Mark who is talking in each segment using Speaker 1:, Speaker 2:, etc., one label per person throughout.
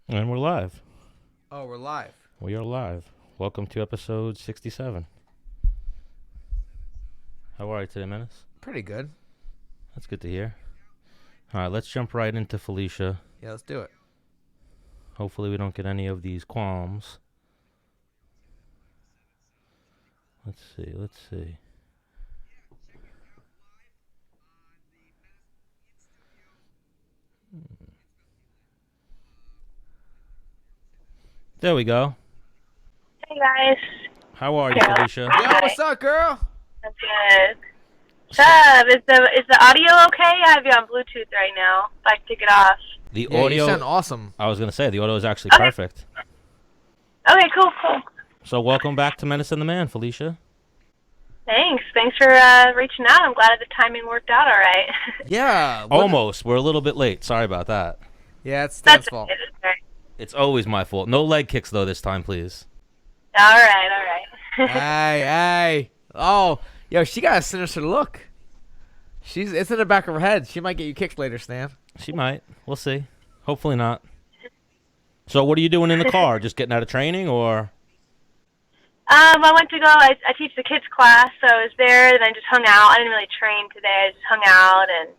Speaker 1: And we're live.
Speaker 2: Oh, we're live.
Speaker 1: We are live. Welcome to episode 67. How are you today, Menace?
Speaker 2: Pretty good.
Speaker 1: That's good to hear. All right, let's jump right into Felicia.
Speaker 2: Yeah, let's do it.
Speaker 1: Hopefully we don't get any of these qualms. Let's see. There we go.
Speaker 3: Hey guys.
Speaker 1: How are you, Felicia?
Speaker 2: Yo, what's up, girl?
Speaker 3: I'm good. What's up? Is the audio okay? I have you on Bluetooth right now. If I can take it off.
Speaker 1: The
Speaker 2: Yeah,
Speaker 1: audio.
Speaker 2: you sound awesome.
Speaker 1: I was gonna say the audio is actually
Speaker 3: Okay.
Speaker 1: perfect.
Speaker 3: Okay, cool.
Speaker 1: So welcome back to Menace and the Man, Felicia.
Speaker 3: Thanks for reaching out. I'm glad the timing worked out all right.
Speaker 2: Yeah.
Speaker 1: Almost. We're a little bit late. Sorry about that.
Speaker 2: Yeah, it's Stan's
Speaker 3: That's
Speaker 2: fault.
Speaker 3: okay. That's all right.
Speaker 1: It's always my fault. No leg kicks though this time, please.
Speaker 3: All right.
Speaker 2: Hey. Oh, yo, she got a sinister look. It's in the back of her head. She might get you kicked later, Stan.
Speaker 1: She might. We'll see. Hopefully not. So what are you doing in the car? Just getting out of training or?
Speaker 3: I went to go. I teach the kids class, so I was there, and I just hung out. I didn't really train today. I just hung out, and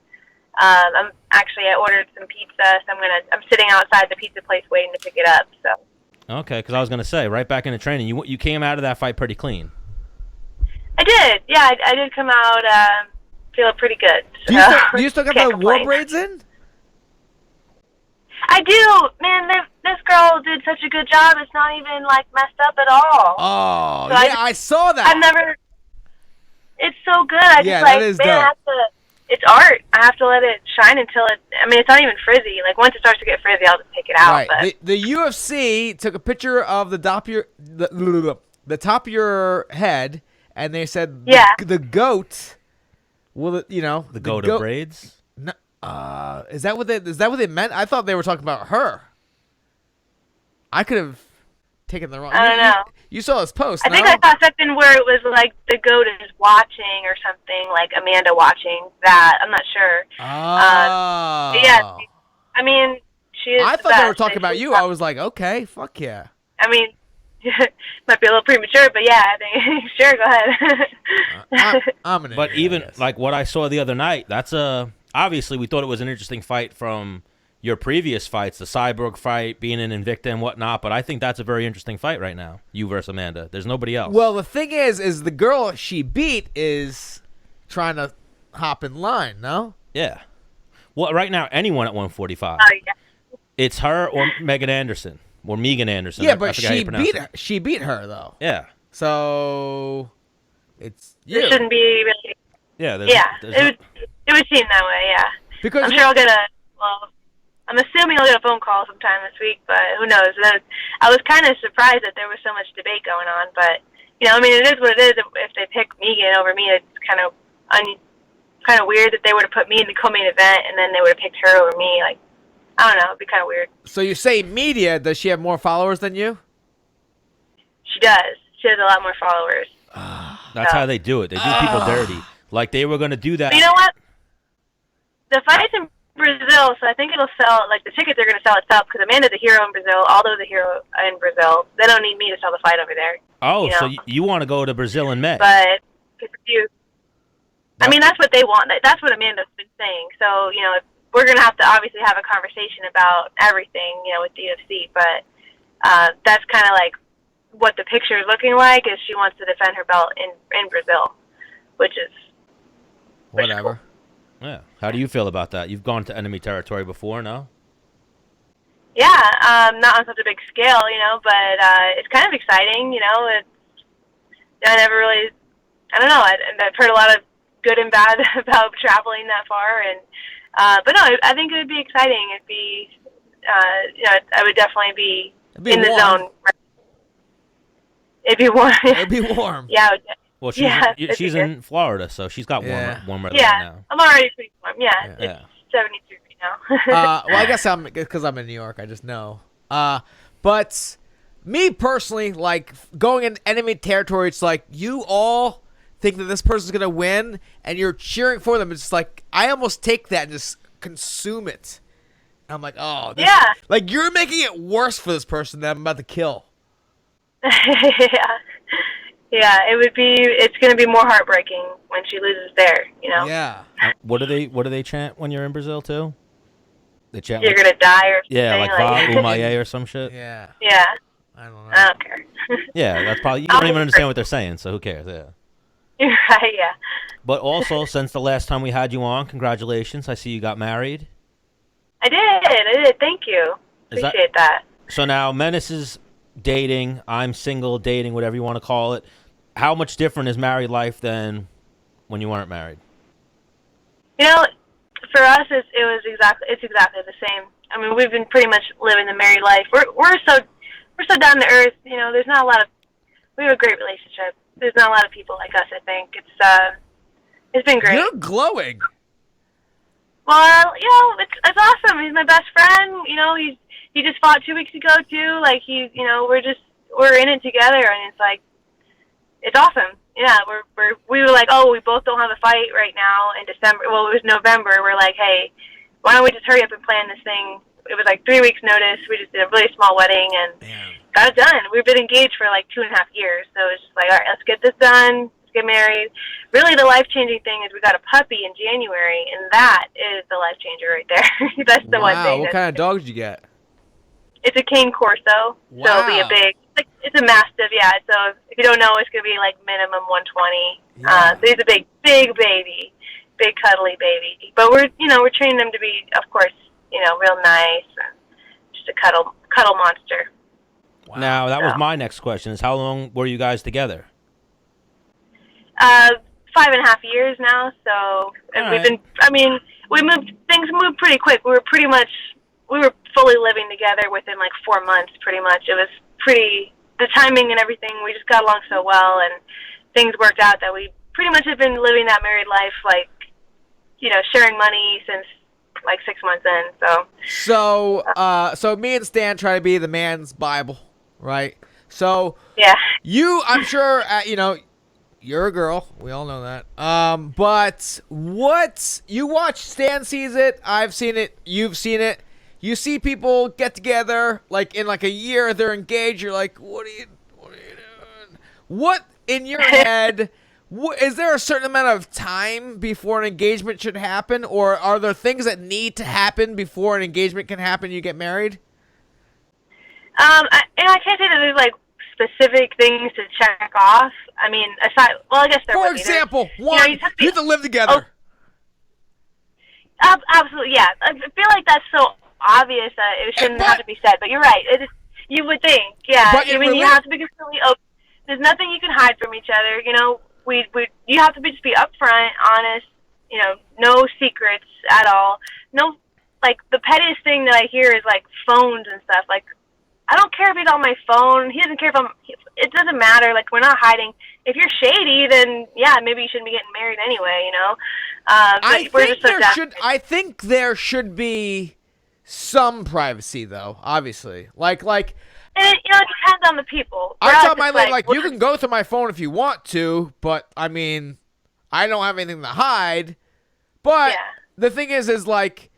Speaker 3: I ordered some pizza, so I'm sitting outside the pizza place waiting to pick it up. So.
Speaker 1: Okay, because I was gonna say right back into training. You came out of that fight pretty clean.
Speaker 3: I did. Yeah, I did come out feeling pretty good. So.
Speaker 2: Do you still got
Speaker 3: Can't
Speaker 2: the war
Speaker 3: complain.
Speaker 2: braids in?
Speaker 3: I do. Man, this girl did such a good job. It's not even, messed up at all.
Speaker 2: Oh,
Speaker 3: So
Speaker 2: yeah, I saw that.
Speaker 3: I've never... It's so good. I
Speaker 2: Yeah,
Speaker 3: just,
Speaker 2: that is
Speaker 3: man,
Speaker 2: dope.
Speaker 3: I have to... It's art. I have to let it shine until it... I mean, it's not even frizzy. Once it starts to get frizzy, I'll just take it out.
Speaker 2: Right.
Speaker 3: But
Speaker 2: The UFC took a picture of the top of your head, and they said the goat.
Speaker 1: The goat of braids.
Speaker 2: No, is that what they meant? I thought they were talking about her. I could have taken the wrong.
Speaker 3: I don't know.
Speaker 2: You saw this post.
Speaker 3: I think I saw something where it was the goat is watching or something, like Amanda watching that. I'm not sure.
Speaker 2: Oh.
Speaker 3: But yeah, I mean, she is
Speaker 2: I
Speaker 3: the
Speaker 2: thought they were
Speaker 3: best.
Speaker 2: talking about you. I was like, okay, fuck yeah.
Speaker 3: I mean, might be a little premature, but yeah, I think sure, go ahead.
Speaker 2: I'm an
Speaker 1: But
Speaker 2: idiot,
Speaker 1: even
Speaker 2: I guess.
Speaker 1: like what I saw the other night, that's obviously we thought it was an interesting fight from your previous fights, the Cyborg fight, being in Invicta and whatnot. But I think that's a very interesting fight right now, you versus Amanda. There's nobody else.
Speaker 2: Well, the thing is the girl she beat is trying to hop in line. No.
Speaker 1: yeah. Well, right now, anyone at 145.
Speaker 3: Oh yeah.
Speaker 1: It's her or Megan Anderson or Megan Anderson.
Speaker 2: Yeah,
Speaker 1: I
Speaker 2: but
Speaker 1: forget how you pronounce it.
Speaker 2: She beat her though.
Speaker 1: Yeah.
Speaker 2: So it's you.
Speaker 3: It shouldn't be really.
Speaker 1: Yeah.
Speaker 3: It would seem that way. Yeah.
Speaker 2: Because
Speaker 3: I'm sure I'll get I'm assuming I'll get a phone call sometime this week, but who knows? I was kind of surprised that there was so much debate going on, but I mean, it is what it is. If they pick Megan over me, it's kind of weird that they would have put me in the co-main event and then they would have picked her over me. I don't know. It'd be kind of weird.
Speaker 2: So you say media? Does she have more followers than you?
Speaker 3: She does. She has a lot more followers.
Speaker 1: That's how they do it. They do people dirty. Like they were going to do that.
Speaker 3: But you know what? The fight's in Brazil, so I think it'll sell. The tickets are going to sell itself because Amanda's a hero in Brazil. Aldo's a hero in Brazil. They don't need me to sell the fight over there.
Speaker 1: Oh, so you want to go to Brazil in May?
Speaker 3: But I mean, that's what they want. That's what Amanda's been saying. So we're going to have to obviously have a conversation about everything, with the UFC. But that's kind of what the picture is looking like. Is she wants to defend her belt in Brazil, which is
Speaker 2: Whatever.
Speaker 3: cool.
Speaker 1: Yeah. How do you feel about that? You've gone to enemy territory before, no?
Speaker 3: Yeah, not on such a big scale, but it's kind of exciting, I never really, I don't know, I've heard a lot of good and bad about traveling that far, and but no, I think it would be exciting. It'd be, I would definitely be in the zone. It'd be warm.
Speaker 2: It'd be warm.
Speaker 3: Yeah.
Speaker 1: Well, she's in Florida, so she's got warmer than
Speaker 3: yeah,
Speaker 1: now.
Speaker 3: I'm already pretty warm. Yeah,
Speaker 1: Yeah.
Speaker 3: it's 72 right now.
Speaker 2: Well, I guess because I'm in New York, I just know. But me personally, going in enemy territory, it's you all think that this person's gonna win, and you're cheering for them. It's I almost take that and just consume it. I'm like, oh, this,
Speaker 3: Yeah.
Speaker 2: like you're making it worse for this person that I'm about to kill.
Speaker 3: Yeah. Yeah, it's going to be more heartbreaking when she loses there, you know?
Speaker 2: Yeah.
Speaker 1: What do they chant when you're in Brazil too? They chant
Speaker 3: You're going to die or something.
Speaker 1: yeah, like Va Umaye or some shit.
Speaker 2: Yeah.
Speaker 3: Yeah.
Speaker 2: I don't know.
Speaker 3: I don't care.
Speaker 1: Yeah, that's probably you don't even understand what they're saying, so who cares? Yeah.
Speaker 3: You're right, yeah.
Speaker 1: But also, since the last time we had you on, congratulations! I see you got married.
Speaker 3: I did. Thank you. Appreciate that.
Speaker 1: So now Menace is dating. I'm single, dating, whatever you want to call it. How much different is married life than when you weren't married?
Speaker 3: You know, for us, it's exactly the same. I mean, we've been pretty much living the married life. We're so down to earth. You know, we have a great relationship. There's not a lot of people like us. I think it's been great.
Speaker 2: You're glowing.
Speaker 3: Well, you know, it's awesome. He's my best friend. You know, he just fought 2 weeks ago too. Like you know, we're in it together, and it's like, it's awesome. Yeah, we were like, oh, we both don't have a fight right now in December. Well, it was November. We're like, hey, why don't we just hurry up and plan this thing? It was like 3 weeks notice. We just did a really small wedding and got it done. We've been engaged for like 2.5 years, so it's just like, all right, let's get this done. Let's get married. Really, the life-changing thing is we got a puppy in January, and that is the life changer right there. That's the one thing.
Speaker 2: Wow, what kind of dog did you get?
Speaker 3: It's a Cane Corso, so it'll be a big. It's a mastiff, yeah. So if you don't know, it's gonna be like minimum 120.
Speaker 2: Yeah.
Speaker 3: So he's a big baby, big cuddly baby. But we're training him to be, of course, real nice and just a cuddle monster.
Speaker 1: Wow. Now that was my next question: is how long were you guys together?
Speaker 3: 5.5 years now. So and we've been. I mean, things moved pretty quick. We were fully living together within like 4 months, pretty much. It was the timing and everything, we just got along so well, and things worked out that we pretty much have been living that married life, like, sharing money since like 6 months in,
Speaker 2: So me and Stan try to be the man's Bible, right? So
Speaker 3: yeah.
Speaker 2: I'm sure, you're a girl. We all know that. But you watch, Stan sees it, I've seen it, you've seen it. You see people get together, like in like a year, they're engaged. You're like, what are you doing? What in your head? Is there a certain amount of time before an engagement should happen, or are there things that need to happen before an engagement can happen? You get married.
Speaker 3: I can't say that there's like specific things to check off. I mean, I guess there.
Speaker 2: For example, one, you have to live together.
Speaker 3: Absolutely, yeah. I feel like that's so obvious that it shouldn't have to be said, but you're right. You would think, yeah.
Speaker 2: But
Speaker 3: you have to be completely open. There's nothing you can hide from each other. You have to just be upfront, honest. No secrets at all. No, like the pettiest thing that I hear is like phones and stuff. Like, I don't care if he's on my phone. He doesn't care if it doesn't matter. Like, we're not hiding. If you're shady, then yeah, maybe you shouldn't be getting married anyway.
Speaker 2: I think there should be some privacy, though. Obviously, like.
Speaker 3: And it depends on the people.
Speaker 2: I tell my lady, you can go through my phone if you want to, but I mean, I don't have anything to hide. But the thing is like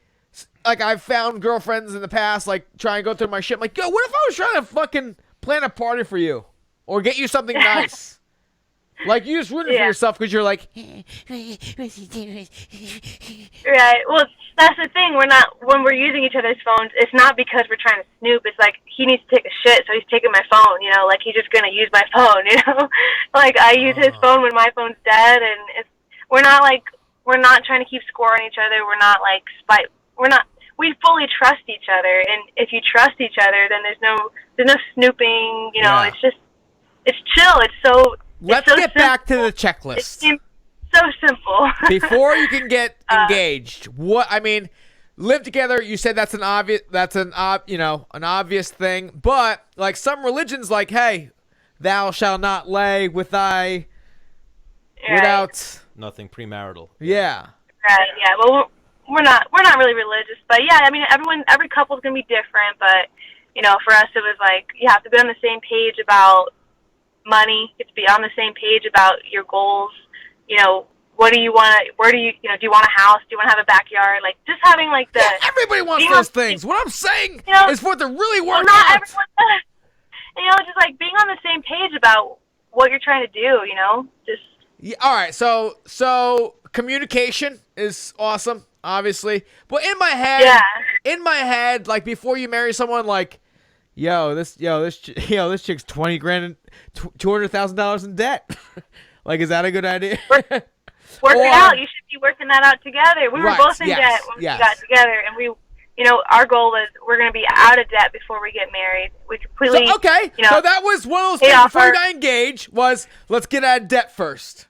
Speaker 2: I've found girlfriends in the past, like, trying to go through my shit. I'm like, yo, what if I was trying to fucking plan a party for you or get you something nice? Like, you just ruined it for yourself because you're like,
Speaker 3: right. Well, that's the thing. When we're using each other's phones, it's not because we're trying to snoop. It's like he needs to take a shit, so he's taking my phone. Like he's just gonna use my phone. Like I use his phone when my phone's dead, and we're not trying to keep score on each other. We're not like spite. We fully trust each other, and if you trust each other, then there's no snooping. It's chill. It's so.
Speaker 2: Let's get back to the checklist.
Speaker 3: It seems so simple.
Speaker 2: Before you can get engaged, live together. You said that's an obvious thing. But like some religions, like, hey, thou shalt not lay with thy without
Speaker 1: nothing premarital.
Speaker 2: Yeah.
Speaker 3: Right. Yeah. Well, we're not really religious, but yeah, I mean, every couple's gonna be different. But for us, it was like you have to be on the same page about money. You have to be on the same page about your goals. what do you want to, where do you you want a house? Do you want to have a backyard? Like, just having, like, the...
Speaker 2: Yeah, everybody wants those things. What I'm saying is for it to really work
Speaker 3: not
Speaker 2: out.
Speaker 3: everyone does. Just, like, being on the same page about what you're trying to do, Just...
Speaker 2: Yeah, all right, so communication is awesome, obviously. But in my head, like, before you marry someone, like, this chick's 20 grand, $200,000 in debt. Like, is that a good idea?
Speaker 3: Work it out. You should be working that out together. We were both in debt when we got together, and we, our goal was we're going to be out of debt before we get married. We completely. So
Speaker 2: that was one of those things before we got engaged. Was let's get out of debt first.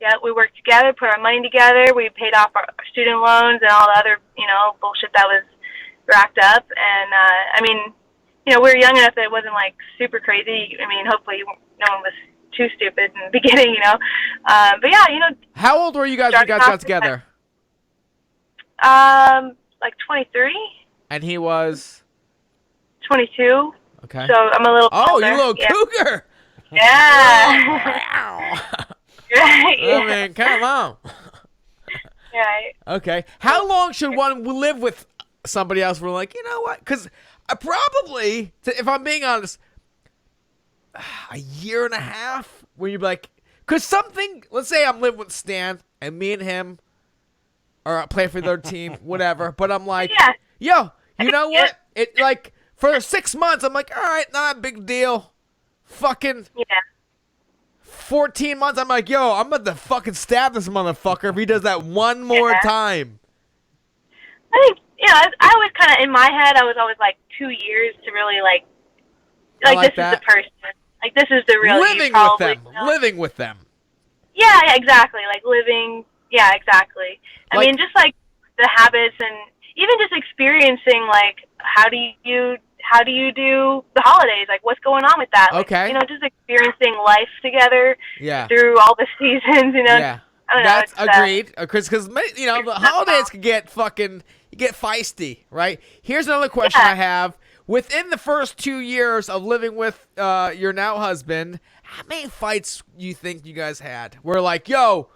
Speaker 3: Yeah, we worked together, put our money together. We paid off our student loans and all the other, bullshit that was racked up. And we were young enough that it wasn't like super crazy. Hopefully no one was too stupid in the beginning, But yeah,
Speaker 2: How old were you guys when you guys got together?
Speaker 3: Like 23.
Speaker 2: And he was
Speaker 3: 22.
Speaker 2: Okay.
Speaker 3: So I'm a little older.
Speaker 2: You little cougar.
Speaker 3: Yeah.
Speaker 2: Wow.
Speaker 3: Right.
Speaker 2: Oh man, come on.
Speaker 3: Right.
Speaker 2: Okay. How long should one live with somebody else? We're like, you know what? Because probably, if I'm being honest, a year and a half. When you're like, because let's say I'm living with Stan and me and him are playing for their team, whatever. But I'm like, yo, you know what? It like for 6 months, I'm like, all right, not a big deal. Fucking 14 months, I'm like, yo, I'm about to fucking stab this motherfucker if he does that one more time.
Speaker 3: I think, I was kind of, in my head, I was always like 2 years to really like this is the person. Like, this is the real
Speaker 2: Living with them.
Speaker 3: Yeah, exactly. Like, living, yeah, exactly. I mean, just like the habits and even just experiencing, like, how do you do the holidays? Like, what's going on with that? Like,
Speaker 2: okay.
Speaker 3: Just experiencing life together.
Speaker 2: Yeah.
Speaker 3: Through all the seasons,
Speaker 2: Yeah.
Speaker 3: I don't know,
Speaker 2: that's agreed. Because the holidays can get feisty, right? Here's another question I have. Within the first 2 years of living with your now husband, how many fights do you think you guys had? Where like, yo,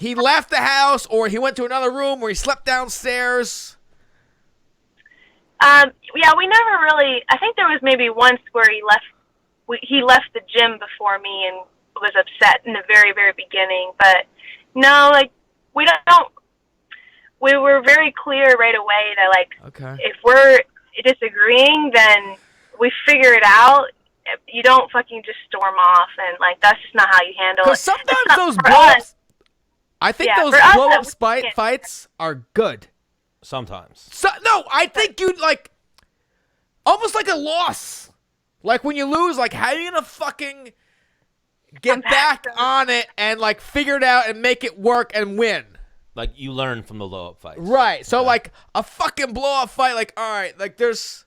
Speaker 2: he left the house, or he went to another room, or he slept downstairs?
Speaker 3: Yeah, we never really. I think there was maybe once where he left the gym before me and was upset in the very, very beginning. But no, like we don't. We were very clear right away that like, if we're disagreeing, then we figure it out. You don't fucking just storm off, and like that's just not how you handle it.
Speaker 2: Because sometimes those blow-ups, I think those blow-up fights are good.
Speaker 1: Sometimes.
Speaker 2: No, I think you'd like almost like a loss. Like when you lose, like how are you gonna fucking get back on it and like figure it out and make it work and win?
Speaker 1: Like you learn from the blow-up fights.
Speaker 2: Right. So like a fucking blow-up fight, like all right, like there's,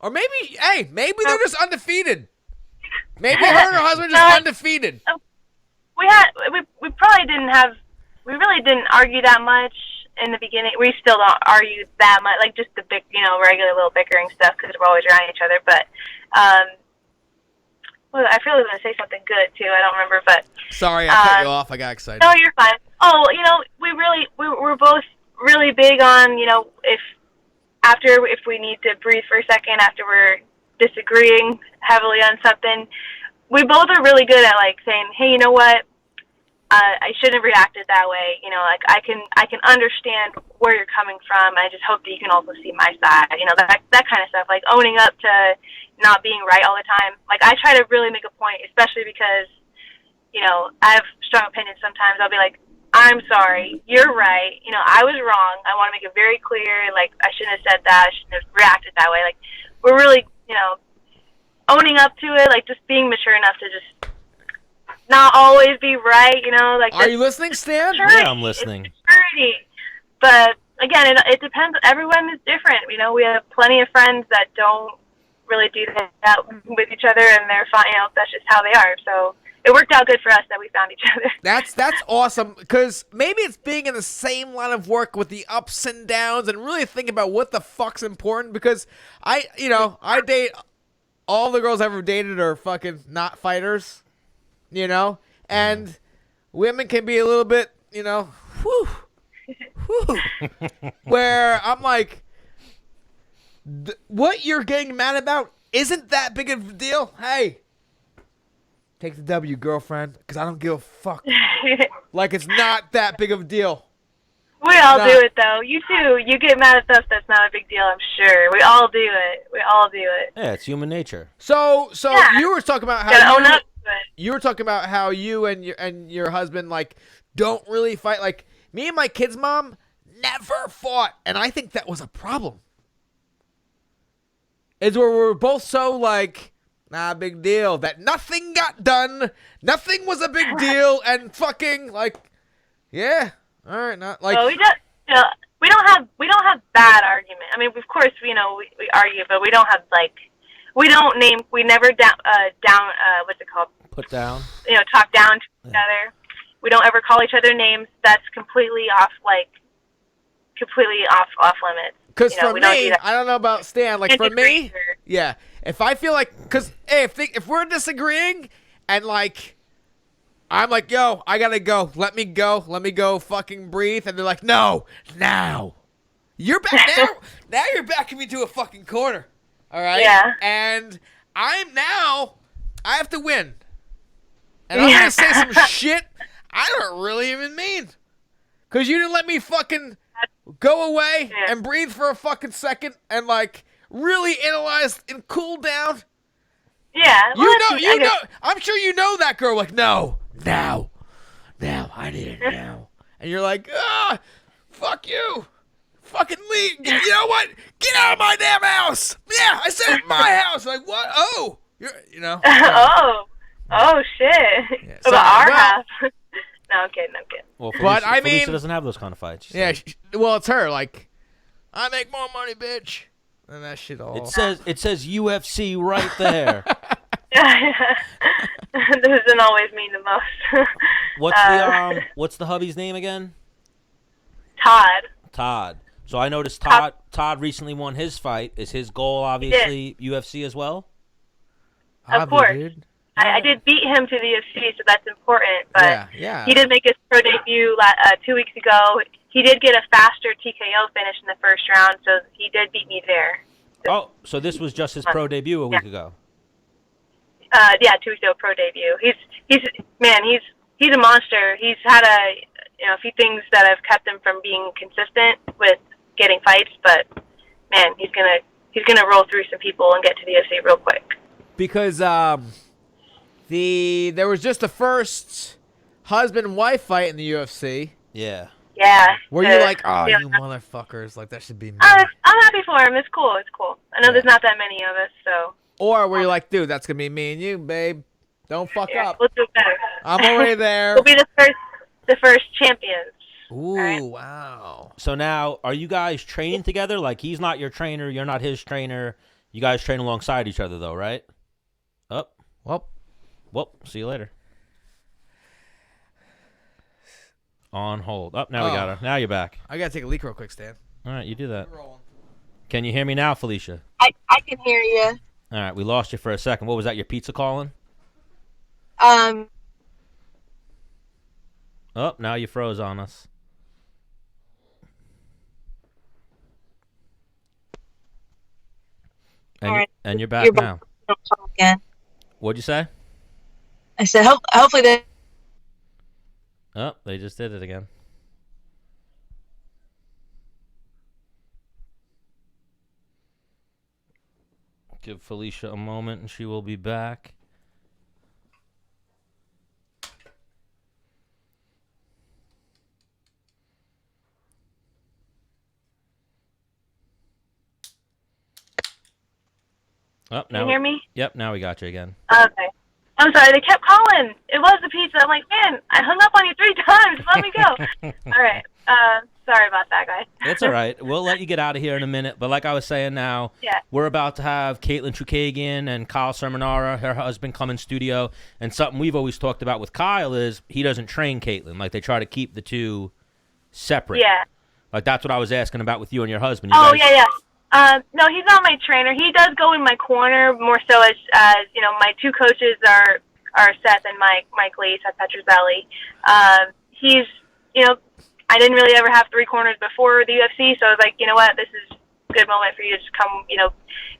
Speaker 2: or maybe they're just undefeated. Maybe her and her husband are just undefeated.
Speaker 3: We probably didn't have. We really didn't argue that much in the beginning. We still don't argue that much, like just the big, regular little bickering stuff because we're always around each other. But I feel like I was going to say something good too. I don't remember, but
Speaker 2: sorry, I cut you off. I got excited.
Speaker 3: No, you're fine. Oh, we're both really big on if we need to breathe for a second after we're disagreeing heavily on something. We both are really good at like saying, hey, you know what? I shouldn't have reacted that way. Like I can understand where you're coming from. I just hope that you can also see my side. That kind of stuff. Like owning up to not being right all the time. Like I try to really make a point, especially because, I have strong opinions sometimes. I'll be like, I'm sorry, you're right. I was wrong. I want to make it very clear. Like I shouldn't have said that. I shouldn't have reacted that way. Like we're really, owning up to it. Like just being mature enough to just not always be right, like.
Speaker 2: Are you listening, Stan?
Speaker 1: Yeah, I'm listening.
Speaker 3: It's maturity. But again, it depends. Everyone is different. We have plenty of friends that don't really do that with each other, and they're fine. That's just how they are. So it worked out good for us that we found each other.
Speaker 2: That's awesome, because maybe it's being in the same line of work with the ups and downs, and really thinking about what the fuck's important. Because I date all the girls I've ever dated are fucking not fighters. And women can be a little bit you know, whew, where I'm like, what you're getting mad about isn't that big of a deal. Hey, take the W, girlfriend, because I don't give a fuck. Like, it's not that big of a deal.
Speaker 3: We all do it, though. You too. You get mad at stuff that's not a big deal, I'm sure. We all do it.
Speaker 1: Yeah, it's human nature.
Speaker 2: So
Speaker 3: Yeah.
Speaker 2: you were talking about how
Speaker 3: Gotta own up to it.
Speaker 2: you were talking about how you and your husband like don't really fight. Like me and my kid's mom never fought, and I think that was a problem. Is where we're both so like, nah, big deal that nothing got done, nothing was a big deal, and fucking like, yeah, all right, not like.
Speaker 3: Well, we don't have bad argument. I mean, of course, we argue, but we don't have we never what's it called?
Speaker 1: Put down.
Speaker 3: Talk down to each other. We don't ever call each other names. That's completely off limits.
Speaker 2: Because for me, I don't know about Stan. Like for me,
Speaker 3: Sure.
Speaker 2: yeah. If I feel like, because hey, if we're disagreeing and like, I'm like, yo, I gotta go. Let me go. Fucking breathe. And they're like, no, now. You're back now. Now you're backing me to a fucking corner. All right.
Speaker 3: Yeah.
Speaker 2: And I have to win. And I'm gonna say some shit I don't really even mean. Because you didn't let me fucking go away and breathe for a fucking second and like really analyze and cool down.
Speaker 3: Yeah.
Speaker 2: You know. I'm sure you know that girl. Like, no, now, I need it now. And you're like, fuck you, fucking leave. You know what? Get out of my damn house. Yeah, I said my house. Like, what? Oh,
Speaker 3: oh shit.
Speaker 2: Yeah,
Speaker 3: About our house. No, I'm kidding.
Speaker 1: Well,
Speaker 2: But I
Speaker 1: Felicia
Speaker 2: mean-
Speaker 1: doesn't have those kind of fights.
Speaker 2: yeah. Well, it's her. Like, I make more money, bitch. And that shit all.
Speaker 1: It says UFC right there.
Speaker 3: This doesn't always mean the most.
Speaker 1: What's the hubby's name again?
Speaker 3: Todd.
Speaker 1: So I noticed Todd recently won his fight. Is his goal obviously UFC as well?
Speaker 3: Of course.
Speaker 2: Dude.
Speaker 3: I did beat him to the UFC, so that's important. But
Speaker 2: yeah.
Speaker 3: he did make his pro debut 2 weeks ago. He did get a faster TKO finish in the first round, so he did beat me there.
Speaker 1: Oh, so this was just his pro debut a week ago.
Speaker 3: 2 weeks ago, pro debut. He's a monster. He's had a few things that have kept him from being consistent with getting fights, but man, he's gonna roll through some people and get to the UFC real quick.
Speaker 2: Because there was just the first husband-wife fight in the UFC.
Speaker 1: Yeah.
Speaker 3: Yeah.
Speaker 2: Were you like, you motherfuckers, like that should be me?
Speaker 3: I'm happy for him. It's cool. I know there's not that many of us, so.
Speaker 2: Or were you like, dude, that's gonna be me and you, babe. Don't fuck up.
Speaker 3: We'll do better.
Speaker 2: I'm already there.
Speaker 3: We'll be the first champions.
Speaker 2: Ooh,
Speaker 3: right.
Speaker 2: Wow.
Speaker 1: So now, are you guys training together? Like, he's not your trainer, you're not his trainer. You guys train alongside each other, though, right? Well, see you later. On hold. Now we got her. Now you're back.
Speaker 2: I gotta take a leak real quick, Stan.
Speaker 1: All right, you do that. Can you hear me now, Felicia?
Speaker 4: I can hear you.
Speaker 1: All right, we lost you for a second. What was that, your pizza calling?
Speaker 4: Um,
Speaker 1: Oh, now you froze on us. And,
Speaker 4: All right.
Speaker 1: and you're back
Speaker 4: You're
Speaker 1: now.
Speaker 4: don't talk again.
Speaker 1: What'd you say?
Speaker 4: I said, hopefully they.
Speaker 1: Oh, they just did it again. Give Felicia a moment and she will be back. Oh,
Speaker 3: Can you hear me?
Speaker 1: Yep, now we got you again.
Speaker 3: Okay. I'm sorry, they kept calling. It was the pizza. I'm like, man, I hung up on you 3 times. Let me go. All right. Sorry about that, guys.
Speaker 1: It's all right. We'll let you get out of here in a minute. But like I was saying now, we're about to have Katlyn Chookagian and Kyle Cerminara, her husband, come in studio. And something we've always talked about with Kyle is he doesn't train Katlyn. Like, they try to keep the two separate.
Speaker 3: Yeah.
Speaker 1: Like, that's what I was asking about with you and your husband.
Speaker 3: Oh, yeah. No, he's not my trainer. He does go in my corner more so as my 2 coaches are Seth and Mike Lee, Seth Petrozelli. He's I didn't really ever have three corners before the UFC, so I was like, you know what, this is a good moment for you to just come,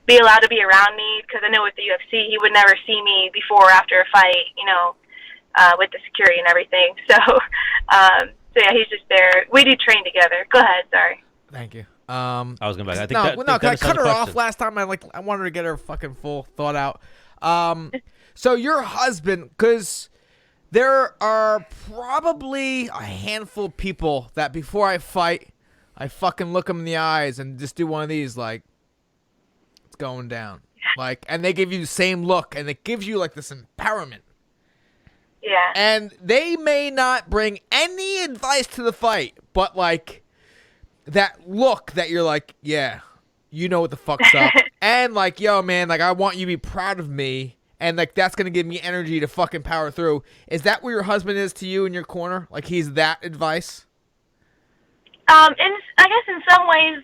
Speaker 3: be allowed to be around me, because I know with the UFC, he would never see me before or after a fight, with the security and everything. So, yeah, he's just there. We do train together. Go ahead, sorry.
Speaker 2: Thank you.
Speaker 1: I was gonna back. I think
Speaker 2: no, I
Speaker 1: Dennis has
Speaker 2: cut
Speaker 1: a
Speaker 2: her off
Speaker 1: question.
Speaker 2: last time. I wanted to get her fucking full thought out. So your husband, because there are probably a handful of people that before I fight, I fucking look them in the eyes and just do one of these, like, it's going down. Like, and they give you the same look, and it gives you, like, this empowerment.
Speaker 3: Yeah.
Speaker 2: And they may not bring any advice to the fight, but, like, that look that you're like, yeah, you know what the fuck's up. And, like, yo, man, like, I want you to be proud of me. And, like, that's going to give me energy to fucking power through. Is that where your husband is to you in your corner? Like, he's that advice?
Speaker 3: I guess in some ways,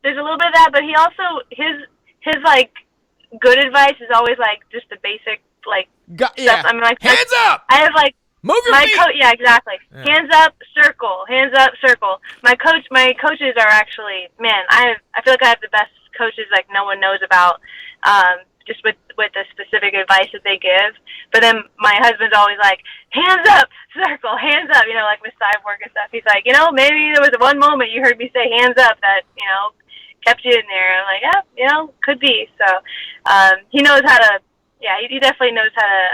Speaker 3: there's a little bit of that, but he also, his like, good advice is always, like, just the basic, like, stuff. I mean, like,
Speaker 2: hands up!
Speaker 3: I have, like,
Speaker 2: move your feet!
Speaker 3: Yeah, exactly.
Speaker 2: Yeah.
Speaker 3: Hands up, circle. Hands up, circle. My coaches are actually, man, I feel like I have the best coaches, like, no one knows about, just with the specific advice that they give. But then my husband's always like, hands up, circle, hands up, like with Cyborg and stuff. He's like, maybe there was one moment you heard me say hands up that, kept you in there. I'm like, yeah, could be. So he knows how to, he definitely knows how to,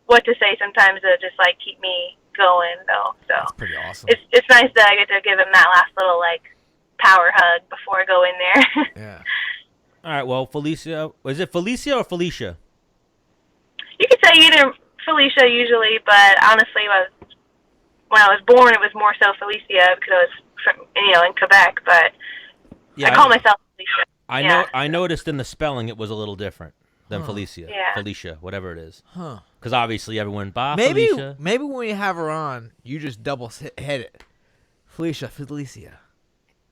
Speaker 3: what to say sometimes to just, like, keep me going, though. So
Speaker 2: That's pretty awesome.
Speaker 3: It's nice that I get to give him that last little, like, power hug before I go in there.
Speaker 2: Yeah.
Speaker 1: All right, well, Felicia, is it Felicia or Felicia?
Speaker 3: You could say either Felicia usually, but honestly, when I was born, it was more so Felicia because I was from, in Quebec. But
Speaker 1: Yeah,
Speaker 3: I call myself Felicia.
Speaker 1: I noticed in the spelling it was a little different than Felicia.
Speaker 3: Yeah.
Speaker 1: Felicia, whatever it is.
Speaker 2: Huh.
Speaker 1: Because obviously everyone, Felicia.
Speaker 2: Maybe when we have her on, you just double hit it. Felicia.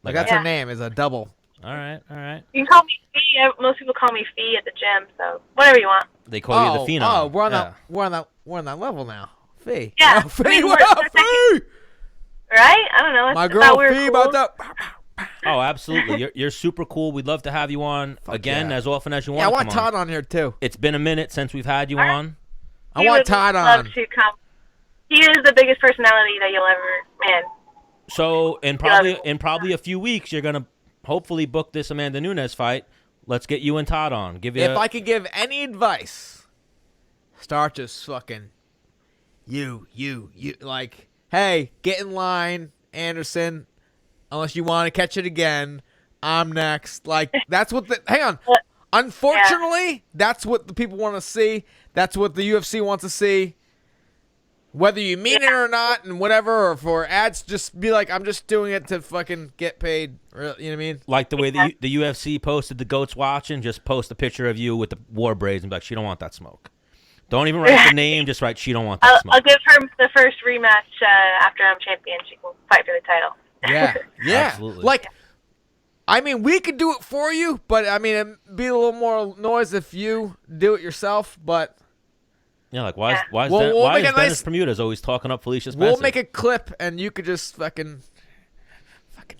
Speaker 2: Like, that's her name, is a double.
Speaker 1: All right.
Speaker 3: You can call me Fee. Most people call me Fee at the gym, so whatever you want.
Speaker 1: They call you the Phenom.
Speaker 2: Oh, we're on that level now. Fee.
Speaker 3: Yeah.
Speaker 2: Oh, Fee, what up, Fee?
Speaker 3: Right? I don't know.
Speaker 2: My
Speaker 3: I
Speaker 2: girl
Speaker 3: thought we were
Speaker 2: Fee
Speaker 3: cool.
Speaker 2: about that.
Speaker 1: Oh, absolutely. You're super cool. We'd love to have you on again
Speaker 2: yeah.
Speaker 1: as often as you want.
Speaker 2: Yeah, I want
Speaker 1: come on.
Speaker 2: Todd on here too.
Speaker 1: It's been a minute since we've had you on.
Speaker 2: I want Todd on.
Speaker 3: Love to come. He is the biggest personality that you'll ever, man.
Speaker 1: So in probably a few weeks, you're gonna hopefully book this Amanda Nunes fight. Let's get you and Todd on.
Speaker 2: If I could give any advice, start just fucking you. Like, hey, get in line, Anderson. Unless you want to catch it again, I'm next. Like, that's what hang on. Unfortunately, that's what the people want to see. That's what the UFC wants to see. Whether you mean it or not and whatever, or for ads, just be like, I'm just doing it to fucking get paid. You know what I mean?
Speaker 1: Like the way the UFC posted the goats watching, just post a picture of you with the war braids and be like, she don't want that smoke. Don't even write the name, just write, she don't want that smoke.
Speaker 3: I'll give her the first rematch after I'm champion. She can fight for the title.
Speaker 1: Yeah. Absolutely.
Speaker 2: Like, I mean, we could do it for you, but I mean, it'd be a little more noise if you do it yourself. But
Speaker 1: yeah, like why is
Speaker 2: we'll make a
Speaker 1: Dennis Bermudez always talking up Felicia Spencer?
Speaker 2: We'll make a clip, and you could just fucking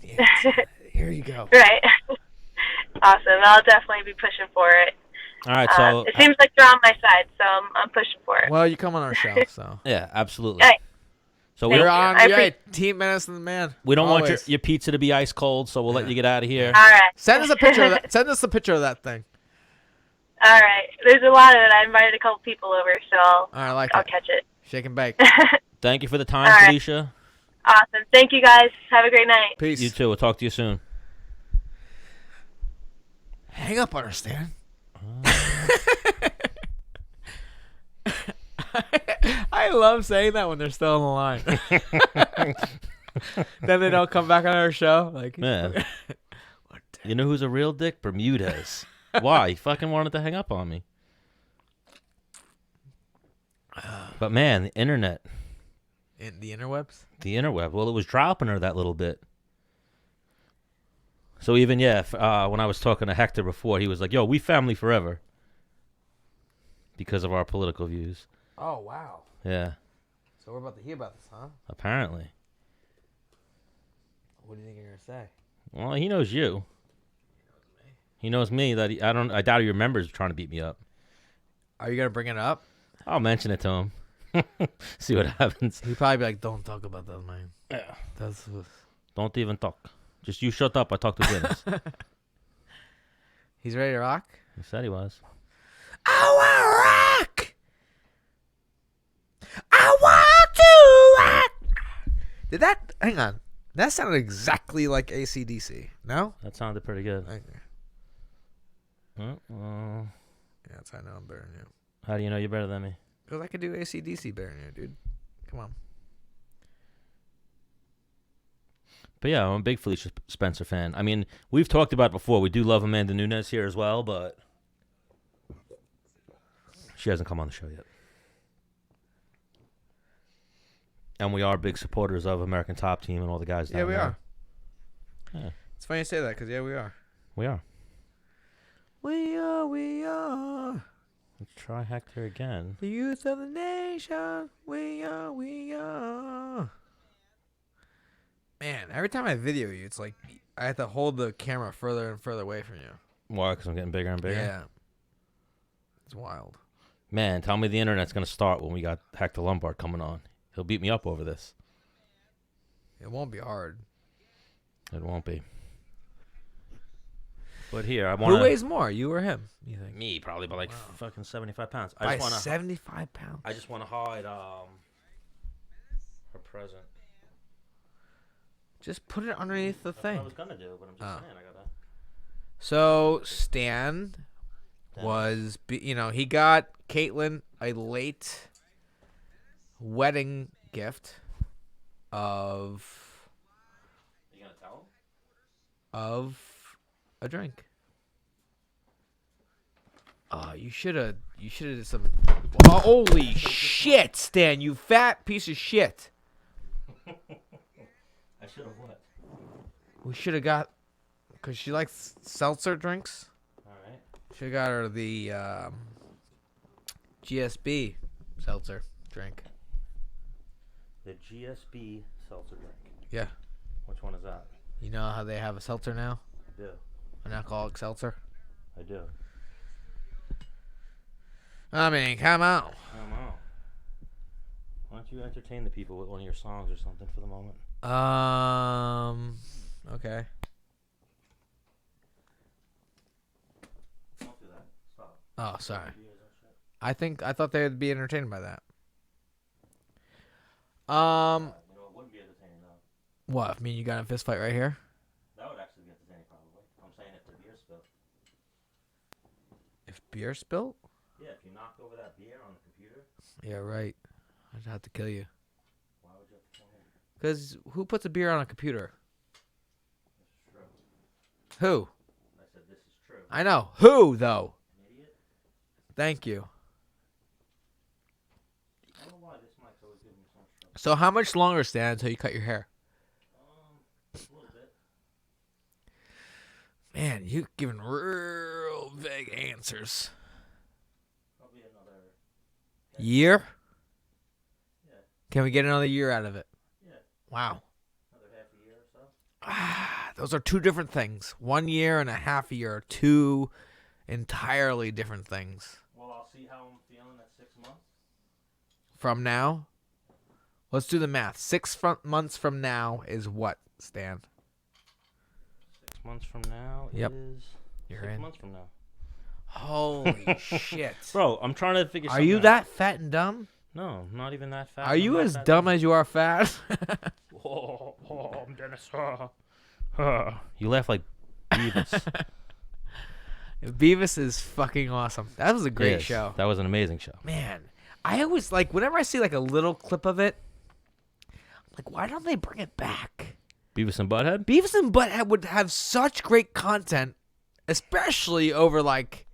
Speaker 2: yeah, here you go.
Speaker 3: Right. Awesome. I'll definitely be pushing for it.
Speaker 1: All right, so
Speaker 3: it seems like you're on my side, so I'm pushing for it.
Speaker 2: Well, you come on our show, so
Speaker 1: yeah, absolutely.
Speaker 3: Hey.
Speaker 1: So
Speaker 2: we're
Speaker 3: you.
Speaker 2: on.
Speaker 3: I
Speaker 2: Team Menace and the man.
Speaker 1: We don't
Speaker 2: Always.
Speaker 1: want your pizza to be ice cold, so we'll let you get out of here.
Speaker 3: All right.
Speaker 2: Send us a picture of that. Send us a picture of that thing.
Speaker 3: All right. There's a lot of it. I invited a couple people over, so I'll catch it.
Speaker 2: Shake and bake.
Speaker 1: Thank you for the time,
Speaker 3: All right.
Speaker 1: Felicia.
Speaker 3: Awesome. Thank you, guys. Have a great night.
Speaker 2: Peace.
Speaker 1: You too. We'll talk to you soon.
Speaker 2: Hang up on her, Stan. I love saying that when they're still on the line. Then they don't come back on our show. Like,
Speaker 1: Man. You know who's a real dick? Bermudez. Why? He fucking wanted to hang up on me. But man, the internet.
Speaker 2: In the interwebs?
Speaker 1: The interweb. Well, it was dropping her that little bit. So even, when I was talking to Hector before, he was like, yo, we family forever. Because of our political views.
Speaker 2: Oh, wow.
Speaker 1: Yeah.
Speaker 2: So we're about to hear about this, huh?
Speaker 1: Apparently.
Speaker 2: What do you think you're gonna say?
Speaker 1: Well, he knows you. He knows me. I doubt he remembers trying to beat me up.
Speaker 2: Are you gonna bring it up?
Speaker 1: I'll mention it to him. See what happens.
Speaker 2: He'd probably be like, "Don't talk about that, man."
Speaker 1: Yeah.
Speaker 2: That's.
Speaker 1: Don't even talk. Just you shut up. I talk to Dennis.
Speaker 2: He's ready to rock.
Speaker 1: He said he was.
Speaker 2: I want to rock. I want to rock. Did that? Hang on. That sounded exactly like AC/DC. No?
Speaker 1: That sounded pretty good.
Speaker 2: Okay.
Speaker 1: Well,
Speaker 2: Yeah, that's how I know I'm better than you.
Speaker 1: how do you know you're better than me?
Speaker 2: Because I could do AC/DC better than you, dude. Come on.
Speaker 1: But yeah, I'm a big Felicia Spencer fan. I mean, we've talked about it before. We do love Amanda Nunes here as well, but she hasn't come on the show yet. And we are big supporters of American Top Team and all the guys down
Speaker 2: Yeah, we
Speaker 1: there.
Speaker 2: are.
Speaker 1: Yeah,
Speaker 2: It's funny you say that because, yeah, we are.
Speaker 1: we are.
Speaker 2: We are.
Speaker 1: Let's try Hector again.
Speaker 2: The youth of the nation. We are. Man, every time I video you, it's like I have to hold the camera further and further away from you.
Speaker 1: Why? Because I'm getting bigger and bigger?
Speaker 2: Yeah. It's wild.
Speaker 1: Man, tell me the internet's going to start when we got Hector Lombard coming on. He'll beat me up over this.
Speaker 2: It won't be hard.
Speaker 1: It won't be. But here, I want
Speaker 2: Who weighs more, you or him, you think?
Speaker 1: Me, probably by like
Speaker 2: Wow.
Speaker 1: fucking 75 pounds.
Speaker 2: By
Speaker 1: just want to
Speaker 2: 75 pounds.
Speaker 1: I just want to hide her present.
Speaker 2: Just put it underneath the
Speaker 1: That's what I
Speaker 2: thing.
Speaker 1: was going to do, but I'm just saying I got to.
Speaker 2: So, Stan was, he got Katlyn a late wedding gift of
Speaker 1: You going to tell him?
Speaker 2: of a drink. You should have did some. Oh, holy shit, Stan! You fat piece of shit.
Speaker 1: I should have what?
Speaker 2: We should have got, cause she likes seltzer drinks.
Speaker 1: All right.
Speaker 2: Should have got her the GSB seltzer drink.
Speaker 1: The GSB seltzer drink.
Speaker 2: Yeah.
Speaker 1: Which one is that?
Speaker 2: You know how they have a seltzer now?
Speaker 1: I do.
Speaker 2: An alcoholic seltzer?
Speaker 1: I do.
Speaker 2: I mean, come on.
Speaker 1: I don't know. Why don't you entertain the people with one of your songs or something for the moment?
Speaker 2: Okay.
Speaker 1: Don't do that. Stop.
Speaker 2: Oh, sorry. I thought they would be entertained by that.
Speaker 1: You know, it wouldn't be entertaining though.
Speaker 2: What? I mean, you got a fist fight right here?
Speaker 1: That would actually be entertaining probably. I'm saying if the beer spilled.
Speaker 2: If beer spilled?
Speaker 1: Yeah, if you knocked over that beer on the computer.
Speaker 2: Yeah, right. I'd have to kill you.
Speaker 1: Why would you have to kill me?
Speaker 2: Because who puts a beer on a computer?
Speaker 1: This is true.
Speaker 2: Who?
Speaker 1: I said this is true.
Speaker 2: I know. Who, though?
Speaker 1: An idiot?
Speaker 2: Thank you.
Speaker 1: I don't know why this mic's always giving me so much trouble.
Speaker 2: So how much longer, Stan, until you cut your hair?
Speaker 1: A little bit.
Speaker 2: Man, you giving real vague answers.
Speaker 1: Probably another.
Speaker 2: Year?
Speaker 1: Yeah.
Speaker 2: Can we get another year out of it?
Speaker 1: Yeah.
Speaker 2: Wow.
Speaker 1: Another half a year or so.
Speaker 2: Those are two different things. 1 year and a half a year are two entirely different things.
Speaker 1: Well, I'll see how I'm feeling at 6 months.
Speaker 2: From now? Let's do the math. 6 months from now is what, Stan?
Speaker 1: 6 months from now
Speaker 2: Yep.
Speaker 1: is
Speaker 2: You're
Speaker 1: 6
Speaker 2: in.
Speaker 1: months from now.
Speaker 2: Holy shit.
Speaker 1: Bro, I'm trying to figure
Speaker 2: Are
Speaker 1: something
Speaker 2: you
Speaker 1: out.
Speaker 2: that fat and dumb?
Speaker 1: No, I'm not even that fat.
Speaker 2: Are you
Speaker 1: I'm not
Speaker 2: as
Speaker 1: that
Speaker 2: dumb as you are fat?
Speaker 1: I'm Dennis. You laugh like Beavis.
Speaker 2: Beavis is fucking awesome. That was a great
Speaker 1: Yes,
Speaker 2: show.
Speaker 1: That was an amazing show.
Speaker 2: Man, I always like whenever I see like a little clip of it, I'm like, why don't they bring it back?
Speaker 1: Beavis and Butthead?
Speaker 2: Beavis and Butthead would have such great content, especially over like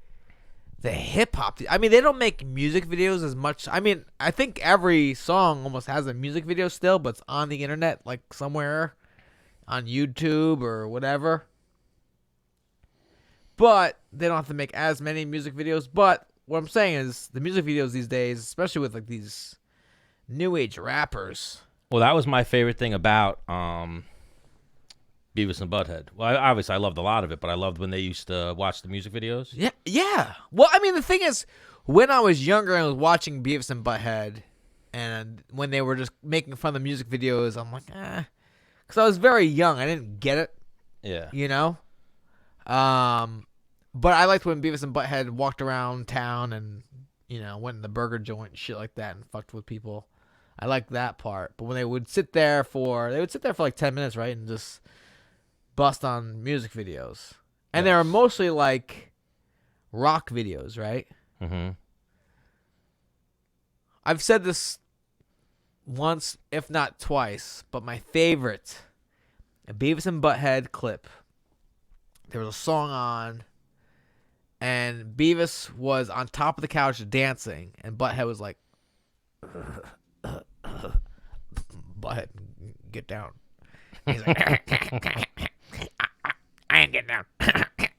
Speaker 2: the hip hop. I mean, they don't make music videos as much. I mean, I think every song almost has a music video still, but it's on the internet, like somewhere on YouTube or whatever. But they don't have to make as many music videos. But what I'm saying is the music videos these days, especially with like these new age rappers.
Speaker 1: Well, that was my favorite thing about Beavis and Butthead. Well, obviously I loved a lot of it, but I loved when they used to watch the music videos.
Speaker 2: Yeah, yeah. Well, I mean, the thing is, when I was younger and I was watching Beavis and Butthead, and when they were just making fun of the music videos, I'm like, because I was very young, I didn't get it.
Speaker 1: Yeah.
Speaker 2: You know. But I liked when Beavis and Butthead walked around town and went in the burger joint and shit like that and fucked with people. I liked that part. But when they would sit there for like 10 minutes, right, and just bust on music videos. And they were mostly like rock videos, right?
Speaker 1: Mm-hmm.
Speaker 2: I've said this once, if not twice, but my favorite Beavis and Butthead clip. There was a song on, and Beavis was on top of the couch dancing, and Butthead was like, Butthead, get down. He's like, I ain't getting down.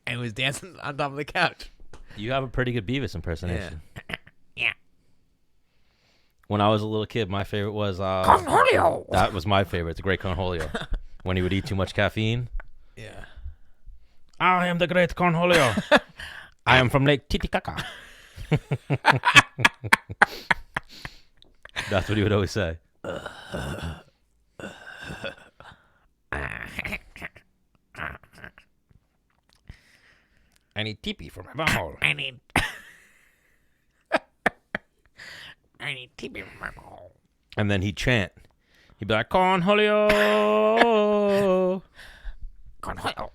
Speaker 2: And he was dancing on top of the couch.
Speaker 1: You have a pretty good Beavis impersonation.
Speaker 2: Yeah.
Speaker 1: When I was a little kid, my favorite was
Speaker 2: Cornholio.
Speaker 1: That was my favorite, the Great Cornholio. When he would eat too much caffeine.
Speaker 2: Yeah.
Speaker 1: I am the Great Cornholio. I am from Lake Titicaca. That's what he would always say. I need teepee for my butthole.
Speaker 2: I need teepee from my butthole.
Speaker 1: And then he'd chant. He'd be like, Cornholio.
Speaker 2: Cornholio.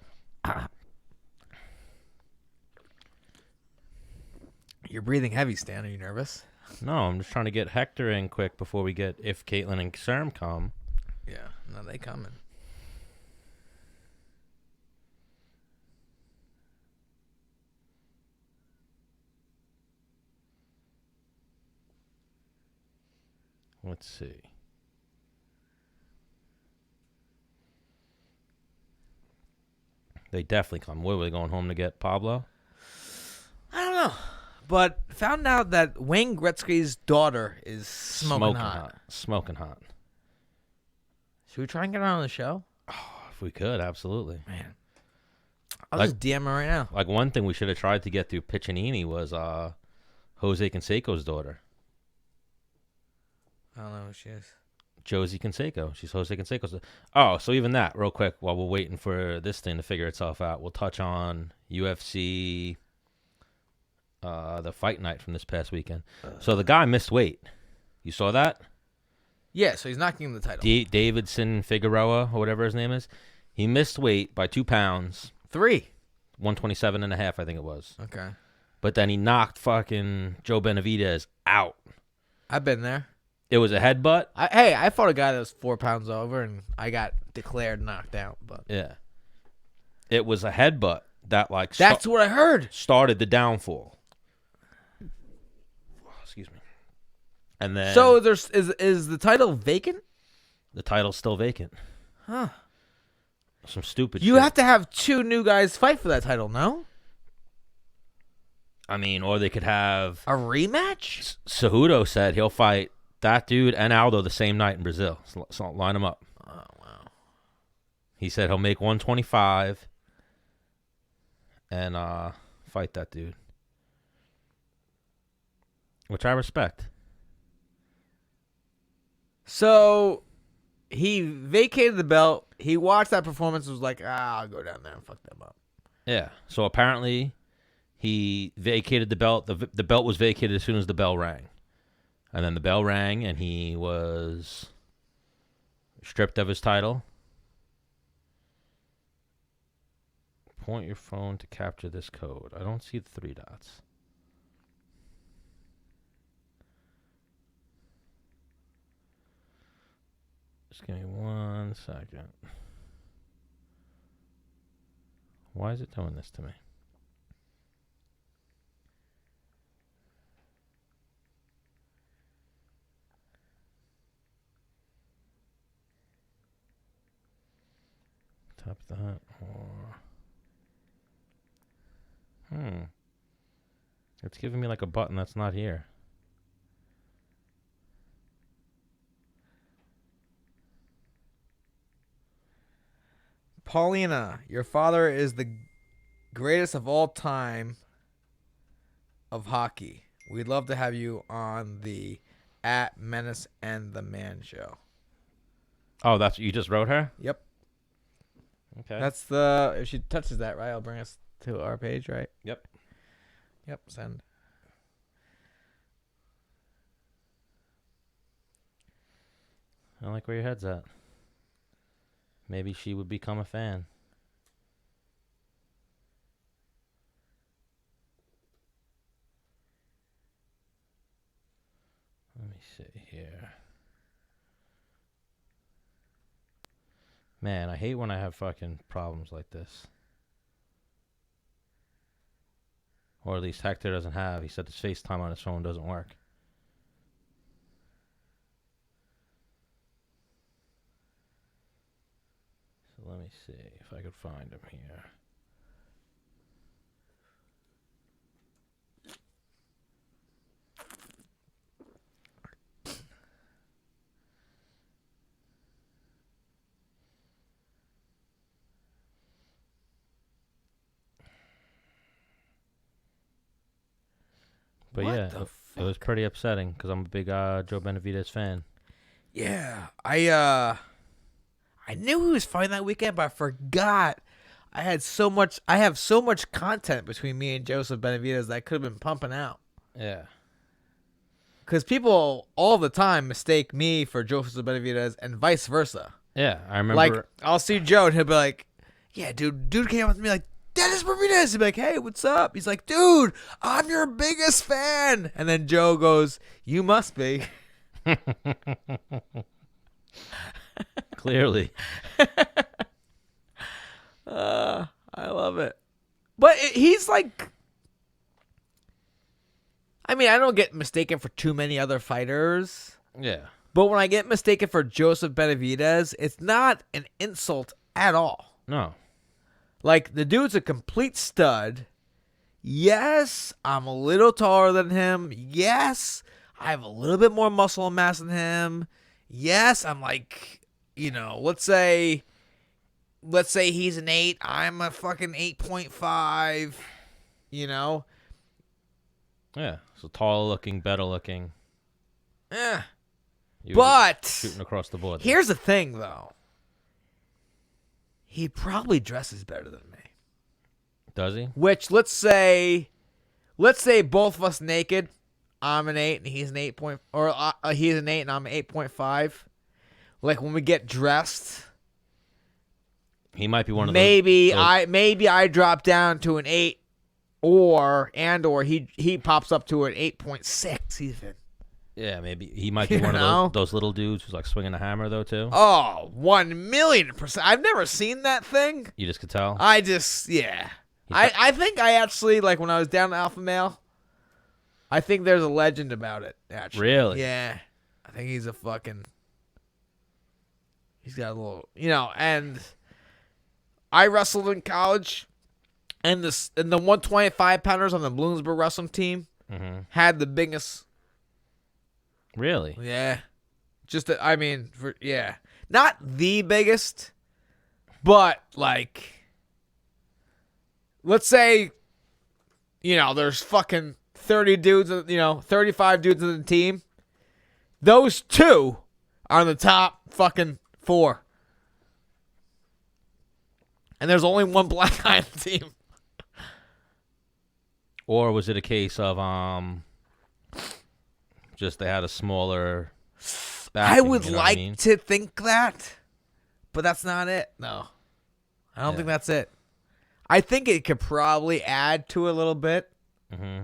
Speaker 2: You're breathing heavy, Stan. Are you nervous?
Speaker 1: No, I'm just trying to get Hector in quick before we get if Katlyn and Cerm come.
Speaker 2: Yeah, no, they coming.
Speaker 1: Let's see. They definitely come. What, were they going home to get Pablo?
Speaker 2: I don't know. But found out that Wayne Gretzky's daughter is smoking hot.
Speaker 1: Smoking hot.
Speaker 2: Should we try and get her on the show?
Speaker 1: Oh, if we could, absolutely.
Speaker 2: Man. I'll just DM her right now.
Speaker 1: Like one thing we should have tried to get through Piccinini was Jose Canseco's daughter.
Speaker 2: I don't know who she is.
Speaker 1: Josie Canseco. She's Jose Canseco's daughter. Oh, so even that, real quick, while we're waiting for this thing to figure itself out, we'll touch on UFC, the fight night from this past weekend. So the guy missed weight. You saw that?
Speaker 2: Yeah, so he's not getting the title.
Speaker 1: Davidson Figueroa, or whatever his name is. He missed weight by 2 pounds.
Speaker 2: 3.
Speaker 1: 127 and a half, I think it was.
Speaker 2: Okay.
Speaker 1: But then he knocked fucking Joe Benavidez out.
Speaker 2: I've been there.
Speaker 1: It was a headbutt.
Speaker 2: I fought a guy that was 4 pounds over, and I got declared knocked out. But
Speaker 1: yeah. It was a headbutt that, like...
Speaker 2: That's what I heard.
Speaker 1: Started the downfall. Excuse me. And then...
Speaker 2: So is the title vacant?
Speaker 1: The title's still vacant.
Speaker 2: Huh.
Speaker 1: Some stupid
Speaker 2: You
Speaker 1: shit.
Speaker 2: have to have 2 new guys fight for that title, no?
Speaker 1: I mean, or they could have...
Speaker 2: A rematch?
Speaker 1: Cejudo said he'll fight that dude and Aldo the same night in Brazil. So line them up.
Speaker 2: Oh, wow.
Speaker 1: He said he'll make 125 and fight that dude. Which I respect.
Speaker 2: So he vacated the belt. He watched that performance and was like, I'll go down there and fuck them up.
Speaker 1: Yeah. So apparently he vacated the belt. The belt was vacated as soon as the bell rang. And then the bell rang and he was stripped of his title. Point your phone to capture this code. I don't see the 3 dots. Just give me 1 second. Why is it doing this to me? Tap that or... It's giving me like a button that's not here.
Speaker 2: Paulina, your father is the greatest of all time of hockey. We'd love to have you on the @Menace and the Man show.
Speaker 1: Oh, that's you just wrote her?
Speaker 2: Yep.
Speaker 1: Okay.
Speaker 2: That's the, if she touches that, right, I'll bring us to our page, right?
Speaker 1: Yep.
Speaker 2: Yep, send.
Speaker 1: I like where your head's at. Maybe she would become a fan. Let me see here. Man, I hate when I have fucking problems like this. Or at least Hector doesn't have. He said his FaceTime on his phone doesn't work. So let me see if I could find him here. But
Speaker 2: What
Speaker 1: yeah,
Speaker 2: the
Speaker 1: it was pretty upsetting because I'm a big Joe Benavidez fan.
Speaker 2: Yeah, I knew he was fighting that weekend, but I forgot. I have so much content between me and Joseph Benavidez that I could have been pumping out.
Speaker 1: Yeah.
Speaker 2: Because people all the time mistake me for Joseph Benavidez and vice versa.
Speaker 1: Yeah, I remember.
Speaker 2: Like, I'll see Joe and he'll be like, yeah, dude came up to me like, Dennis Benavidez. He'll be like, hey, what's up? He's like, dude, I'm your biggest fan. And then Joe goes, you must be.
Speaker 1: Clearly.
Speaker 2: I love it. But he's like, I mean, I don't get mistaken for too many other fighters.
Speaker 1: Yeah.
Speaker 2: But when I get mistaken for Joseph Benavidez, it's not an insult at all.
Speaker 1: No.
Speaker 2: Like, the dude's a complete stud. Yes, I'm a little taller than him. Yes, I have a little bit more muscle mass than him. Yes, I'm like, let's say he's an 8. I'm a fucking 8.5,
Speaker 1: Yeah. So taller looking, better looking.
Speaker 2: Yeah.
Speaker 1: You were
Speaker 2: But
Speaker 1: shooting across the board.
Speaker 2: here's the thing, though. He probably dresses better than me.
Speaker 1: Does he?
Speaker 2: Which, let's say both of us naked. I'm an 8 and he's an 8 point, or he's an 8 and I'm an 8.5. Like, when we get dressed,
Speaker 1: He might be one of
Speaker 2: maybe
Speaker 1: those.
Speaker 2: I drop down to an 8, or he pops up to an 8.6 even.
Speaker 1: Yeah, maybe he might be
Speaker 2: You
Speaker 1: one
Speaker 2: know?
Speaker 1: of those little dudes who's like swinging a hammer though too.
Speaker 2: Oh, 1,000,000%. I've never seen that thing.
Speaker 1: You just could tell.
Speaker 2: I think I actually, like, when I was down to Alpha Male, I think there's a legend about it, actually.
Speaker 1: Really?
Speaker 2: Yeah. I think he's got a little, and I wrestled in college, and the 125 pounders on the Bloomsburg wrestling team had the biggest.
Speaker 1: Really?
Speaker 2: Yeah. Not the biggest, but, like, let's say, there's fucking 30 dudes, 35 dudes in the team. Those 2 are in the top fucking 4. And there's only one black guy on the team.
Speaker 1: Or was it a case of just they had a smaller backing,
Speaker 2: I would
Speaker 1: you know what I
Speaker 2: like
Speaker 1: mean?
Speaker 2: to think that, but that's not it. No. I don't think that's it. I think it could probably add to a little bit.
Speaker 1: Mm-hmm.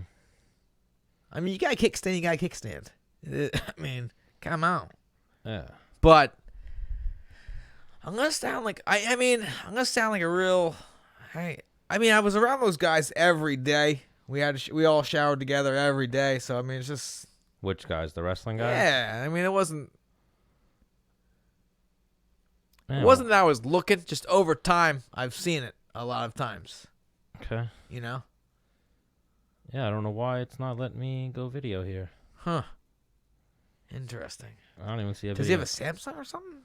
Speaker 2: I mean, you got a kickstand. I mean, come on.
Speaker 1: Yeah.
Speaker 2: But I'm gonna sound like a real. I was around those guys every day. We all showered together every day. So I mean, it's just.
Speaker 1: Which guys? The wrestling guys?
Speaker 2: Yeah, I mean, it wasn't.
Speaker 1: Yeah,
Speaker 2: It wasn't that I was looking. Just over time, I've seen it a lot of times.
Speaker 1: Okay.
Speaker 2: Yeah,
Speaker 1: Yeah, I don't know why it's not letting me go video here.
Speaker 2: Huh. Interesting.
Speaker 1: I don't even see a
Speaker 2: Does
Speaker 1: video.
Speaker 2: he have a Samsung or something?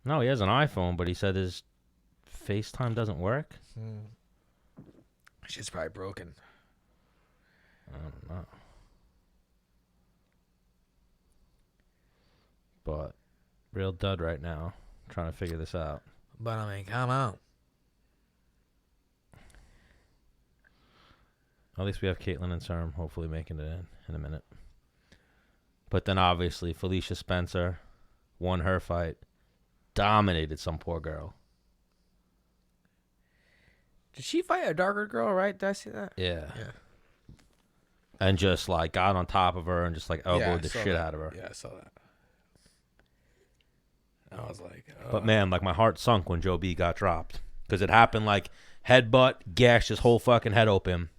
Speaker 1: No, he has an iPhone, but he said his FaceTime doesn't work?
Speaker 2: Shit's probably broken.
Speaker 1: I don't know. But real dud right now. Trying to figure this out.
Speaker 2: But I mean, come on.
Speaker 1: At least we have Katlyn and Serm hopefully making it in a minute. But then obviously Felicia Spencer won her fight. Dominated some poor girl.
Speaker 2: Did she fight a darker girl, right? Did I see that?
Speaker 1: Yeah.
Speaker 2: Yeah.
Speaker 1: And just like got on top of her and just like elbowed
Speaker 2: I
Speaker 1: the
Speaker 2: saw
Speaker 1: shit
Speaker 2: that.
Speaker 1: out of her.
Speaker 2: Yeah, I saw that. I was like,
Speaker 1: But man, like my heart sunk when Joe B got dropped. Because it happened like headbutt, gashed his whole fucking head open.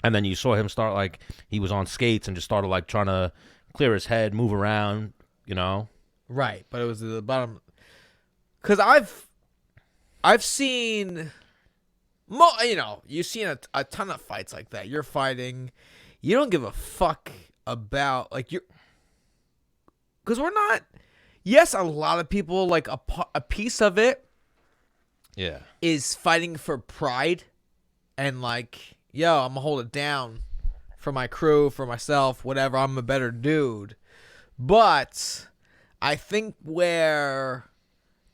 Speaker 1: And then you saw him start like, he was on skates and just started like trying to clear his head, move around, you know?
Speaker 2: right, but it was at the bottom. Because I've seen, you've seen a ton of fights like that. You're fighting, you don't give a fuck about, like, because we're not, yes, a lot of people, like, a piece of it
Speaker 1: Yeah.
Speaker 2: is fighting for pride and, like, yo, I'm going to hold it down for my crew, for myself, whatever. I'm a better dude. But I think where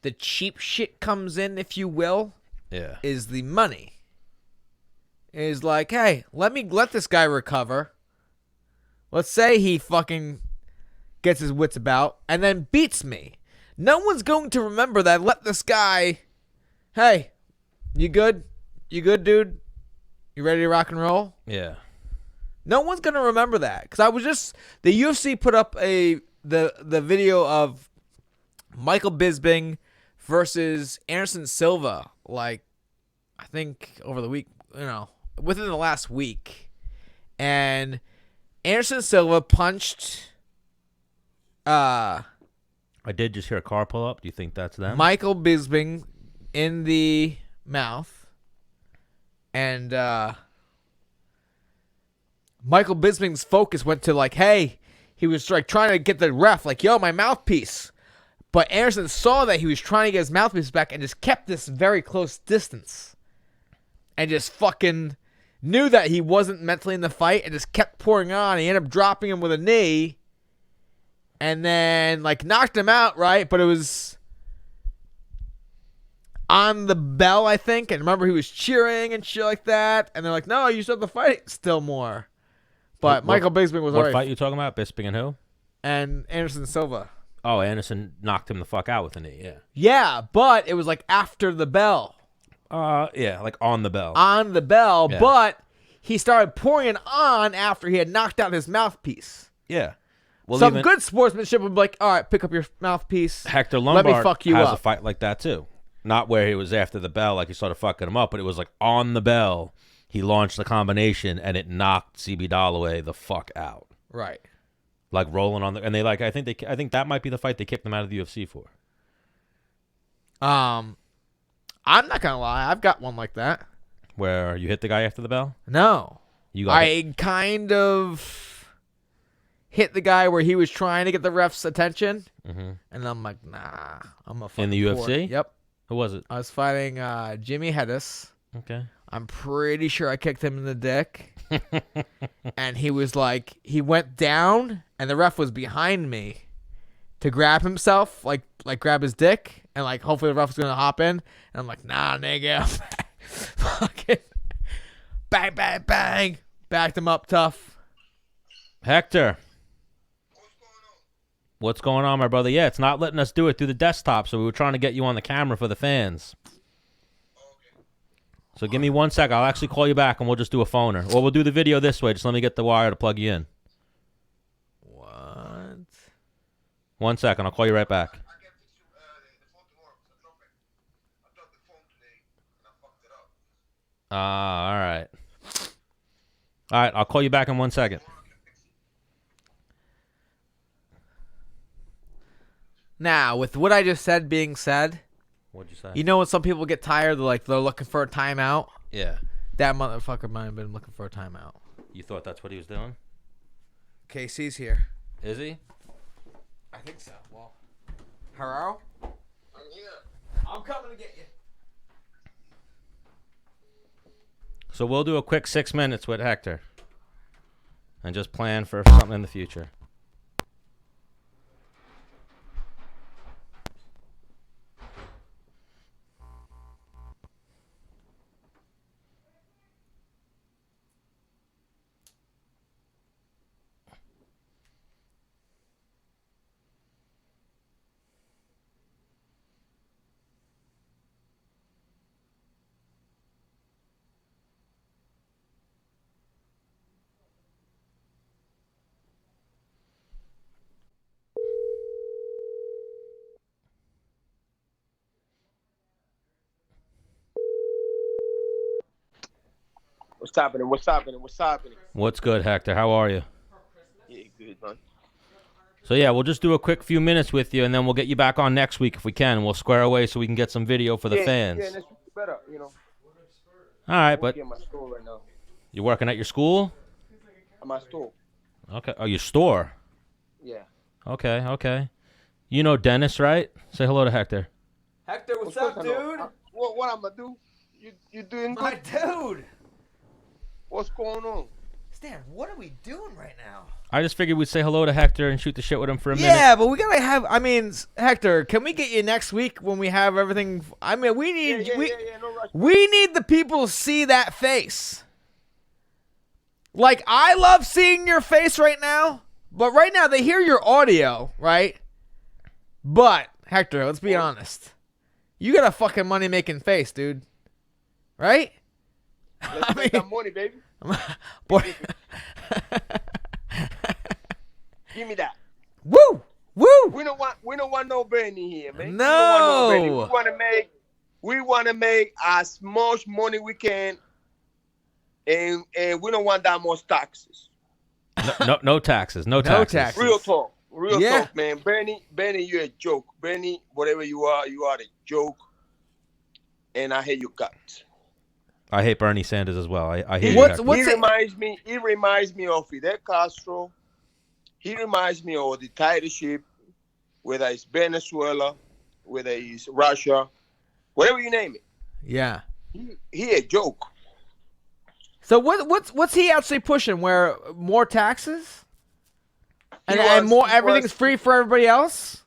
Speaker 2: the cheap shit comes in, if you will,
Speaker 1: Yeah.
Speaker 2: is the money. Is like, hey, let this guy recover. Let's say he fucking gets his wits about and then beats me. No one's going to remember that. Let this guy, hey, you good? You good, dude? You ready to rock and roll?
Speaker 1: Yeah.
Speaker 2: No one's gonna remember that because I was just the UFC put up the video of Michael Bisping versus Anderson Silva, like I think over the week, within the last week, and Anderson Silva punched
Speaker 1: I did just hear a car pull up. Do you think that's them?
Speaker 2: Michael Bisping in the mouth. And Michael Bisping's focus went to like, hey, he was like trying to get the ref like, yo, my mouthpiece. But Anderson saw that he was trying to get his mouthpiece back and just kept this very close distance. And just fucking knew that he wasn't mentally in the fight and just kept pouring on. He ended up dropping him with a knee. And then like knocked him out, right? But it was on the bell, I think, and remember he was cheering and shit like that, and they're like, no, you still have to fight still more. But Michael Bisping was
Speaker 1: What
Speaker 2: already.
Speaker 1: fight you talking about? Bisping and who?
Speaker 2: And Anderson Silva.
Speaker 1: Oh, Anderson knocked him the fuck out with a knee, yeah.
Speaker 2: Yeah, but it was like after the bell.
Speaker 1: Yeah, like on the bell.
Speaker 2: On the bell,
Speaker 1: Yeah.
Speaker 2: but he started pouring it on after he had knocked out his mouthpiece.
Speaker 1: Yeah. Well,
Speaker 2: Some
Speaker 1: even
Speaker 2: good sportsmanship would be like, all right, pick up your mouthpiece.
Speaker 1: Hector
Speaker 2: Let me
Speaker 1: Lombard
Speaker 2: fuck you
Speaker 1: has
Speaker 2: up.
Speaker 1: a fight like that too. Not where he was after the bell, like he started fucking him up, but it was like on the bell. He launched the combination and it knocked CB Dalloway the fuck out.
Speaker 2: Right.
Speaker 1: Like rolling on the, and they like I think that might be the fight they kicked him out of the UFC for.
Speaker 2: I'm not gonna lie, I've got one like that.
Speaker 1: Where you hit the guy after the bell?
Speaker 2: No.
Speaker 1: You got
Speaker 2: I kind of hit the guy where he was trying to get the ref's attention, and I'm like, nah, I'm a fucking
Speaker 1: in the UFC?
Speaker 2: port. Yep.
Speaker 1: Who was it?
Speaker 2: I was fighting Jimmy Hedis.
Speaker 1: Okay.
Speaker 2: I'm pretty sure I kicked him in the dick. And he was like, he went down, and the ref was behind me to grab himself, like grab his dick, and like hopefully the ref was gonna hop in. And I'm like, nah, nigga. Fucking bang, bang, bang. Backed him up tough.
Speaker 1: Hector. What's going on, my brother? Yeah, it's not letting us do it through the desktop, so we were trying to get you on the camera for the fans. So give me 1 sec. I'll actually call you back, and we'll just do a phoner. Or we'll do the video this way. Just let me get the wire to plug you in.
Speaker 2: What?
Speaker 1: 1 second. I'll call you right back. All right. All right, I'll call you back in 1 second.
Speaker 2: Now, with what I just said being said,
Speaker 1: What'd you say?
Speaker 2: you know when some people get tired, they're looking for a timeout?
Speaker 1: Yeah.
Speaker 2: That motherfucker might have been looking for a timeout.
Speaker 1: You thought that's what he was doing?
Speaker 2: KC's here.
Speaker 1: Is he?
Speaker 2: I think so. Well, hello?
Speaker 5: I'm here.
Speaker 2: I'm coming to get you.
Speaker 1: So we'll do a quick 6 minutes with Hector. And just plan for something in the future.
Speaker 5: What's happening? What's happening? What's happening?
Speaker 1: What's good, Hector? How are you?
Speaker 5: Yeah, good, man.
Speaker 1: So yeah, we'll just do a quick few minutes with you, and then we'll get you back on next week if we can. We'll square away so we can get some video for the fans.
Speaker 5: Yeah, next week's better, you know.
Speaker 1: All right,
Speaker 5: I'm
Speaker 1: but
Speaker 5: at my store right now.
Speaker 1: you're working at your school?
Speaker 5: At my store.
Speaker 1: Okay. Oh, your store?
Speaker 5: Yeah.
Speaker 1: Okay. You know Dennis, right? Say hello to Hector.
Speaker 2: Hector, what's
Speaker 5: Of
Speaker 2: up,
Speaker 5: course I know.
Speaker 2: dude?
Speaker 5: What I'm gonna do? You doing
Speaker 2: My
Speaker 5: good?
Speaker 2: dude.
Speaker 5: What's going on?
Speaker 2: Stan, what are we doing right now?
Speaker 1: I just figured we'd say hello to Hector and shoot the shit with him for a minute.
Speaker 2: Yeah, but we gotta have. I mean, Hector, can we get you next week when we have everything? I mean, we need
Speaker 5: Yeah, no rush.
Speaker 2: we need the people to see that face. Like, I love seeing your face right now, but right now they hear your audio, right? But Hector, let's be honest. You got a fucking money making face, dude. Right?
Speaker 5: Let's make that money, baby.
Speaker 2: Boy.
Speaker 5: Give me that.
Speaker 2: Woo!
Speaker 5: We don't want no Bernie here, man.
Speaker 2: No.
Speaker 5: We don't want no Bernie. We wanna make as much money we can, and we don't want that much taxes.
Speaker 1: No taxes. No
Speaker 2: No
Speaker 1: taxes.
Speaker 2: taxes.
Speaker 5: Real talk. Real
Speaker 2: Yeah.
Speaker 5: talk, man. Bernie, you're a joke. Bernie, whatever you are a joke. And I hate your guts.
Speaker 1: I hate Bernie Sanders as well. I hate
Speaker 2: What's
Speaker 1: Hector.
Speaker 5: He reminds me of Fidel Castro. He reminds me of the dictatorship, whether it's Venezuela, whether it's Russia, whatever you name it.
Speaker 2: Yeah.
Speaker 5: He a joke.
Speaker 2: So what's he actually pushing? Where more taxes? And
Speaker 5: He
Speaker 2: everything's
Speaker 5: was-
Speaker 2: free for everybody else?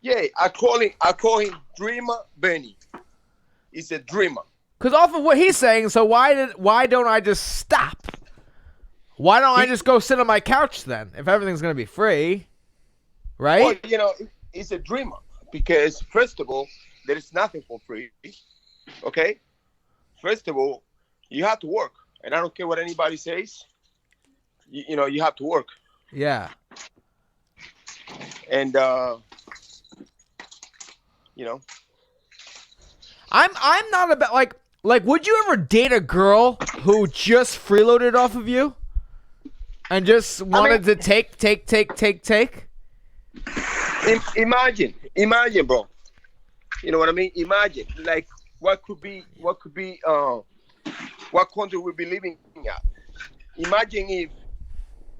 Speaker 5: Yeah, I call him Dreamer Bernie. He's a dreamer.
Speaker 2: Because off of what he's saying, so why don't I just stop? Why don't I just go sit on my couch then? If everything's gonna be free, right?
Speaker 5: Well, you know, he's a dreamer because first of all, there is nothing for free. Okay? First of all, you have to work. And I don't care what anybody says. You know, you have to work.
Speaker 2: Yeah.
Speaker 5: And you know,
Speaker 2: I'm not about like would you ever date a girl who just freeloaded off of you? And just wanted to take?
Speaker 5: Imagine, bro. You know what I mean? Imagine, like, what country we'd be living at. Imagine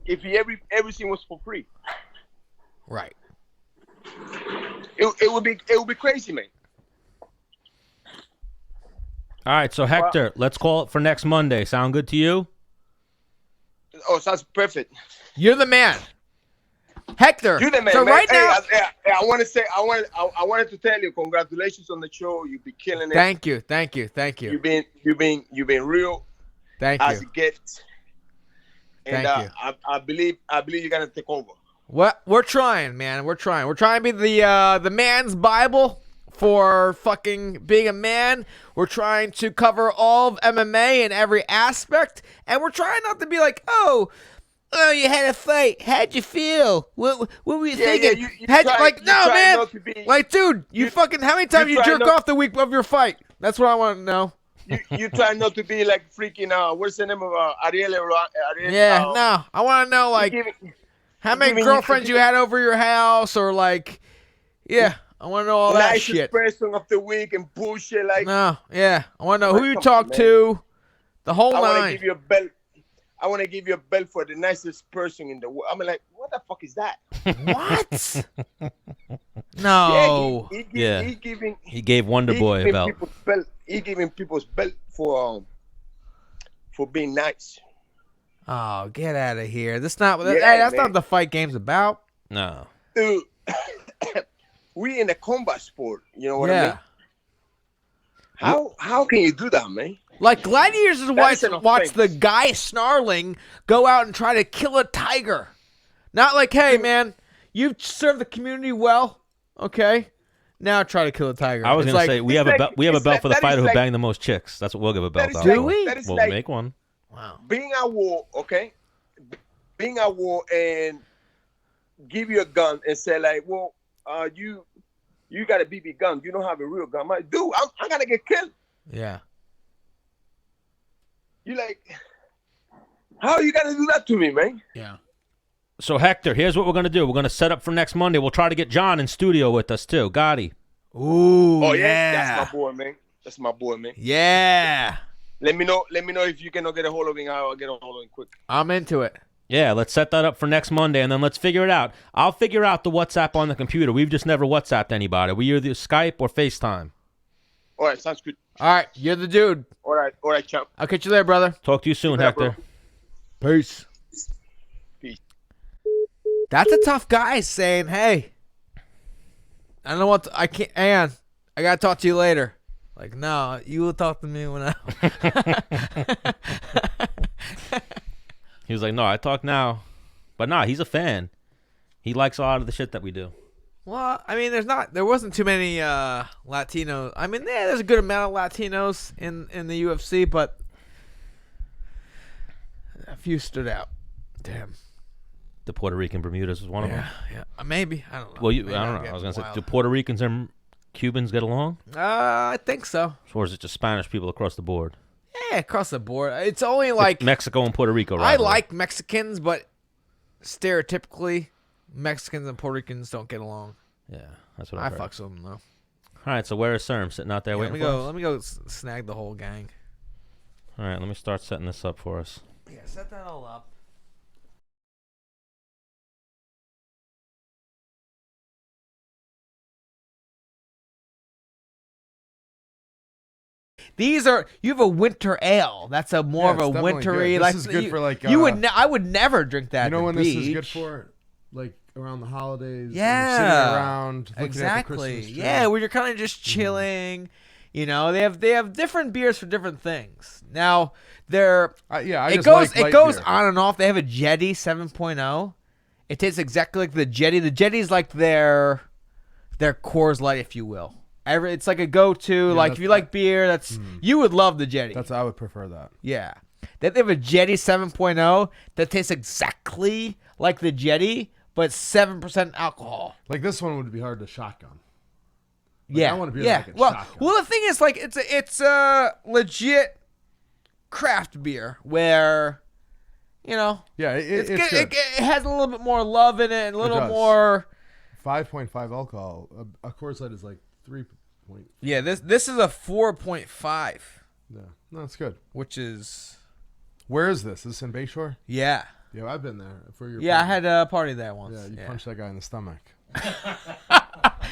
Speaker 5: if everything was for free.
Speaker 2: Right.
Speaker 5: It would be crazy, man.
Speaker 1: All right, so Hector, let's call it for next Monday. Sound good to you?
Speaker 5: Oh, sounds perfect.
Speaker 2: You're the man. Hector.
Speaker 5: You're the man.
Speaker 2: So
Speaker 5: man.
Speaker 2: right now,
Speaker 5: I wanted to tell you, congratulations on the show. You've been killing it.
Speaker 2: Thank you.
Speaker 5: You've been real.
Speaker 2: Thank
Speaker 5: as
Speaker 2: you.
Speaker 5: it gets. And
Speaker 2: Thank you.
Speaker 5: I believe you're gonna take over.
Speaker 2: What we're trying, man. We're trying. We're trying to be the man's Bible for fucking being a man. We're trying to cover all of MMA in every aspect, and we're trying not to be like, oh, you had a fight. How'd you feel? What were you thinking?
Speaker 5: you
Speaker 2: How'd
Speaker 5: try-
Speaker 2: like,
Speaker 5: you
Speaker 2: no,
Speaker 5: try
Speaker 2: man.
Speaker 5: not to be-
Speaker 2: Like, dude, you fucking. How many times you
Speaker 5: try
Speaker 2: jerk
Speaker 5: not-
Speaker 2: off the week of your fight? That's what I want to know.
Speaker 5: You try not to be like freaking what's the name of Ariel?
Speaker 2: Yeah, no. I want to know, like, how many
Speaker 5: giving you-
Speaker 2: girlfriends you had over your house, or like, yeah. I want to know all that
Speaker 5: nicest
Speaker 2: shit.
Speaker 5: person of the week and bullshit like.
Speaker 2: No, yeah. I want to know who you
Speaker 5: Come
Speaker 2: talk
Speaker 5: on, man.
Speaker 2: to. The whole
Speaker 5: I want to
Speaker 2: nine.
Speaker 5: give you a belt. I want to give you a belt for the nicest person in the world. I'm like, what the fuck is that?
Speaker 2: What? No.
Speaker 5: Yeah,
Speaker 1: He gave Wonder Boy a belt.
Speaker 5: He giving people's belt for for being nice.
Speaker 2: Oh, get out of here! That's not.
Speaker 5: Yeah,
Speaker 2: hey, that's
Speaker 5: man.
Speaker 2: not the fight game's about.
Speaker 1: No.
Speaker 5: Dude, we in a combat sport. You know what I mean? How can you do that, man?
Speaker 2: Like gladiators is
Speaker 5: That is an
Speaker 2: watch
Speaker 5: offense.
Speaker 2: the guy snarling go out and try to kill a tiger. Not like, hey man, you've served the community well, okay? Now try to kill a tiger.
Speaker 1: I was
Speaker 2: It's
Speaker 1: gonna
Speaker 2: like,
Speaker 1: say we have a
Speaker 5: like-
Speaker 1: belt. We have a
Speaker 5: it's
Speaker 1: belt
Speaker 5: like-
Speaker 1: for the
Speaker 5: that is
Speaker 1: fighter who
Speaker 5: like-
Speaker 1: banged the most chicks. That's what we'll give a belt
Speaker 5: That is
Speaker 1: out.
Speaker 2: Do
Speaker 1: for.
Speaker 2: we?
Speaker 5: That is
Speaker 1: We'll
Speaker 5: like
Speaker 1: make one.
Speaker 2: wow.
Speaker 5: being at war, okay? Being at war and give you a gun and say like, well, you got a BB gun. You don't have a real gun. I'm like, dude, I'm gonna get killed.
Speaker 2: Yeah.
Speaker 5: You like, how are you gonna do that to me, man?
Speaker 2: Yeah.
Speaker 1: So Hector, here's what we're gonna do. We're gonna set up for next Monday. We'll try to get John in studio with us too. Gotti.
Speaker 2: Ooh.
Speaker 5: Oh
Speaker 2: yeah.
Speaker 5: that's my boy, man. That's my boy, man.
Speaker 2: Yeah.
Speaker 5: Let me know if you cannot get a hold of him. I'll get a hold of him quick.
Speaker 2: I'm into it.
Speaker 1: Yeah, let's set that up for next Monday, and then let's figure it out. I'll figure out the WhatsApp on the computer. We've just never WhatsApped anybody. We either Skype or FaceTime.
Speaker 5: All right, sounds good.
Speaker 2: All right, you're the dude.
Speaker 5: All right, champ.
Speaker 2: I'll catch you there, brother.
Speaker 1: Talk to you soon,
Speaker 5: Keep it up,
Speaker 1: Hector.
Speaker 2: Peace.
Speaker 5: Peace.
Speaker 2: That's a tough guy saying, "Hey, I don't know what I can't. And I gotta talk to you later." Like, no, you will talk to me when I.
Speaker 1: He was like, no, I talk now. But nah, he's a fan. He likes a lot of the shit that we do.
Speaker 2: Well, I mean, there wasn't too many Latinos. I mean, yeah, there's a good amount of Latinos in the UFC, but a few stood out. Damn.
Speaker 1: The Puerto Rican Bermudas was one of them.
Speaker 2: Yeah. Maybe I don't know.
Speaker 1: Well,
Speaker 2: Maybe
Speaker 1: I
Speaker 2: I'm
Speaker 1: don't know. I was going to
Speaker 2: getting
Speaker 1: say,
Speaker 2: wild.
Speaker 1: do Puerto Ricans and Cubans get along?
Speaker 2: I think so.
Speaker 1: Or is it just Spanish people across the board?
Speaker 2: Yeah, across the board. It's only like
Speaker 1: It's Mexico and Puerto Rico,
Speaker 2: I
Speaker 1: right?
Speaker 2: like Mexicans, but stereotypically, Mexicans and Puerto Ricans don't get along.
Speaker 1: Yeah, that's what
Speaker 2: I
Speaker 1: I heard.
Speaker 2: fucks with them though.
Speaker 1: All right, so where is Cerm sitting out there
Speaker 2: Yeah,
Speaker 1: waiting for us?
Speaker 2: Let me go snag the whole gang.
Speaker 1: All right, let me start setting this up for us.
Speaker 2: Yeah, set that all up. These are you have a winter ale. That's a more
Speaker 6: Yeah,
Speaker 2: of a
Speaker 6: it's definitely
Speaker 2: wintry.
Speaker 6: good.
Speaker 2: Like
Speaker 6: This is good
Speaker 2: you,
Speaker 6: for, like,
Speaker 2: you would. I would never drink that.
Speaker 6: You know
Speaker 2: at
Speaker 6: when
Speaker 2: the
Speaker 6: this is good
Speaker 2: beach.
Speaker 6: for? Like around the holidays. when
Speaker 2: Yeah.
Speaker 6: you're sitting around looking
Speaker 2: Exactly.
Speaker 6: At the Christmas tree.
Speaker 2: Yeah, where you're kind of just chilling. You know, they have different beers for different things. Now they're
Speaker 6: Yeah, I
Speaker 2: it
Speaker 6: just
Speaker 2: goes
Speaker 6: like light
Speaker 2: it goes
Speaker 6: beer.
Speaker 2: on and off. They have a Jetty 7.0. It tastes exactly like the Jetty. The Jetty's like their Coors Light, if you will. It's like a go-to. Like if you like beer, that's you would love the Jetty.
Speaker 6: I would prefer that.
Speaker 2: Yeah. They have a Jetty 7.0 that tastes exactly like the Jetty, but 7% alcohol.
Speaker 6: Like this one would be hard to shotgun.
Speaker 2: Yeah,
Speaker 6: I want to be
Speaker 2: yeah.
Speaker 6: like a
Speaker 2: well,
Speaker 6: shotgun.
Speaker 2: well, the thing is, like, it's a legit craft beer where, you know,
Speaker 6: Yeah,
Speaker 2: it's
Speaker 6: it's
Speaker 2: good.
Speaker 6: good.
Speaker 2: It has a little bit more love in it, and a little
Speaker 6: does.
Speaker 2: more.
Speaker 6: 5.5 alcohol. A Coors Light is like 3.
Speaker 2: Yeah, this is a 4.5,
Speaker 6: Yeah, no, it's good.
Speaker 2: which is
Speaker 6: Where is this? Is this in Bayshore?
Speaker 2: yeah,
Speaker 6: Yeah, I've been there for your.
Speaker 2: yeah. I
Speaker 6: party.
Speaker 2: had a party there once.
Speaker 6: Yeah, you
Speaker 2: yeah.
Speaker 6: punched that guy in the stomach.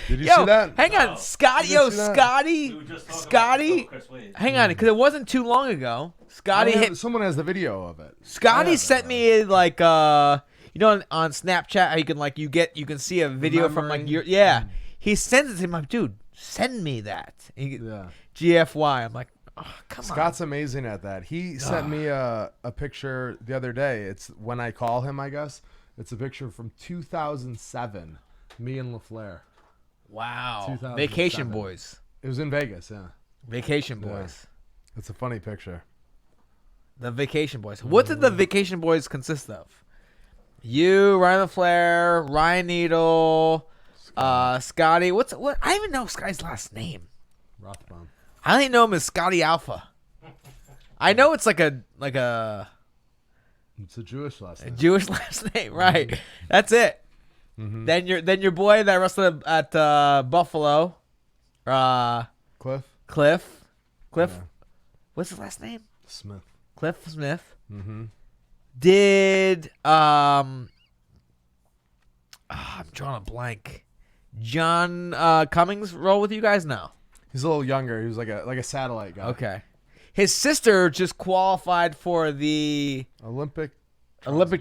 Speaker 6: Did you
Speaker 2: Yo,
Speaker 6: see that?
Speaker 2: hang on, Scotty.
Speaker 6: Did
Speaker 2: Yo,
Speaker 6: you see that?
Speaker 2: Scotty. Hang on, because it wasn't too long ago. Scotty hit.
Speaker 6: Someone has the video of it.
Speaker 2: Scotty
Speaker 6: Yeah,
Speaker 2: sent me like you know on Snapchat how you can like you can see a video from like
Speaker 6: Memory.
Speaker 2: your he sends it to me. I'm like, dude, send me that.
Speaker 6: Yeah.
Speaker 2: GFY. I'm like, oh, come
Speaker 6: Scott's amazing at that. He sent me a picture the other day. It's when I call him, I guess. It's a picture from 2007. Me and LaFleur.
Speaker 2: on. Wow.
Speaker 6: 2007.
Speaker 2: Vacation Boys.
Speaker 6: It was in Vegas, yeah.
Speaker 2: Vacation
Speaker 6: Yeah.
Speaker 2: Boys.
Speaker 6: It's a funny picture.
Speaker 2: The Vacation Boys. What did the Vacation Boys consist of? You, Ryan LaFleur, Ryan Needle, Scotty. What? I don't even know Scotty's last name.
Speaker 6: Rothbaum.
Speaker 2: I only know him as Scotty Alpha. I know it's like a
Speaker 6: It's a Jewish last name.
Speaker 2: Jewish last name, right? That's it. Then your boy that wrestled at Buffalo,
Speaker 6: Cliff
Speaker 2: Cliff,
Speaker 6: Yeah.
Speaker 2: what's his last name?
Speaker 6: Smith.
Speaker 2: Cliff Smith.
Speaker 6: Mm-hmm.
Speaker 2: Did I'm drawing a blank. John Cummings roll with you guys now?
Speaker 6: He's a little younger. He was like a satellite guy.
Speaker 2: Okay. His sister just qualified for the
Speaker 6: Olympic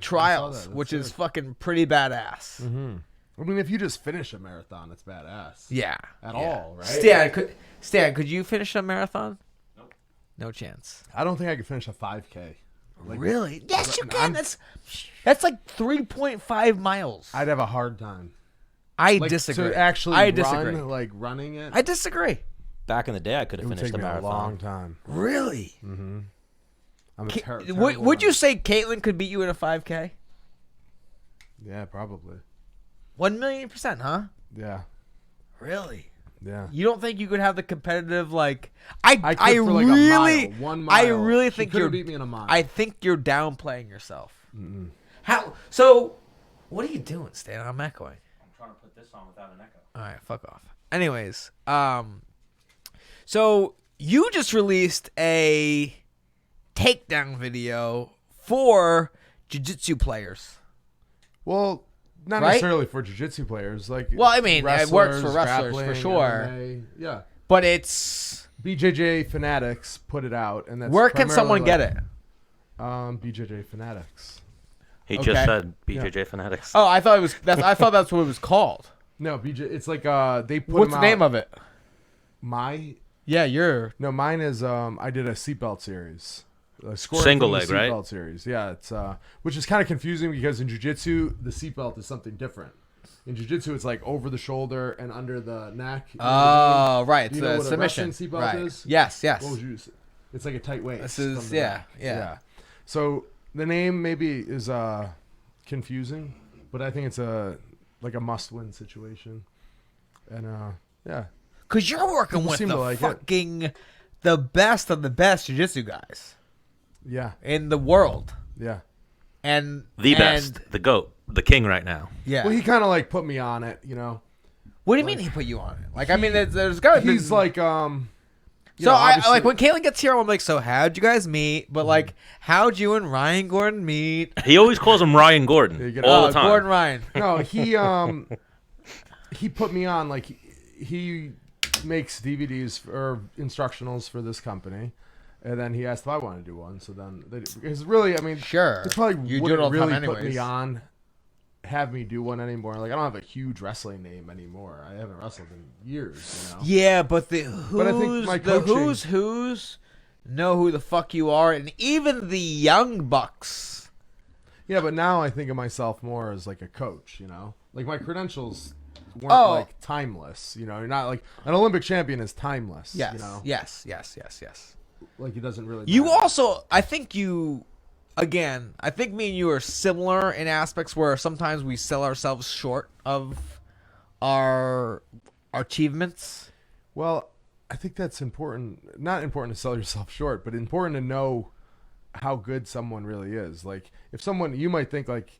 Speaker 2: trials,
Speaker 6: that.
Speaker 2: which
Speaker 6: That's
Speaker 2: is
Speaker 6: sick.
Speaker 2: fucking pretty badass.
Speaker 6: Mm-hmm. I mean, if you just finish a marathon, it's badass.
Speaker 2: Yeah.
Speaker 6: At
Speaker 2: Yeah.
Speaker 6: all, right?
Speaker 2: Stan, could you finish a marathon?
Speaker 1: Nope.
Speaker 2: No chance.
Speaker 6: I don't think I could finish a 5K.
Speaker 2: Really? Yes, you
Speaker 6: I'm-
Speaker 2: can. That's like 3.5 miles.
Speaker 6: I'd have a hard time.
Speaker 2: I
Speaker 6: Like,
Speaker 2: disagree.
Speaker 6: To actually
Speaker 2: I
Speaker 6: run,
Speaker 2: disagree.
Speaker 6: like running it,
Speaker 2: I disagree.
Speaker 1: Back in the day, I could
Speaker 6: it
Speaker 1: have
Speaker 6: would
Speaker 1: finished
Speaker 6: take
Speaker 1: a
Speaker 6: me a
Speaker 1: marathon.
Speaker 6: long time.
Speaker 2: Really?
Speaker 6: Mm-hmm. I'm a
Speaker 2: Would you say Katlyn could beat you in a 5K?
Speaker 6: Yeah, probably.
Speaker 2: 1,000,000%, huh?
Speaker 6: Yeah,
Speaker 2: Really?
Speaker 6: yeah.
Speaker 2: You don't think you could have the competitive like? I
Speaker 6: could for like
Speaker 2: really,
Speaker 6: a mile, 1 mile.
Speaker 2: I really
Speaker 6: She
Speaker 2: think
Speaker 6: couldn't
Speaker 2: you're.
Speaker 6: beat me in a mile.
Speaker 2: I think you're downplaying yourself. How? So, what are you doing, Stan? I'm echoing.
Speaker 1: I'm trying to put this on without an echo.
Speaker 2: All right, fuck off. Anyways, so you just released a takedown video for jiu-jitsu players.
Speaker 6: Well, not
Speaker 2: Right?
Speaker 6: necessarily for jiu-jitsu players. Like,
Speaker 2: Well, I mean, it works for
Speaker 6: wrestlers,
Speaker 2: wrestlers for
Speaker 6: grappling,
Speaker 2: sure.
Speaker 6: MMA. Yeah,
Speaker 2: But it's
Speaker 6: BJJ Fanatics put it out, and that's
Speaker 2: where can someone get
Speaker 6: primarily,
Speaker 2: it?
Speaker 6: BJJ Fanatics.
Speaker 1: He
Speaker 2: Okay.
Speaker 1: just said BJJ Fanatics.
Speaker 2: Oh, I thought it was. I thought that's what it was called.
Speaker 6: No, It's like they put.
Speaker 2: What's
Speaker 6: them
Speaker 2: the name
Speaker 6: out.
Speaker 2: of it? Yeah, you're.
Speaker 6: No, mine is I did a seatbelt series. Scoring
Speaker 1: Single
Speaker 6: from the
Speaker 1: leg, right?
Speaker 6: Seatbelt series. Yeah, it's which is kind of confusing because in jiu-jitsu the seatbelt is something different. In jiu-jitsu it's like over the shoulder and under the neck. You know what I mean?
Speaker 2: Oh, right.
Speaker 6: Do
Speaker 2: It's
Speaker 6: you know
Speaker 2: a
Speaker 6: what a
Speaker 2: submission.
Speaker 6: wrestling seatbelt
Speaker 2: right.
Speaker 6: is?
Speaker 2: Yes, yes.
Speaker 6: What would you say? It's like a tight waist.
Speaker 2: This is
Speaker 6: from the
Speaker 2: yeah,
Speaker 6: back.
Speaker 2: yeah.
Speaker 6: So the name maybe is confusing, but I think it's a must-win situation. And yeah.
Speaker 2: Because you're working
Speaker 6: People
Speaker 2: with
Speaker 6: seem
Speaker 2: the
Speaker 6: to like it.
Speaker 2: fucking the best of the best jiu-jitsu guys
Speaker 6: Yeah.
Speaker 2: in the world,
Speaker 6: Yeah.
Speaker 2: and
Speaker 1: The
Speaker 2: and-
Speaker 1: best, the GOAT, the king right now.
Speaker 2: Yeah.
Speaker 6: Well, he kind of like put me on it, you know.
Speaker 2: What do you mean he put you on it? Like, I mean, there's got to be.
Speaker 6: He's like
Speaker 2: So
Speaker 6: know,
Speaker 2: I
Speaker 6: obviously-
Speaker 2: like when Katlyn gets here, I'm like, so how'd you guys meet? But like, how'd you and Ryan Gordon meet?
Speaker 1: He always calls him Ryan Gordon
Speaker 6: you get
Speaker 1: all
Speaker 6: it.
Speaker 1: the time.
Speaker 2: Gordon Ryan.
Speaker 6: No, he put me on like he makes DVDs or instructionals for this company, and then he asked if I want to do one. So then, because really, I mean,
Speaker 2: Sure.
Speaker 6: they probably
Speaker 2: You do it
Speaker 6: wouldn't
Speaker 2: all the time
Speaker 6: really put
Speaker 2: anyways.
Speaker 6: me on, have me do one anymore. Like I don't have a huge wrestling name anymore. I haven't wrestled in years. You know.
Speaker 2: Yeah, but the who's
Speaker 6: But I think my
Speaker 2: the
Speaker 6: coaching-
Speaker 2: who's know who the fuck you are, and even the young bucks.
Speaker 6: Yeah, but now I think of myself more as like a coach. You know, like my credentials weren't
Speaker 2: Oh.
Speaker 6: like timeless. You know, you're not like an Olympic champion is timeless.
Speaker 2: Yes,
Speaker 6: You know,
Speaker 2: yes.
Speaker 6: like it doesn't really.
Speaker 2: You
Speaker 6: matter.
Speaker 2: also, I think again, I think me and you are similar in aspects where sometimes we sell ourselves short of our achievements.
Speaker 6: Well, I think that's important. Not important to sell yourself short, but important to know how good someone really is. Like if someone you might think like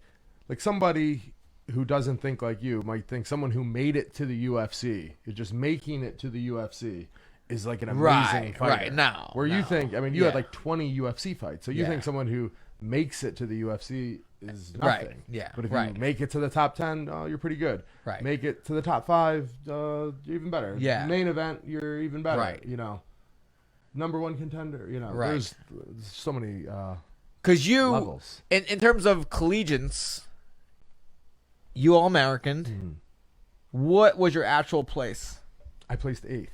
Speaker 6: somebody who doesn't think like you might think someone who made it to the UFC is just making it to the UFC is like an amazing fighter.
Speaker 2: Right, no.
Speaker 6: Where you think, I mean, you
Speaker 2: Yeah.
Speaker 6: had like 20 UFC fights. So you
Speaker 2: Yeah.
Speaker 6: think someone who makes it to the UFC is
Speaker 2: Right,
Speaker 6: nothing.
Speaker 2: yeah,
Speaker 6: But if
Speaker 2: right.
Speaker 6: you make it to the top 10, you're pretty good.
Speaker 2: Right.
Speaker 6: Make it to the top 5, you're even better.
Speaker 2: Yeah.
Speaker 6: Main event, you're even better.
Speaker 2: Right.
Speaker 6: You know, number one contender. You know,
Speaker 2: Right.
Speaker 6: there's so many
Speaker 2: Because you,
Speaker 6: levels.
Speaker 2: in terms of collegians, you all American.
Speaker 6: Mm-hmm.
Speaker 2: What was your actual place?
Speaker 6: I placed 8th.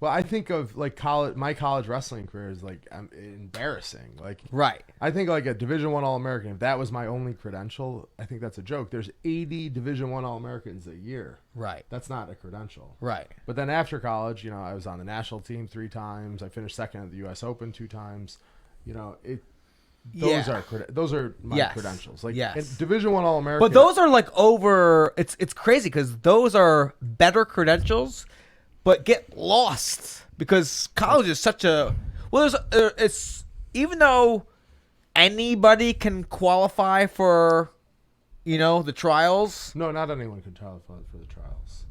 Speaker 6: Well, I think of like my college wrestling career is like embarrassing. Like
Speaker 2: Right.
Speaker 6: I think like a Division I All-American, if that was my only credential, I think that's a joke. There's 80 Division I All-Americans a year.
Speaker 2: Right.
Speaker 6: That's not a credential.
Speaker 2: Right.
Speaker 6: But then after college, you know, I was on the national team 3 times. I finished second at the U.S. Open 2 times. You know, those
Speaker 2: Yeah.
Speaker 6: those are my
Speaker 2: Yes.
Speaker 6: credentials. Like
Speaker 2: Yes.
Speaker 6: and Division I All-American.
Speaker 2: But those are like over. It's crazy because those are better credentials, but get lost because college is such a well. It's even though anybody can qualify for, the trials.
Speaker 6: No, not anyone can qualify for the trials.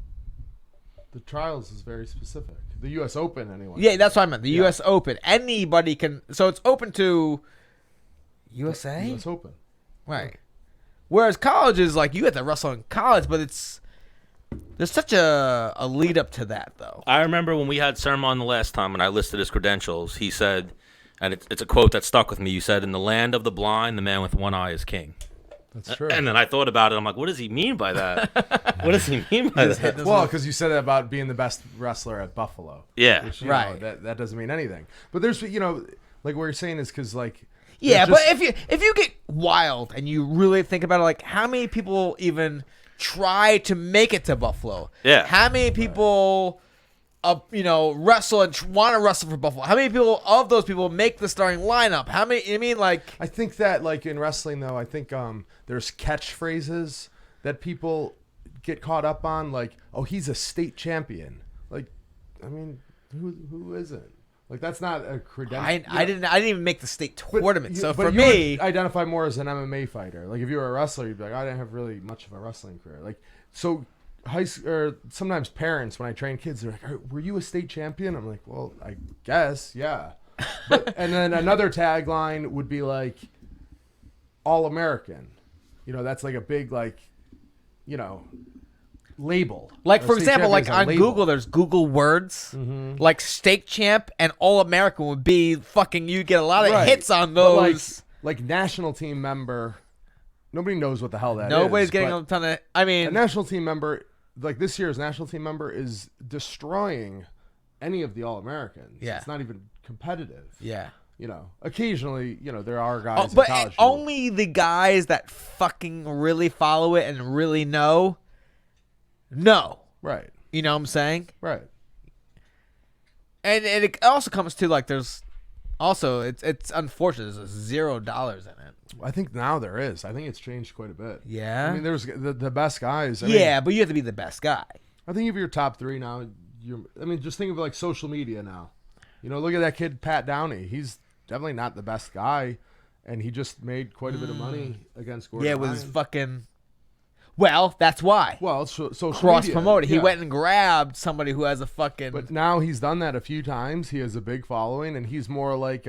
Speaker 6: The trials is very specific. The U.S. Open, anyone.
Speaker 2: Yeah, that's what I meant. The
Speaker 6: Yeah.
Speaker 2: U.S. Open. Anybody can. So it's open to USA.
Speaker 6: U.S. Open.
Speaker 2: Right. Whereas college is like you have to wrestle in college, but it's There's such a lead up to that, though.
Speaker 1: I remember when we had Cerm on the last time and I listed his credentials, he said, and it's a quote that stuck with me, you said, in the land of the blind, the man with one eye is king.
Speaker 6: That's true.
Speaker 1: And then I thought about it. I'm like, what does he mean by that? What does he mean by that?
Speaker 6: Well, because you said that about being the best wrestler at Buffalo.
Speaker 1: Yeah.
Speaker 6: Which,
Speaker 2: Right.
Speaker 6: That doesn't mean anything. But there's, like what you're saying is because, like...
Speaker 2: Yeah,
Speaker 6: there's
Speaker 2: but if you get wild and you really think about it, like, how many people even try to make it to Buffalo?
Speaker 1: Yeah.
Speaker 2: How many people... wrestle and want to wrestle for Buffalo. How many people of those people make the starting lineup? How many? I mean, like,
Speaker 6: I think that, like, in wrestling, though, I think there's catchphrases that people get caught up on, like, oh, he's a state champion. Like, I mean, who isn't? Like, that's not a credential.
Speaker 2: I didn't even make the state tournament. So
Speaker 6: but
Speaker 2: for
Speaker 6: you
Speaker 2: me,
Speaker 6: would identify more as an MMA fighter. Like, if you were a wrestler, you'd be like, I didn't have really much of a wrestling career. Like, so. Or sometimes parents, when I train kids, they're like, were you a state champion? I'm like, well, I guess, yeah. And then another tagline would be like, All-American. That's like a big, like, label.
Speaker 2: like,
Speaker 6: A
Speaker 2: for
Speaker 6: state
Speaker 2: example, like
Speaker 6: champion's a
Speaker 2: on
Speaker 6: label.
Speaker 2: Google, there's Google Words. Like State Champ and All American would be fucking. You get a lot of
Speaker 6: Right.
Speaker 2: hits on
Speaker 6: But,
Speaker 2: those.
Speaker 6: like national team member, nobody knows what the hell that is.
Speaker 2: Nobody's getting
Speaker 6: but
Speaker 2: a ton of. I
Speaker 6: a
Speaker 2: mean,
Speaker 6: national team member, like this year's national team member, is destroying any of the All-Americans.
Speaker 2: Yeah.
Speaker 6: It's not even competitive.
Speaker 2: yeah.
Speaker 6: Occasionally, there are guys in
Speaker 2: But
Speaker 6: college.
Speaker 2: only the guys that fucking really follow it and really know.
Speaker 6: Right.
Speaker 2: You know what I'm saying?
Speaker 6: Right.
Speaker 2: And it also comes to, like, there's also it's unfortunate there's $0 in it.
Speaker 6: I think now there is. I think it's changed quite a bit.
Speaker 2: Yeah.
Speaker 6: I mean, there's the best guys.
Speaker 2: Yeah, but you have to be the best guy.
Speaker 6: I think if you're top three now, just think of like social media now. Look at that kid Pat Downey. He's definitely not the best guy, and he just made quite a bit of money against Gordan
Speaker 2: Yeah, it
Speaker 6: Ryan.
Speaker 2: was fucking. Well, that's why.
Speaker 6: Well, social
Speaker 2: Cross
Speaker 6: media,
Speaker 2: promoted. He
Speaker 6: yeah.
Speaker 2: went and grabbed somebody who has a fucking.
Speaker 6: But now he's done that a few times. He has a big following, and he's more like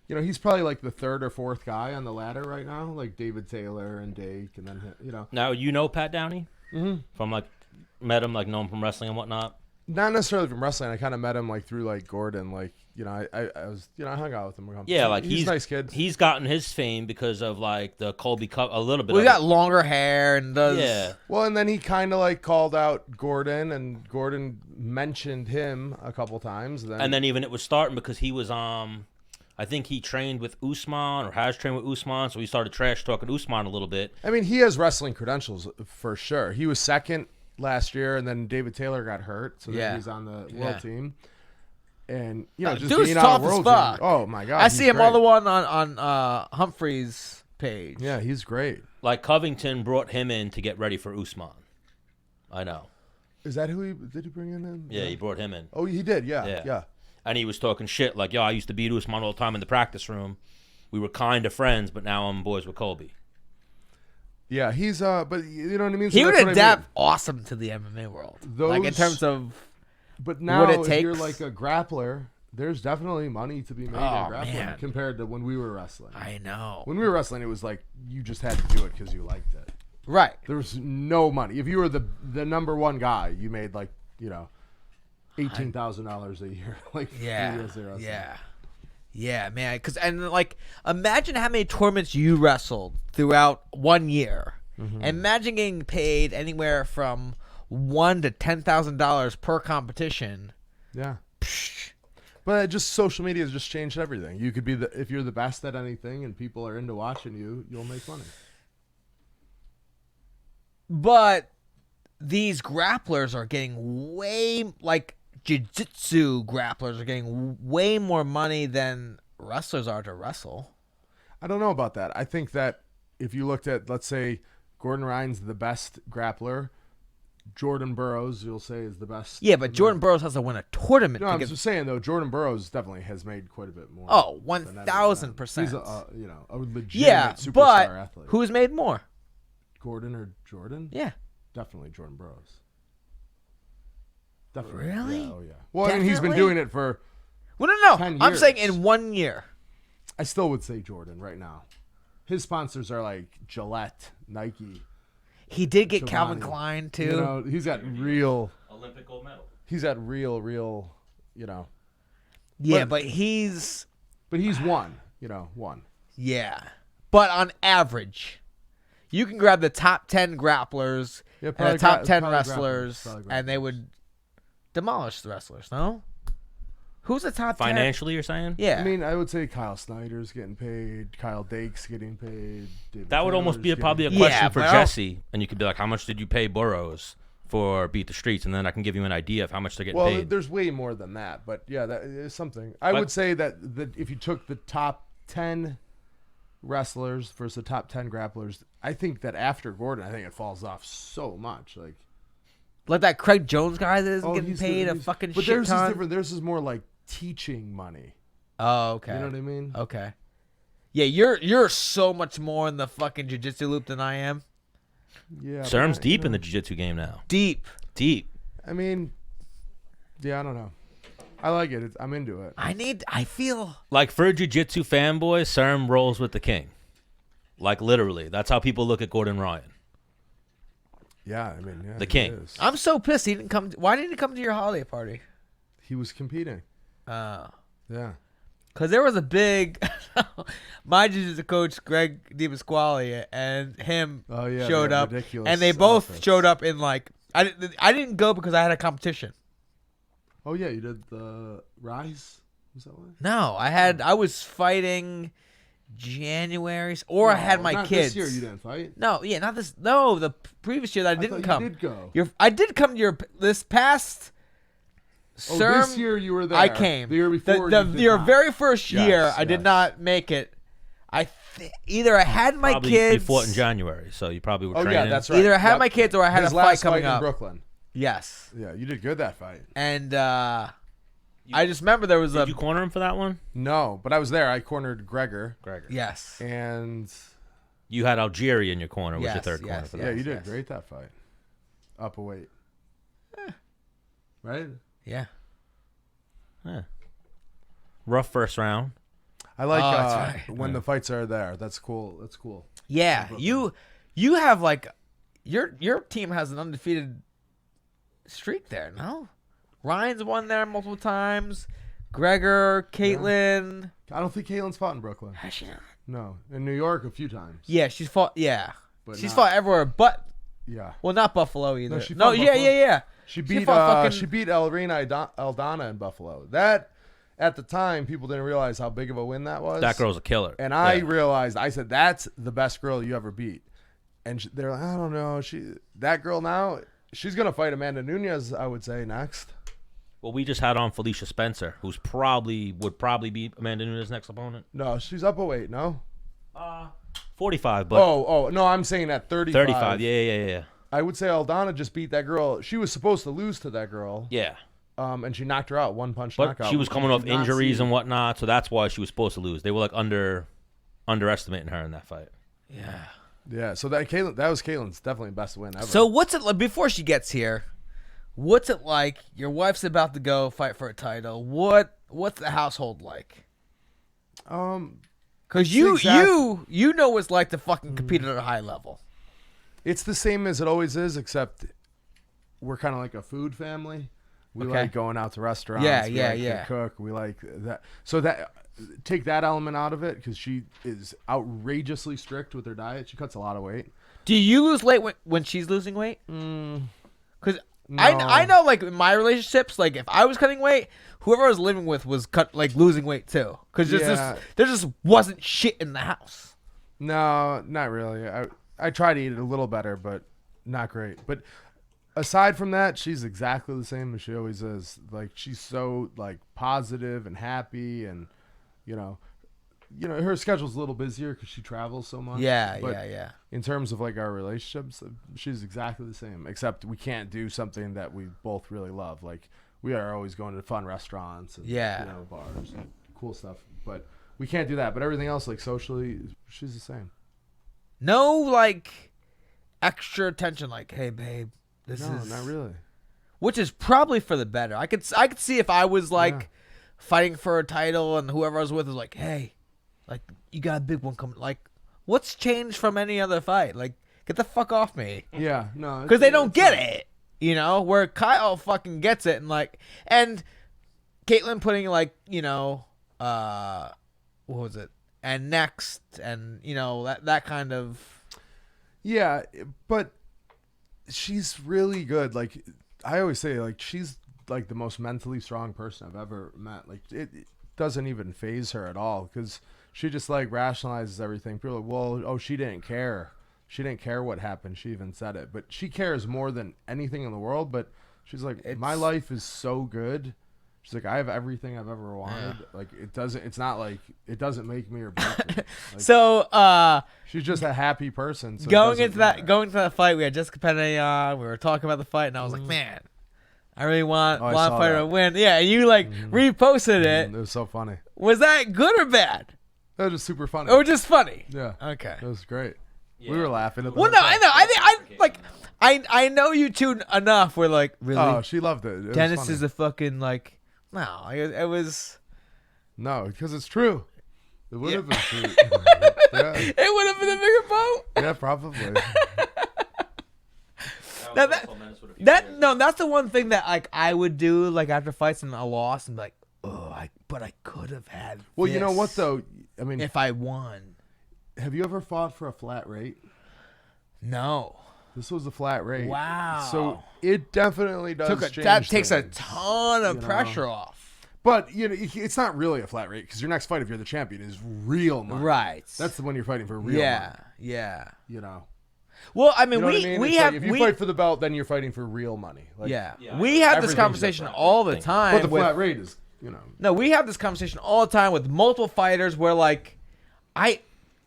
Speaker 6: he's probably like the third or fourth guy on the ladder right now, like David Taylor and Dake, and then
Speaker 1: Now, Pat Downey? Mm-hmm. From, like, met him, like, know him from wrestling and whatnot?
Speaker 6: not necessarily from wrestling. I kind of met him like through like Gordan, like I was I hung out with him.
Speaker 1: Yeah, like
Speaker 6: he's a nice kid.
Speaker 1: He's gotten his fame because of like the Colby Cup a little bit.
Speaker 2: We
Speaker 1: of
Speaker 2: got
Speaker 1: it.
Speaker 2: longer hair and does.
Speaker 1: Yeah.
Speaker 6: Well, and then he kind of like called out Gordan, and Gordan mentioned him a couple times.
Speaker 1: And then even it was starting because he was I think he trained with Usman or has trained with Usman, so he started trash talking Usman a little bit.
Speaker 6: I mean, he has wrestling credentials for sure. He was second last year, and then David Taylor got hurt, so then he's on the world team. And just
Speaker 2: dude's
Speaker 6: being
Speaker 2: tough
Speaker 6: on the
Speaker 2: as
Speaker 6: world
Speaker 2: fuck.
Speaker 6: team. Oh my god,
Speaker 2: I
Speaker 6: he's
Speaker 2: see him
Speaker 6: great.
Speaker 2: all the one on Humphrey's page.
Speaker 6: Yeah, he's great.
Speaker 1: Like Covington brought him in to get ready for Usman. I know.
Speaker 6: Is that who did he bring in?
Speaker 1: Yeah, he brought him in.
Speaker 6: Oh, he did. Yeah.
Speaker 1: And he was talking shit like, yo, I used to beat Usman all the time in the practice room. We were kind of friends, but now I'm boys with Colby.
Speaker 6: Yeah, he's but you know what I mean. So
Speaker 2: He would
Speaker 6: that's what I
Speaker 2: adapt
Speaker 6: mean.
Speaker 2: awesome to the MMA world. Like in
Speaker 6: Those-
Speaker 2: terms of
Speaker 6: But now,
Speaker 2: it
Speaker 6: if
Speaker 2: takes.
Speaker 6: you're like a grappler, there's definitely money to be made in grappling
Speaker 2: man.
Speaker 6: compared to when we were wrestling.
Speaker 2: I know.
Speaker 6: When we were wrestling, it was like you just had to do it because you liked it.
Speaker 2: Right.
Speaker 6: There was no money. If you were the number one guy, you made like $18,000 a year. Like 3 years of wrestling.
Speaker 2: Yeah, man. And like, imagine how many tournaments you wrestled throughout 1 year. Imagine getting paid anywhere from $1,000 to $10,000 per competition.
Speaker 6: Yeah. But just social media has just changed everything. You could be if you're the best at anything and people are into watching you, you'll make money.
Speaker 2: But these grapplers are getting like Jiu Jitsu grapplers are getting way more money than wrestlers are to wrestle.
Speaker 6: I don't know about that. I think that if you looked at, let's say, Gordan Ryan's the best grappler, Jordan Burroughs, you'll say, is the best.
Speaker 2: Yeah, but Jordan Burroughs has to win a tournament.
Speaker 6: No,
Speaker 2: to
Speaker 6: I'm
Speaker 2: get...
Speaker 6: just saying though, Jordan Burroughs definitely has made quite a bit more.
Speaker 2: Oh,
Speaker 6: than any of them.
Speaker 2: 1,000%.
Speaker 6: He's a legitimate superstar
Speaker 2: but
Speaker 6: athlete.
Speaker 2: who's made more?
Speaker 6: Gordon or Jordan?
Speaker 2: Yeah.
Speaker 6: Definitely Jordan Burroughs. Definitely.
Speaker 2: Really?
Speaker 6: Yeah, oh yeah. Well, I mean, he's been
Speaker 2: Definitely?
Speaker 6: doing it for.
Speaker 2: Well, no.
Speaker 6: 10
Speaker 2: I'm saying
Speaker 6: years.
Speaker 2: in 1 year.
Speaker 6: I still would say Jordan right now. His sponsors are like Gillette, Nike.
Speaker 2: He did get Calvin
Speaker 6: Chobani.
Speaker 2: Klein too.
Speaker 6: You know, he's got real.
Speaker 1: Olympic gold medal.
Speaker 6: He's got real. You know,
Speaker 2: Yeah,
Speaker 6: but-
Speaker 2: but he's
Speaker 6: one. You know, one.
Speaker 2: yeah. But on average, you can grab the top 10 grapplers
Speaker 6: Yeah,
Speaker 2: and
Speaker 6: probably
Speaker 2: the top
Speaker 6: gra-
Speaker 2: 10
Speaker 6: probably
Speaker 2: wrestlers,
Speaker 6: grapplers, probably
Speaker 2: and they
Speaker 6: grapplers.
Speaker 2: would demolish the wrestlers. No, who's the top 10?
Speaker 1: Financially, you're saying?
Speaker 2: Yeah,
Speaker 6: I mean, I would say Kyle Snyder's getting paid. Kyle Dake's getting paid. David
Speaker 1: That would almost
Speaker 6: Taylor's
Speaker 1: be probably a
Speaker 6: getting-
Speaker 1: question
Speaker 2: Yeah,
Speaker 1: for
Speaker 2: but
Speaker 1: Jesse, and you could be like, "How much did you pay Burroughs for Beat the Streets?" And then I can give you an idea of how much they're getting
Speaker 6: Well,
Speaker 1: paid.
Speaker 6: there's way more than that, but yeah, that is something. I
Speaker 1: But-
Speaker 6: would say that if you took the top 10 wrestlers versus the top 10 grapplers, I think that after Gordon, I think it falls off so much. Like
Speaker 2: that Craig Jones guy that isn't getting
Speaker 6: he's
Speaker 2: paid a
Speaker 6: he's-
Speaker 2: fucking
Speaker 6: but
Speaker 2: shit
Speaker 6: theirs
Speaker 2: ton.
Speaker 6: is different. Theirs is more like teaching money.
Speaker 2: Oh, okay.
Speaker 6: You know what I mean?
Speaker 2: Okay. Yeah, you're so much more in the fucking jiu-jitsu loop than I am.
Speaker 6: Yeah. but
Speaker 1: Serm's
Speaker 6: I-
Speaker 1: deep
Speaker 6: you
Speaker 1: in the
Speaker 6: know,
Speaker 1: jiu-jitsu game now.
Speaker 2: Deep.
Speaker 1: Deep.
Speaker 6: I mean, yeah, I don't know. I like it. I'm into it.
Speaker 2: I feel
Speaker 1: Like for a jiu-jitsu fanboy, Serm rolls with the king. Like literally, that's how people look at Gordan Ryan.
Speaker 6: Yeah, I mean, yeah,
Speaker 1: The
Speaker 6: he
Speaker 1: king.
Speaker 6: is.
Speaker 2: I'm so pissed he didn't come. Why didn't he come to your holiday party?
Speaker 6: He was competing. Yeah.
Speaker 2: Because there was a big, my jiu-jitsu coach Greg DiPasquale and him
Speaker 6: Oh yeah.
Speaker 2: showed
Speaker 6: they had
Speaker 2: up,
Speaker 6: ridiculous
Speaker 2: and they both
Speaker 6: outfits.
Speaker 2: showed up in like I didn't go because I had a competition.
Speaker 6: Oh yeah, you did the Rise. Was that one?
Speaker 2: No, I was fighting January, or I had my
Speaker 6: not
Speaker 2: kids.
Speaker 6: This year you didn't fight.
Speaker 2: No, yeah, not this. No, the previous year that I
Speaker 6: I
Speaker 2: didn't
Speaker 6: thought
Speaker 2: come.
Speaker 6: You did go.
Speaker 2: I did come to your this past.
Speaker 6: Oh,
Speaker 2: Serm,
Speaker 6: this year you were there.
Speaker 2: I came.
Speaker 6: The year before.
Speaker 2: The
Speaker 6: you did
Speaker 2: your
Speaker 6: not.
Speaker 2: very first
Speaker 6: Yes,
Speaker 2: year, I did
Speaker 6: yes.
Speaker 2: not make it. Either I had my
Speaker 1: Probably
Speaker 2: kids.
Speaker 1: you fought in January, so you probably were
Speaker 6: Oh
Speaker 1: training.
Speaker 6: yeah, that's right.
Speaker 2: Either I had
Speaker 6: Yep.
Speaker 2: my kids or I had
Speaker 6: His
Speaker 2: a fight
Speaker 6: last
Speaker 2: coming
Speaker 6: fight
Speaker 2: up.
Speaker 6: in Brooklyn.
Speaker 2: Yes,
Speaker 6: Yeah, you did good that fight.
Speaker 2: and I just remember there was
Speaker 1: Did
Speaker 2: a
Speaker 1: you corner him for that one?
Speaker 6: No, but I was there. I cornered Gregor,
Speaker 1: Gregor.
Speaker 2: yes.
Speaker 6: and
Speaker 1: You had Algeria in your corner, was your
Speaker 2: Yes,
Speaker 1: third corner
Speaker 2: yes,
Speaker 1: for
Speaker 6: yeah,
Speaker 1: that.
Speaker 6: you did
Speaker 2: yes.
Speaker 6: great that fight. Up a weight. Right.
Speaker 2: Yeah.
Speaker 1: Yeah. Rough first round.
Speaker 6: I like
Speaker 2: Oh, that's right.
Speaker 6: when the fights are there. That's cool. That's cool.
Speaker 2: Yeah, you have like your team has an undefeated streak there. No, Ryan's won there multiple times. Gregor, Caitlin.
Speaker 6: I don't think Caitlin's fought in Brooklyn.
Speaker 2: Has she not?
Speaker 6: No, in New York a few times.
Speaker 2: Yeah, she's fought. Yeah,
Speaker 6: But
Speaker 2: she's
Speaker 6: not-
Speaker 2: fought everywhere, but
Speaker 6: Yeah.
Speaker 2: well, not Buffalo either.
Speaker 6: she
Speaker 2: No,
Speaker 6: fought
Speaker 2: yeah,
Speaker 6: Buffalo.
Speaker 2: yeah.
Speaker 6: She beat
Speaker 2: fought fucking-
Speaker 6: she beat Elrina Aldana in Buffalo. That at the time people didn't realize how big of a win that was.
Speaker 1: That girl's a killer.
Speaker 6: And I
Speaker 1: Yeah.
Speaker 6: realized, I said, that's the best girl you ever beat. And they're like, I don't know, that girl now, she's gonna fight Amanda Nunes, I would say, next.
Speaker 1: Well, we just had on Felicia Spencer, who's would probably be Amanda Nunes' next opponent.
Speaker 6: No, she's up a weight. No.
Speaker 1: 45, but
Speaker 6: Oh no, I'm saying at 35.
Speaker 1: 35. Yeah.
Speaker 6: I would say Aldana just beat that girl. She was supposed to lose to that girl.
Speaker 1: Yeah.
Speaker 6: And she knocked her out, one punch
Speaker 1: But
Speaker 6: knockout.
Speaker 1: she was
Speaker 6: which
Speaker 1: coming
Speaker 6: you
Speaker 1: off
Speaker 6: did not
Speaker 1: injuries
Speaker 6: see.
Speaker 1: and whatnot, so that's why she was supposed to lose. They were like underestimating her in that fight.
Speaker 2: Yeah.
Speaker 6: Yeah, so that was Caitlin's definitely best win ever.
Speaker 2: So what's it like before she gets here? What's it like? Your wife's about to go fight for a title. What's the household like? Because you know what it's like to fucking compete at a high level.
Speaker 6: it's the same as it always is, except we're kind of like a food family. We
Speaker 2: Okay.
Speaker 6: like going out to restaurants.
Speaker 2: Yeah,
Speaker 6: we
Speaker 2: yeah,
Speaker 6: like to
Speaker 2: yeah.
Speaker 6: cook. We like that. So that take that element out of it because she is outrageously strict with her diet. She cuts a lot of weight.
Speaker 2: Do you lose weight when she's losing weight? Because
Speaker 6: No.
Speaker 2: I know, like, in my relationships, like, if I was cutting weight, whoever I was living with was losing weight too. Because
Speaker 6: Yeah.
Speaker 2: there just wasn't shit in the house.
Speaker 6: No, not really. I try to eat it a little better, but not great. But aside from that, she's exactly the same as she always is. Like she's so like positive and happy, and you know, her schedule's a little busier because she travels so much.
Speaker 2: Yeah,
Speaker 6: But
Speaker 2: yeah.
Speaker 6: in terms of like our relationships, she's exactly the same. Except we can't do something that we both really love. Like we are always going to fun restaurants and
Speaker 2: Yeah.
Speaker 6: bars and cool stuff. But we can't do that. But everything else, like socially, she's the same.
Speaker 2: No, like, extra attention, like, hey, babe, this
Speaker 6: No,
Speaker 2: is...
Speaker 6: not really.
Speaker 2: Which is probably for the better. I could see if I was, like, fighting for a title and whoever I was with was like, hey, like, you got a big one coming. Like, what's changed from any other fight? Like, Get the fuck off me.
Speaker 6: Yeah, no,
Speaker 2: Because they don't
Speaker 6: it's
Speaker 2: get
Speaker 6: not-
Speaker 2: it. You know, where Kyle fucking gets it, and Katlyn putting what was it? And next, and that kind of.
Speaker 6: Yeah, but she's really good. Like I always say, like she's like the most mentally strong person I've ever met. Like it doesn't even faze her at all because she just like rationalizes everything. People are like, well, she didn't care. She didn't care what happened. She even said it, but she cares more than anything in the world. But she's like, my life is so good. She's like, I have everything I've ever wanted. Yeah. Like it's not like it doesn't make me or break me. Like,
Speaker 2: so
Speaker 6: she's just a happy person. So
Speaker 2: going to that fight, we had Jessica Penne on. We were talking about the fight, and I was like, man, I really want Blonde Fighter to win. Yeah, and you reposted it.
Speaker 6: It was so funny.
Speaker 2: Was that good or bad?
Speaker 6: That was just super funny.
Speaker 2: Or just funny?
Speaker 6: Yeah.
Speaker 2: Okay.
Speaker 6: It was great. Yeah. We were laughing at the
Speaker 2: Well, no, I know. I know you two enough. We're like, really?
Speaker 6: Oh, she loved it.
Speaker 2: Dennis is a fucking no. It was.
Speaker 6: No, because it's true. It would have been true. Yeah.
Speaker 2: It would have been a bigger boat.
Speaker 6: Yeah, probably.
Speaker 2: That's the one thing that I would do after fights and I lost and be like, but I could have had.
Speaker 6: Well, you know what though? I mean,
Speaker 2: if I won.
Speaker 6: Have you ever fought for a flat rate?
Speaker 2: No.
Speaker 6: This was a flat rate.
Speaker 2: Wow.
Speaker 6: So it definitely does change
Speaker 2: that takes
Speaker 6: things,
Speaker 2: a ton of pressure off.
Speaker 6: But it's not really a flat rate because your next fight, if you're the champion, is real money.
Speaker 2: Right.
Speaker 6: That's the one you're fighting for real money.
Speaker 2: Yeah.
Speaker 6: Well,
Speaker 2: I mean, we have
Speaker 6: if you fight for the belt, then you're fighting for real money.
Speaker 2: We have this conversation all the time.
Speaker 6: But the flat rate is,
Speaker 2: No, we have this conversation all the time with multiple fighters where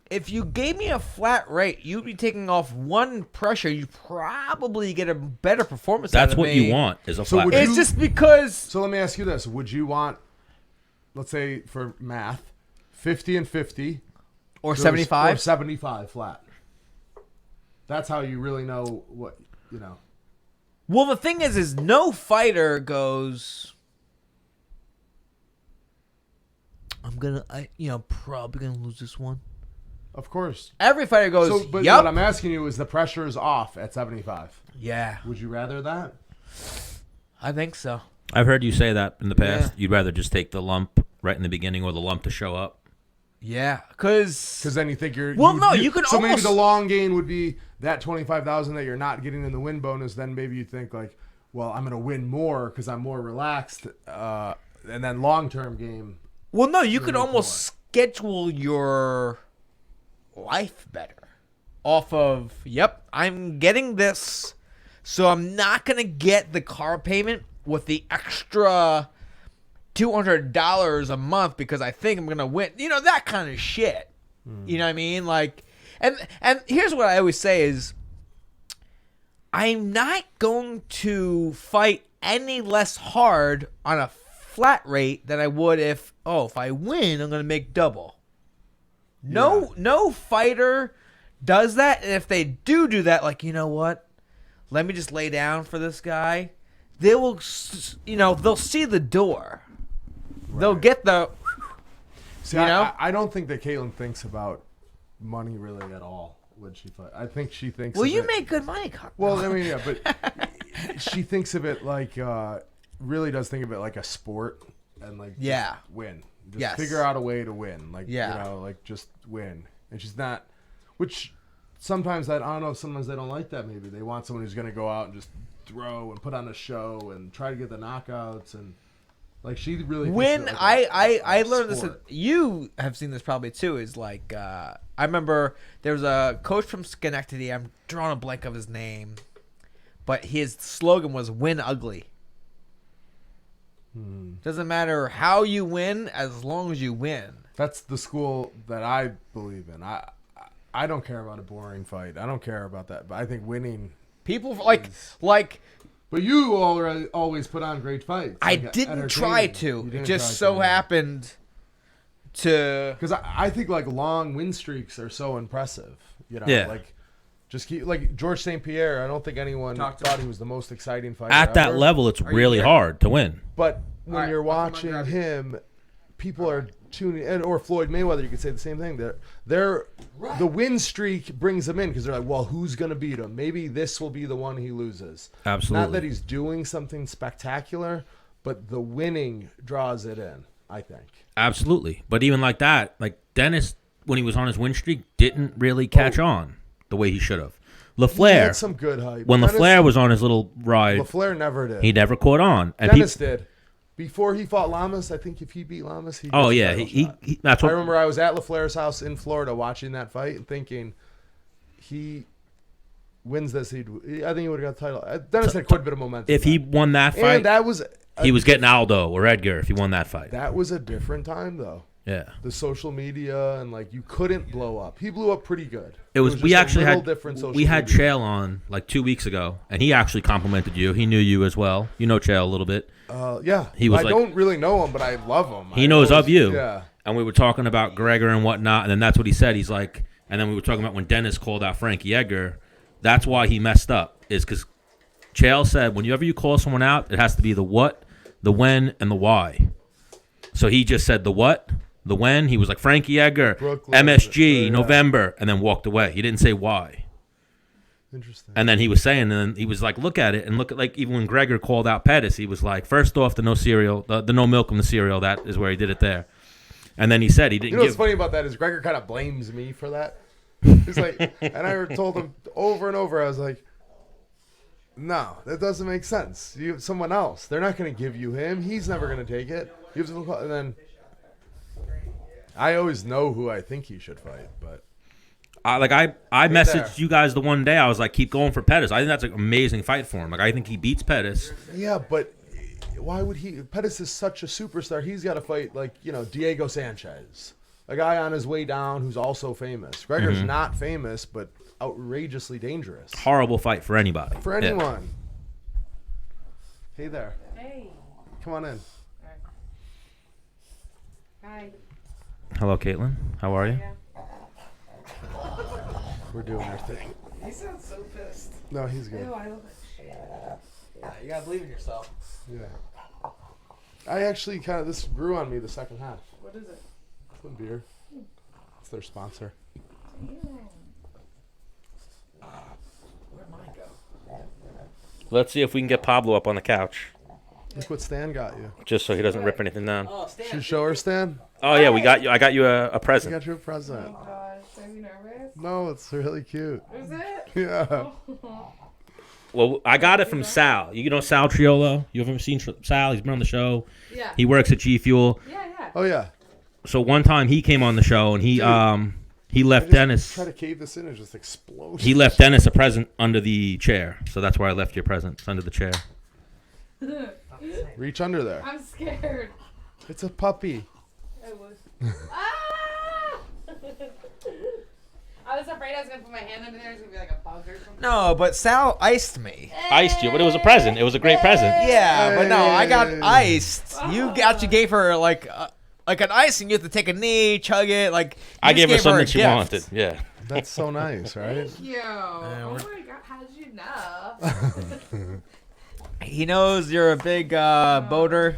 Speaker 2: if you gave me a flat rate, you'd be taking off one pressure. You probably get a better performance.
Speaker 1: That's
Speaker 2: out of
Speaker 1: what
Speaker 2: me.
Speaker 1: you want is a flat rate.
Speaker 2: It's just because.
Speaker 6: So let me ask you this: would you want, let's say for math, 50 and 50,
Speaker 2: or 75,
Speaker 6: or 75 flat? That's how you really know what
Speaker 2: Well, the thing is no fighter goes. I'm probably gonna lose this one.
Speaker 6: Of course.
Speaker 2: Every fighter goes,
Speaker 6: but
Speaker 2: yep.
Speaker 6: what I'm asking you is the pressure is off at 75.
Speaker 2: Yeah.
Speaker 6: Would you rather that?
Speaker 2: I think so.
Speaker 1: I've heard you say that in the past. Yeah. You'd rather just take the lump right in the beginning or the lump to show up.
Speaker 2: Yeah, because
Speaker 6: then you think you're...
Speaker 2: you could
Speaker 6: so
Speaker 2: almost...
Speaker 6: maybe the long gain would be that $25,000 that you're not getting in the win bonus. Then maybe you think well, I'm going to win more because I'm more relaxed. And then long-term game...
Speaker 2: Well, no, you could almost schedule your life better off of, I'm getting this, so I'm not going to get the car payment with the extra $200 a month because I think I'm going to win. That kind of shit. You know what I mean? And here's what I always say is I'm not going to fight any less hard on a flat rate than I would if I win, I'm going to make double. No fighter does that, and if they do that, you know what? Let me just lay down for this guy. They will, they'll see the door. Right. They'll get the,
Speaker 6: See, I don't think that Katlyn thinks about money really at all when she fights. I think she thinks.
Speaker 2: Well, you make good money.
Speaker 6: Well, I mean, yeah, but she thinks of it really does think of it like a sport and just win. Just figure out a way to win. Just win. And she's not, which sometimes I don't know, sometimes they don't like that maybe. They want someone who's going to go out and just throw and put on a show and try to get the knockouts and she really
Speaker 2: when I learned this, you have seen this probably too, is I remember there was a coach from Schenectady, I'm drawing a blank of his name, but his slogan was win ugly. Doesn't matter how you win as long as you win.
Speaker 6: That's the school that I believe in. I don't care about a boring fight. I don't care about that. But I think winning.
Speaker 2: People
Speaker 6: But you always put on great fights.
Speaker 2: I didn't try to. It just so happened to.
Speaker 6: Because I think long win streaks are so impressive.
Speaker 1: Yeah.
Speaker 6: Just keep George St. Pierre. I don't think anyone thought he was the most exciting fighter
Speaker 1: at that
Speaker 6: ever.
Speaker 1: level. It's really hard to win.
Speaker 6: But when you're watching him, people are or Floyd Mayweather, you could say the same thing. The win streak brings them in because they're like, well, who's going to beat him? Maybe this will be the one he loses.
Speaker 1: Absolutely.
Speaker 6: Not that he's doing something spectacular, but the winning draws it in, I think.
Speaker 1: Absolutely. But even like that, like Dennis, when he was on his win streak, didn't really catch on the way he should have.
Speaker 6: He
Speaker 1: LaFleur,
Speaker 6: had some good hype.
Speaker 1: when LaFleur was on his little ride,
Speaker 6: LaFleur never did.
Speaker 1: he never caught on. And
Speaker 6: Dennis did. Before he fought Lamas, I think if he beat Lamas, he
Speaker 1: oh yeah, he that's
Speaker 6: I
Speaker 1: what
Speaker 6: remember I was at LaFleur's house in Florida watching that fight and thinking, he wins this, I think he would have got the title. Dennis had quite a bit of momentum.
Speaker 1: if he won that fight,
Speaker 6: and that was
Speaker 1: he was getting Aldo or Edgar if he won that fight.
Speaker 6: that was a different time though.
Speaker 1: Yeah.
Speaker 6: The social media and like you couldn't blow up. He blew up pretty good.
Speaker 1: It was we
Speaker 6: just a
Speaker 1: actually
Speaker 6: little
Speaker 1: had
Speaker 6: different social
Speaker 1: we had
Speaker 6: media.
Speaker 1: Chael on like 2 weeks ago, and he actually complimented you. He knew you as well. You know Chael a little bit.
Speaker 6: Yeah,
Speaker 1: He was
Speaker 6: I
Speaker 1: like-
Speaker 6: don't really know him, but I love him.
Speaker 1: He knows of you.
Speaker 6: Yeah.
Speaker 1: And we were talking about Gregor and whatnot, and then that's what he said. He's like, and then we were talking about when Dennis called out Frankie Edgar. That's why he messed up, is because Chael said, whenever you call someone out, it has to be the what, the when, and the why. So he just said the what, the when. He was like Frankie Edgar,
Speaker 6: Brooklyn,
Speaker 1: MSG,
Speaker 6: yeah.
Speaker 1: November, and then walked away. He didn't say why.
Speaker 6: Interesting.
Speaker 1: And then he was saying, and then he was like, look at it, and look at, like, even when Gregor called out Pettis, he was like, first off, the no cereal, the no milk in the cereal, that is where he did it there. And then he said he didn't
Speaker 6: You know what's
Speaker 1: give.
Speaker 6: funny about that is Gregor kind of blames me for that. He's like, and I told him over and over, I was like, no, that doesn't make sense. You have someone else. They're not going to give you him. He's never going to take it. You have to, and then I always know who I think he should fight, but
Speaker 1: I messaged you guys the one day. I was like, keep going for Pettis. I think that's an amazing fight for him. Like, I think he beats Pettis.
Speaker 6: yeah, but why would he? Pettis is such a superstar. He's got to fight like Diego Sanchez, a guy on his way down who's also famous. Gregor's not famous, but outrageously dangerous
Speaker 1: Horrible fight for anybody.
Speaker 6: for
Speaker 1: Yeah.
Speaker 6: anyone. Hey there.
Speaker 7: Hey.
Speaker 6: Come on in.
Speaker 7: Hi.
Speaker 1: Hello, Katlyn. How are you?
Speaker 6: We're doing our thing.
Speaker 2: He sounds so pissed.
Speaker 6: No, he's good.
Speaker 7: Ew, I look like shit.
Speaker 2: Yeah, you gotta believe in yourself.
Speaker 6: Yeah. I actually this grew on me the second half.
Speaker 7: What is it?
Speaker 6: Some beer. It's their sponsor.
Speaker 2: Where'd mine go?
Speaker 1: Let's see if we can get Pablo up on the couch,
Speaker 6: Look what Stan got you.
Speaker 1: just so he doesn't rip anything down.
Speaker 2: Oh, Stan.
Speaker 6: Should we show her, Stan?
Speaker 1: Oh yeah, we got you. I got you a
Speaker 6: I
Speaker 1: present.
Speaker 6: got you a present.
Speaker 7: Oh gosh, are you nervous?
Speaker 6: No, it's really cute.
Speaker 7: Is it?
Speaker 6: Yeah.
Speaker 1: Well, I got it from Sal. You know Sal Triolo? You ever seen Sal? He's been on the show.
Speaker 7: Yeah.
Speaker 1: He works at G Fuel.
Speaker 7: Yeah.
Speaker 6: Oh yeah.
Speaker 1: So one time he came on the show and he left Dennis.
Speaker 6: Try to cave this in and just explode.
Speaker 1: He left Dennis a present under the chair. So that's where I left your present. It's under the chair.
Speaker 6: Reach under there.
Speaker 7: I'm scared.
Speaker 6: It's a puppy.
Speaker 7: It was. Ah! I was afraid I was gonna put my hand under there. It's gonna be like a bug or something.
Speaker 2: No, but Sal iced me.
Speaker 1: Iced you, but it was a present. It was a great present.
Speaker 2: Yeah, but no, I got
Speaker 6: Hey.
Speaker 2: iced. You actually gave her like an ice, and you have to take a knee, chug it. Like you
Speaker 1: I
Speaker 2: just
Speaker 1: gave her
Speaker 2: a
Speaker 1: something she
Speaker 2: gift.
Speaker 1: wanted. Yeah.
Speaker 6: That's so nice, right?
Speaker 7: Thank you. Oh my god, how did you know?
Speaker 2: He knows you're a big boater.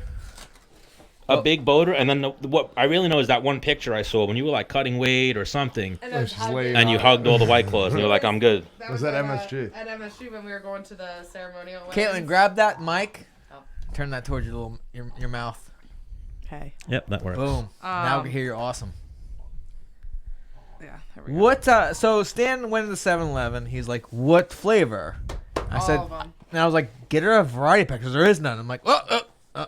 Speaker 1: A big boater, and then what I really know is that one picture I saw when you were like cutting weight or something,
Speaker 7: And
Speaker 6: Oh,
Speaker 7: I
Speaker 6: she's
Speaker 7: hugged
Speaker 6: laying
Speaker 7: it.
Speaker 1: and you hugged all the White Claws, and you were like, "I'm good."
Speaker 6: Was that
Speaker 7: like,
Speaker 6: MSG?
Speaker 7: At MSG when we were going to the ceremonial.
Speaker 2: Caitlin,
Speaker 7: weddings.
Speaker 2: grab that mic.
Speaker 7: Oh.
Speaker 2: Turn that towards your mouth.
Speaker 7: Okay.
Speaker 1: Yep, that works.
Speaker 2: Boom. Now we can hear you're awesome.
Speaker 7: Yeah. There we go.
Speaker 2: What? So Stan went to the 7-Eleven. He's like, "What flavor?" I
Speaker 7: All
Speaker 2: said,
Speaker 7: of 'em.
Speaker 2: and I was like, "Get her a variety pack because there is none." I'm like, "Oh,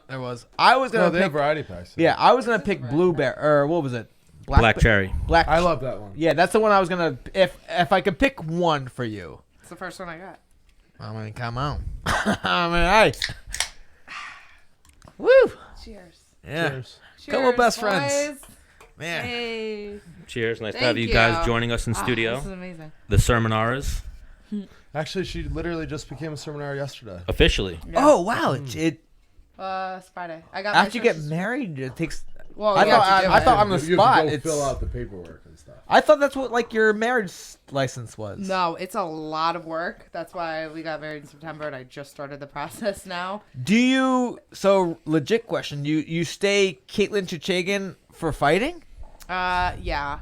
Speaker 2: there was." I was gonna
Speaker 6: No, they
Speaker 2: pick.
Speaker 6: have variety packs.
Speaker 2: Yeah, I was gonna pick blueberry or what was it?
Speaker 1: Black cherry.
Speaker 2: Black.
Speaker 6: I love that one.
Speaker 2: Yeah, that's the one I was gonna. If I could pick one for you.
Speaker 7: It's the first one I got.
Speaker 2: I mean, come on. I mean, hey. Woo.
Speaker 7: Cheers.
Speaker 2: Yeah.
Speaker 6: Cheers.
Speaker 2: Couple best
Speaker 7: boys.
Speaker 2: friends. Man.
Speaker 7: Hey.
Speaker 1: Cheers. Nice to
Speaker 7: Thank
Speaker 1: have you guys
Speaker 7: you.
Speaker 1: joining us in
Speaker 7: Ah,
Speaker 1: studio.
Speaker 7: this is amazing.
Speaker 1: The Cerminaras,
Speaker 6: Actually, she literally just became a seminar yesterday.
Speaker 1: officially.
Speaker 7: Yeah.
Speaker 2: Oh wow! It
Speaker 7: It's Friday. I got
Speaker 2: after you
Speaker 7: my
Speaker 2: get
Speaker 7: church-
Speaker 2: married, it takes.
Speaker 7: Well,
Speaker 2: I
Speaker 7: you have
Speaker 2: thought
Speaker 7: to do
Speaker 2: I
Speaker 7: it.
Speaker 2: thought on the
Speaker 6: You
Speaker 2: spot.
Speaker 6: have to go
Speaker 2: It's,
Speaker 6: fill out the paperwork and stuff.
Speaker 2: I thought that's what like your marriage license was.
Speaker 7: No, it's a lot of work. That's why we got married in September, and I just started the process now.
Speaker 2: Do you? So legit question. You stay Katlyn Chookagian for fighting?
Speaker 7: Yeah.
Speaker 6: Yeah.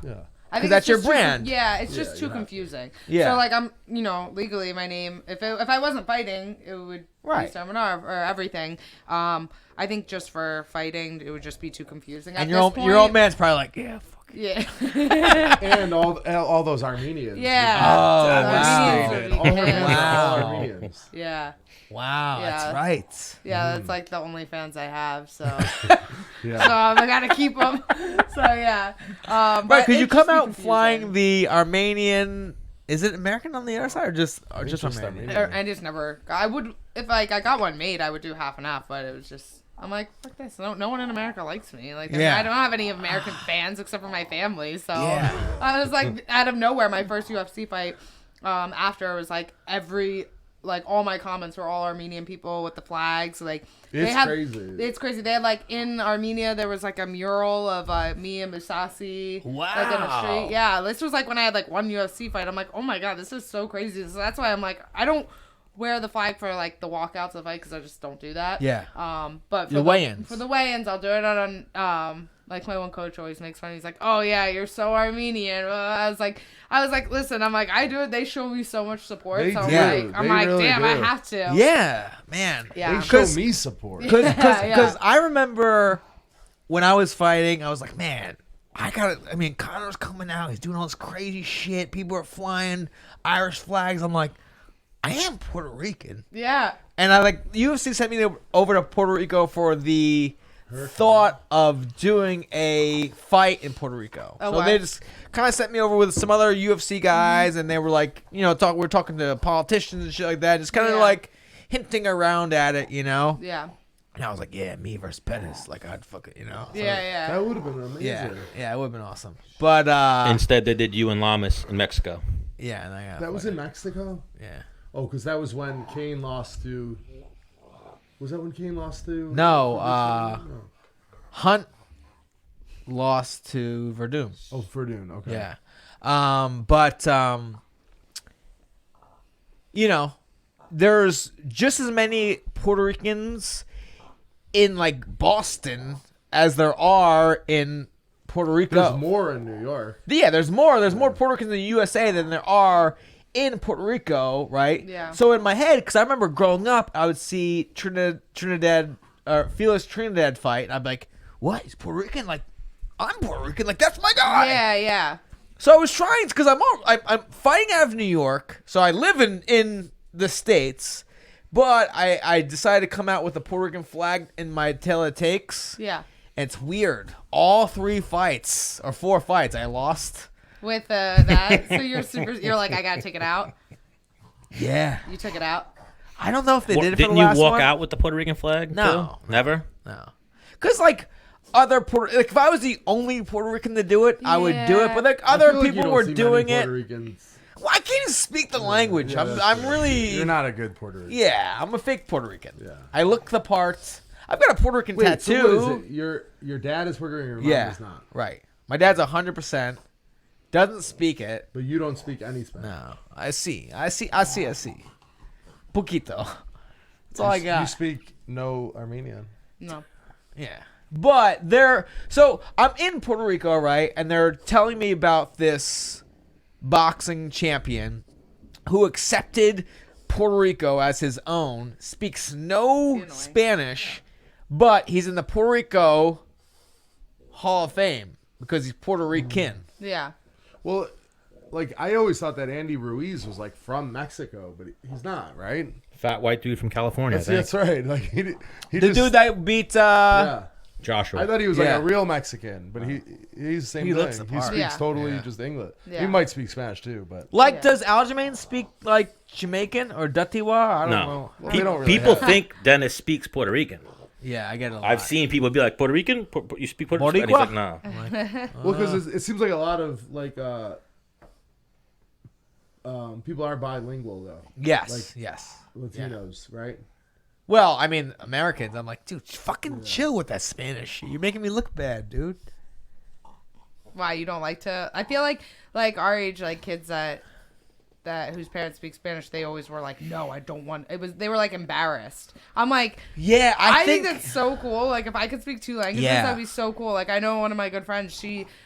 Speaker 7: I
Speaker 2: 'Cause that's
Speaker 7: it's
Speaker 2: your
Speaker 7: just
Speaker 2: brand.
Speaker 7: It's just
Speaker 6: you
Speaker 7: too
Speaker 6: have to.
Speaker 7: confusing.
Speaker 2: Yeah.
Speaker 7: So like I'm, legally my name. If I wasn't fighting, it would
Speaker 2: Right.
Speaker 7: be Cerminara or everything. I think just for fighting, it would just be too confusing.
Speaker 2: And
Speaker 7: At
Speaker 2: your
Speaker 7: this
Speaker 2: old, your old
Speaker 7: point.
Speaker 2: man's probably like, yeah, fuck it.
Speaker 7: Yeah.
Speaker 6: And all those Armenians.
Speaker 7: Yeah.
Speaker 2: Oh,
Speaker 7: The
Speaker 2: wow.
Speaker 7: Armenians would
Speaker 6: All
Speaker 7: be
Speaker 6: Armenians.
Speaker 7: pissed.
Speaker 2: Wow.
Speaker 6: All Armenians.
Speaker 7: Yeah.
Speaker 2: Wow,
Speaker 7: Yeah.
Speaker 2: that's right.
Speaker 7: Yeah, that's like the only fans I have. So,
Speaker 6: Yeah.
Speaker 7: so I gotta keep them. So yeah.
Speaker 2: Right,
Speaker 7: But
Speaker 2: because you
Speaker 7: it'd
Speaker 2: come
Speaker 7: just be
Speaker 2: out
Speaker 7: confusing.
Speaker 2: flying the Armenian. Is it American on the other side or just
Speaker 6: Just
Speaker 2: Armenian?
Speaker 6: Armenian.
Speaker 7: I just never. I would if I got one made, I would do half and half. But it was just. I'm like, fuck this. No one in America likes me. Like,
Speaker 2: Yeah.
Speaker 7: I don't have any American fans except for my family. So
Speaker 2: Yeah.
Speaker 7: I was like, out of nowhere, my first UFC fight. After it was like all my comments were all Armenian people with the flags. Like
Speaker 6: It's crazy.
Speaker 7: It's crazy. They had like in Armenia there was like a mural of me and Musasi. Like in the
Speaker 2: Wow.
Speaker 7: street. Yeah, this was like when I had like one UFC fight. I'm like, oh my god, this is so crazy. So that's why I'm like, I don't wear the flag for like the walkouts of the fight because I just don't do that.
Speaker 2: Yeah.
Speaker 7: But for
Speaker 2: The weigh-ins.
Speaker 7: For the weigh-ins, I'll do it on like my one coach always makes fun. He's like, "Oh yeah, you're so Armenian." I was like, listen, I'm like, I do it. They show me so much support.
Speaker 6: They
Speaker 7: so
Speaker 6: do.
Speaker 7: I'm
Speaker 6: They
Speaker 7: like,
Speaker 6: really
Speaker 7: damn, I
Speaker 6: do.
Speaker 7: have to.
Speaker 2: Yeah, man.
Speaker 7: Yeah.
Speaker 6: They show
Speaker 2: 'Cause-
Speaker 6: me support.
Speaker 2: Because
Speaker 7: Yeah.
Speaker 2: I remember when I was fighting, I was like, man, Connor's coming out. He's doing all this crazy shit. People are flying Irish flags. I'm like, I am Puerto Rican.
Speaker 7: Yeah.
Speaker 2: And UFC sent me over to Puerto Rico for the thought of doing a fight in Puerto Rico.
Speaker 7: Oh,
Speaker 2: So
Speaker 7: wow.
Speaker 2: they just kind of sent me over with some other UFC guys, and they were like, we're talking to politicians and shit like that, just kind of
Speaker 7: Yeah.
Speaker 2: like hinting around at it,
Speaker 7: Yeah.
Speaker 2: And I was like, yeah, me versus Pettis. Like, I'd fuck it,
Speaker 7: Yeah. Yeah.
Speaker 6: That would have been amazing.
Speaker 2: Yeah, it would have been awesome. But,
Speaker 1: Instead, they did you and Lamas in Mexico.
Speaker 2: yeah. And I got
Speaker 6: That was in Mexico?
Speaker 2: Yeah.
Speaker 6: Oh, because that was when Kane lost to... Was that when Kane lost to...
Speaker 2: No,
Speaker 6: No.
Speaker 2: Hunt lost to Verdun.
Speaker 6: Oh, Verdun. Okay.
Speaker 2: Yeah. But there's just as many Puerto Ricans in like Boston as there are in Puerto Rico.
Speaker 6: There's more in New York.
Speaker 2: Yeah, there's more. There's more Puerto Ricans in the USA than there are in Puerto Rico, right?
Speaker 7: Yeah.
Speaker 2: So in my head, because I remember growing up, I would see Trinidad Felix Trinidad fight, and I'd be like, "What? He's Puerto Rican? Like, I'm Puerto Rican. Like, that's my guy."
Speaker 7: Yeah. Yeah.
Speaker 2: So I was trying because I'm fighting out of New York, so I live in the States, but I decided to come out with a Puerto Rican flag in my tail it takes.
Speaker 7: Yeah.
Speaker 2: It's weird. All 3 fights or 4 fights I lost.
Speaker 7: With that, so you're like, I gotta take it out.
Speaker 2: Yeah.
Speaker 7: You took it out.
Speaker 2: I don't know if they did it for
Speaker 1: Didn't
Speaker 2: the
Speaker 1: you
Speaker 2: last
Speaker 1: walk
Speaker 2: one.
Speaker 1: out with the Puerto Rican flag?
Speaker 2: No.
Speaker 1: too? Never.
Speaker 2: No. Because if I was the only Puerto Rican to do it, I would do it. But like
Speaker 6: I
Speaker 2: other
Speaker 6: feel like you
Speaker 2: people
Speaker 6: don't
Speaker 2: were
Speaker 6: see many
Speaker 2: doing it.
Speaker 6: Puerto Ricans.
Speaker 2: Well, I can't even speak the language.
Speaker 6: Yeah, that's
Speaker 2: I'm
Speaker 6: true.
Speaker 2: really.
Speaker 6: You're not a good Puerto Rican.
Speaker 2: Yeah, I'm a fake Puerto Rican.
Speaker 6: Yeah.
Speaker 2: I look the parts. I've got a Puerto Rican
Speaker 6: Wait,
Speaker 2: tattoo.
Speaker 6: so what is it? Your dad is Puerto Rican, your mom
Speaker 2: Yeah,
Speaker 6: is not.
Speaker 2: right. My dad's 100%. Doesn't speak it.
Speaker 6: But you don't speak any Spanish.
Speaker 2: No, I see. Poquito. That's all I got.
Speaker 6: You speak no Armenian.
Speaker 7: No.
Speaker 2: Yeah. But so I'm in Puerto Rico, right? And they're telling me about this boxing champion who accepted Puerto Rico as his own, speaks no Spanish, but he's in the Puerto Rico Hall of Fame because he's Puerto Rican.
Speaker 7: Yeah.
Speaker 6: Well, like I always thought that Andy Ruiz was like from Mexico, but he's not, right?
Speaker 1: Fat white dude from California.
Speaker 6: That's right. Like he
Speaker 2: The
Speaker 6: just,
Speaker 2: dude that beat
Speaker 6: yeah.
Speaker 1: Joshua.
Speaker 6: I thought he was
Speaker 2: Yeah.
Speaker 6: like a real Mexican, but he's the same
Speaker 2: He
Speaker 6: thing.
Speaker 2: looks the
Speaker 6: He
Speaker 2: part.
Speaker 6: speaks
Speaker 7: Yeah.
Speaker 6: totally
Speaker 2: Yeah.
Speaker 6: just English.
Speaker 7: Yeah.
Speaker 6: He might speak Spanish too, but
Speaker 7: Yeah.
Speaker 2: does Aljamain speak like Jamaican or Dutiwa? I don't know.
Speaker 6: Well, they don't really
Speaker 1: People
Speaker 6: have-
Speaker 1: think Dennis speaks Puerto Rican.
Speaker 2: Yeah, I get it a lot.
Speaker 1: I've seen people be like, Puerto Rican? You speak Puerto Rican? And he's like,
Speaker 2: Boricua?
Speaker 1: no.
Speaker 6: Well, because it seems like a lot of like people are bilingual though.
Speaker 2: Yes,
Speaker 6: Like-
Speaker 2: yes.
Speaker 6: Latinos, right?
Speaker 2: Well, I mean, Americans, I'm like, dude, fucking chill with that Spanish shit. You're making me look bad, dude.
Speaker 7: Why you don't like to? I feel like our age, like kids that that whose parents speak Spanish, they always were like, no, I don't want. It was they were like embarrassed. I'm like,
Speaker 2: Yeah,
Speaker 7: I think that's so cool. Like if I could speak 2 languages,
Speaker 2: Yeah.
Speaker 7: that'd be so cool. Like I know one of my good friends,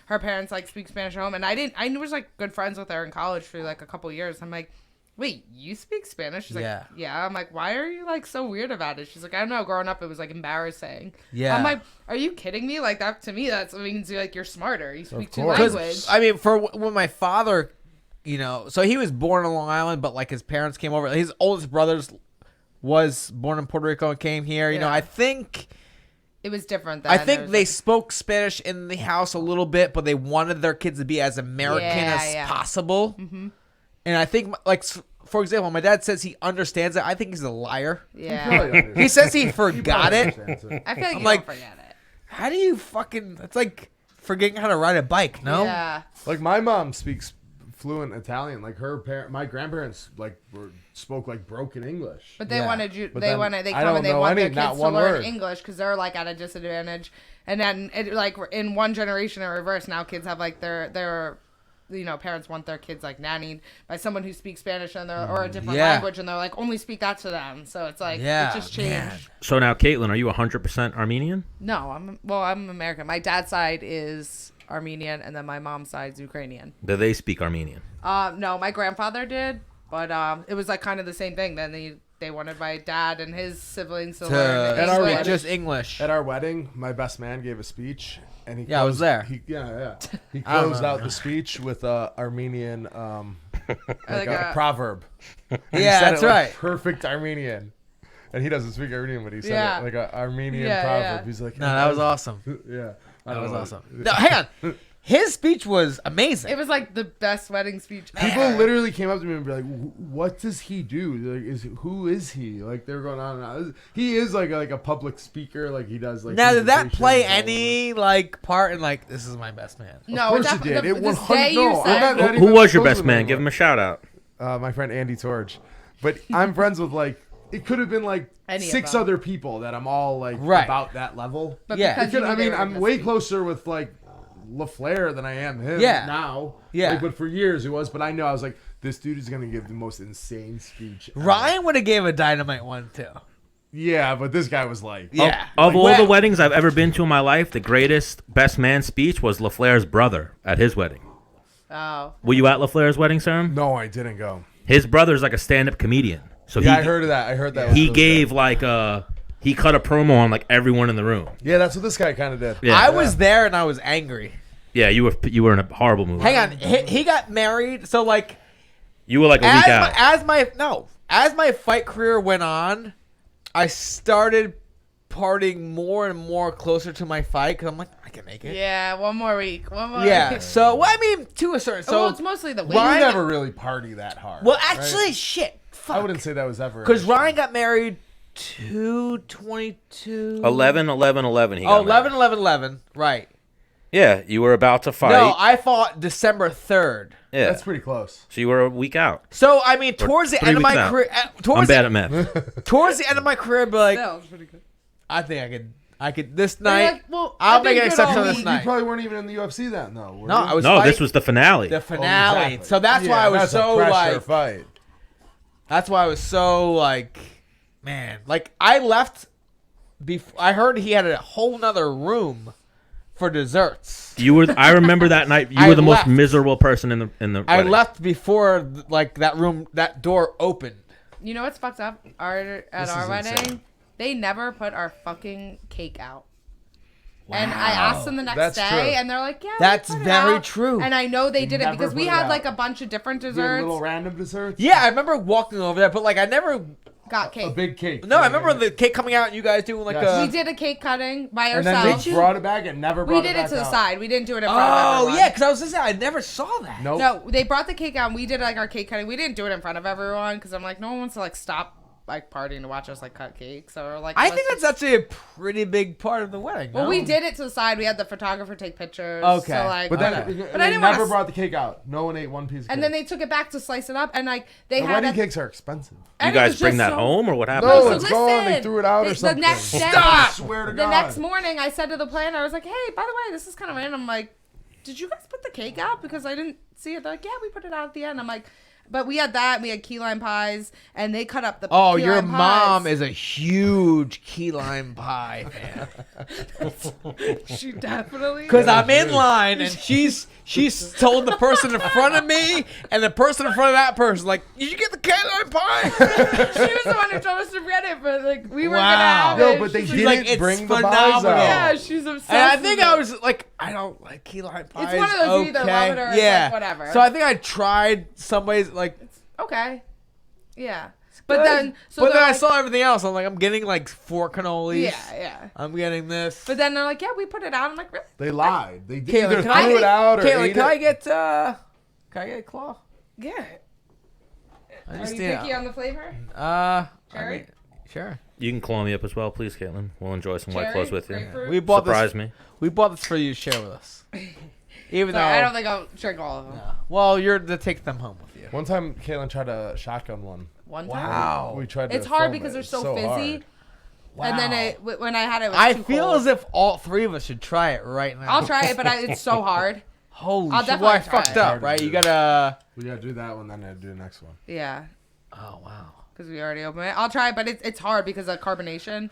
Speaker 7: her parents like speak Spanish at home, and I was like good friends with her in college for like a couple years. I'm like, wait, you speak Spanish? She's
Speaker 2: Yeah.
Speaker 7: like, yeah. I'm like, why are you like so weird about it? She's like, I don't know. Growing up, it was like embarrassing.
Speaker 2: Yeah.
Speaker 7: I'm like, are you kidding me? Like that to me, that means like you're smarter. You speak 2
Speaker 6: course.
Speaker 7: languages.
Speaker 2: I mean, for when my father, so he was born on Long Island, but like his parents came over. His oldest brother was born in Puerto Rico and came here. You know,
Speaker 7: Yeah.
Speaker 2: I think
Speaker 7: It was different. Then.
Speaker 2: I
Speaker 7: There
Speaker 2: think
Speaker 7: was,
Speaker 2: they
Speaker 7: like,
Speaker 2: spoke Spanish in the house a little bit, but they wanted their kids to be as American as possible. Mm-hmm. And I think, like, for example, my dad says he understands it. I think he's a liar.
Speaker 7: yeah.
Speaker 2: He says he forgot it.
Speaker 7: I feel like you
Speaker 2: like,
Speaker 7: don't forget it.
Speaker 2: How do you fucking? It's like forgetting how to ride a bike. No.
Speaker 7: Yeah.
Speaker 6: Like my mom speaks fluent Italian. Like my grandparents spoke like broken English.
Speaker 7: But they wanted you.
Speaker 6: But
Speaker 7: They
Speaker 6: then
Speaker 7: wanted. They
Speaker 6: I
Speaker 7: come
Speaker 6: don't
Speaker 7: and they
Speaker 6: know
Speaker 7: want their
Speaker 6: any- not
Speaker 7: kids to
Speaker 6: one
Speaker 7: learn
Speaker 6: word.
Speaker 7: English because they're like at a disadvantage. And then it like in one generation in reverse. Now kids have like their parents want their kids like nannied by someone who speaks Spanish and or a different
Speaker 2: Yeah.
Speaker 7: language, and they're like only speak that to them. So it's like
Speaker 2: Yeah,
Speaker 7: it just changed.
Speaker 2: man.
Speaker 1: So now, Katlyn, are you 100% Armenian?
Speaker 7: No, I'm American. My dad's side is Armenian, and then my mom's side is Ukrainian.
Speaker 1: Do they speak Armenian?
Speaker 7: No, my grandfather did, but it was like kind of the same thing. Then they wanted my dad and his siblings to learn
Speaker 6: And our
Speaker 7: English.
Speaker 6: wedding-
Speaker 2: just English.
Speaker 6: At our wedding, my best man gave a speech, and he
Speaker 2: Yeah, I was there.
Speaker 6: He
Speaker 2: I don't
Speaker 6: closed
Speaker 2: know.
Speaker 6: out the speech with a Armenian
Speaker 7: Like
Speaker 6: a
Speaker 7: a-
Speaker 6: proverb. He
Speaker 2: Yeah,
Speaker 6: said
Speaker 2: that's
Speaker 6: it like
Speaker 2: right.
Speaker 6: Perfect Armenian. And he doesn't speak Armenian, but he said
Speaker 7: Yeah.
Speaker 6: it like an Armenian
Speaker 7: Yeah,
Speaker 6: proverb.
Speaker 7: yeah.
Speaker 6: He's like,
Speaker 2: No, that was awesome.
Speaker 6: Yeah, I
Speaker 2: That
Speaker 6: don't
Speaker 2: was
Speaker 6: know.
Speaker 2: awesome. No, hang on. His speech was amazing.
Speaker 7: It was like the best wedding speech
Speaker 6: People
Speaker 7: ever.
Speaker 6: literally came up to me and be like, "What does he do? Like, who is he?" Like they were going on and on. He is like a public speaker. Like he does like.
Speaker 2: Now, did that play
Speaker 6: presentations and all
Speaker 2: any like part in like this is my best man?
Speaker 7: No,
Speaker 6: Of course
Speaker 7: that,
Speaker 6: it did.
Speaker 7: The,
Speaker 6: It
Speaker 7: this
Speaker 6: 100
Speaker 7: day you
Speaker 6: no, I'm
Speaker 7: said.
Speaker 6: not- not
Speaker 1: Who
Speaker 6: even
Speaker 1: was your
Speaker 6: close
Speaker 1: best
Speaker 6: with
Speaker 1: man?
Speaker 6: anyone.
Speaker 1: Give him a shout out.
Speaker 6: My friend Andy Torge. But I'm friends with like it could have been like
Speaker 7: Any of
Speaker 6: 6
Speaker 7: them.
Speaker 6: other people that I'm all like
Speaker 2: Right.
Speaker 6: about that level.
Speaker 7: But
Speaker 2: Yeah.
Speaker 7: because you knew
Speaker 6: I
Speaker 7: they
Speaker 6: mean,
Speaker 7: were
Speaker 6: I'm
Speaker 7: gonna
Speaker 6: way
Speaker 7: speak.
Speaker 6: closer with like LaFleur than I am him
Speaker 2: Yeah.
Speaker 6: now.
Speaker 2: Yeah.
Speaker 6: Like, but for years it was. But I know I was like, this dude is gonna give the most insane speech ever.
Speaker 2: Ryan would have gave a dynamite one too.
Speaker 6: Yeah, but this guy was like,
Speaker 2: Yeah.
Speaker 1: Of all
Speaker 2: Well-
Speaker 1: the weddings I've ever been to in my life, the greatest best man speech was LaFleur's brother at his wedding.
Speaker 7: Oh.
Speaker 1: Were you at LaFleur's wedding, sir?
Speaker 6: no, I didn't go.
Speaker 1: His brother's like a stand-up comedian. So
Speaker 6: Yeah,
Speaker 1: he
Speaker 6: I heard of that. I heard that. was
Speaker 1: he
Speaker 6: really
Speaker 1: gave
Speaker 6: good.
Speaker 1: like he cut a promo on like everyone in the room.
Speaker 6: Yeah, that's what this guy kind of did.
Speaker 1: Yeah.
Speaker 2: I was there and I was angry.
Speaker 1: Yeah, you were in a horrible movie.
Speaker 2: Hang on, he got married. So like
Speaker 1: You were like a week out.
Speaker 2: as my fight career went on, I started partying more and more closer to my fight because I'm like, I can make it.
Speaker 7: Yeah, one more week.
Speaker 2: Yeah.
Speaker 7: Week.
Speaker 2: So well, I mean, to a certain. So
Speaker 7: well, it's mostly the week.
Speaker 6: Well,
Speaker 2: Ryan-
Speaker 6: you never really party that hard.
Speaker 2: well,
Speaker 6: right?
Speaker 2: actually, shit. Fuck.
Speaker 6: I wouldn't say that was ever an
Speaker 2: Because
Speaker 6: issue.
Speaker 2: Ryan got married 2/22.
Speaker 1: 11/11/11. He
Speaker 2: Oh,
Speaker 1: got married.
Speaker 2: 11/11/11. Right.
Speaker 1: Yeah, you were about to fight.
Speaker 2: No, I fought December 3rd.
Speaker 1: yeah,
Speaker 6: That's pretty close.
Speaker 1: so you were a week out.
Speaker 2: So I mean, towards the
Speaker 1: 3
Speaker 2: end of
Speaker 1: weeks
Speaker 2: my
Speaker 1: out.
Speaker 2: career,
Speaker 1: I'm
Speaker 2: towards
Speaker 1: bad
Speaker 2: the,
Speaker 1: at math.
Speaker 2: towards the end of my career, I'd be like,
Speaker 7: That was pretty good.
Speaker 2: I think I could this
Speaker 7: You're
Speaker 2: night.
Speaker 7: like, well,
Speaker 2: I'll
Speaker 7: I've
Speaker 2: make
Speaker 7: been
Speaker 2: an
Speaker 7: good
Speaker 2: exception
Speaker 7: all
Speaker 2: this
Speaker 7: week.
Speaker 2: night.
Speaker 6: You probably weren't even in the UFC then, though. Were
Speaker 2: No,
Speaker 6: you?
Speaker 2: I was
Speaker 1: No,
Speaker 2: fighting
Speaker 1: this was the finale.
Speaker 2: the finale.
Speaker 6: Exactly.
Speaker 2: So that's why I was
Speaker 6: that's a
Speaker 2: so
Speaker 6: pressure
Speaker 2: like.
Speaker 6: fight.
Speaker 2: That's why I was so like, man, like I left. I heard he had a whole nother room for desserts.
Speaker 1: You were. I remember that night. You
Speaker 2: I
Speaker 1: were the most
Speaker 2: left.
Speaker 1: miserable person in the.
Speaker 2: I
Speaker 1: wedding.
Speaker 2: left before like that door opened.
Speaker 7: You know what's fucked up? At
Speaker 6: This
Speaker 7: our
Speaker 6: is
Speaker 7: wedding,
Speaker 6: insane.
Speaker 7: they never put our fucking cake out. And I asked them the next
Speaker 6: That's
Speaker 7: day,
Speaker 6: true.
Speaker 7: and they're like, "Yeah, we
Speaker 2: That's
Speaker 7: put it
Speaker 2: very
Speaker 7: out."
Speaker 2: true.
Speaker 7: And I know they did it
Speaker 6: never
Speaker 7: because we
Speaker 6: put it
Speaker 7: had
Speaker 6: out.
Speaker 7: like a bunch of different
Speaker 6: Did
Speaker 7: desserts.
Speaker 6: little random desserts?
Speaker 2: Yeah, I remember walking over there, but like I never.
Speaker 7: Got
Speaker 6: A
Speaker 7: cake.
Speaker 6: big cake.
Speaker 2: No, I remember the cake coming out and you guys doing like
Speaker 6: Yes.
Speaker 2: a.
Speaker 7: We did a cake cutting by
Speaker 6: And then
Speaker 7: ourselves.
Speaker 6: they brought it back and never brought
Speaker 7: We
Speaker 6: it
Speaker 7: did
Speaker 6: back
Speaker 7: it to the
Speaker 6: out.
Speaker 7: side. We didn't do it in front of
Speaker 2: Oh
Speaker 7: everyone.
Speaker 2: yeah, because I was just saying I never saw that.
Speaker 6: Nope.
Speaker 7: No, they brought the cake out and we did like our cake cutting. We didn't do it in front of everyone because I'm like, no one wants to like stop like partying to watch us like cut cake. So we're like,
Speaker 2: I
Speaker 7: let's
Speaker 2: think that's
Speaker 7: just-
Speaker 2: actually a pretty big part of the wedding.
Speaker 7: Well,
Speaker 2: no?
Speaker 7: we did it to the side. We had the photographer take pictures.
Speaker 2: Okay.
Speaker 7: So like,
Speaker 6: But then
Speaker 7: whatever.
Speaker 6: but
Speaker 7: I
Speaker 6: they
Speaker 7: didn't
Speaker 6: never
Speaker 7: want
Speaker 6: brought the cake out. No one ate one piece of cake.
Speaker 7: And then they took it back to slice it up, and like they
Speaker 6: the
Speaker 7: had
Speaker 6: wedding
Speaker 7: a,
Speaker 6: cakes are expensive.
Speaker 1: You
Speaker 7: and it
Speaker 1: guys
Speaker 7: was
Speaker 1: bring
Speaker 7: just
Speaker 1: that
Speaker 7: so-
Speaker 1: home or what happened?
Speaker 6: No,
Speaker 7: So
Speaker 6: it's gone. They
Speaker 7: listen,
Speaker 6: threw it out or
Speaker 7: the
Speaker 6: something.
Speaker 7: next day,
Speaker 6: I swear to
Speaker 7: the
Speaker 6: God.
Speaker 7: next morning, I said to the planner, I was like, "Hey, by the way, this is kind of random. I'm like, did you guys put the cake out? Because I didn't see it." They're like, "Yeah, we put it out at the end." I'm like, But we had that. And we had key lime pies, and they cut up the.
Speaker 2: Oh,
Speaker 7: key
Speaker 2: your
Speaker 7: lime
Speaker 2: mom
Speaker 7: pies.
Speaker 2: is a huge key lime pie fan.
Speaker 7: She definitely.
Speaker 2: Because I'm in line and she's told the person in front of me and the person in front of that person, like, did you get the key lime pie?
Speaker 7: She was the one who told us to get it, but like we weren't gonna have
Speaker 6: No,
Speaker 7: it.
Speaker 6: but they
Speaker 7: She's
Speaker 6: didn't
Speaker 2: like, it's
Speaker 6: bring the
Speaker 2: phenomenal.
Speaker 6: pies out.
Speaker 7: Yeah, she's obsessed.
Speaker 2: And I
Speaker 7: with
Speaker 2: think
Speaker 7: it.
Speaker 2: I was like, I don't like key lime pies.
Speaker 7: It's one of those you either love it or it's
Speaker 2: yeah.
Speaker 7: like whatever.
Speaker 2: So I think I tried somebody's like.
Speaker 7: Okay. Yeah. But
Speaker 2: good.
Speaker 7: then,
Speaker 2: then I
Speaker 7: like,
Speaker 2: saw everything else. I'm like, I'm getting like 4 cannolis.
Speaker 7: Yeah.
Speaker 2: I'm getting this.
Speaker 7: But then they're like, yeah, we put it out. I'm like, really?
Speaker 6: They lied. They did
Speaker 2: Caitlin,
Speaker 6: either
Speaker 2: can I
Speaker 6: threw it out or
Speaker 2: Caitlin,
Speaker 6: ate
Speaker 2: can I
Speaker 6: it.
Speaker 2: get a claw?
Speaker 7: Yeah.
Speaker 2: I
Speaker 7: Are
Speaker 2: just
Speaker 7: you
Speaker 2: need
Speaker 7: picky on the flavor?
Speaker 2: Cherry? Sure.
Speaker 1: You can claw me up as well, please, Caitlin. We'll enjoy some White
Speaker 7: Cherry?
Speaker 1: Claws with you.
Speaker 7: Grapefruit?
Speaker 2: We bought
Speaker 1: Surprise
Speaker 2: this.
Speaker 1: me.
Speaker 2: We bought this for you to share with us. Even
Speaker 7: Sorry,
Speaker 2: though
Speaker 7: I don't think I'll drink all of them.
Speaker 2: well, you're to take them home with you.
Speaker 6: One time, Caitlin tried a shotgun one.
Speaker 7: One time.
Speaker 2: Wow.
Speaker 6: We tried to
Speaker 7: It's hard
Speaker 6: film
Speaker 7: because
Speaker 6: it.
Speaker 7: they're
Speaker 6: It's
Speaker 7: so fizzy.
Speaker 6: hard.
Speaker 7: And then when I had it, it was
Speaker 2: I
Speaker 7: too
Speaker 2: feel
Speaker 7: cold.
Speaker 2: as if all 3 of us should try it right now.
Speaker 7: I'll try it, but it's so hard.
Speaker 2: Holy
Speaker 7: I'll
Speaker 2: shit!
Speaker 7: definitely
Speaker 2: Well, I
Speaker 7: try
Speaker 2: fucked
Speaker 7: it.
Speaker 2: up, right? You gotta.
Speaker 6: We gotta do that one, then I do the next one.
Speaker 7: Yeah.
Speaker 2: Oh wow.
Speaker 7: Because we already opened it. I'll try it, but it's hard because of carbonation.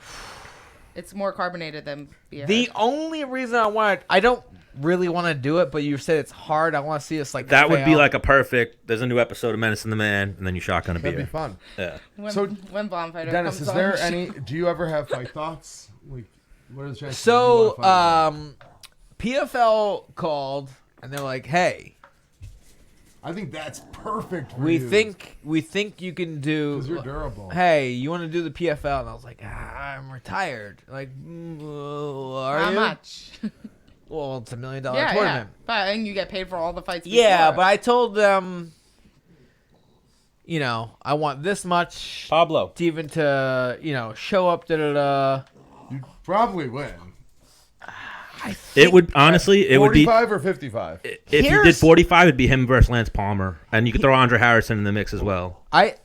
Speaker 7: It's more carbonated than beer.
Speaker 2: The only reason I don't really want to do it, but you said it's hard. I want to see us like
Speaker 1: That would be
Speaker 2: fail.
Speaker 1: like a perfect. There's a new episode of Menace and the Man, and then you shotgun a
Speaker 6: That'd
Speaker 1: beer.
Speaker 6: be fun.
Speaker 1: Yeah.
Speaker 7: when Bonfighter
Speaker 6: Dennis,
Speaker 7: comes
Speaker 6: is
Speaker 7: on.
Speaker 6: there any? Do you ever have fight thoughts? Like, what are the chances?
Speaker 2: So,
Speaker 6: you wanna fight?
Speaker 2: PFL called and they're like, "Hey,
Speaker 6: I think that's perfect. For
Speaker 2: we
Speaker 6: you,
Speaker 2: think you can do.
Speaker 6: because you're durable.
Speaker 2: Hey, you want to do the PFL?" And I was like, "I'm retired." Like, are
Speaker 7: How
Speaker 2: you?
Speaker 7: much?
Speaker 2: Well, it's $1 million
Speaker 7: Yeah.
Speaker 2: tournament.
Speaker 7: But and you get paid for all the fights.
Speaker 2: Yeah,
Speaker 7: before.
Speaker 2: but I told them, I want this much
Speaker 1: Pablo.
Speaker 2: to even to show up.
Speaker 6: You'd probably win.
Speaker 1: It would honestly. It would be
Speaker 6: 45 or 55.
Speaker 1: if you did
Speaker 2: Here's-
Speaker 1: 45. It'd be him versus Lance Palmer, and you could throw Andre Harrison in the mix as well.
Speaker 2: I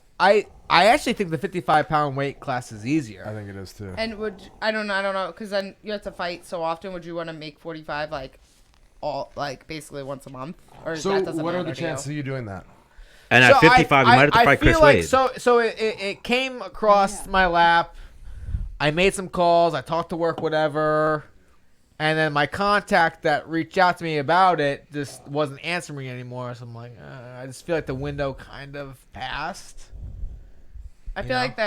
Speaker 2: actually think the 55-pound weight class is
Speaker 6: I
Speaker 2: easier.
Speaker 6: think it is too.
Speaker 7: And I don't know, because then you have to fight so often. Would you want to make 45 basically once a month, or
Speaker 6: So,
Speaker 7: that doesn't
Speaker 6: what are
Speaker 7: matter
Speaker 6: the
Speaker 7: to you?
Speaker 6: chances of you doing that?
Speaker 1: And at 55, you might have to fight Chris
Speaker 2: feel like
Speaker 1: Wade.
Speaker 2: so it came across my lap. I made some calls. I talked to work, whatever. And then my contact that reached out to me about it just wasn't answering me anymore. So I'm like, I just feel like the window kind of passed.
Speaker 7: I feel like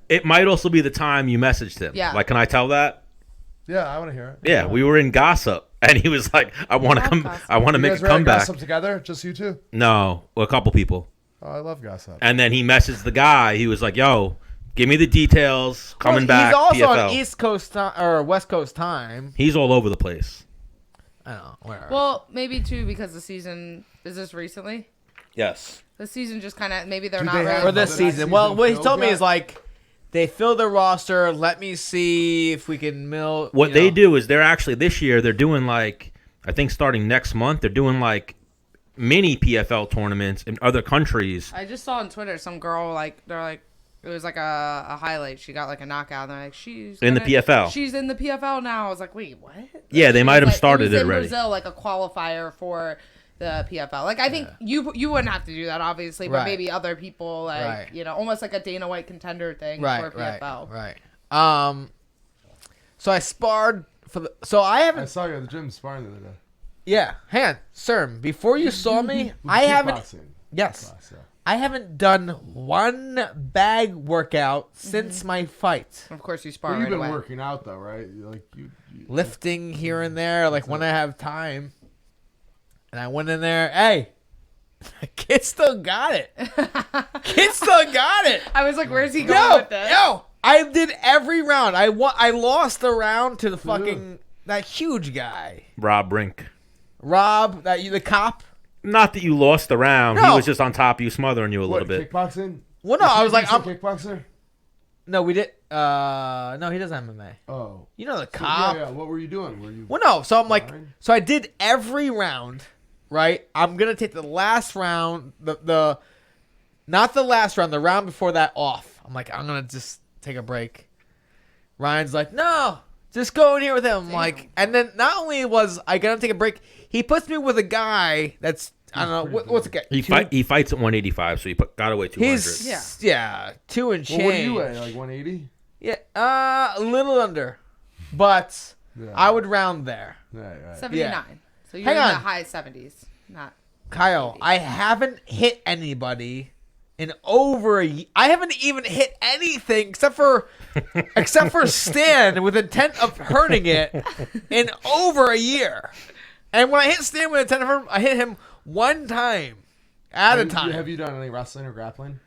Speaker 1: It might also be the time you messaged him.
Speaker 7: Yeah.
Speaker 1: Like, can I tell that?
Speaker 6: Yeah, I want to hear it.
Speaker 1: Yeah, we were in gossip, and he was like, "I want to come.
Speaker 7: gossip.
Speaker 1: I want to
Speaker 6: You
Speaker 1: make
Speaker 6: guys
Speaker 1: a
Speaker 6: were at
Speaker 1: comeback."
Speaker 6: Gossip together? Just you two?
Speaker 1: No, well, a couple people.
Speaker 6: Oh, I love gossip.
Speaker 1: And then he messaged the guy. He was like, "Yo, give me the details. Coming back."
Speaker 2: He's also
Speaker 1: PFL.
Speaker 2: on East Coast time or West Coast time.
Speaker 1: He's all over the place.
Speaker 2: I don't know. Whatever.
Speaker 7: well, maybe too, because the season is this recently.
Speaker 1: Yes.
Speaker 7: The season just kind of maybe they're
Speaker 6: Do
Speaker 7: not
Speaker 6: they
Speaker 7: ready.
Speaker 6: have
Speaker 2: for this
Speaker 6: Well, the next
Speaker 2: season. Well,
Speaker 6: season
Speaker 2: what he
Speaker 6: filled
Speaker 2: told me
Speaker 6: yet?
Speaker 2: is like they filled their roster. Let me see if we can mill.
Speaker 1: What they do is they're actually this year they're doing like I think starting next month they're doing like mini PFL tournaments in other countries.
Speaker 7: I just saw on Twitter some girl they're like it was like a highlight. She got like a knockout. And they're like she's
Speaker 1: In the PFL.
Speaker 7: She's in the PFL now. I was like, wait, what?
Speaker 1: Yeah, they
Speaker 7: She
Speaker 1: might
Speaker 7: was
Speaker 1: have started
Speaker 7: it
Speaker 1: it
Speaker 7: was in
Speaker 1: already.
Speaker 7: Brazil, like a qualifier for the PFL. Like I think you wouldn't have to do that obviously, but
Speaker 2: Right.
Speaker 7: maybe other people
Speaker 2: Right.
Speaker 7: almost like a Dana White contender thing for PFL.
Speaker 2: Right. So I sparred for the. So I
Speaker 6: I
Speaker 2: haven't.
Speaker 6: saw you at the gym sparring the other day.
Speaker 2: Yeah, hang on, sir. Before you saw me, I haven't.
Speaker 6: Kickboxing
Speaker 2: Yes,
Speaker 6: class, yeah.
Speaker 2: I haven't done one bag workout since my fight.
Speaker 7: Of course, you spar
Speaker 6: Well, you've
Speaker 7: right
Speaker 6: been
Speaker 7: away.
Speaker 6: working out though, right? Like you
Speaker 2: Lifting here and there, like when I have time. And I went in there. Hey, kid still got it. Kid still got it.
Speaker 7: I was like, where's he going with this?
Speaker 2: Yo, I did every round. I lost the round to the fucking that huge guy,
Speaker 1: Rob Brink.
Speaker 2: Rob. The cop.
Speaker 1: Not that you lost the round. He
Speaker 2: No.
Speaker 1: was just on top of you, smothering you a little
Speaker 6: what,
Speaker 1: bit.
Speaker 6: kickboxing?
Speaker 2: Well, no, I was like,
Speaker 6: I'm kickboxer.
Speaker 2: no, we did. No, he doesn't have MMA.
Speaker 6: Oh,
Speaker 2: You know the
Speaker 6: So,
Speaker 2: cop.
Speaker 6: yeah. What were you doing? Were you?
Speaker 2: Well, no. So I'm like,
Speaker 6: Fine.
Speaker 2: so I did every round, right? I'm gonna take the last round, the not the last round, the round before that off. I'm like, I'm gonna just take a break. Ryan's like, no, just go in here with him. I'm like, and then not only was I gonna take a break, he puts me with a guy that's I don't know what's it get.
Speaker 1: He fights at 185, so he got away 200.
Speaker 2: He's yeah 2 and change.
Speaker 6: Well, what do you weigh? Like 180?
Speaker 2: Yeah, a little under, but I would round there.
Speaker 6: Right.
Speaker 7: 79. So you're
Speaker 2: Hang
Speaker 7: in
Speaker 2: on.
Speaker 7: the high 70s. Not
Speaker 2: Kyle, I haven't hit anybody in over a year. I haven't even hit anything except for Stan with intent of hurting it in over a year. And when I hit Stan with intent of hurting, I hit him one time at a time.
Speaker 6: Have you done any wrestling or grappling?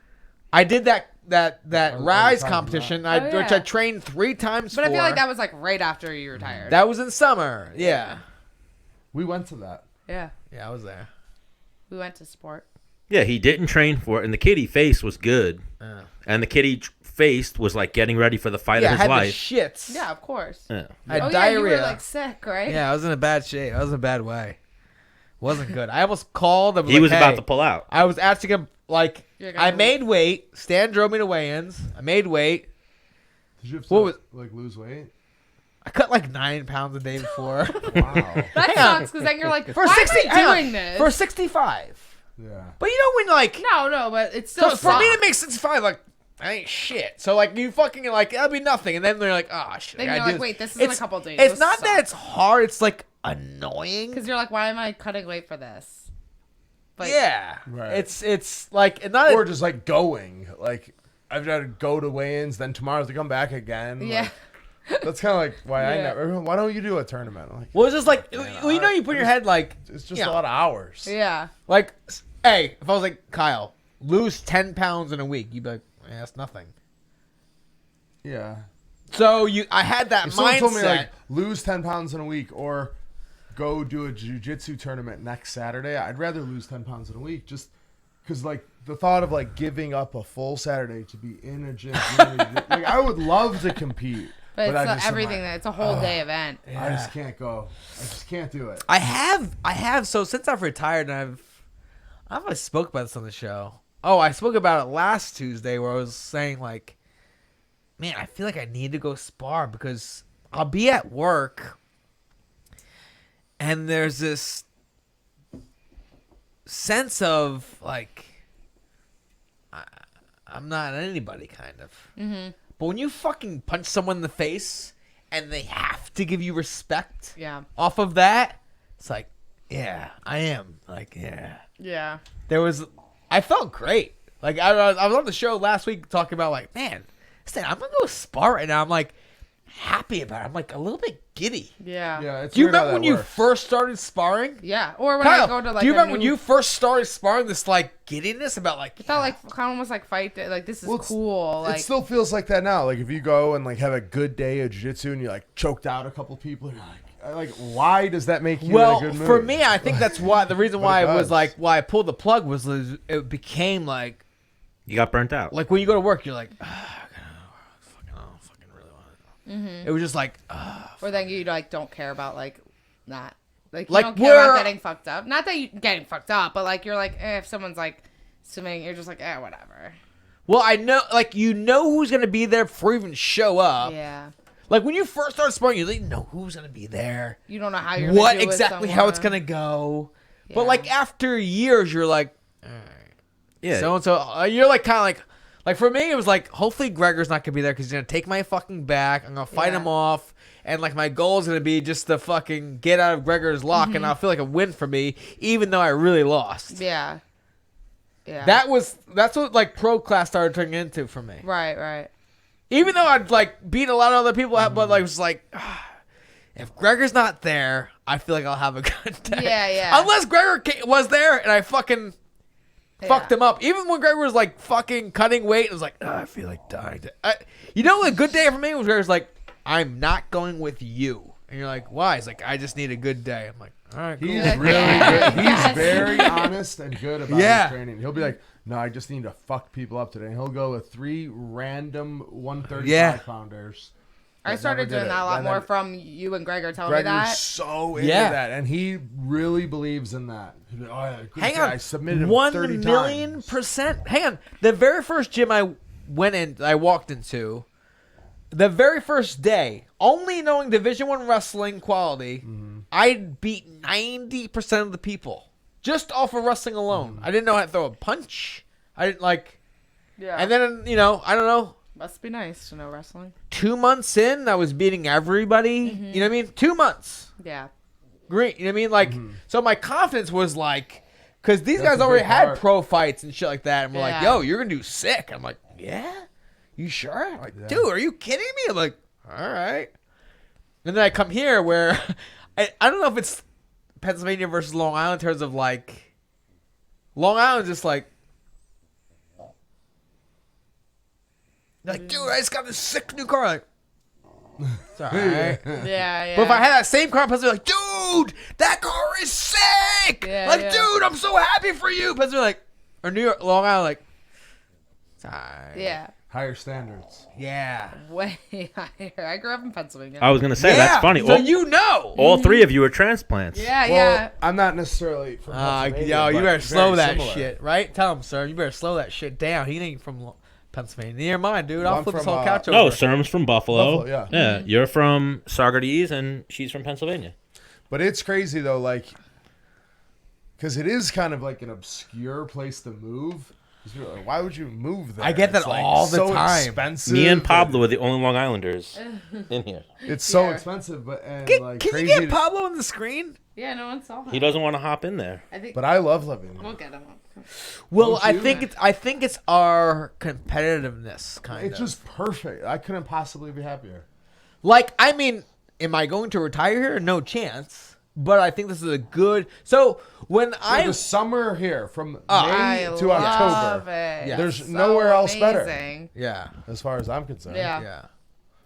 Speaker 2: I did that
Speaker 6: I
Speaker 2: Rise
Speaker 6: was
Speaker 2: competition,
Speaker 7: Oh, yeah.
Speaker 2: which I trained 3 times
Speaker 7: But
Speaker 2: for.
Speaker 7: I feel like that was like right after you retired.
Speaker 2: That was in summer. Yeah.
Speaker 6: We went to that.
Speaker 7: Yeah.
Speaker 2: Yeah, I was there.
Speaker 7: We went to sport.
Speaker 1: Yeah, he didn't train for it, and the kid he faced was good. And the kid he faced was like getting ready for the fight
Speaker 2: Yeah, I
Speaker 1: of his
Speaker 2: had the
Speaker 1: life.
Speaker 2: shits.
Speaker 7: Yeah, of course.
Speaker 1: Yeah.
Speaker 2: I had
Speaker 7: Oh, yeah,
Speaker 2: diarrhea.
Speaker 7: you were like sick, right?
Speaker 2: Yeah, I was in a bad shape. I was in a bad way. Wasn't good. I almost called him.
Speaker 1: He was about to pull out.
Speaker 2: I was asking him, like,
Speaker 7: You're gonna
Speaker 2: I
Speaker 7: leave.
Speaker 2: made weight. Stan drove me to weigh-ins. I made weight.
Speaker 6: Did you have to
Speaker 2: What was-
Speaker 6: like lose weight?
Speaker 2: I cut like 9 pounds the day before.
Speaker 6: Wow.
Speaker 7: That
Speaker 2: Hang on.
Speaker 7: sucks because then you're like,
Speaker 2: For
Speaker 7: why
Speaker 2: 60,
Speaker 7: am I doing this?
Speaker 2: For 65.
Speaker 6: Yeah.
Speaker 2: But you know when, like,
Speaker 7: No, but it's still
Speaker 2: so for me to
Speaker 7: sucks.
Speaker 2: make 65, like, I ain't shit. So, like, you fucking, like, that'll be nothing. And then they're like, oh, shit.
Speaker 7: Then
Speaker 2: I
Speaker 7: you're
Speaker 2: gotta
Speaker 7: like,
Speaker 2: do
Speaker 7: wait, this is
Speaker 2: It's-
Speaker 7: in a couple days.
Speaker 2: It's
Speaker 7: This
Speaker 2: not that
Speaker 7: sucks.
Speaker 2: it's hard. It's, like, annoying.
Speaker 7: Because you're like, why am I cutting weight for this? But
Speaker 2: Yeah.
Speaker 6: Right.
Speaker 2: It's like, not
Speaker 6: Or just like going. Like I've got to go to weigh-ins, then tomorrow to come back again.
Speaker 7: yeah.
Speaker 6: Like, that's kind of like why I
Speaker 7: Yeah.
Speaker 6: never. Why don't you do a tournament? I'm like,
Speaker 2: well, it's just like,
Speaker 6: Yeah,
Speaker 2: well, you know, you put in your head, like,
Speaker 6: it's just
Speaker 2: yeah.
Speaker 6: a lot of hours.
Speaker 7: Yeah.
Speaker 2: Like, hey, if I was like, Kyle, lose 10 pounds in a week, you'd be like, yeah, that's nothing.
Speaker 6: Yeah.
Speaker 2: So I had that
Speaker 6: If someone
Speaker 2: mindset.
Speaker 6: told me like lose 10 pounds in a week or go do a jiu-jitsu tournament next Saturday, I'd rather lose 10 pounds in a week just because like the thought of like giving up a full Saturday to be in a gym, like I would love to compete.
Speaker 7: But it's
Speaker 6: I just am
Speaker 7: everything.
Speaker 6: like,
Speaker 7: It's a whole day event.
Speaker 6: I just can't go. I just can't do it.
Speaker 2: I have. So since I've retired, and I don't know if I spoke about this on the show. Oh, I spoke about it last Tuesday where I was saying like, man, I feel like I need to go spar because I'll be at work and there's this sense of like, I'm not anybody kind of. Mm-hmm. But when you fucking punch someone in the face and they have to give you respect
Speaker 7: Yeah.
Speaker 2: off of that, it's like, yeah, I am. Like, yeah.
Speaker 7: Yeah.
Speaker 2: I felt great. Like, I was on the show last week talking about, like, man, Stan, I'm going to go spar right now. I'm, like, happy about it. I'm, like, a little bit giddy.
Speaker 7: Yeah.
Speaker 6: Yeah, it's
Speaker 2: Do you
Speaker 6: weird how
Speaker 2: remember when
Speaker 6: that
Speaker 2: you
Speaker 6: works.
Speaker 2: first started sparring?
Speaker 7: Yeah. Or when
Speaker 2: Kyle,
Speaker 7: I go to like
Speaker 2: do you
Speaker 7: a
Speaker 2: remember when
Speaker 7: new-
Speaker 2: you first started sparring, this, like, giddiness about, like,
Speaker 7: It felt like kind of almost like fight day. Like this is
Speaker 6: Well, it's-
Speaker 7: cool. Like
Speaker 6: It still feels like that now. Like if you go and like have a good day of jiu-jitsu and you like choked out a couple people, you're like why does that make you
Speaker 2: well,
Speaker 6: in a good mood?
Speaker 2: for me, I think that's why the reason
Speaker 6: But
Speaker 2: why
Speaker 6: it
Speaker 2: it was
Speaker 6: does.
Speaker 2: like why I pulled the plug was it became like
Speaker 1: You got burnt out.
Speaker 2: when you go to work, you're like, I don't fucking really want to. It was just like,
Speaker 7: or then you like don't care about like not like you
Speaker 2: Like,
Speaker 7: don't care about
Speaker 2: we're-
Speaker 7: getting fucked up. Not that you getting fucked up, but like you're like if someone's like swimming, you're just like whatever.
Speaker 2: well, I know, like you know who's gonna be there before you even show up.
Speaker 7: Yeah.
Speaker 2: Like when you first start sparring, you didn't know who's gonna be there,
Speaker 7: You don't know how you're
Speaker 2: what
Speaker 7: gonna do with
Speaker 2: exactly how it's
Speaker 7: someone.
Speaker 2: gonna go.
Speaker 7: Yeah.
Speaker 2: But like after years, you're like,
Speaker 1: Yeah.
Speaker 2: so and so. You're like kind of like for me, it was like hopefully Gregor's not gonna be there because he's gonna take my fucking back. I'm gonna fight
Speaker 7: Yeah.
Speaker 2: him off, and like my goal is gonna be just to fucking get out of Gregor's lock, and I'll feel like a win for me, even though I really lost.
Speaker 7: Yeah. Yeah.
Speaker 2: That's what like pro class started turning into for me.
Speaker 7: right.
Speaker 2: Even though I'd like beat a lot of other people, but like it was like, if Gregor's not there, I feel like I'll have a good day.
Speaker 7: Yeah.
Speaker 2: Unless Gregor was there and I fucking fucked
Speaker 7: Yeah.
Speaker 2: him up. Even when Gregor was like fucking cutting weight, it was like, I feel like dying. You know, a good day for me was Gregor's like, I'm not going with you. And you're like, why? He's like, I just need a good day. I'm like, all right, cool.
Speaker 6: He's
Speaker 7: Like,
Speaker 6: really
Speaker 7: yeah.
Speaker 6: good. He's
Speaker 7: Yes.
Speaker 6: very honest and good about
Speaker 2: Yeah.
Speaker 6: his training. He'll be like, no, I just need to fuck people up today. And he'll go with 3 random 135 pounders.
Speaker 7: I
Speaker 6: that
Speaker 7: started
Speaker 6: never did
Speaker 7: doing that a
Speaker 6: it.
Speaker 7: lot
Speaker 6: And
Speaker 7: more
Speaker 6: then
Speaker 7: from you and Gregor telling me
Speaker 6: Gregor's
Speaker 7: that.
Speaker 6: so into
Speaker 2: Yeah.
Speaker 6: that, and he really believes in that. He'll be like, oh, yeah, good
Speaker 2: Hang
Speaker 6: guy.
Speaker 2: on,
Speaker 6: I submitted him
Speaker 2: 1
Speaker 6: 30
Speaker 2: million
Speaker 6: times.
Speaker 2: %. Hang on, the very first gym I walked into, the very first day, only knowing Division I wrestling quality, I beat 90% of the people. just off of wrestling alone. I didn't know how to throw a punch. I didn't like.
Speaker 7: Yeah.
Speaker 2: And then I don't know.
Speaker 7: Must be nice to know wrestling.
Speaker 2: 2 months in, I was beating everybody.
Speaker 7: Mm-hmm.
Speaker 2: You know what I mean? 2 months.
Speaker 7: Yeah.
Speaker 2: Great. You know what I mean? Like, so my confidence was like, because these
Speaker 6: That's
Speaker 2: guys
Speaker 6: a
Speaker 2: already
Speaker 6: big
Speaker 2: had
Speaker 6: part.
Speaker 2: pro fights and shit like that. And we're like,
Speaker 7: Yeah.
Speaker 2: yo, you're going to do sick. I'm like, yeah? You sure? I'm like, dude, are you kidding me? I'm like, all right. And then I come here where I don't know if it's Pennsylvania versus Long Island in terms of like, Long Island's just like dude, I just got this sick new car. Like, it's all right.
Speaker 7: Yeah.
Speaker 2: But if I had that same car, Pennsylvania like, dude, that car is sick.
Speaker 7: Yeah,
Speaker 2: like,
Speaker 7: yeah.
Speaker 2: dude, I'm so happy for you. Pennsylvania like, or New York, Long Island like, it's all right.
Speaker 7: Yeah.
Speaker 6: Higher standards.
Speaker 2: Yeah.
Speaker 7: Way higher. I grew up in Pennsylvania.
Speaker 1: I was gonna say that's funny.
Speaker 2: So
Speaker 1: all,
Speaker 2: you know.
Speaker 1: all three of you are transplants.
Speaker 7: Yeah,
Speaker 6: Well,
Speaker 7: yeah.
Speaker 6: I'm not necessarily from Pennsylvania.
Speaker 2: Yo, you
Speaker 6: but
Speaker 2: better slow
Speaker 6: very
Speaker 2: that
Speaker 6: similar.
Speaker 2: shit, right? Tell him, sir. You better slow that shit down. He ain't from Pennsylvania. Near mine, dude. I'll
Speaker 6: I'm
Speaker 2: flip this
Speaker 6: from,
Speaker 2: whole couch
Speaker 1: No,
Speaker 2: over.
Speaker 1: Serm's from Buffalo.
Speaker 6: Buffalo, yeah.
Speaker 1: You're from Saugerties, and she's from Pennsylvania.
Speaker 6: But it's crazy though, like, because it is kind of like an obscure place to move. 'Cause you're like, why would you move there?
Speaker 2: I get that
Speaker 6: It's, like,
Speaker 2: all the
Speaker 6: so
Speaker 2: time.
Speaker 6: Expensive.
Speaker 1: Me and Pablo are the only Long Islanders in here.
Speaker 6: It's so
Speaker 7: Yeah.
Speaker 6: expensive, but and like
Speaker 2: Can
Speaker 6: crazy.
Speaker 2: you get Pablo on the screen?
Speaker 7: Yeah, no one saw him.
Speaker 1: He doesn't want to hop in there.
Speaker 7: I think
Speaker 6: But I love living.
Speaker 7: we'll get him up.
Speaker 2: Well,
Speaker 6: Don't
Speaker 2: I
Speaker 6: you?
Speaker 2: think it's our competitiveness kind
Speaker 6: It's
Speaker 2: of.
Speaker 6: just perfect. I couldn't possibly be happier.
Speaker 2: Like, I mean, am I going to retire here? No chance. But I think this is a good. So when
Speaker 6: The summer here from
Speaker 7: I
Speaker 6: May to
Speaker 7: love
Speaker 6: October,
Speaker 7: it.
Speaker 2: Yeah.
Speaker 6: there's
Speaker 7: So
Speaker 6: nowhere else better,
Speaker 7: amazing.
Speaker 2: yeah,
Speaker 6: as far as I'm concerned.
Speaker 7: Yeah.
Speaker 2: yeah.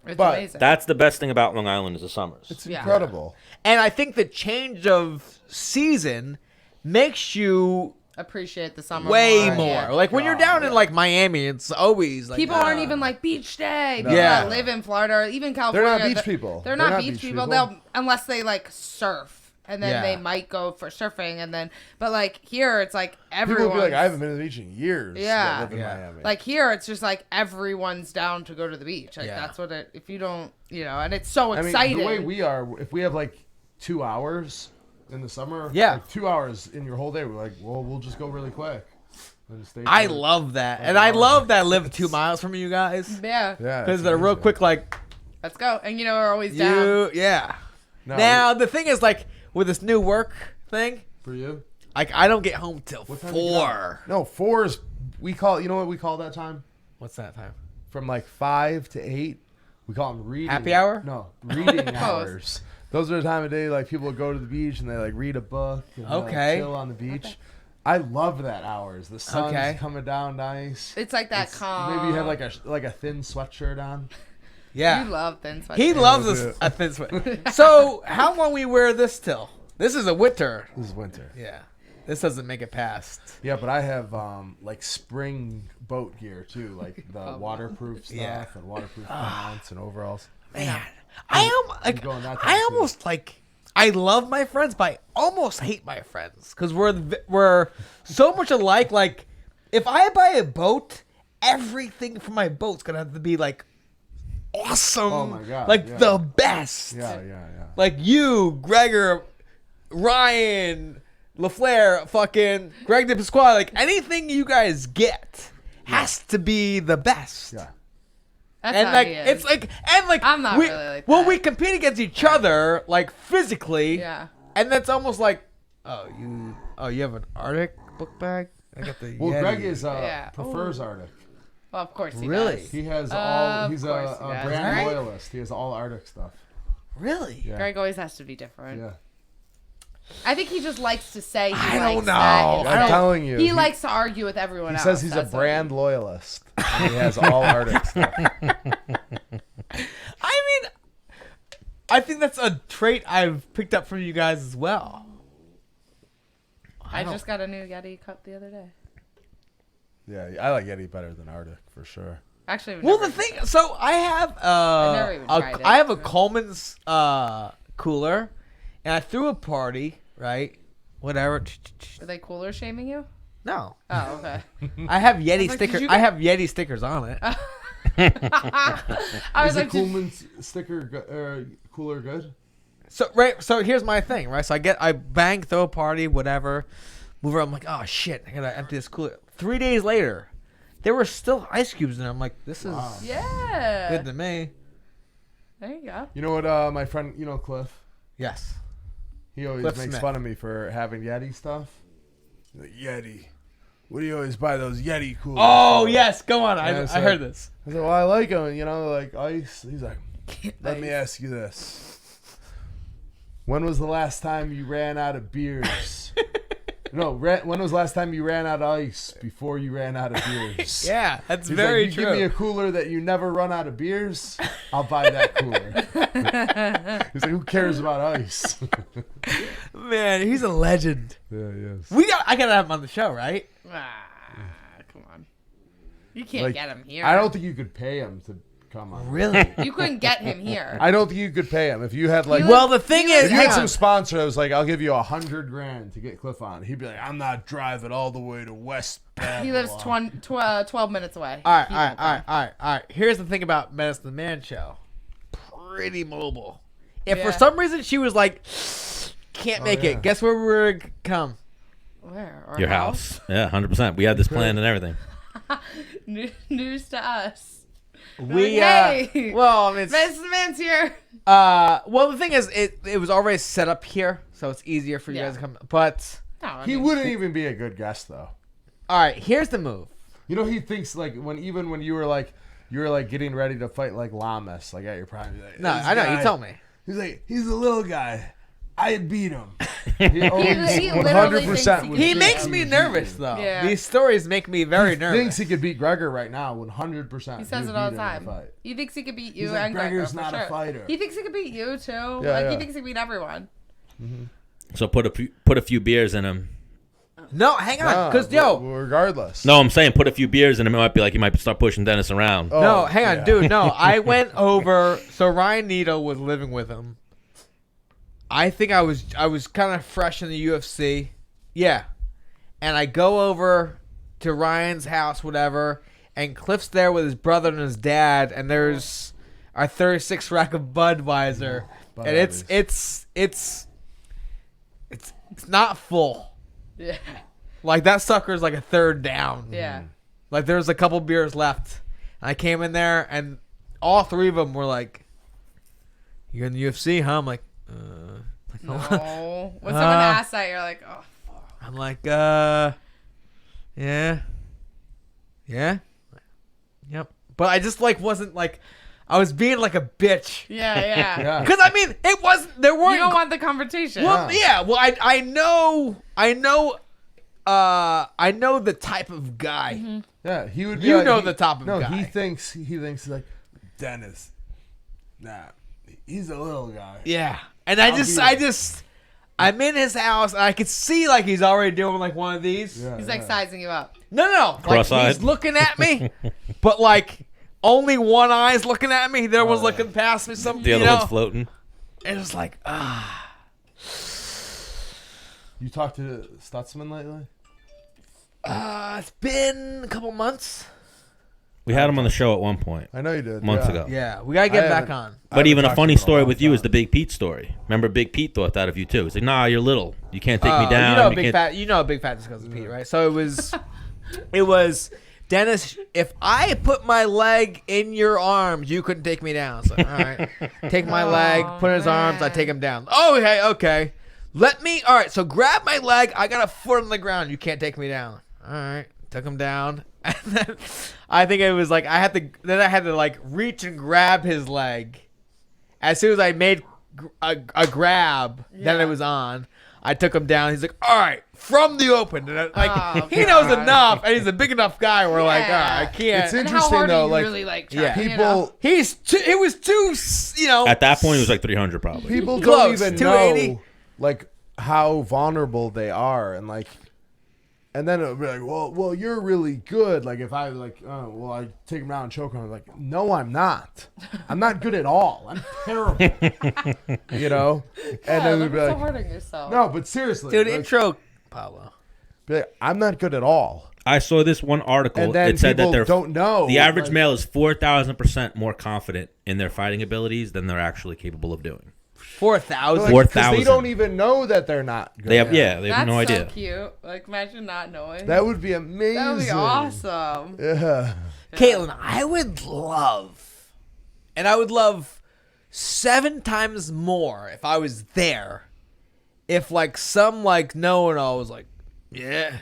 Speaker 7: It's
Speaker 6: But
Speaker 7: amazing.
Speaker 1: That's the best thing about Long Island is the summers.
Speaker 6: It's
Speaker 7: Yeah.
Speaker 6: incredible.
Speaker 2: And I think the change of season makes you
Speaker 7: Appreciate the summer
Speaker 2: way
Speaker 7: more.
Speaker 2: more.
Speaker 7: Yeah.
Speaker 2: Like when you're down in like Miami, it's always like
Speaker 7: People aren't even like beach day. People
Speaker 2: Yeah.
Speaker 7: that live in Florida or even California.
Speaker 6: They're not beach people.
Speaker 7: They're not beach people. They'll unless they like surf. And then
Speaker 2: Yeah.
Speaker 7: they might go for surfing, and then, but like here, it's like
Speaker 6: People
Speaker 7: everyone.
Speaker 6: will be like, I haven't been to the beach in years.
Speaker 7: Yeah.
Speaker 6: that live in
Speaker 2: Yeah.
Speaker 6: Miami.
Speaker 7: Like here, it's just like everyone's down to go to the beach. Like
Speaker 2: Yeah.
Speaker 7: that's what it. If you don't, and it's so
Speaker 6: I mean,
Speaker 7: exciting.
Speaker 6: the way we are, if we have like 2 hours in the summer,
Speaker 2: Yeah.
Speaker 6: like 2 hours in your whole day, we're like, well, we'll just go really quick. And stay
Speaker 2: I
Speaker 6: for-
Speaker 2: love that, and I love that I live 2 miles from you guys
Speaker 7: yeah,
Speaker 6: Yeah,
Speaker 2: because
Speaker 6: it's
Speaker 2: they're real
Speaker 6: amazing.
Speaker 2: quick. Like
Speaker 7: let's go. And we're always down.
Speaker 2: you, yeah.
Speaker 6: No,
Speaker 2: Now the thing is, like with this new work thing,
Speaker 6: for you,
Speaker 2: like I don't get home till
Speaker 6: What time do you get
Speaker 2: 4.
Speaker 6: no 4 is we call. You know what we call that time?
Speaker 2: What's that time?
Speaker 6: From like 5 to 8, we call them reading.
Speaker 2: Happy hour?
Speaker 6: No, reading hours. Those are the time of day like people go to the beach and they like read a book. And they, like,
Speaker 2: Okay.
Speaker 6: chill on the beach. I love that hours. The sun's
Speaker 2: Okay.
Speaker 6: coming down nice.
Speaker 7: It's like that calm.
Speaker 6: Maybe you have like a thin sweatshirt on.
Speaker 2: Yeah.
Speaker 7: You love thin sweatshirts.
Speaker 2: He loves
Speaker 6: Yeah.
Speaker 2: a thin sweat. So how long we wear this till? This is a winter.
Speaker 6: This is winter.
Speaker 2: Yeah. This doesn't make it past.
Speaker 6: Yeah, but I have like spring boat gear too, like the waterproof stuff
Speaker 2: Yeah.
Speaker 6: and waterproof pants and overalls.
Speaker 2: Man, I
Speaker 6: going that time,
Speaker 2: I
Speaker 6: too.
Speaker 2: almost like I love my friends, but I almost hate my friends because we're so much alike. Like if I buy a boat, everything from my boat's gonna have to be like awesome.
Speaker 6: Oh my God,
Speaker 2: like
Speaker 6: yeah.
Speaker 2: the best.
Speaker 6: Yeah.
Speaker 2: Like you, Gregor, Ryan, LaFleur, fucking Greg DePasquale, like anything you guys get has to be the best.
Speaker 6: Yeah.
Speaker 7: That's
Speaker 2: And
Speaker 7: how
Speaker 2: like
Speaker 7: he is.
Speaker 2: it's like and like
Speaker 7: I'm not
Speaker 2: we,
Speaker 7: really like
Speaker 2: well
Speaker 7: that.
Speaker 2: we compete against each other like physically.
Speaker 7: Yeah.
Speaker 2: And that's almost like you have an Arctic book bag? I got the
Speaker 6: Well,
Speaker 2: Yeti.
Speaker 6: Greg is
Speaker 7: Yeah.
Speaker 6: prefers Arctic.
Speaker 7: Well, of course he
Speaker 2: Really?
Speaker 7: does.
Speaker 6: He has
Speaker 7: Of
Speaker 6: he's
Speaker 7: course
Speaker 6: a
Speaker 7: he does.
Speaker 6: brand
Speaker 7: Right?
Speaker 6: loyalist. He has all Arctic stuff.
Speaker 2: Really?
Speaker 6: Yeah.
Speaker 7: Greg always has to be different.
Speaker 6: Yeah.
Speaker 7: I think he just likes to say he
Speaker 2: I
Speaker 7: likes
Speaker 2: don't
Speaker 7: that.
Speaker 2: know.
Speaker 7: instead.
Speaker 6: I'm telling you.
Speaker 7: He likes to argue with everyone
Speaker 6: He
Speaker 7: else.
Speaker 6: says he's a
Speaker 7: That's what
Speaker 6: brand loyalist. And he has all Arctic stuff.
Speaker 2: I mean I think that's a trait I've picked up from you guys as well.
Speaker 7: I just got a new Yeti cup the other day.
Speaker 6: Yeah, I like Yeti better than Arctic for sure.
Speaker 7: Actually, we've
Speaker 2: Well,
Speaker 7: never
Speaker 2: the thing, so I have
Speaker 7: never even tried it.
Speaker 2: I have a Coleman's cooler, and I threw a party, right? Whatever.
Speaker 7: Are they cooler shaming you?
Speaker 2: No,
Speaker 7: Oh, okay.
Speaker 2: I have Yeti
Speaker 7: like, did
Speaker 2: stickers.
Speaker 7: you
Speaker 2: I
Speaker 7: get-
Speaker 2: have Yeti stickers on it.
Speaker 7: I was
Speaker 6: Is the
Speaker 7: like, did-
Speaker 6: Coolman's sticker cooler good?
Speaker 2: So here's my thing, right? So I bang, throw a party, whatever. move around. I'm like, oh shit, I gotta empty this cooler. 3 days later, there were still ice cubes in there. I'm like, this is
Speaker 7: Yeah.
Speaker 2: good to me.
Speaker 7: There you go.
Speaker 6: You know what? My friend, Cliff.
Speaker 2: Yes.
Speaker 6: He always
Speaker 2: Cliff
Speaker 6: makes
Speaker 2: Smith.
Speaker 6: fun of me for having Yeti stuff. He's like, Yeti. What do you always buy those Yeti coolers?
Speaker 2: Oh
Speaker 6: for?"
Speaker 2: yes, go on. I
Speaker 6: so-
Speaker 2: heard this.
Speaker 6: I said, well, I like them, like ice. He's like, let me ask you this. When was the last time you ran out of beers? No, when was the last time you ran out of ice before you ran out of beers?
Speaker 2: Yeah, that's
Speaker 6: He's
Speaker 2: very
Speaker 6: like, you
Speaker 2: true.
Speaker 6: give me a cooler that you never run out of beers, I'll buy that cooler. He's like, who cares about ice?
Speaker 2: Man, he's a legend.
Speaker 6: Yeah, yes.
Speaker 2: I gotta have him on the show, right?
Speaker 7: Come on. You can't
Speaker 6: Like,
Speaker 7: get him here.
Speaker 6: I don't think you could pay him to come on.
Speaker 2: Really?
Speaker 7: You couldn't get him here.
Speaker 6: I don't think you could pay him if you had like.
Speaker 2: Well, the thing is,
Speaker 6: if you had
Speaker 2: hang
Speaker 6: some
Speaker 2: on.
Speaker 6: sponsor that was like, I'll give you $100,000 to get Cliff on. He'd be like, I'm not driving all the way to West.
Speaker 7: He lives 12 minutes away.
Speaker 2: All right,
Speaker 7: He
Speaker 2: all right,
Speaker 7: won't
Speaker 2: all right, all right, all right. Here's the thing about Menace the Man show. Pretty mobile. If for
Speaker 7: Yeah.
Speaker 2: some reason she was like, can't make
Speaker 6: yeah.
Speaker 2: it, guess where we're gonna come?
Speaker 7: come. Where? Our
Speaker 1: Your house. Yeah, 100%. We had this planned and everything.
Speaker 7: News to us.
Speaker 2: We
Speaker 7: Hey!
Speaker 2: well, I mean, it's,
Speaker 7: Menace the Man's here.
Speaker 2: well, the thing is, it was already set up here, so it's easier for you
Speaker 7: Yeah.
Speaker 2: guys to come. But
Speaker 7: No, I
Speaker 6: He
Speaker 7: mean,
Speaker 6: wouldn't even be a good guest though.
Speaker 2: all right, here's the move.
Speaker 6: He thinks like when you were like getting ready to fight like Lamas, like at your prime. You're like,
Speaker 2: No,
Speaker 6: "This
Speaker 2: I know.
Speaker 6: guy,"
Speaker 2: You told me.
Speaker 6: He's like, he's a little guy. I beat him.
Speaker 7: he literally thinks he
Speaker 6: would
Speaker 2: He
Speaker 6: beat
Speaker 2: makes
Speaker 6: you.
Speaker 2: me nervous though.
Speaker 7: Yeah.
Speaker 2: These stories make me very
Speaker 6: He
Speaker 2: nervous.
Speaker 6: thinks he could beat Gregor right now, 100%.
Speaker 7: He says it all the time. He thinks he could beat you
Speaker 6: He's like,
Speaker 7: and Gregor,
Speaker 6: Gregor's
Speaker 7: for
Speaker 6: not a
Speaker 7: sure.
Speaker 6: fighter.
Speaker 7: He thinks he could beat you too.
Speaker 6: Yeah.
Speaker 7: He thinks he could beat everyone.
Speaker 1: So put a few beers in him.
Speaker 2: No, hang on, because
Speaker 6: regardless.
Speaker 1: No, I'm saying put a few beers in him. It might be like he might start pushing Dennis around.
Speaker 6: Oh,
Speaker 2: no, hang on,
Speaker 6: yeah.
Speaker 2: dude. No, I went over. So Ryan Needle was living with him. I think I was kind of fresh in the UFC. Yeah, and I go over to Ryan's house, whatever, and Cliff's there with his brother and his dad, and there's our 36 rack of Budweiser, and it's not full.
Speaker 7: Yeah.
Speaker 2: Like that sucker's like a third down.
Speaker 7: Yeah.
Speaker 2: Like there's a couple beers left. And I came in there and all three of them were like, "You're in the UFC, huh?" I'm like,
Speaker 7: No. When someone asks that, you're like, oh, fuck.
Speaker 2: I'm like, yeah. Yep. But I just like wasn't like, I was being like a bitch.
Speaker 7: Yeah, yeah.
Speaker 6: Yeah.
Speaker 2: Because I mean, it wasn't, there weren't.
Speaker 7: You don't want the confrontation.
Speaker 2: Well, yeah. Well, I know the type of guy.
Speaker 6: Yeah, he would. Be
Speaker 2: You
Speaker 6: like,
Speaker 2: know the type of
Speaker 6: no,
Speaker 2: guy.
Speaker 6: he thinks like Dennis. Nah, he's a little guy.
Speaker 2: Yeah. And I'm in his house and I could see like he's already doing like one of these.
Speaker 6: Yeah,
Speaker 7: He's like sizing you up.
Speaker 2: No. Like
Speaker 1: Cross-eyed.
Speaker 2: he's looking at me, but like only one eye's looking at me. The other one's looking past me. Something.
Speaker 1: The other one's floating.
Speaker 2: And it's like,
Speaker 6: You talked to Stutzman lately?
Speaker 2: it's been a couple months.
Speaker 1: We had him on the show at one point,
Speaker 6: I know you did.
Speaker 1: months
Speaker 6: yeah.
Speaker 1: ago.
Speaker 2: Yeah, we gotta get
Speaker 6: I
Speaker 2: back
Speaker 6: haven't-
Speaker 2: on.
Speaker 1: But even a
Speaker 6: talked
Speaker 1: funny
Speaker 6: to him in a
Speaker 1: story
Speaker 6: long
Speaker 1: with you is
Speaker 6: time.
Speaker 1: the Big Pete story. Remember, Big Pete thought that of you too. He's like, "Nah, you're little. You can't take me down."
Speaker 2: You know, big fat just goes to Pete, right? So it was Dennis. If I put my leg in your arms, you couldn't take me down. So all right, take my leg, put in his arms, I take him down. Oh, okay. Let me. All right, so grab my leg. I got a foot on the ground. You can't take me down. All right, took him down. And then I think it was like I had to like reach and grab his leg. As soon as I made a grab, then it was on. I took him down. He's like, "All right, from the open." And he knows enough, and he's a big enough guy. We're like, "All right, I can't."
Speaker 6: It's
Speaker 7: And how
Speaker 6: interesting
Speaker 7: hard
Speaker 6: though.
Speaker 7: are you
Speaker 6: Like
Speaker 7: really like
Speaker 2: yeah.
Speaker 7: trying,
Speaker 6: people,
Speaker 2: It was too,
Speaker 1: At that point, he was like 300 probably.
Speaker 6: people
Speaker 2: Close,
Speaker 6: don't even
Speaker 2: 280.
Speaker 6: know like how vulnerable they are, and like, and then it'll be like, well, you're really good. Like if I like, I take him down and choke him. I'm like, no, I'm not. I'm not good at all. I'm terrible. You know. And then we'd be
Speaker 7: so
Speaker 6: like,
Speaker 7: hard on yourself.
Speaker 6: no, but seriously,
Speaker 2: Dude,
Speaker 6: like,
Speaker 2: intro, Pablo.
Speaker 6: be like, I'm not good at all.
Speaker 1: I saw this one article.
Speaker 6: And then
Speaker 1: It said that
Speaker 6: people
Speaker 1: they're
Speaker 6: don't know.
Speaker 1: the average
Speaker 6: like,
Speaker 1: male is 4,000% more confident in their fighting abilities than they're actually capable of doing.
Speaker 2: 4,000.
Speaker 1: 4,000.
Speaker 6: They don't even know that they're not good.
Speaker 1: They have they have
Speaker 7: That's
Speaker 1: no
Speaker 7: so
Speaker 1: idea.
Speaker 7: cute. Like, imagine not knowing.
Speaker 6: That would be amazing.
Speaker 7: That would be awesome.
Speaker 6: Yeah.
Speaker 2: Katlyn, I would love, and I would love 7 times more if I was there. If like some like know-it-all was like, yeah,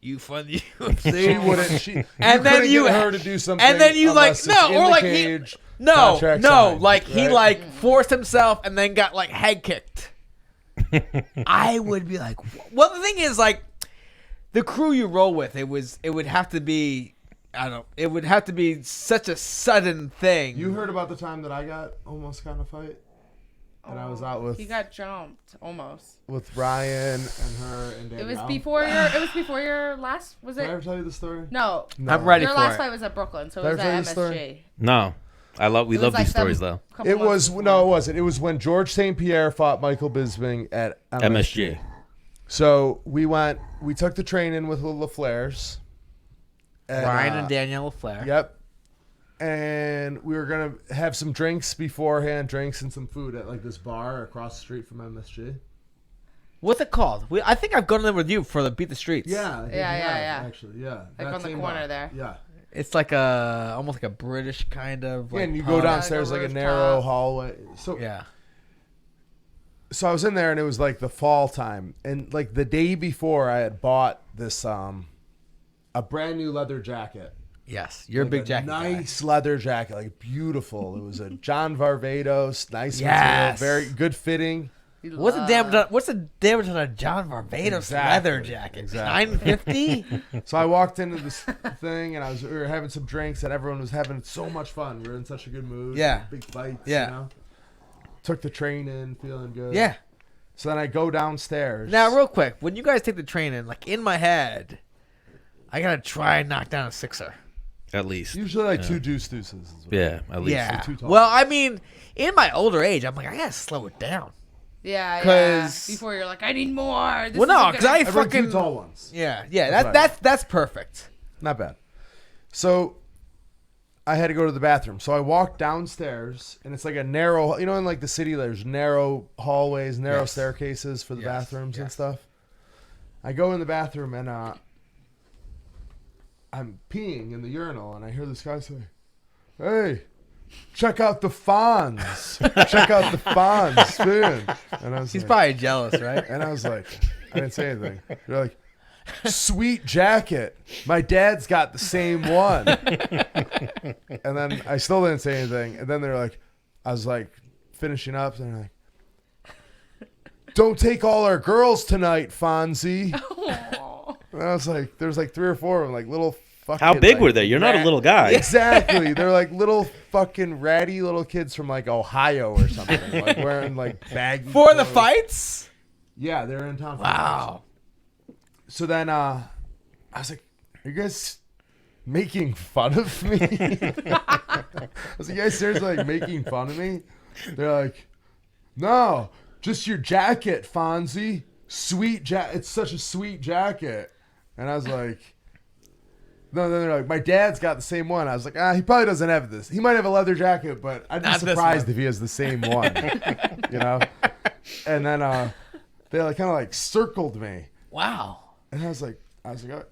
Speaker 2: you fund the UFC.
Speaker 6: She wouldn't. She
Speaker 2: And then
Speaker 6: couldn't
Speaker 2: you-
Speaker 6: get her to do something.
Speaker 2: and then you like
Speaker 6: unless
Speaker 2: no,
Speaker 6: it's in
Speaker 2: or
Speaker 6: the
Speaker 2: like
Speaker 6: cage,
Speaker 2: no,
Speaker 6: contract signed,
Speaker 2: like he
Speaker 6: right?
Speaker 2: like forced himself and then got like head kicked. I would be like, well, the thing is like the crew you roll with. It would have to be. It would have to be such a sudden thing.
Speaker 6: You heard about the time that I got almost kind of fight, and I was out with
Speaker 7: He got jumped almost.
Speaker 6: with Ryan and her and Danielle.
Speaker 7: It was before your last. Was
Speaker 6: Did I
Speaker 7: it?
Speaker 6: ever tell you the story?
Speaker 7: No.
Speaker 2: I'm ready
Speaker 7: Your
Speaker 2: for
Speaker 7: last
Speaker 2: it.
Speaker 7: fight was at Brooklyn, so it
Speaker 6: Did I
Speaker 7: was
Speaker 6: tell you
Speaker 7: at
Speaker 6: the story?
Speaker 7: MSG.
Speaker 1: No, we
Speaker 7: It
Speaker 1: love
Speaker 7: was like
Speaker 1: these stories
Speaker 7: some-
Speaker 1: though.
Speaker 7: couple
Speaker 6: It was
Speaker 7: months
Speaker 6: no, it
Speaker 7: before.
Speaker 6: wasn't. It was when George St. Pierre fought Michael Bisping at
Speaker 1: MSG.
Speaker 6: So we took the train in with the LaFleurs.
Speaker 2: Ryan and Danielle Flair.
Speaker 6: Yep. And we were gonna have some drinks beforehand, drinks and some food at like this bar across the street from MSG.
Speaker 2: What's it called? I think I've gone there with you for the Beat the Streets.
Speaker 6: Yeah, I think
Speaker 7: Yeah,
Speaker 6: we
Speaker 7: yeah,
Speaker 6: have,
Speaker 7: yeah.
Speaker 6: Actually, yeah.
Speaker 7: Like
Speaker 6: that
Speaker 7: on the
Speaker 6: same
Speaker 7: corner
Speaker 6: bar.
Speaker 7: there.
Speaker 6: Yeah.
Speaker 2: It's like almost like a British kind of.
Speaker 6: Yeah,
Speaker 2: Like,
Speaker 6: and you go
Speaker 2: pub.
Speaker 6: downstairs
Speaker 7: Like a
Speaker 6: like a narrow
Speaker 7: rooftop.
Speaker 6: hallway. So
Speaker 2: Yeah.
Speaker 6: so I was in there and it was like the fall time, and like the day before I had bought this a brand new leather jacket.
Speaker 2: Yes, you're a
Speaker 6: Like
Speaker 2: big jacket. guy.
Speaker 6: nice leather jacket, like beautiful. It was a John Varvatos, nice
Speaker 2: Yes.
Speaker 6: material, very good fitting.
Speaker 2: What's the damage on a John Barbados
Speaker 6: Exactly.
Speaker 2: leather jacket?
Speaker 6: Exactly.
Speaker 2: $950.
Speaker 6: So I walked into this thing and we were having some drinks and everyone was having so much fun. We were in such a good mood.
Speaker 2: Yeah.
Speaker 6: Big fights.
Speaker 2: Yeah.
Speaker 6: You know? Took the train in, feeling good.
Speaker 2: Yeah.
Speaker 6: So then I go downstairs.
Speaker 2: Now, real quick, when you guys take the train in, like in my head, I gotta try and knock down a sixer.
Speaker 1: At least.
Speaker 6: Usually like two deuces. is what-
Speaker 1: Yeah, at least.
Speaker 2: Yeah.
Speaker 6: too tall.
Speaker 2: Well, I mean, in my older age, I'm like, I gotta slow it down.
Speaker 7: Yeah,
Speaker 2: 'Cause-
Speaker 7: Before you're like, I need more. This
Speaker 2: Well, no,
Speaker 7: isn't
Speaker 2: because I
Speaker 7: gonna-"
Speaker 6: I bring
Speaker 2: fucking
Speaker 6: two tall ones.
Speaker 2: yeah.
Speaker 6: That's
Speaker 2: That's perfect.
Speaker 6: Not bad. So I had to go to the bathroom. So I walked downstairs, and it's like a narrow, in like the city, there's narrow hallways, narrow
Speaker 2: Yes.
Speaker 6: staircases for the
Speaker 2: Yes,
Speaker 6: bathrooms and
Speaker 2: yes.
Speaker 6: stuff. I go in the bathroom, and I'm peeing in the urinal, and I hear this guy say, "Hey, check out the fawns. Check out the fawns, spoon." And I was
Speaker 2: He's
Speaker 6: like,
Speaker 2: probably jealous, right?
Speaker 6: and I was like, I didn't say anything. They're like, "Sweet jacket. My dad's got the same one." And then I still didn't say anything. And then they're like, I was like finishing up, and they're like, "Don't take all our girls tonight, Fonzie." And I was like, there's like 3 or 4 of them, like little fucking.
Speaker 1: How big
Speaker 6: like,
Speaker 1: were they? You're not a little guy.
Speaker 6: Exactly. They're like little fucking ratty little kids from like Ohio or something, like wearing like baggy
Speaker 2: For the
Speaker 6: clothes.
Speaker 2: fights?
Speaker 6: Yeah, they're in town. For
Speaker 2: Wow.
Speaker 6: So then I was like, "Are you guys making fun of me?" I was like, "You guys seriously like making fun of me?" They're like, "No, just your jacket, Fonzie. Sweet jacket. It's such a sweet jacket." And I was like, "No." Then they're like, "My dad's got the same one." I was like, "He probably doesn't have this. He might have a leather jacket, but I'd be
Speaker 2: Not this
Speaker 6: surprised
Speaker 2: one."
Speaker 6: if he has the same one." You know? And then they like kind of like circled me.
Speaker 2: Wow.
Speaker 6: And I was like, "Oh,
Speaker 2: Is
Speaker 6: you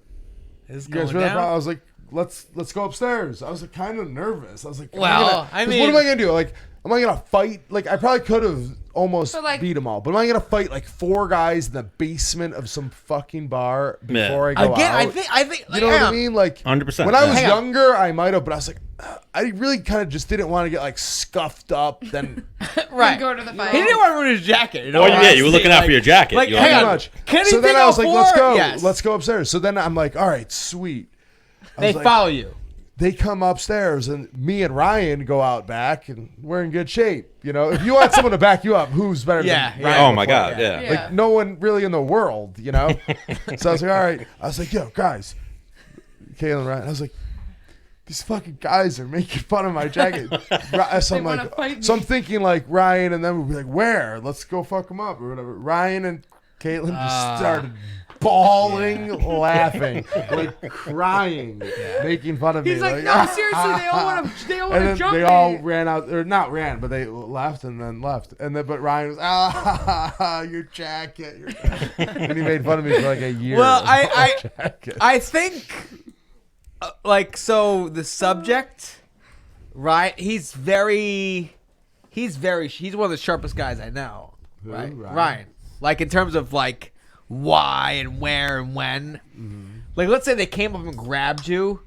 Speaker 2: this
Speaker 6: guys
Speaker 2: going
Speaker 6: really?"
Speaker 2: down?
Speaker 6: I was like, "Let's go upstairs." I was like kind of nervous. I was like,
Speaker 2: Well, I
Speaker 6: 'cause
Speaker 2: mean-
Speaker 6: what am I gonna do? Like, am I gonna fight? Like, I probably could have almost
Speaker 7: But, like-
Speaker 6: beat them all, but am I gonna fight like 4 guys in the basement of some fucking bar before I go
Speaker 2: Again,
Speaker 6: out?
Speaker 2: I think
Speaker 6: you know what I mean? Like,
Speaker 1: 100%,
Speaker 6: when I was
Speaker 1: yeah.
Speaker 2: Hang on.
Speaker 6: younger, I might have, but I was like, I really kind of just didn't want to get like scuffed up. Then
Speaker 2: right.
Speaker 7: Go to the fight.
Speaker 2: He didn't want to ruin his jacket. You know
Speaker 1: Or
Speaker 2: what
Speaker 1: you
Speaker 2: I'm
Speaker 1: were looking
Speaker 2: saying?
Speaker 1: out for your jacket.
Speaker 2: Like,
Speaker 1: You
Speaker 2: hang
Speaker 1: know?
Speaker 6: pretty
Speaker 2: on.
Speaker 6: much.
Speaker 2: Can he
Speaker 6: So then
Speaker 2: take
Speaker 6: I was
Speaker 2: out
Speaker 6: like, "Let's
Speaker 2: 4?"
Speaker 6: go,
Speaker 2: Yes.
Speaker 6: let's go upstairs." So then I'm like, "All right, sweet." I
Speaker 2: They
Speaker 6: was like,
Speaker 2: follow you.
Speaker 6: They come upstairs, and me and Ryan go out back, and we're in good shape. You know, if you want someone to back you up, who's better
Speaker 2: Yeah,
Speaker 6: than
Speaker 2: yeah.
Speaker 6: Ryan?
Speaker 1: Oh my
Speaker 6: before
Speaker 1: God,
Speaker 6: that?
Speaker 1: yeah.
Speaker 7: Yeah.
Speaker 6: Like no one really in the world, you know. So I was like, all right. I was like, yo, guys, Kayla and Ryan. I was like, these fucking guys are making fun of my jacket. So I'm
Speaker 7: wanna fight me.
Speaker 6: so I'm thinking like Ryan, and then we'll be like, where? Let's go fuck them up or whatever. Ryan and Caitlin just started bawling, laughing, like crying, making fun of me.
Speaker 7: He's like, no, seriously, they all want
Speaker 6: And
Speaker 7: to
Speaker 6: then
Speaker 7: jump
Speaker 6: they
Speaker 7: me.
Speaker 6: all ran out, or not ran, but they left and then left. And then, but Ryan was, your jacket, and he made fun of me for like a year.
Speaker 2: Well,
Speaker 6: Jacket.
Speaker 2: I think, so the subject, right? He's one of the sharpest guys I know.
Speaker 6: Who?
Speaker 2: Right,
Speaker 6: Ryan?
Speaker 2: Ryan. Like in terms of like why and where and when. Like, let's say they came up and grabbed you,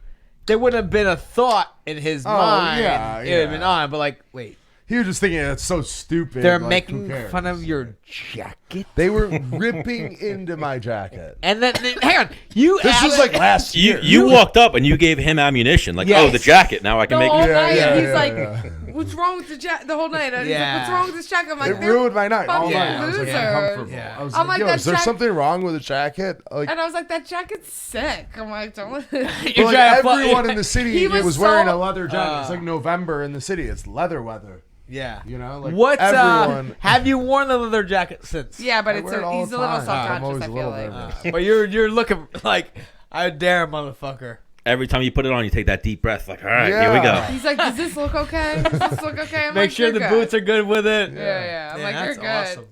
Speaker 2: there wouldn't have been a thought in his mind.
Speaker 6: yeah,
Speaker 2: It would have been on, but like, wait,
Speaker 6: He was just thinking that's so stupid.
Speaker 2: they're
Speaker 6: like,
Speaker 2: making
Speaker 6: who cares?
Speaker 2: fun of your jacket.
Speaker 6: They were ripping into my jacket.
Speaker 2: And then hang on, you
Speaker 6: This was like last year.
Speaker 1: You walked up and you gave him ammunition. Like,
Speaker 2: Yes.
Speaker 1: oh, the jacket. Now I
Speaker 7: The
Speaker 1: can make
Speaker 7: whole
Speaker 1: it.
Speaker 7: night,
Speaker 6: yeah,
Speaker 7: he's
Speaker 6: yeah,
Speaker 7: like,
Speaker 6: yeah.
Speaker 7: "What's wrong with the jacket?" The whole night, and he's
Speaker 2: Yeah.
Speaker 7: like, "What's wrong with this jacket?" I'm like,
Speaker 6: It
Speaker 7: "They're
Speaker 6: ruined my night all
Speaker 7: fucking
Speaker 6: night. I was like
Speaker 7: losers."
Speaker 6: uncomfortable.
Speaker 2: Yeah.
Speaker 6: I was
Speaker 7: I'm
Speaker 6: like,
Speaker 7: like,
Speaker 6: yo,
Speaker 7: that
Speaker 6: is there
Speaker 7: jack-
Speaker 6: something wrong with the jacket? Like,
Speaker 7: And I was like, "That jacket's sick." I'm like, "Don't."
Speaker 6: but,
Speaker 2: You're
Speaker 6: like
Speaker 2: trying to fu-
Speaker 6: everyone in the city
Speaker 7: He was
Speaker 6: was wearing
Speaker 7: so-
Speaker 6: a leather jacket. It's like November in the city. It's leather weather.
Speaker 2: Yeah.
Speaker 6: You know, like
Speaker 2: What?
Speaker 6: everyone.
Speaker 2: Have you worn the leather jacket since?
Speaker 7: Yeah, but
Speaker 6: I
Speaker 7: it's
Speaker 6: wear it all
Speaker 7: he's
Speaker 6: the
Speaker 7: a little
Speaker 6: time. I'm
Speaker 7: self-conscious.
Speaker 6: always
Speaker 7: I
Speaker 6: a
Speaker 7: feel
Speaker 6: little
Speaker 7: like.
Speaker 6: nervous.
Speaker 2: But you're looking like I dare, motherfucker.
Speaker 1: Every time you put it on, you take that deep breath. Like, all right, here we go.
Speaker 6: Yeah.
Speaker 7: He's like, "Does this look okay? Does this look okay?" I'm
Speaker 2: Make
Speaker 7: like,
Speaker 2: sure
Speaker 7: "You're
Speaker 2: the
Speaker 7: good."
Speaker 2: boots are good with it.
Speaker 7: Yeah. I'm like, "You're
Speaker 2: that's
Speaker 7: good."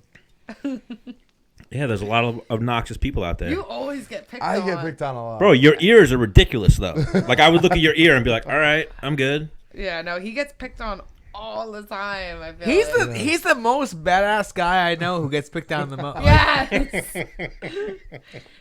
Speaker 2: awesome.
Speaker 1: Yeah, there's a lot of obnoxious people out there.
Speaker 7: You always get picked
Speaker 6: I
Speaker 7: on.
Speaker 6: get picked on a lot.
Speaker 1: Bro, your ears are ridiculous, though. Like, I would look at your ear and be like, all right, I'm good.
Speaker 7: Yeah, no, he gets picked on all the time. I feel
Speaker 2: He's
Speaker 7: like.
Speaker 2: he's the most badass guy I know who gets picked on the most.
Speaker 7: Yes.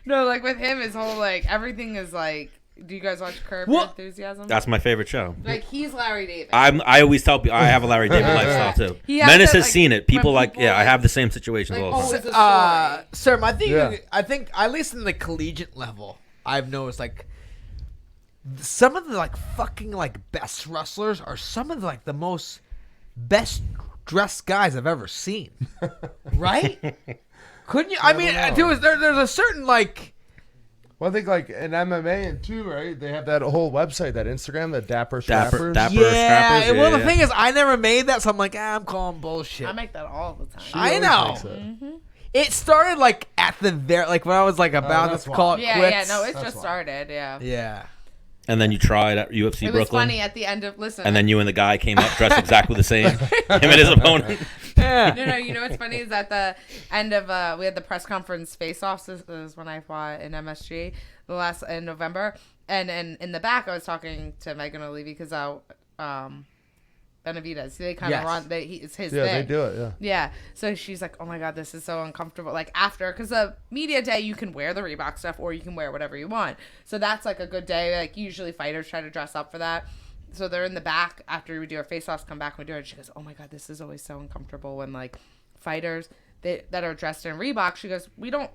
Speaker 7: No, like with him, his whole like everything is like. Do you guys watch Curb Your
Speaker 2: What?
Speaker 7: Enthusiasm?
Speaker 1: That's my favorite show.
Speaker 7: Like he's Larry David.
Speaker 1: I always tell people, I have a Larry David lifestyle, too.
Speaker 7: He has
Speaker 1: Menace
Speaker 7: that,
Speaker 1: has
Speaker 7: like,
Speaker 1: seen it. People
Speaker 7: when
Speaker 1: like,
Speaker 7: people,
Speaker 1: yeah, I
Speaker 7: like-
Speaker 1: have the same situations
Speaker 7: like
Speaker 1: all the time.
Speaker 7: always a story.
Speaker 2: Sir, I think
Speaker 6: Yeah.
Speaker 2: at least in the collegiate level, I've noticed like some of the like fucking like best wrestlers are some of the, like the most best dressed guys I've ever seen. Right? Couldn't you? I mean,
Speaker 6: know.
Speaker 2: there's a certain like.
Speaker 6: Well, I think like in MMA and too, right? They have that whole website, that Instagram, that Dapper
Speaker 1: Dapper-
Speaker 6: Strappers.
Speaker 1: Dapper-
Speaker 2: Yeah,
Speaker 1: Scrappers,
Speaker 2: well,
Speaker 1: yeah,
Speaker 2: the thing is, I never made that, so I'm like, I'm calling bullshit.
Speaker 7: I make that all the time.
Speaker 2: I
Speaker 6: always
Speaker 2: know.
Speaker 6: makes it.
Speaker 2: It started like at the very, like when I was like about
Speaker 6: that's
Speaker 2: to
Speaker 6: why.
Speaker 2: call it
Speaker 7: Yeah,
Speaker 2: quits.
Speaker 7: no, it's
Speaker 6: That's
Speaker 7: just
Speaker 6: why.
Speaker 7: started. Yeah.
Speaker 2: Yeah.
Speaker 1: And then you tried at UFC
Speaker 7: It was
Speaker 1: Brooklyn.
Speaker 7: funny at the end of listen.
Speaker 1: And then you and the guy came up dressed exactly the same. Him and his opponent.
Speaker 2: Yeah.
Speaker 7: No, you know what's funny is at the end of we had the press conference face-offs. This was when I fought in MSG in November, and in the back I was talking to Megan O'Leary because Benavidez. They kind of
Speaker 2: Yes.
Speaker 7: run. It's his
Speaker 6: Yeah,
Speaker 7: thing.
Speaker 6: they do it. Yeah.
Speaker 7: Yeah. So she's like, "Oh my god, this is so uncomfortable." Like after, because the media day, you can wear the Reebok stuff or you can wear whatever you want. So that's like a good day. Like usually fighters try to dress up for that. So they're in the back after we do our face-offs, come back and we do it. And she goes, "Oh my god, this is always so uncomfortable when like fighters that are dressed in Reebok." She goes, "We don't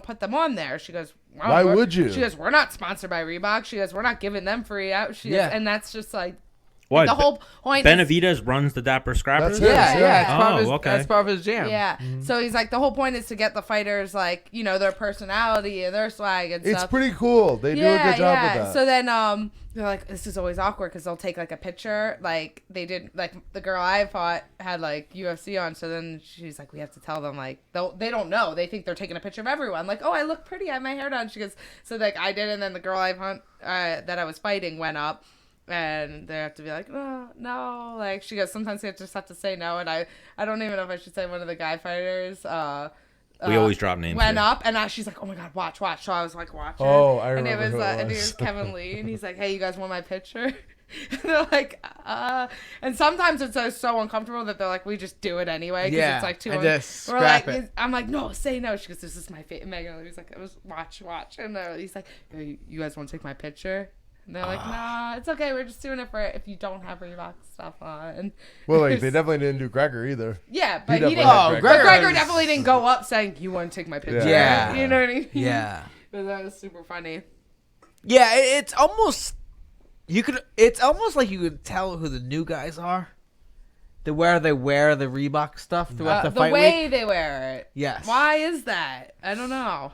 Speaker 7: put them on there." She goes, well,
Speaker 6: Why would you?
Speaker 7: She goes, "We're not sponsored by Reebok." She goes, "We're not giving them free out." She goes,
Speaker 2: Yeah.
Speaker 7: and that's just like
Speaker 1: What?
Speaker 7: the whole point. is-
Speaker 1: Benavidez runs the Dapper Scrappers?
Speaker 6: That's it.
Speaker 2: Yeah, yeah. It's
Speaker 1: Oh,
Speaker 2: part of his,
Speaker 1: okay.
Speaker 2: That's part of his jam.
Speaker 7: Yeah. So he's like, the whole point is to get the fighters, like, you know, their personality and their swag and
Speaker 6: It's
Speaker 7: stuff.
Speaker 6: pretty cool. They do a good job with that.
Speaker 7: So then they're like, this is always awkward because they'll take like a picture. Like they did, like the girl I fought had like UFC on. So then she's like, we have to tell them like, they don't know. They think they're taking a picture of everyone. Like, oh, I look pretty. I have my hair done. She goes, so like I did. And then the girl that I was fighting went up. And they have to be like, oh, no. Like, she goes, sometimes they just have to say no. And I don't even know if I should say one of the guy fighters.
Speaker 1: We always drop names.
Speaker 7: Went
Speaker 1: here.
Speaker 7: up, and she's like, oh, my God, watch. So I was like, watching.
Speaker 6: Oh, I
Speaker 7: And
Speaker 6: remember
Speaker 7: it was,
Speaker 6: who it
Speaker 7: I think it
Speaker 6: was.
Speaker 7: was Kevin Lee. And he's like, hey, you guys want my picture? And they're like, And sometimes it's so uncomfortable that they're like, we just do it anyway. 'Cause
Speaker 2: Yeah,
Speaker 7: it's like too
Speaker 2: and just
Speaker 7: we're
Speaker 2: scrap
Speaker 7: like,
Speaker 2: it.
Speaker 7: I'm like, no, say no. She goes, this is my favorite. Megan Lee's like, it was watch. And he's like, hey, you guys want to take my picture? And they're like, nah, it's okay. We're just doing it for if you don't have Reebok stuff on.
Speaker 6: Well, like they definitely didn't do Gregor either.
Speaker 7: Yeah, but he
Speaker 6: definitely
Speaker 7: didn't.
Speaker 6: had
Speaker 2: Oh,
Speaker 6: Gregor.
Speaker 7: But Gregor
Speaker 2: was-
Speaker 7: definitely didn't go up saying, you want to take my picture.
Speaker 2: Yeah.
Speaker 7: You know what I mean?
Speaker 2: Yeah.
Speaker 7: But that was super funny.
Speaker 2: Yeah, it's almost it's almost like you could tell who the new guys are. They wear the Reebok stuff throughout the
Speaker 7: The
Speaker 2: fight
Speaker 7: way
Speaker 2: week.
Speaker 7: they wear it.
Speaker 2: Yes.
Speaker 7: Why is that? I don't know.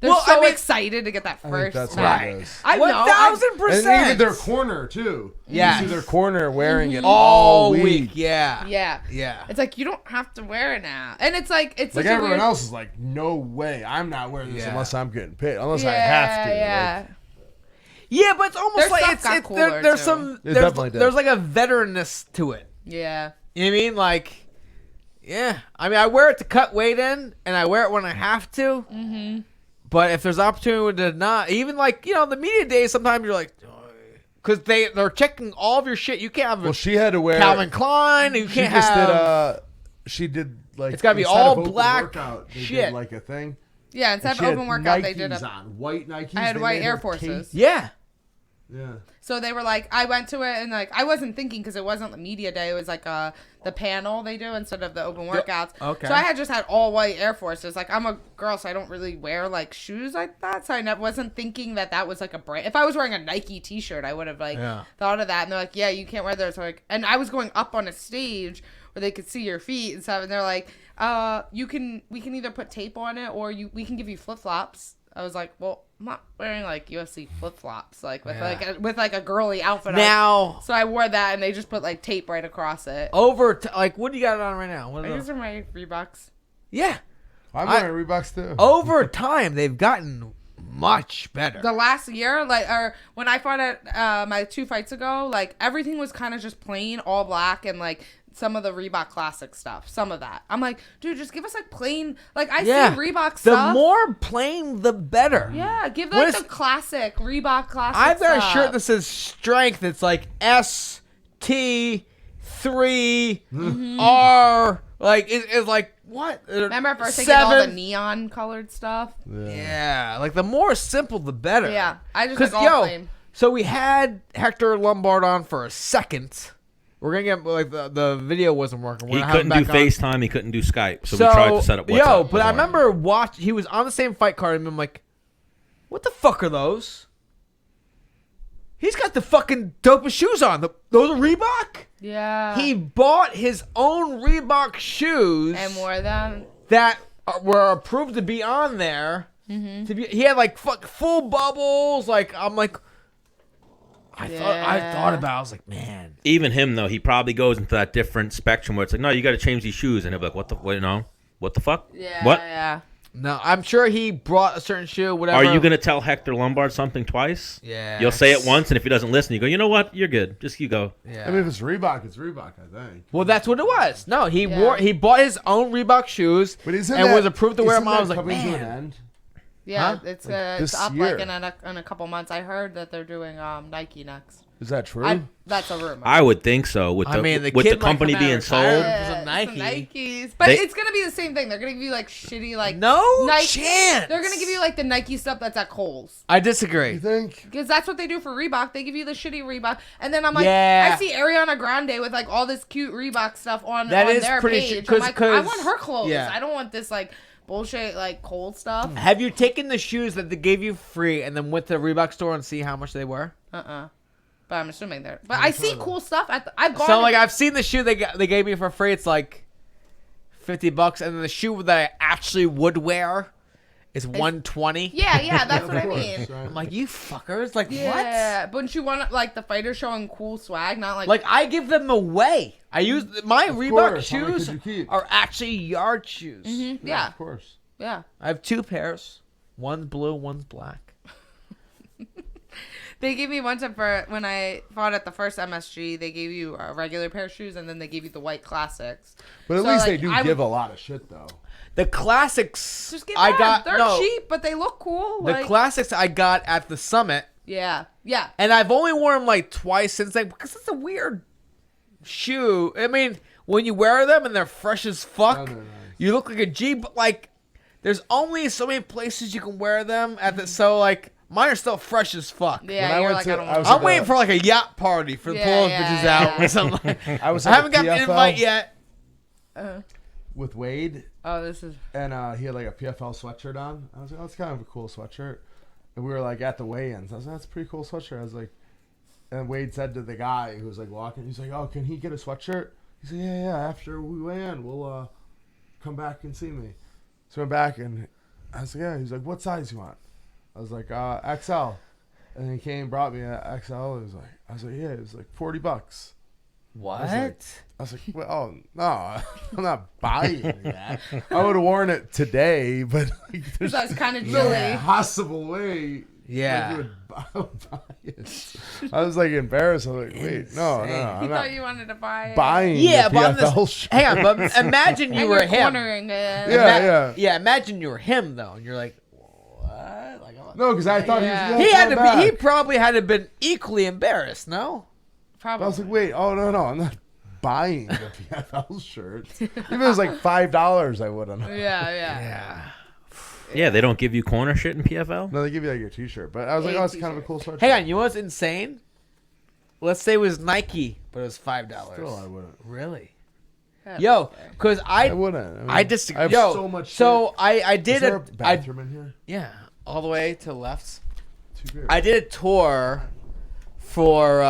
Speaker 7: They're
Speaker 2: Well,
Speaker 7: so
Speaker 2: I mean-
Speaker 7: excited to get that
Speaker 6: I think
Speaker 7: first
Speaker 6: that's
Speaker 7: match.
Speaker 6: what it is.
Speaker 7: I know.
Speaker 2: 1,000%.
Speaker 6: And even their corner too.
Speaker 2: Yes.
Speaker 6: You see their corner wearing it
Speaker 2: all
Speaker 6: all
Speaker 2: week.
Speaker 6: week.
Speaker 2: Yeah.
Speaker 7: Yeah.
Speaker 2: Yeah.
Speaker 7: It's like you don't have to wear it now, and it's like
Speaker 6: Like
Speaker 7: such a
Speaker 6: everyone
Speaker 7: weird...
Speaker 6: else is like, no way, I'm not wearing this
Speaker 2: Yeah.
Speaker 6: unless I'm getting paid, unless
Speaker 7: Yeah,
Speaker 6: I have to.
Speaker 7: yeah.
Speaker 6: Like,
Speaker 2: Yeah, but it's almost
Speaker 7: Their
Speaker 2: like
Speaker 7: stuff
Speaker 2: it's,
Speaker 7: got
Speaker 2: it's
Speaker 7: cooler,
Speaker 2: there's
Speaker 7: too.
Speaker 2: some
Speaker 6: It
Speaker 2: there's,
Speaker 6: definitely did.
Speaker 2: there's like a veteranness to it.
Speaker 7: Yeah.
Speaker 2: You know what I mean? Like, yeah. I mean, I wear it to cut weight in, and I wear it when I have to. Mm-hmm. But if there's opportunity to not, even like the media days, sometimes you're like, because they're checking all of your shit. You can't have
Speaker 6: well, she had to wear
Speaker 2: Calvin Klein. You
Speaker 6: She
Speaker 2: can't
Speaker 6: just
Speaker 2: have.
Speaker 6: did. She did like
Speaker 2: It's gotta be
Speaker 6: instead
Speaker 2: all
Speaker 6: of open
Speaker 2: black
Speaker 6: workout, they
Speaker 2: shit.
Speaker 6: Did like a thing.
Speaker 7: Yeah,
Speaker 6: And
Speaker 7: instead
Speaker 6: she
Speaker 7: of
Speaker 6: had
Speaker 7: open workout, they
Speaker 6: Nikes
Speaker 7: did
Speaker 6: on white Nikes.
Speaker 7: I had
Speaker 6: They
Speaker 7: white
Speaker 6: made
Speaker 7: Air
Speaker 6: her
Speaker 7: Forces.
Speaker 6: case.
Speaker 2: Yeah.
Speaker 6: Yeah.
Speaker 7: So they were like, I went to it and like I wasn't thinking because it wasn't the media day. It was like the panel they do instead of the open workouts.
Speaker 2: Okay.
Speaker 7: So I had just had all white Air Forces. Like I'm a girl, so I don't really wear like shoes like that. So I wasn't thinking that was like a brand. If I was wearing a Nike T-shirt, I would have like thought of that. And they're like, yeah, you can't wear those. So like, and I was going up on a stage where they could see your feet and stuff. And they're like, we can either put tape on it or we can give you flip flops. I was like, well, I'm not wearing like UFC flip flops, like with like a girly outfit
Speaker 2: Now
Speaker 7: on. So I wore that, and they just put like tape right across it.
Speaker 2: like, what do you got on right now? What are
Speaker 7: These
Speaker 2: those?
Speaker 7: are my Reeboks.
Speaker 2: Yeah.
Speaker 6: I'm wearing Reeboks too.
Speaker 2: Over time, they've gotten much better.
Speaker 7: The last year, like, or when I fought at my 2 fights ago, like everything was kind of just plain, all black, and like some of the Reebok classic stuff. Some of that, I'm like, dude, just give us like plain. Like I see Reebok
Speaker 2: The
Speaker 7: stuff.
Speaker 2: more plain, the better.
Speaker 7: Yeah, give
Speaker 2: What
Speaker 7: like
Speaker 2: is-
Speaker 7: the classic Reebok classic.
Speaker 2: I've got
Speaker 7: stuff.
Speaker 2: a shirt that says strength. It's like ST3R. Like it's like what?
Speaker 7: Remember at first I get all the
Speaker 2: 7?
Speaker 7: neon colored stuff?
Speaker 2: Yeah, like the more simple, the better.
Speaker 7: Yeah, I just
Speaker 2: 'Cause,
Speaker 7: like all plain.
Speaker 2: so we had Hector Lombard on for a second. We're gonna get like the video wasn't working. We're
Speaker 1: He
Speaker 2: gonna have him
Speaker 1: couldn't do
Speaker 2: back on.
Speaker 1: FaceTime. He couldn't do Skype. So we tried to set up WhatsApp.
Speaker 2: but I remember he was on the same fight card, and I'm like, what the fuck are those? He's got the fucking dopest shoes on. Those are Reebok?
Speaker 7: Yeah.
Speaker 2: He bought his own Reebok shoes
Speaker 7: and wore them.
Speaker 2: that were approved to be on there. Mm-hmm. He had like full bubbles. Like I'm like, I thought about it. I was like, man.
Speaker 1: Even him though, he probably goes into that different spectrum where it's like, no, you got to change these shoes, and he'll be like, what the fuck?
Speaker 7: Yeah.
Speaker 1: What?
Speaker 7: Yeah.
Speaker 2: No, I'm sure he brought a certain shoe. Whatever.
Speaker 1: Are you gonna tell Hector Lombard something twice?
Speaker 2: Yeah.
Speaker 1: You'll say it once, and if he doesn't listen, you go, you know what? You're good. Just you go.
Speaker 2: Yeah.
Speaker 6: I mean, if it's Reebok, it's Reebok, I think.
Speaker 2: Well, that's what it was. No, he bought his own Reebok shoes
Speaker 6: But
Speaker 2: and was approved to wear them. I was like,
Speaker 6: coming to an
Speaker 2: man.
Speaker 6: end?
Speaker 7: Yeah,
Speaker 2: Huh?
Speaker 7: it's
Speaker 6: this
Speaker 7: up
Speaker 6: year.
Speaker 7: like in a couple months. I heard that they're doing Nike next.
Speaker 6: Is that true?
Speaker 7: That's a rumor.
Speaker 1: I would think so. With the,
Speaker 2: the
Speaker 1: with
Speaker 2: kid
Speaker 1: the
Speaker 2: might
Speaker 1: company
Speaker 2: come out
Speaker 1: being
Speaker 2: and
Speaker 1: sold.
Speaker 2: retire. Some Nike.
Speaker 7: Nikes, but it's gonna be the same thing. They're gonna give you like shitty like
Speaker 2: No
Speaker 7: Nike.
Speaker 2: chance.
Speaker 7: They're gonna give you like the Nike stuff that's at Kohl's.
Speaker 2: I disagree.
Speaker 6: You think?
Speaker 7: Because that's what they do for Reebok. They give you the shitty Reebok. And then I'm like,
Speaker 2: Yeah.
Speaker 7: I see Ariana Grande with like all this cute Reebok stuff on
Speaker 2: That is
Speaker 7: their
Speaker 2: pretty
Speaker 7: page.
Speaker 2: true,
Speaker 7: I'm like,
Speaker 2: 'cause-
Speaker 7: I want her clothes.
Speaker 2: yeah.
Speaker 7: I don't want this like bullshit like cold stuff.
Speaker 2: Have you taken the shoes that they gave you free and then went to the Reebok store and see how much they were?
Speaker 7: But I'm assuming they're. But I see cool stuff at I've gone.
Speaker 2: So like I've seen the shoe they gave me for free. It's like $50, and then the shoe that I actually would wear is $120.
Speaker 7: Yeah, that's what I
Speaker 6: course,
Speaker 7: mean.
Speaker 6: right.
Speaker 2: I'm like, you fuckers! Like
Speaker 7: Yeah, but wouldn't you want like the fighters showing cool swag, not like
Speaker 2: what? Like I give them away. I use my Reebok
Speaker 6: course. How many
Speaker 2: shoes
Speaker 6: could you keep?
Speaker 2: are actually yard shoes.
Speaker 7: yeah,
Speaker 6: Of course.
Speaker 7: yeah.
Speaker 2: I have 2 pairs. One's blue, one's black.
Speaker 7: They gave me one time for when I fought at the first MSG. They gave you a regular pair of shoes, and then they gave you the white classics.
Speaker 6: But at
Speaker 7: So,
Speaker 6: least
Speaker 7: like,
Speaker 6: they do
Speaker 7: I
Speaker 6: give
Speaker 7: would-
Speaker 6: a lot of shit, though.
Speaker 2: The classics
Speaker 7: Just give
Speaker 2: I
Speaker 7: them.
Speaker 2: got.
Speaker 7: They're
Speaker 2: no,
Speaker 7: cheap, but they look cool.
Speaker 2: the
Speaker 7: Like,
Speaker 2: classics I got at the summit,
Speaker 7: yeah.
Speaker 2: and I've only worn them like twice since then because it's a weird shoe. I mean, when you wear them and they're fresh as fuck,
Speaker 6: Oh, they're nice.
Speaker 2: you look like a G. But like, there's only so many places you can wear them at the. So like, mine are still fresh as fuck.
Speaker 7: Yeah,
Speaker 6: When I
Speaker 7: you're
Speaker 6: went
Speaker 7: like,
Speaker 6: to-
Speaker 7: I don't
Speaker 6: I
Speaker 7: want
Speaker 6: was
Speaker 7: to.
Speaker 2: I'm waiting for like a yacht party for the
Speaker 7: Yeah,
Speaker 2: pull those
Speaker 7: yeah,
Speaker 2: bitches
Speaker 7: yeah.
Speaker 2: out or something.
Speaker 6: I was
Speaker 2: I
Speaker 6: at
Speaker 2: haven't
Speaker 6: the
Speaker 2: got the
Speaker 6: PFL
Speaker 2: invite yet.
Speaker 6: with Wade,
Speaker 7: Oh, this is.
Speaker 6: and he had like a PFL sweatshirt on. I was like, oh, that's kind of a cool sweatshirt. And we were like at the weigh-ins. I was like, that's a pretty cool sweatshirt. I was like, and Wade said to the guy who was like walking, he's like, oh, can he get a sweatshirt? He said, yeah. After we weigh in, we'll come back and see me. So I went back and I was like, yeah. He's like, what size you want? I was like, XL. And he came and brought me an XL. I was like, yeah. It was like $40.
Speaker 2: What?
Speaker 6: I was like, well, oh, no, I'm not buying that. I would have worn it today, but like, there's
Speaker 7: So it's kind of
Speaker 6: no
Speaker 7: chilly.
Speaker 6: possible way.
Speaker 2: Yeah.
Speaker 6: Like, I would buy it. I was like embarrassed. I was like, wait, no,
Speaker 7: He
Speaker 6: I'm not
Speaker 7: thought you wanted to buy it.
Speaker 6: buying
Speaker 2: Yeah,
Speaker 6: the
Speaker 2: but I'm
Speaker 6: PFL
Speaker 2: just,
Speaker 6: shirt.
Speaker 2: hang on, but imagine you
Speaker 7: And
Speaker 2: were
Speaker 7: you're
Speaker 2: him.
Speaker 7: cornering it.
Speaker 6: Yeah.
Speaker 2: Imagine you were him though, and you're like, what? Like, oh.
Speaker 6: No, because I thought
Speaker 7: Yeah.
Speaker 2: He had to
Speaker 6: back.
Speaker 2: be. He probably had to have been equally embarrassed. No.
Speaker 7: Probably.
Speaker 6: I was like, wait, oh no, I'm not buying the PFL shirt. If it was like $5, I wouldn't.
Speaker 7: Yeah.
Speaker 1: Yeah, they don't give you corner shit in PFL.
Speaker 6: No, they give you like a T-shirt, but I was like,
Speaker 7: A
Speaker 6: oh, it's kind of a
Speaker 7: t-shirt.
Speaker 6: cool sweatshirt.
Speaker 2: Hang on, you know what's insane? Let's say it was Nike, but it was $5.
Speaker 6: Still, I wouldn't.
Speaker 2: Really?
Speaker 7: That's
Speaker 2: Yo,
Speaker 7: fair.
Speaker 2: because
Speaker 6: I wouldn't. I, mean,
Speaker 2: I disagree.
Speaker 6: I have
Speaker 2: Yo,
Speaker 6: so much.
Speaker 2: so
Speaker 6: shit.
Speaker 2: I did
Speaker 6: Is there
Speaker 2: a
Speaker 6: a bathroom in here?
Speaker 2: yeah, all the way to the left.
Speaker 6: Too big.
Speaker 2: I did a tour for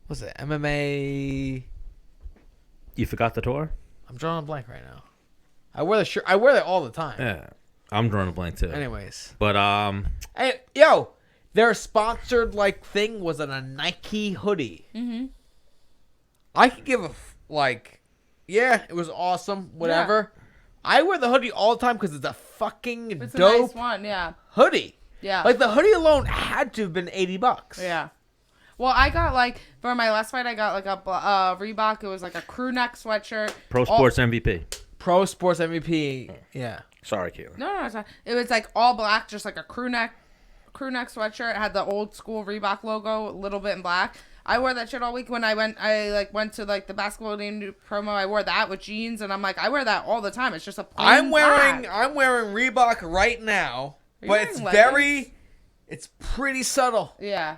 Speaker 2: what's it? MMA.
Speaker 1: You forgot the tour?
Speaker 2: I'm drawing a blank right now. I wear the shirt. I wear that all the time.
Speaker 1: Yeah, I'm drawing a blank too.
Speaker 2: Anyways,
Speaker 1: But
Speaker 2: hey, yo, their sponsored like thing was a Nike hoodie.
Speaker 7: Mm-hmm.
Speaker 2: I could give a yeah, it was awesome. Whatever. I wear the hoodie all the time because it's a fucking
Speaker 7: It's a
Speaker 2: dope
Speaker 7: nice one. Yeah.
Speaker 2: hoodie.
Speaker 7: Yeah.
Speaker 2: Like the hoodie alone had to have been $80.
Speaker 7: Yeah. Well, I got like for my last fight, I got like a Reebok. It was like a crew neck sweatshirt.
Speaker 1: Pro Sports MVP.
Speaker 2: Pro Sports MVP. Yeah.
Speaker 1: Sorry, Keelan.
Speaker 7: No, it's not. It was like all black, just like a crew neck sweatshirt. It had the old school Reebok logo, a little bit in black. I wore that shit all week when I went to like the basketball game promo. I wore that with jeans, and I'm like, I wear that all the time. It's just a plain
Speaker 2: I'm wearing
Speaker 7: black.
Speaker 2: Reebok right now,
Speaker 7: Are you
Speaker 2: but it's
Speaker 7: wearing
Speaker 2: it's pretty subtle.
Speaker 7: Yeah.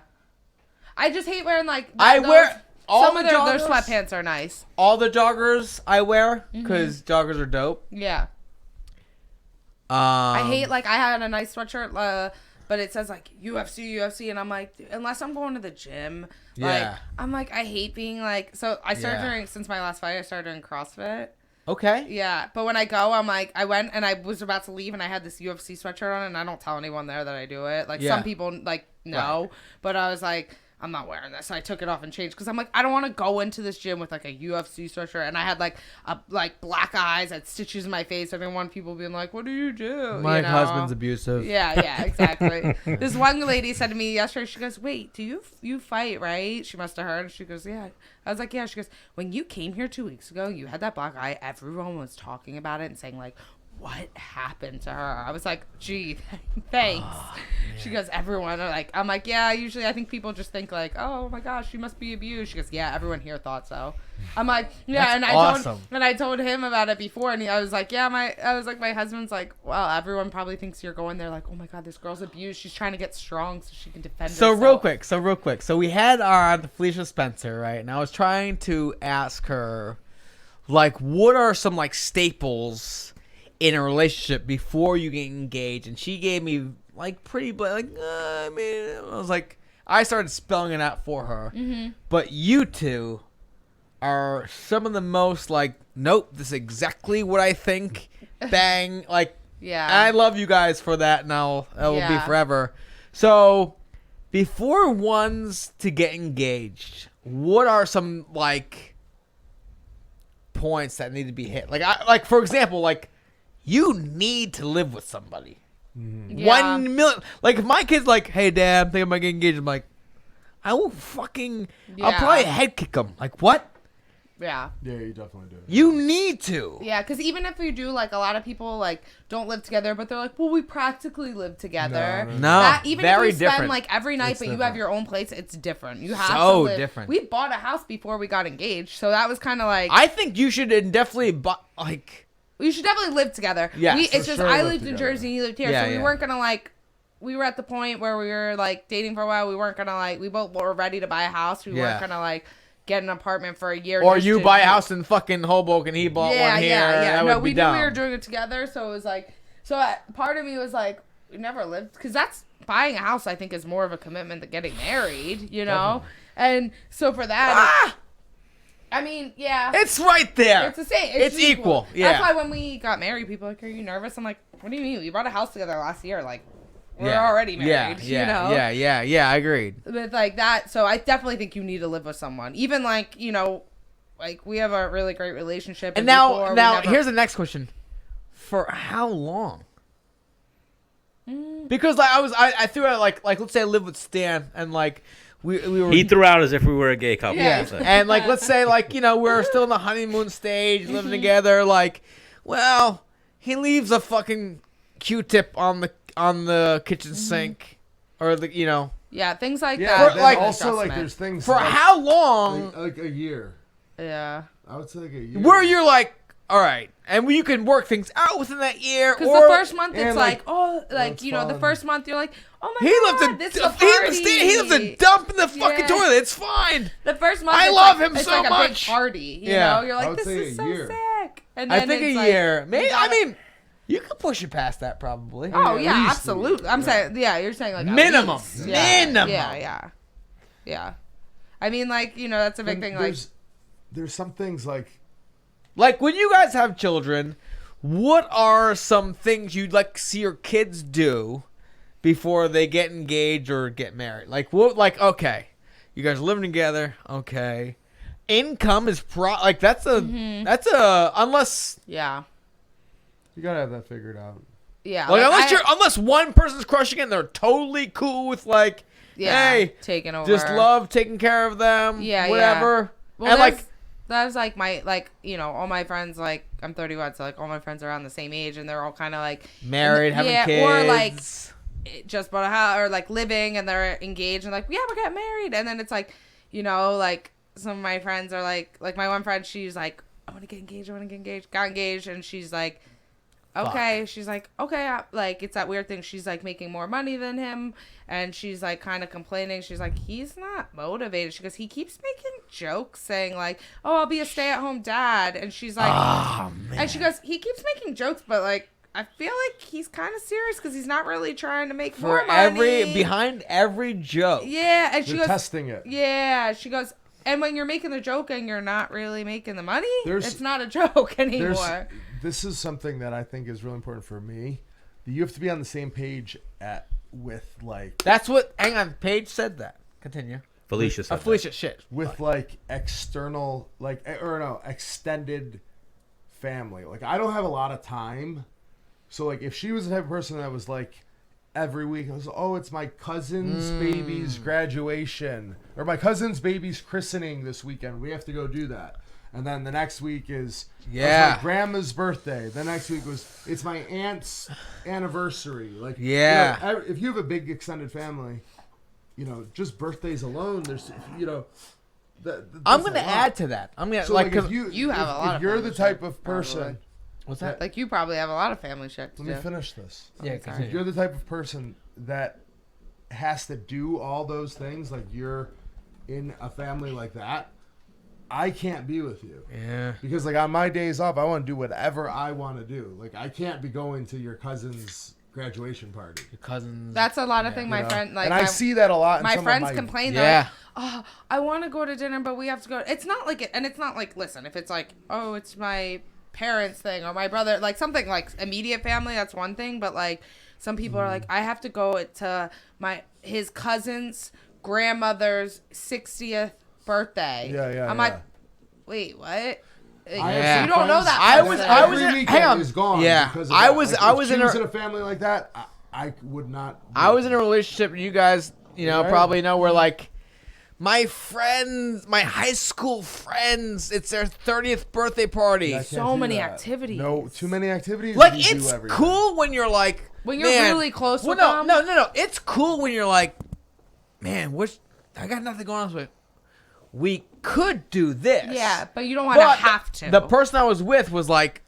Speaker 7: I just hate wearing like.
Speaker 2: I wear all
Speaker 7: some
Speaker 2: the
Speaker 7: of their
Speaker 2: joggers.
Speaker 7: sweatpants are nice.
Speaker 2: All the joggers I wear
Speaker 7: Mm-hmm.
Speaker 2: because joggers are dope.
Speaker 7: Yeah. I hate like I had a nice sweatshirt, but it says like UFC, and I'm like, unless I'm going to the gym, like
Speaker 2: Yeah.
Speaker 7: I'm like I hate being like. So I started
Speaker 2: Yeah.
Speaker 7: doing since my last fight. I started doing CrossFit.
Speaker 2: Okay.
Speaker 7: Yeah, but when I go, I'm like, I went and I was about to leave, and I had this UFC sweatshirt on, and I don't tell anyone there that I do it. Like
Speaker 2: Yeah.
Speaker 7: some people like know, but I was like, I'm not wearing this. So I took it off and changed because I'm like, I don't want to go into this gym with like a UFC sweatshirt, and I had like black eyes, I had stitches in my face. I didn't want people being like, what do you do?
Speaker 2: My
Speaker 7: You know?
Speaker 2: husband's abusive.
Speaker 7: Yeah, exactly. This one lady said to me yesterday, she goes, wait, do you fight, right? She must have heard. She goes, yeah. I was like, yeah. She goes, when you came here 2 weeks ago, you had that black eye. Everyone was talking about it and saying like, what happened to her? I was like, gee, thanks. She goes, everyone are like, I'm like, yeah, usually I think people just think like, oh my gosh, she must be abused. She goes, yeah, everyone here thought so. I'm like, yeah,
Speaker 2: That's
Speaker 7: and I told him about it before, and I was like, yeah, my husband's like, well, everyone probably thinks you're going there like, oh my god, this girl's abused. She's trying to get strong so she can defend herself.
Speaker 2: Real quick. So we had our Felicia Spencer, right? And I was trying to ask her, like, what are some like staples in a relationship before you get engaged? And she gave me like pretty I was like, I started spelling it out for her.
Speaker 7: Mm-hmm.
Speaker 2: But you two are some of the most like, nope, this is exactly what I think. Bang, like,
Speaker 7: Yeah.
Speaker 2: I love you guys for that, and it will be
Speaker 7: Yeah.
Speaker 2: forever. So, before one's to get engaged, what are some like points that need to be hit? Like for example, like you need to live with somebody.
Speaker 7: Yeah.
Speaker 2: 1 million. Like if my kid's like, "Hey, Dad, I'm thinking about getting engaged," I'm like, I will fucking. I'll
Speaker 7: Yeah.
Speaker 2: probably head kick him. Like what?
Speaker 7: Yeah.
Speaker 6: Yeah, you definitely do.
Speaker 2: You need to.
Speaker 7: Yeah, because even if you do, like, a lot of people, like, don't live together, but they're like, well, we practically live together.
Speaker 2: No,
Speaker 7: Even
Speaker 2: very
Speaker 7: if you spend,
Speaker 2: different.
Speaker 7: like, every night,
Speaker 6: It's
Speaker 7: but you
Speaker 6: different.
Speaker 7: have your own place, it's different. You have
Speaker 2: So
Speaker 7: to live.
Speaker 2: different.
Speaker 7: We bought a house before we got engaged, so that was kind of like,
Speaker 2: I think you should definitely, like.
Speaker 7: you should definitely live together.
Speaker 2: Yes,
Speaker 7: It's
Speaker 2: for
Speaker 7: just,
Speaker 6: sure
Speaker 7: I
Speaker 6: live
Speaker 7: lived in
Speaker 6: together.
Speaker 7: Jersey and you lived here,
Speaker 2: Yeah,
Speaker 7: so we
Speaker 2: yeah.
Speaker 7: weren't going to, like, we were at the point where we were, like, dating for a while. We weren't going to, like, we both were ready to buy a house. We
Speaker 2: Yeah.
Speaker 7: weren't going to, like, get an apartment for a year.
Speaker 2: Or
Speaker 7: just
Speaker 2: you
Speaker 7: to
Speaker 2: buy a
Speaker 7: do-
Speaker 2: house in fucking Hoboken, he bought one here.
Speaker 7: Yeah.
Speaker 2: That
Speaker 7: No,
Speaker 2: would
Speaker 7: we
Speaker 2: be
Speaker 7: knew
Speaker 2: dumb.
Speaker 7: we were doing it together, so it was like, part of me was like, we never lived, because that's buying a house. I think is more of a commitment than getting married, you know. And so for that, I mean, yeah.
Speaker 2: It's right there.
Speaker 7: It's the same.
Speaker 2: It's equal. Yeah.
Speaker 7: That's why when we got married, people are like, "Are you nervous?" I'm like, "What do you mean? We bought a house together last year. Like, we're already married."
Speaker 2: Yeah, yeah. I agreed.
Speaker 7: With like that, so I definitely think you need to live with someone. Even like like we have a really great relationship.
Speaker 2: And now here's the next question: for how long? Because like I threw out like let's say I live with Stan and like we were
Speaker 1: He threw out as if we were a gay couple.
Speaker 7: Yeah.
Speaker 2: and like let's say like we're still in the honeymoon stage, living together. Like, well, he leaves a fucking Q-tip on the kitchen sink, or the
Speaker 7: yeah, things like
Speaker 6: Yeah,
Speaker 7: that.
Speaker 6: then
Speaker 2: like-
Speaker 6: also like there's things
Speaker 2: for
Speaker 6: like,
Speaker 2: how long
Speaker 6: like a year.
Speaker 7: Yeah.
Speaker 6: I would say like a year.
Speaker 2: where you're like, all right, and you can work things out within that year.
Speaker 7: Because
Speaker 2: Or
Speaker 7: the first month it's
Speaker 6: and,
Speaker 7: like,
Speaker 6: like,
Speaker 7: like
Speaker 6: it's
Speaker 7: the
Speaker 6: fun.
Speaker 7: first month you're like, oh my
Speaker 2: he
Speaker 7: god,
Speaker 2: left
Speaker 7: this
Speaker 2: a
Speaker 7: is a party.
Speaker 2: he left a dump in the fucking
Speaker 7: Yeah.
Speaker 2: toilet. It's fine.
Speaker 7: The first month
Speaker 2: I
Speaker 7: it's
Speaker 2: love
Speaker 7: like,
Speaker 2: him
Speaker 7: it's
Speaker 2: so
Speaker 7: like a big
Speaker 2: much.
Speaker 7: party. You
Speaker 2: Yeah.
Speaker 7: know, you're
Speaker 6: I
Speaker 7: like,
Speaker 6: would
Speaker 7: this
Speaker 6: say
Speaker 7: is
Speaker 6: a
Speaker 7: so
Speaker 6: year.
Speaker 7: sick. And then
Speaker 2: I think
Speaker 7: it's
Speaker 2: a
Speaker 7: like,
Speaker 2: year.
Speaker 7: you
Speaker 2: Maybe
Speaker 7: gotta-
Speaker 2: I mean, you could push it past that probably.
Speaker 7: Oh
Speaker 6: at
Speaker 7: yeah,
Speaker 6: least a
Speaker 7: absolutely.
Speaker 6: year.
Speaker 7: I'm saying, yeah, you're saying like at
Speaker 2: Minimum.
Speaker 7: least. Yeah.
Speaker 2: Minimum.
Speaker 7: Yeah. I mean, like that's a big
Speaker 6: And
Speaker 7: thing. Like,
Speaker 6: there's some things like
Speaker 2: Like when you guys have children, what are some things you'd like to see your kids do before they get engaged or get married? Like what? Like okay, you guys are living together. Okay, income is that's a unless
Speaker 7: yeah.
Speaker 6: you gotta have that figured out.
Speaker 7: Yeah.
Speaker 2: like
Speaker 7: like,
Speaker 2: unless one person's crushing it and they're totally cool with like
Speaker 7: yeah,
Speaker 2: hey,
Speaker 7: taking over.
Speaker 2: just love taking care of them.
Speaker 7: Yeah,
Speaker 2: whatever.
Speaker 7: Well,
Speaker 2: and like
Speaker 7: that's like my all my friends, like I'm 31, so like all my friends are around the same age and they're all kind of like
Speaker 2: married, having kids,
Speaker 7: or like just bought a house or like living and they're engaged and like, yeah, we're getting married. And then it's like, like some of my friends are like my one friend, she's like, I want to get engaged, got engaged. And she's like, okay. She's like, okay. Like, it's that weird thing. She's like making more money than him. And she's like kind of complaining. She's like, he's not motivated. She goes, he keeps making jokes saying like, oh, I'll be a stay-at-home dad. And she's like,
Speaker 2: oh, man.
Speaker 7: and she goes, he keeps making jokes, but like, I feel like he's kind of serious because he's not really trying to make more money.
Speaker 2: Behind every joke.
Speaker 7: Yeah, and she
Speaker 6: They're
Speaker 7: goes,
Speaker 6: testing it.
Speaker 7: yeah, she goes, and when you're making the joke and you're not really making the money,
Speaker 6: There's-
Speaker 7: it's not a joke anymore.
Speaker 6: This is something that I think is really important for me. You have to be on the same page with like
Speaker 2: That's what. Hang on, Paige said that. Continue.
Speaker 1: Felicia said that.
Speaker 2: Felicia, shit.
Speaker 6: with like external extended family. Like I don't have a lot of time, so like if she was the type of person that was like every week, I was it's my cousin's baby's graduation or my cousin's baby's christening this weekend. We have to go do that. And then the next week is my grandma's birthday. The next week it's my aunt's anniversary. Like if you have a big extended family, just birthdays alone. There's
Speaker 2: I'm gonna add to that. I'm gonna
Speaker 6: So
Speaker 2: like
Speaker 6: if you
Speaker 7: have a lot
Speaker 6: if
Speaker 7: of
Speaker 6: you're
Speaker 7: family
Speaker 6: the type
Speaker 7: shit,
Speaker 6: of person.
Speaker 2: what's that?
Speaker 7: Like you probably have a lot of family shit to
Speaker 6: Let me
Speaker 7: do.
Speaker 6: finish this.
Speaker 2: Yeah,
Speaker 6: If
Speaker 2: continue.
Speaker 6: you're the type of person that has to do all those things, like you're in a family like that, I can't be with you.
Speaker 2: Yeah.
Speaker 6: Because like on my days off, I want to do whatever I want to do. Like I can't be going to your cousin's graduation party.
Speaker 2: Your cousins.
Speaker 7: That's a lot of thing. My
Speaker 6: You know?
Speaker 7: friend, like
Speaker 6: and I see that a lot. In
Speaker 7: my
Speaker 6: some
Speaker 7: friends
Speaker 6: of my,
Speaker 7: complain.
Speaker 2: Yeah.
Speaker 7: They're like, oh, I want to go to dinner, but we have to go. It's not like it, and it's not like, listen, if it's like, oh, it's my parents' thing or my brother, like something like immediate family, that's one thing. But like some people are like, I have to go to his cousin's grandmother's 60th birthday.
Speaker 6: Yeah.
Speaker 7: I'm like, wait, what?
Speaker 2: Yeah.
Speaker 7: You don't know that.
Speaker 2: I was
Speaker 6: Every
Speaker 2: in-
Speaker 6: weekend
Speaker 2: hang on.
Speaker 6: is gone.
Speaker 2: Yeah.
Speaker 6: because of
Speaker 2: I
Speaker 6: that.
Speaker 2: was-
Speaker 6: Like,
Speaker 2: I
Speaker 6: if
Speaker 2: was
Speaker 6: she
Speaker 2: in
Speaker 6: was
Speaker 2: a-
Speaker 6: in a family like that. I would not.
Speaker 2: I was in a relationship. You guys,
Speaker 6: Right.
Speaker 2: probably know where like my friends, my high school friends, it's their 30th birthday party.
Speaker 6: I can't
Speaker 7: So
Speaker 6: do
Speaker 7: many
Speaker 6: that.
Speaker 7: activities.
Speaker 6: No, too many activities.
Speaker 2: Like
Speaker 6: we do
Speaker 2: it's
Speaker 6: every day.
Speaker 2: cool when you're like
Speaker 7: When you're
Speaker 2: man,
Speaker 7: really close
Speaker 2: well,
Speaker 7: with
Speaker 2: no,
Speaker 7: them.
Speaker 2: No. It's cool when you're like, man, I got nothing going on with. We could do this.
Speaker 7: Yeah, but you don't want to
Speaker 2: But
Speaker 7: have to.
Speaker 2: The person I was with was like,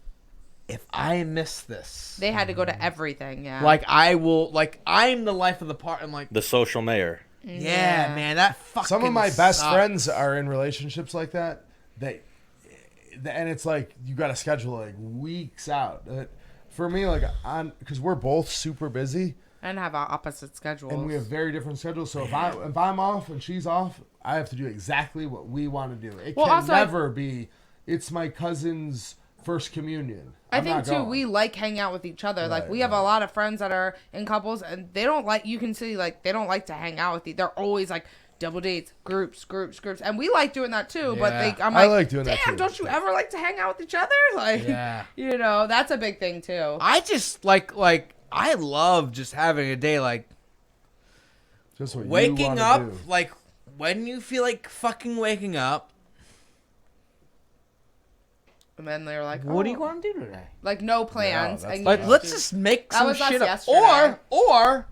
Speaker 2: if I miss this,
Speaker 7: They had to go to everything, yeah.
Speaker 2: like I will, like I'm the life of the party. I'm like,
Speaker 1: The social mayor.
Speaker 2: yeah, man, that fucking.
Speaker 6: Some of my best
Speaker 2: sucks.
Speaker 6: friends are in relationships like that. And it's like you got to schedule like weeks out. For me, like because we're both super busy,
Speaker 7: And have opposite schedules.
Speaker 6: And we have very different schedules. So if I'm off and she's off, I have to do exactly what we want to do. It can
Speaker 7: also,
Speaker 6: never be. It's my cousin's first communion.
Speaker 7: I
Speaker 6: I'm
Speaker 7: think
Speaker 6: not
Speaker 7: too,
Speaker 6: going.
Speaker 7: we like hanging out with each other. Like
Speaker 6: Right,
Speaker 7: we have a lot of friends that are in couples, and they don't like. You can see like they don't like to hang out with you. They're always like double dates, groups, and we like doing that too. But I'm
Speaker 6: I
Speaker 7: like,
Speaker 6: like doing
Speaker 7: damn,
Speaker 6: that too.
Speaker 7: don't you ever like to hang out with each other? Like, that's a big thing too.
Speaker 2: I just like I love just having a day like
Speaker 6: Just what you
Speaker 2: waking
Speaker 6: wanna
Speaker 2: up,
Speaker 6: do.
Speaker 2: like when you feel like fucking waking up.
Speaker 7: And then they're like,
Speaker 2: What do you
Speaker 7: "Oh."
Speaker 2: want to do today?
Speaker 7: Like no plans.
Speaker 6: that's
Speaker 7: and
Speaker 6: fine.
Speaker 7: you
Speaker 2: Like, let's
Speaker 7: do-
Speaker 2: just make
Speaker 7: That
Speaker 2: some
Speaker 7: was us
Speaker 2: shit up.
Speaker 7: yesterday.
Speaker 2: Or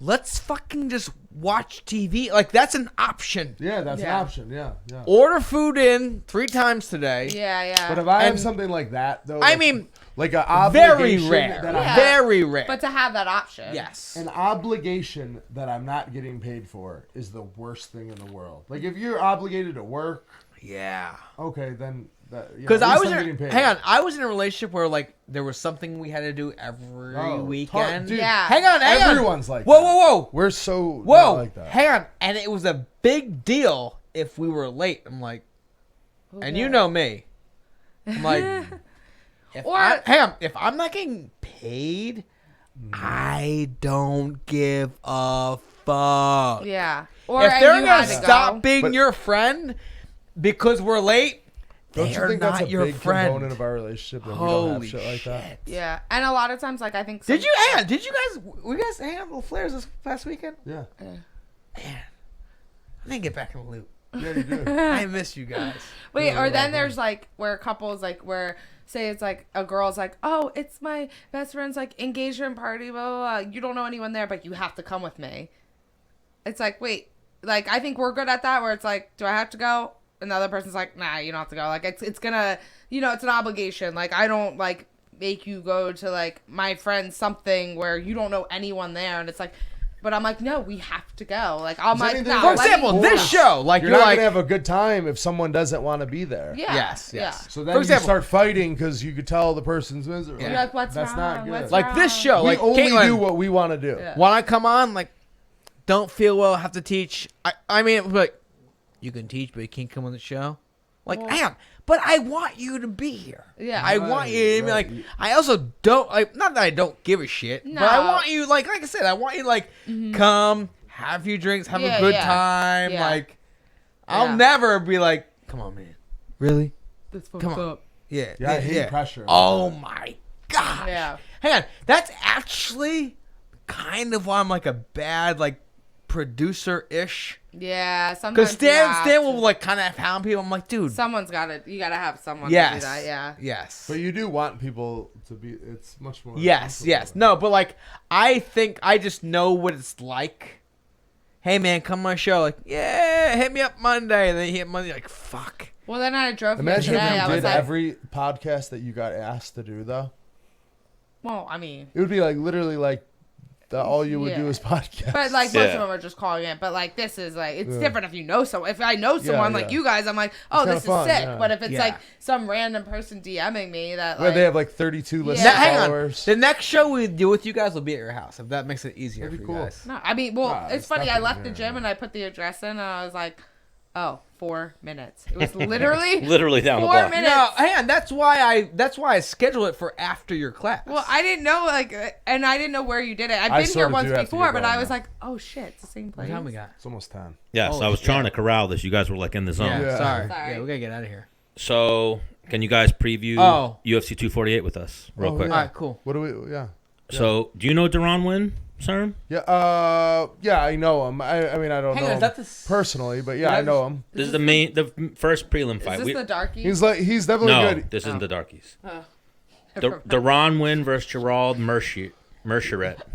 Speaker 2: let's fucking just watch TV. Like, that's an option.
Speaker 6: Yeah, that's
Speaker 7: Yeah.
Speaker 6: an option. Yeah.
Speaker 2: Order food in 3 times today.
Speaker 7: Yeah.
Speaker 6: But if I have
Speaker 2: And-
Speaker 6: something like that, though,
Speaker 2: I mean,
Speaker 6: like an
Speaker 2: very
Speaker 6: obligation
Speaker 2: rare.
Speaker 6: that
Speaker 7: Yeah.
Speaker 2: Very rare.
Speaker 7: But to have that option.
Speaker 2: yes.
Speaker 6: an obligation that I'm not getting paid for is the worst thing in the world. Like if you're obligated to work,
Speaker 2: Yeah.
Speaker 6: okay, then
Speaker 2: Because
Speaker 6: at
Speaker 2: I
Speaker 6: least
Speaker 2: was
Speaker 6: I'm
Speaker 2: in,
Speaker 6: getting paid.
Speaker 2: hang on, I was in a relationship where like there was something we had to do every
Speaker 6: Oh,
Speaker 2: weekend.
Speaker 6: dude,
Speaker 7: Yeah.
Speaker 2: Hang on.
Speaker 6: everyone's like
Speaker 2: Whoa,
Speaker 6: that.
Speaker 2: whoa.
Speaker 6: We're so
Speaker 2: Whoa,
Speaker 6: not like that.
Speaker 2: hang on. And it was a big deal if we were late. I'm like, and you know me. I'm like, hang on. If I'm not getting paid, I don't give a fuck.
Speaker 7: Yeah. Or
Speaker 2: If they're
Speaker 7: you
Speaker 2: gonna
Speaker 7: had to
Speaker 2: stop
Speaker 7: go.
Speaker 2: being
Speaker 6: But-
Speaker 2: your friend because we're late,
Speaker 6: Don't
Speaker 2: they
Speaker 6: you
Speaker 2: are
Speaker 6: think
Speaker 2: not
Speaker 6: that's a
Speaker 2: your
Speaker 6: big
Speaker 2: friend.
Speaker 6: component of our relationship that we don't have
Speaker 2: Holy
Speaker 6: shit like that?
Speaker 7: Yeah, and a lot of times, like I think.
Speaker 2: Did you hang on? Did you guys hang out with Flares this past weekend?
Speaker 6: Yeah.
Speaker 2: I didn't get back in the loop.
Speaker 6: Yeah, you do.
Speaker 2: I miss you guys.
Speaker 7: Wait,
Speaker 6: Yeah,
Speaker 7: or
Speaker 6: right,
Speaker 7: then
Speaker 6: right.
Speaker 7: there's like where couples like where say it's like a girl's like, oh, it's my best friend's like engagement party, blah blah blah. You don't know anyone there, but you have to come with me. It's like, wait, like I think we're good at that where it's like, do I have to go? And the other person's like, nah, you don't have to go. Like it's gonna, it's an obligation. Like I don't like make you go to like my friend's something where you don't know anyone there, and it's like. But I'm like, no, we have to go. Like, I'm like,
Speaker 6: anything
Speaker 7: no.
Speaker 2: For
Speaker 6: like-
Speaker 2: example, this show, like
Speaker 6: You're
Speaker 2: you're
Speaker 6: not
Speaker 2: like,
Speaker 6: gonna have a good time if someone doesn't want to be there.
Speaker 7: Yeah.
Speaker 2: Yes.
Speaker 7: Yeah.
Speaker 6: So then
Speaker 2: For
Speaker 6: you
Speaker 2: example-
Speaker 6: start fighting because you could tell the person's miserable.
Speaker 7: You're like, what's
Speaker 6: That's
Speaker 7: wrong?
Speaker 6: not good.
Speaker 7: What's
Speaker 2: like this show,
Speaker 6: We
Speaker 2: like
Speaker 6: only
Speaker 2: Caitlin,
Speaker 6: do what we want to do.
Speaker 7: Yeah.
Speaker 2: when I come on, like, don't feel well, have to teach. I mean, like, you can teach, but you can't come on the show. Like,
Speaker 7: Well-
Speaker 2: hang on, but I want you to be here.
Speaker 7: Yeah.
Speaker 2: I want you to be
Speaker 6: Right.
Speaker 2: like. I also don't like. Not that I don't give a shit, but I
Speaker 7: No.
Speaker 2: want you like I said, I want you like come, have a few drinks, have
Speaker 7: Yeah,
Speaker 2: a good
Speaker 7: yeah.
Speaker 2: time.
Speaker 7: Yeah.
Speaker 2: Like, I'll
Speaker 7: Yeah.
Speaker 2: never be like, come on, man, really?
Speaker 7: That's
Speaker 2: Come
Speaker 7: fucked
Speaker 2: on.
Speaker 7: up.
Speaker 2: Yeah,
Speaker 6: Yeah, I hate pressure.
Speaker 2: Oh my gosh.
Speaker 7: Yeah.
Speaker 2: Hang on. That's actually kind of why I'm like a bad like producer-ish.
Speaker 7: Yeah, sometimes.
Speaker 2: Because Stan
Speaker 7: you have
Speaker 2: will
Speaker 7: to-
Speaker 2: like kind of hound people. I'm like, dude.
Speaker 7: Someone's got to. You got to have someone to
Speaker 2: Yes.
Speaker 7: do that. Yeah.
Speaker 2: Yes.
Speaker 6: But you do want people to be. It's much more.
Speaker 2: Yes.
Speaker 6: comfortable.
Speaker 2: Yes. No, but like I think I just know what it's like. Hey man, come on my show. Like, yeah, hit me up Monday. And then you hit Monday. Like, fuck.
Speaker 7: Well, then I drove here
Speaker 6: Imagine
Speaker 7: today.
Speaker 6: if
Speaker 7: I
Speaker 6: you
Speaker 7: was
Speaker 6: did
Speaker 7: like,
Speaker 6: every podcast that you got asked to do, though.
Speaker 7: well, I mean,
Speaker 6: It would be like literally like all you would do
Speaker 7: Yeah.
Speaker 6: is podcast.
Speaker 7: but like most
Speaker 1: Yeah.
Speaker 7: of them are just calling it. But like this is like it's different if you know someone. If I know someone like
Speaker 6: yeah.
Speaker 7: you guys, I'm like, oh,
Speaker 6: kinda
Speaker 7: this is
Speaker 6: fun,
Speaker 7: sick.
Speaker 6: yeah.
Speaker 7: But if it's
Speaker 2: Yeah.
Speaker 7: like some random person DMing me that
Speaker 6: where
Speaker 7: like,
Speaker 6: they have like 32 lists
Speaker 7: Yeah.
Speaker 6: of
Speaker 2: Hang on.
Speaker 6: followers.
Speaker 2: The next show we do with you guys will be at your house. If that makes it easier
Speaker 6: That'd
Speaker 2: for
Speaker 6: be
Speaker 2: you
Speaker 6: cool.
Speaker 2: guys.
Speaker 7: no, I mean, well,
Speaker 6: Nah,
Speaker 7: it's
Speaker 6: it's
Speaker 7: funny. I
Speaker 6: nothing,
Speaker 7: left the
Speaker 6: yeah,
Speaker 7: gym
Speaker 6: yeah.
Speaker 7: and I put the address in, and I was like, oh, 4 minutes. It was literally
Speaker 1: Literally down the
Speaker 7: 4
Speaker 1: block.
Speaker 7: minutes.
Speaker 2: No, hang on. That's why I schedule it for after your class.
Speaker 7: Well, I didn't know, like, and I didn't know where you did it. I've
Speaker 6: I
Speaker 7: been here
Speaker 6: sort of
Speaker 7: once
Speaker 6: do have to
Speaker 7: before,
Speaker 6: get
Speaker 7: but
Speaker 6: going
Speaker 7: I was
Speaker 6: now.
Speaker 7: like, oh shit, it's the same
Speaker 2: what
Speaker 7: place.
Speaker 2: time we got?
Speaker 6: It's almost 10.
Speaker 1: Yes,
Speaker 2: Holy
Speaker 1: I was trying to
Speaker 2: shit.
Speaker 1: corral this. You guys were like in the zone.
Speaker 2: Yeah,
Speaker 6: Yeah.
Speaker 2: sorry.
Speaker 7: Sorry.
Speaker 2: Yeah, we gotta get out of here.
Speaker 1: So, can you guys preview
Speaker 2: Oh.
Speaker 1: UFC 248 with us real
Speaker 6: Oh,
Speaker 1: quick?
Speaker 6: yeah.
Speaker 2: All right, cool.
Speaker 6: What do we? Yeah.
Speaker 1: So, do you know Duran Win, sir?
Speaker 6: Yeah. Yeah, I know him. I mean, I don't
Speaker 2: Hang
Speaker 6: know
Speaker 2: on,
Speaker 6: him
Speaker 2: is that the
Speaker 6: personally, but yeah, I know him.
Speaker 1: This is the first prelim
Speaker 7: Is
Speaker 1: fight.
Speaker 7: this the darky?
Speaker 6: He's definitely
Speaker 1: No,
Speaker 6: good.
Speaker 1: this isn't the Darkies.
Speaker 7: Oh.
Speaker 1: Duran Win versus Gerald Mercheret.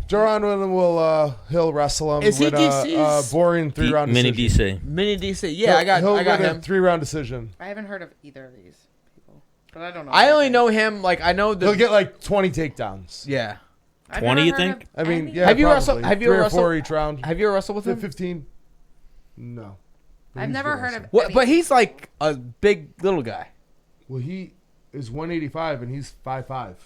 Speaker 6: Duran will he'll wrestle him.
Speaker 2: Is he
Speaker 6: with
Speaker 2: DC's?
Speaker 6: a boring 3-round
Speaker 1: Mini
Speaker 6: decision.
Speaker 1: DC.
Speaker 2: Mini DC. Yeah,
Speaker 6: He'll
Speaker 2: I got
Speaker 6: win
Speaker 2: him.
Speaker 6: a 3-round decision.
Speaker 7: I haven't heard of either of these people, but I don't know.
Speaker 2: I only
Speaker 7: anything.
Speaker 2: know him. Like I know the.
Speaker 6: He'll get like 20 takedowns.
Speaker 2: Yeah.
Speaker 7: I've
Speaker 1: 20,
Speaker 7: never
Speaker 1: you
Speaker 7: heard
Speaker 1: think?
Speaker 7: of
Speaker 6: I mean,
Speaker 7: any-
Speaker 6: yeah.
Speaker 2: Have you
Speaker 6: probably.
Speaker 2: wrestled- have you
Speaker 6: 3 or
Speaker 2: wrestled-
Speaker 6: 4 each round?
Speaker 2: Have you ever wrestled with him?
Speaker 6: 15? No. But
Speaker 7: I've
Speaker 6: he's
Speaker 7: never
Speaker 6: good
Speaker 7: heard of.
Speaker 6: wrestler.
Speaker 2: What?
Speaker 7: any-
Speaker 2: But he's like a big little guy.
Speaker 6: Well, he is 185 and he's 5'5".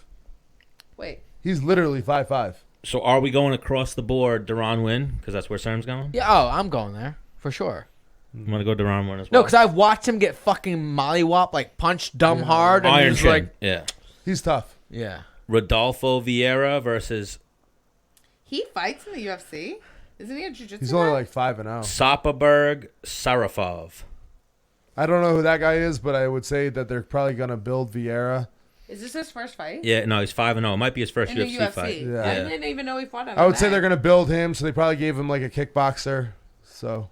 Speaker 7: Wait,
Speaker 6: He's literally 5'5".
Speaker 1: So are we going across the board, Duran win? Because that's where Cerm's going?
Speaker 2: Yeah. Oh, I'm going there for sure.
Speaker 1: I'm going to go Duran win as
Speaker 2: No,
Speaker 1: well.
Speaker 2: because I've watched him get fucking mollywop, like punched dumb hard, and
Speaker 1: Iron
Speaker 2: he's
Speaker 1: Chin.
Speaker 2: like,
Speaker 1: Yeah.
Speaker 6: He's tough.
Speaker 2: yeah.
Speaker 1: Rodolfo Vieira versus
Speaker 7: He fights in the UFC. Isn't he a jiu-jitsu
Speaker 6: He's
Speaker 7: guy?
Speaker 6: only like 5-0.
Speaker 1: Sapaberg Sarafov.
Speaker 6: I don't know who that guy is, but I would say that they're probably gonna build Vieira.
Speaker 7: Is this his first fight?
Speaker 1: Yeah, no, he's 5-0. It might be his first
Speaker 7: In the
Speaker 1: UFC
Speaker 7: UFC.
Speaker 1: fight.
Speaker 6: Yeah.
Speaker 7: I didn't even know he fought him.
Speaker 6: I would say they're gonna build him, so they probably gave him like a kickboxer, so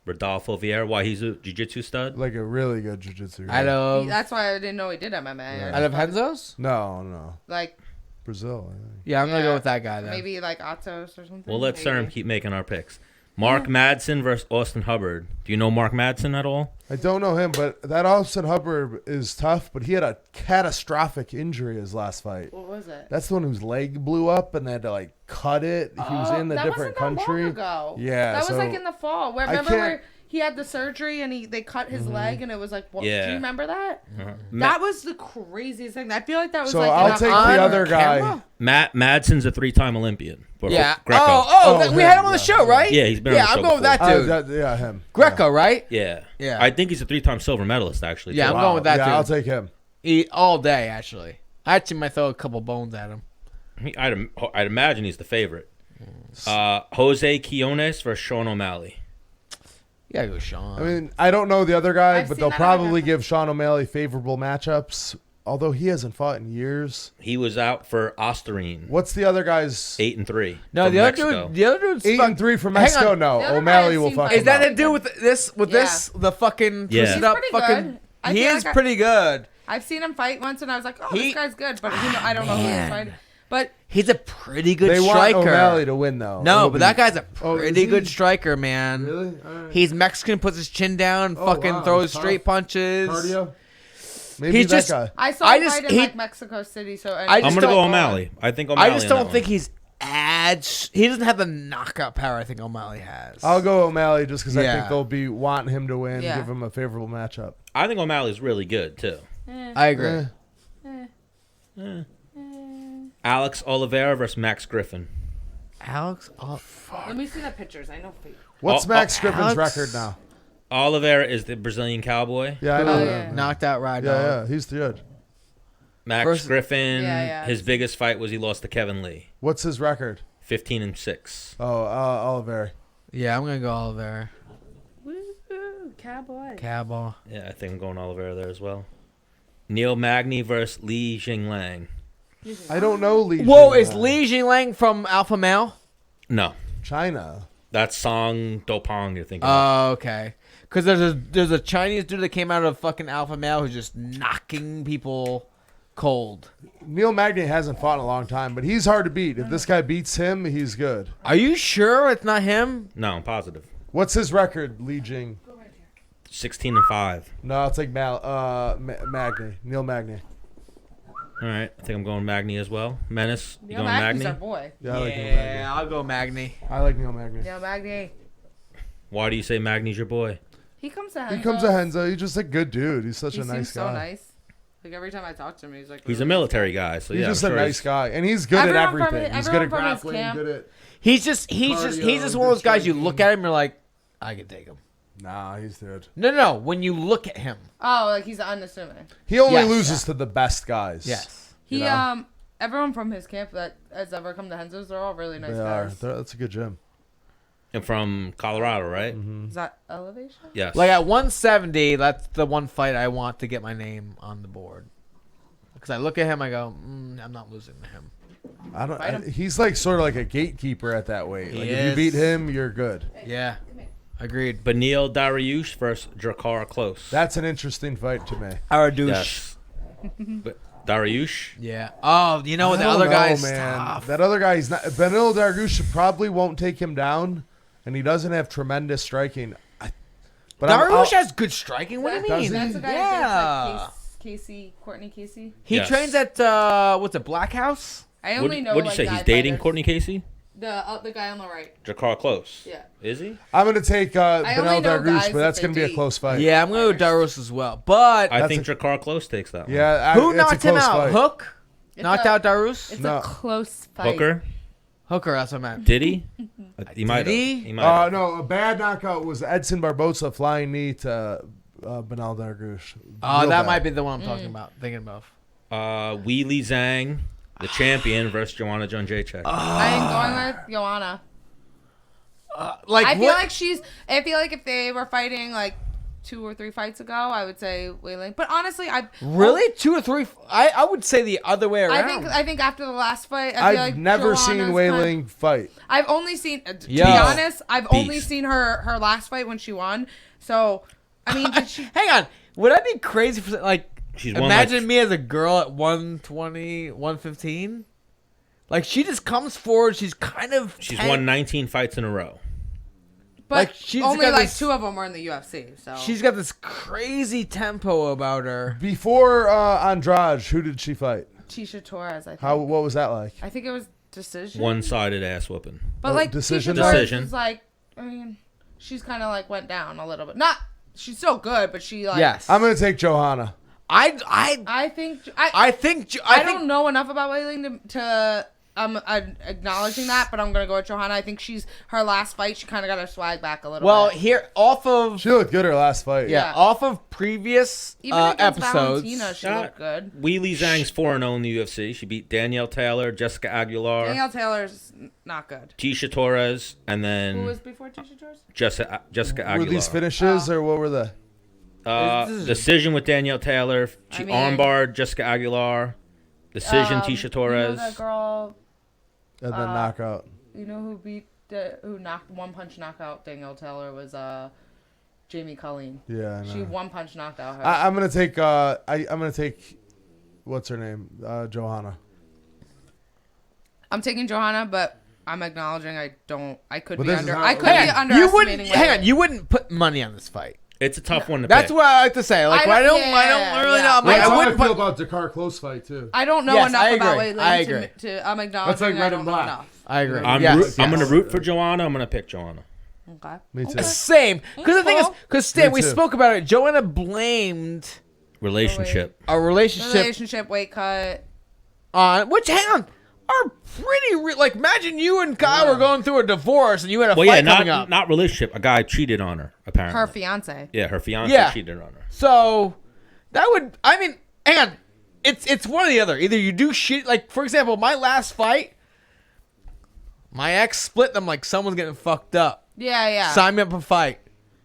Speaker 1: Rodolfo Vieira. Why, he's a jiu-jitsu stud?
Speaker 6: like a really good jiu-jitsu guy.
Speaker 2: Out of
Speaker 7: That's why I didn't know he did MMA.
Speaker 2: out of Henzo's.
Speaker 6: No,
Speaker 7: Like
Speaker 6: Brazil. I think.
Speaker 2: Yeah, I'm gonna go with that guy then.
Speaker 7: maybe like Atos or something.
Speaker 1: We'll let
Speaker 7: maybe.
Speaker 1: Cerm keep making our picks. Mark Madsen versus Austin Hubbard. Do you know Mark Madsen at all?
Speaker 6: I don't know him, but that Austin Hubbard is tough. But he had a catastrophic injury his last fight.
Speaker 7: What was it?
Speaker 6: That's the one whose leg blew up and they had to like cut it. He was in a
Speaker 7: that
Speaker 6: different
Speaker 7: wasn't that
Speaker 6: country.
Speaker 7: Long ago.
Speaker 6: Yeah,
Speaker 7: that
Speaker 6: so
Speaker 7: was like in the fall. Where,
Speaker 6: I
Speaker 7: remember
Speaker 6: can't-
Speaker 7: where he had the surgery and they cut his leg and it was like, what,
Speaker 1: Yeah.
Speaker 7: do you remember that?
Speaker 1: Uh-huh.
Speaker 7: That was the craziest thing. I feel like that was
Speaker 6: So
Speaker 7: like
Speaker 6: I'll
Speaker 7: in a-
Speaker 6: take
Speaker 2: on
Speaker 6: the other guy.
Speaker 2: camera?
Speaker 1: Matt Madsen's a 3-time Olympian. For
Speaker 2: Yeah.
Speaker 1: Greco.
Speaker 2: Oh, we had him on the
Speaker 6: him,
Speaker 2: show, right?
Speaker 1: Yeah, he's been on
Speaker 2: Yeah,
Speaker 1: the
Speaker 2: I'm
Speaker 1: show
Speaker 2: going with that
Speaker 1: before.
Speaker 2: dude.
Speaker 6: Yeah, him.
Speaker 2: Greco, right?
Speaker 1: Yeah.
Speaker 2: Yeah.
Speaker 1: I think he's a 3-time silver medalist, actually.
Speaker 2: Yeah,
Speaker 1: too.
Speaker 2: I'm going with that
Speaker 6: yeah,
Speaker 2: dude.
Speaker 6: I'll take him.
Speaker 2: All day, actually. I actually might throw a couple bones at him.
Speaker 1: I'd imagine he's the favorite. Jose Quinones versus Sean O'Malley.
Speaker 2: You gotta go, Sean.
Speaker 6: I mean, I don't know the other guy,
Speaker 7: I've
Speaker 6: but
Speaker 7: seen
Speaker 6: they'll
Speaker 7: that
Speaker 6: probably
Speaker 7: other-
Speaker 6: give Sean O'Malley favorable matchups, although he hasn't fought in years.
Speaker 1: He was out for Osterine.
Speaker 6: What's the other guy's
Speaker 1: 8-3.
Speaker 2: no,
Speaker 1: from
Speaker 2: the other
Speaker 1: Mexico.
Speaker 2: dude. The other dude's
Speaker 6: 8-3 from
Speaker 2: Hang
Speaker 6: Mexico?
Speaker 2: on.
Speaker 6: No,
Speaker 7: The other guy
Speaker 6: O'Malley
Speaker 7: I've
Speaker 6: will
Speaker 7: seen
Speaker 6: fuck
Speaker 7: fight-
Speaker 6: him
Speaker 2: Is that
Speaker 6: up.
Speaker 2: to do with this? With
Speaker 7: Yeah.
Speaker 2: this, the fucking
Speaker 1: Yeah.
Speaker 2: twisted
Speaker 1: He's
Speaker 2: up
Speaker 7: pretty
Speaker 2: fucking.
Speaker 7: good. I
Speaker 2: He
Speaker 7: feel
Speaker 2: is
Speaker 7: like
Speaker 2: pretty good.
Speaker 7: I've seen him fight once and I was like, oh,
Speaker 2: He-
Speaker 7: this guy's good. But I don't know who he's
Speaker 2: Man.
Speaker 7: fighting. But
Speaker 2: He's a pretty good
Speaker 6: They want
Speaker 2: striker.
Speaker 6: O'Malley to win, though.
Speaker 2: No,
Speaker 6: It'll
Speaker 2: but
Speaker 6: be-
Speaker 2: that guy's a
Speaker 6: Oh, is
Speaker 2: pretty
Speaker 6: he?
Speaker 2: good striker, man.
Speaker 6: Really? All right.
Speaker 2: He's Mexican, puts his chin down,
Speaker 6: Oh,
Speaker 2: fucking
Speaker 6: wow,
Speaker 2: throws
Speaker 6: tough.
Speaker 2: straight punches.
Speaker 6: Cardio? Maybe
Speaker 2: He's
Speaker 6: that
Speaker 2: just-
Speaker 6: guy.
Speaker 7: I saw
Speaker 2: I
Speaker 7: him
Speaker 2: just-
Speaker 7: fight in
Speaker 2: he-
Speaker 7: like Mexico City. So
Speaker 2: I
Speaker 1: I'm
Speaker 2: just
Speaker 1: going to go
Speaker 2: don't-
Speaker 1: O'Malley. I think O'Malley.
Speaker 2: I just
Speaker 1: in that
Speaker 2: don't
Speaker 1: one.
Speaker 2: think he's he doesn't have the knockout power I think O'Malley has.
Speaker 6: I'll go O'Malley just because I
Speaker 2: Yeah.
Speaker 6: think they'll be wanting him to win,
Speaker 7: Yeah.
Speaker 6: give him a favorable matchup.
Speaker 1: I think O'Malley's really good, too.
Speaker 2: I agree.
Speaker 6: Eh.
Speaker 1: Alex Oliveira versus Max Griffin.
Speaker 2: Alex,
Speaker 7: let me see the pictures. I know.
Speaker 6: What's
Speaker 1: Oh,
Speaker 6: Max Griffin's
Speaker 2: Alex-
Speaker 6: record now?
Speaker 1: Oliveira is the Brazilian cowboy.
Speaker 6: Yeah, I know.
Speaker 7: Oh,
Speaker 6: that.
Speaker 7: yeah.
Speaker 2: knocked out Ride
Speaker 6: Yeah,
Speaker 2: Dog.
Speaker 6: yeah, he's good.
Speaker 1: Max
Speaker 2: Versus-
Speaker 1: Griffin,
Speaker 7: Yeah.
Speaker 1: his biggest fight was he lost to Kevin Lee.
Speaker 6: What's his record?
Speaker 1: 15-6.
Speaker 6: Oh, Oliver.
Speaker 2: Yeah, I'm gonna go Oliver.
Speaker 7: Woo, cowboy.
Speaker 2: Cowboy.
Speaker 1: Yeah, I think I'm going Oliveira there as well. Neil Magny versus Li Jinglang.
Speaker 6: I don't know Li.
Speaker 2: Whoa,
Speaker 6: Jingliang.
Speaker 2: is Li Jingliang from Alpha Male?
Speaker 1: No,
Speaker 6: China?
Speaker 1: that's Song Dopong you're thinking of.
Speaker 2: Oh, okay. Because there's a Chinese dude that came out of fucking Alpha Male who's just knocking people cold.
Speaker 6: Neil Magny hasn't fought in a long time, but he's hard to beat. If this guy beats him, he's good.
Speaker 2: Are you sure it's not him?
Speaker 1: No, I'm positive.
Speaker 6: What's his record, Li Jing?
Speaker 1: 16-5.
Speaker 6: No, I'll take Magny. Neil Magny.
Speaker 1: All right, I think I'm going Magny as well. Menace, you
Speaker 7: Neil
Speaker 1: going
Speaker 7: Magny's
Speaker 1: Magny?
Speaker 7: our boy.
Speaker 6: Yeah, I like Neil Magny.
Speaker 2: Yeah, I'll go Magny.
Speaker 6: I like Neil Magny.
Speaker 7: Neil Magny.
Speaker 1: Why do you say Magny's your boy?
Speaker 7: He comes to Henzo.
Speaker 6: He comes to Henzo. He's just a good dude. He's such
Speaker 7: He
Speaker 6: a nice
Speaker 7: seems
Speaker 6: guy.
Speaker 7: so nice. Like every time I talk to him, he's like.
Speaker 1: He's a
Speaker 7: really
Speaker 1: military guy, so
Speaker 6: He's
Speaker 1: yeah,
Speaker 6: just
Speaker 1: I'm
Speaker 6: a
Speaker 1: sure
Speaker 6: nice
Speaker 1: he's-
Speaker 6: guy, and he's good at
Speaker 7: Everyone from
Speaker 6: everything.
Speaker 7: his-
Speaker 6: He's good at
Speaker 7: everyone from his
Speaker 6: grappling,
Speaker 7: camp.
Speaker 6: good at.
Speaker 2: He's just
Speaker 6: Cardio,
Speaker 2: one of those guys you
Speaker 6: good
Speaker 2: look at him, you're like, I could take him.
Speaker 6: Nah, he's good.
Speaker 2: No. When you look at him,
Speaker 7: Oh, like he's unassuming.
Speaker 6: He only
Speaker 2: Yes.
Speaker 6: loses to the best guys.
Speaker 2: yes.
Speaker 7: He
Speaker 6: You know?
Speaker 7: everyone from his camp that has ever come to Henzo's, they're all really nice
Speaker 6: They are.
Speaker 7: guys.
Speaker 6: That's a good gym.
Speaker 1: And from Colorado, right?
Speaker 7: Is that elevation?
Speaker 1: Yes.
Speaker 2: Like at 170, that's the one fight I want to get my name on the board. Because I look at him, I go, I'm not losing to him.
Speaker 6: I don't.
Speaker 7: Fight him.
Speaker 6: He's like sort of like a gatekeeper at that weight. Like if you
Speaker 2: is.
Speaker 6: beat him, you're good.
Speaker 2: Yeah, agreed.
Speaker 1: Benil Dariush versus Drakkar Close.
Speaker 6: That's an interesting fight to me.
Speaker 2: Aradouche.
Speaker 1: Yes. But Dariush?
Speaker 2: Yeah. Oh, you know what?
Speaker 6: I
Speaker 2: The
Speaker 6: don't
Speaker 2: other
Speaker 6: know,
Speaker 2: guy's
Speaker 6: man.
Speaker 2: tough.
Speaker 6: That other guy, he's not. Benil Dariush probably won't take him down, and he doesn't have tremendous striking. But
Speaker 2: Dariush has good striking. What do you
Speaker 6: Does
Speaker 2: mean?
Speaker 6: he?
Speaker 7: That's the guy
Speaker 2: Yeah.
Speaker 7: against like Casey, Courtney Casey.
Speaker 2: He
Speaker 1: Yes.
Speaker 2: trains at what's it, Black House?
Speaker 7: I
Speaker 1: What
Speaker 7: only know.
Speaker 1: did you
Speaker 7: like,
Speaker 1: say?
Speaker 7: guy
Speaker 1: He's dating
Speaker 7: fighters.
Speaker 1: Courtney Casey?
Speaker 7: The guy on the right.
Speaker 1: Drakkar Close.
Speaker 7: Yeah.
Speaker 1: Is he?
Speaker 6: I'm going to take
Speaker 7: only
Speaker 6: Benil
Speaker 7: know
Speaker 6: Dariush,
Speaker 7: guys
Speaker 6: but that's
Speaker 7: that
Speaker 6: going to
Speaker 7: they
Speaker 6: be a
Speaker 7: date.
Speaker 6: close fight.
Speaker 2: Yeah, I'm gonna go Dariush as well. But
Speaker 1: I
Speaker 6: That's
Speaker 1: think Drakkar Close takes that one.
Speaker 6: Yeah.
Speaker 2: who
Speaker 6: it's a
Speaker 2: knocked him
Speaker 6: close
Speaker 2: out?
Speaker 6: fight.
Speaker 2: Hook
Speaker 7: It's
Speaker 2: knocked
Speaker 7: a-
Speaker 2: out Dariush.
Speaker 7: It's
Speaker 6: No.
Speaker 7: a close fight.
Speaker 1: Hooker?
Speaker 2: Hooker, that's what I meant.
Speaker 1: Did he? He might have.
Speaker 2: he?
Speaker 1: He might have.
Speaker 6: No, a bad knockout was Edson Barbosa flying knee to Benal Dargush.
Speaker 2: Oh,
Speaker 6: Real
Speaker 2: that
Speaker 6: bad.
Speaker 2: might be the one I'm talking about. Thinking of.
Speaker 1: Wheelie Zhang, the champion, versus Joanna Jędrzejczyk.
Speaker 7: I ain't going with Joanna.
Speaker 2: Like
Speaker 7: I feel
Speaker 2: what?
Speaker 7: like I feel like if they were fighting like 2 or 3 fights ago, I would say Wailing. But honestly,
Speaker 2: Really? 2 or 3? I would say the other way around.
Speaker 7: I think after the last fight, I feel
Speaker 6: I've
Speaker 7: like
Speaker 6: never
Speaker 7: Joanna's
Speaker 6: seen Wailing fight.
Speaker 7: I've only seen, to be
Speaker 2: Yo.
Speaker 7: honest, I've only
Speaker 1: Beast.
Speaker 7: seen her last fight when she won. So, I mean, did she?
Speaker 2: Hang on. Would I be crazy for like?
Speaker 1: She's won,
Speaker 2: imagine
Speaker 1: like-
Speaker 2: me as a girl at 120, 115. Like she just comes forward. She's kind of.
Speaker 1: She's won 19 fights in a row.
Speaker 7: But
Speaker 2: Like, she's
Speaker 7: only
Speaker 2: got
Speaker 7: like
Speaker 2: this-
Speaker 7: 2 of them were in the UFC. So
Speaker 2: She's got this crazy tempo about her.
Speaker 6: Before Andrade, who did she fight?
Speaker 7: Tisha Torres, I think.
Speaker 6: What was that like?
Speaker 7: I think it was decision.
Speaker 1: One-sided ass whooping.
Speaker 7: But like
Speaker 6: decision?
Speaker 7: Tisha Torres
Speaker 1: Decision.
Speaker 7: is like, I mean, she's kind of like went down a little bit. Not, she's still good, but she like.
Speaker 2: Yes.
Speaker 6: I'm gonna take Johanna.
Speaker 2: I
Speaker 7: think
Speaker 2: I
Speaker 7: don't know enough about Wailing to I'm acknowledging that, but I'm gonna go with Johanna. I think her last fight, she kind of got her swag back a little bit.
Speaker 2: here off of
Speaker 6: She looked good her last fight.
Speaker 2: yeah, off of previous
Speaker 7: Even against
Speaker 2: episodes.
Speaker 7: Valentina, she looked good.
Speaker 1: Wheelie Zhang's 4-0 in the UFC. She beat Danielle Taylor, Jessica Aguilar,
Speaker 7: Danielle Taylor's not good.
Speaker 1: Tisha Torres, and then
Speaker 7: Who was before Tisha Torres?
Speaker 1: Jessica
Speaker 6: Were
Speaker 1: Aguilar.
Speaker 6: these finishes or what were they?
Speaker 1: Decision with Danielle Taylor.
Speaker 7: I mean-
Speaker 1: Armbar, Jessica Aguilar. Decision, Tisha Torres.
Speaker 7: You know that girl?
Speaker 6: And then knockout.
Speaker 7: You know who who knocked one punch knockout Danielle Taylor was Jamie Colleen.
Speaker 6: Yeah, I know.
Speaker 7: She one punch knocked out her.
Speaker 6: I'm gonna take I'm gonna take what's her name? Johanna.
Speaker 7: I'm taking Johanna, but I'm acknowledging I could
Speaker 6: But
Speaker 7: be
Speaker 6: this is
Speaker 7: under.
Speaker 6: not-
Speaker 7: I could
Speaker 2: Hang
Speaker 7: be
Speaker 2: on, you wouldn't.
Speaker 7: underestimating.
Speaker 2: Hang on,
Speaker 7: Wailing.
Speaker 2: you wouldn't put money on this fight.
Speaker 1: It's a tough one to
Speaker 2: That's
Speaker 1: pick.
Speaker 2: what I like to say. Like I don't really know. I'm like,
Speaker 6: That's
Speaker 2: I
Speaker 6: how I
Speaker 2: wouldn't
Speaker 6: feel
Speaker 2: put.
Speaker 6: about Dakar close fight too.
Speaker 7: I don't know
Speaker 2: Yes,
Speaker 7: enough
Speaker 2: I
Speaker 7: about
Speaker 2: agree.
Speaker 7: Wailing
Speaker 2: I agree.
Speaker 7: to I'm acknowledging
Speaker 6: like
Speaker 7: I
Speaker 6: red
Speaker 7: don't
Speaker 6: and
Speaker 7: know
Speaker 6: black.
Speaker 7: enough.
Speaker 2: I agree.
Speaker 1: I'm
Speaker 2: Yes,
Speaker 1: going to
Speaker 2: yes.
Speaker 1: root for Joanna. I'm going to pick Joanna.
Speaker 7: Okay.
Speaker 6: Me too.
Speaker 2: Same. Because the thing is, because Stan,
Speaker 6: Me
Speaker 2: we
Speaker 6: too.
Speaker 2: spoke about it. Joanna blamed
Speaker 1: Relationship.
Speaker 2: a
Speaker 7: Relationship, weight cut.
Speaker 2: on which, hang on, are pretty like. Imagine you and Kyle were going through a divorce and you had a
Speaker 1: Well,
Speaker 2: fight
Speaker 1: yeah,
Speaker 2: coming up.
Speaker 1: not relationship. A guy cheated on her, apparently.
Speaker 7: Her fiance.
Speaker 1: Yeah, her fiance
Speaker 2: Yeah.
Speaker 1: cheated on her.
Speaker 2: So that would, I mean, hang on, it's one or the other. Either you do shit, like for example, my last fight, my ex split them like someone's getting fucked up.
Speaker 7: Yeah.
Speaker 2: Sign me up for a fight,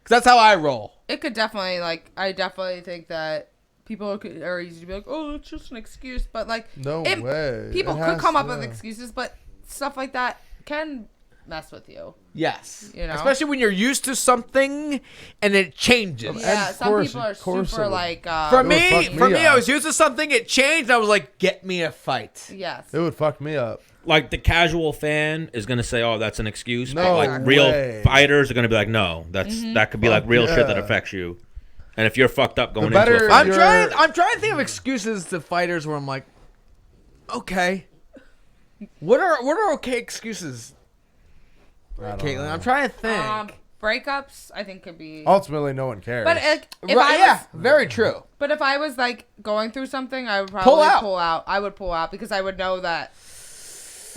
Speaker 2: because that's how I roll.
Speaker 7: It could definitely I definitely think that people are easy to be like, oh, it's just an excuse, but like
Speaker 6: No way.
Speaker 7: People
Speaker 6: It
Speaker 7: could
Speaker 6: has
Speaker 7: come up
Speaker 6: to.
Speaker 7: with excuses, but stuff like that can mess with you.
Speaker 2: Yes,
Speaker 7: You know?
Speaker 2: especially when you're used to something and it changes.
Speaker 7: Yeah,
Speaker 6: of
Speaker 7: some
Speaker 6: course,
Speaker 7: people are
Speaker 6: of course
Speaker 7: super
Speaker 6: it would.
Speaker 7: like
Speaker 2: For
Speaker 6: It would
Speaker 2: me,
Speaker 6: fuck me
Speaker 2: I
Speaker 6: up.
Speaker 2: was used to something, it changed. I was like, get me a fight.
Speaker 7: yes.
Speaker 6: It would fuck me up.
Speaker 1: Like, the casual fan is going to say, oh, that's an excuse.
Speaker 6: No
Speaker 1: but, like, real
Speaker 6: way.
Speaker 1: fighters are going to be like, no, that could be, like, real shit that
Speaker 6: yeah.
Speaker 1: affects you. And if you're fucked up going
Speaker 6: better-
Speaker 1: into a fight.
Speaker 2: I'm trying to think of excuses to fighters where I'm like, okay, what are okay excuses,
Speaker 6: I don't
Speaker 2: Caitlin?
Speaker 6: know.
Speaker 2: I'm trying to think.
Speaker 7: Breakups, I think could be.
Speaker 6: Ultimately, no one cares.
Speaker 7: But if
Speaker 2: Right,
Speaker 7: I was,
Speaker 2: very true.
Speaker 7: but if I was like going through something, I would probably
Speaker 2: Pull out.
Speaker 7: I would pull out because I would know that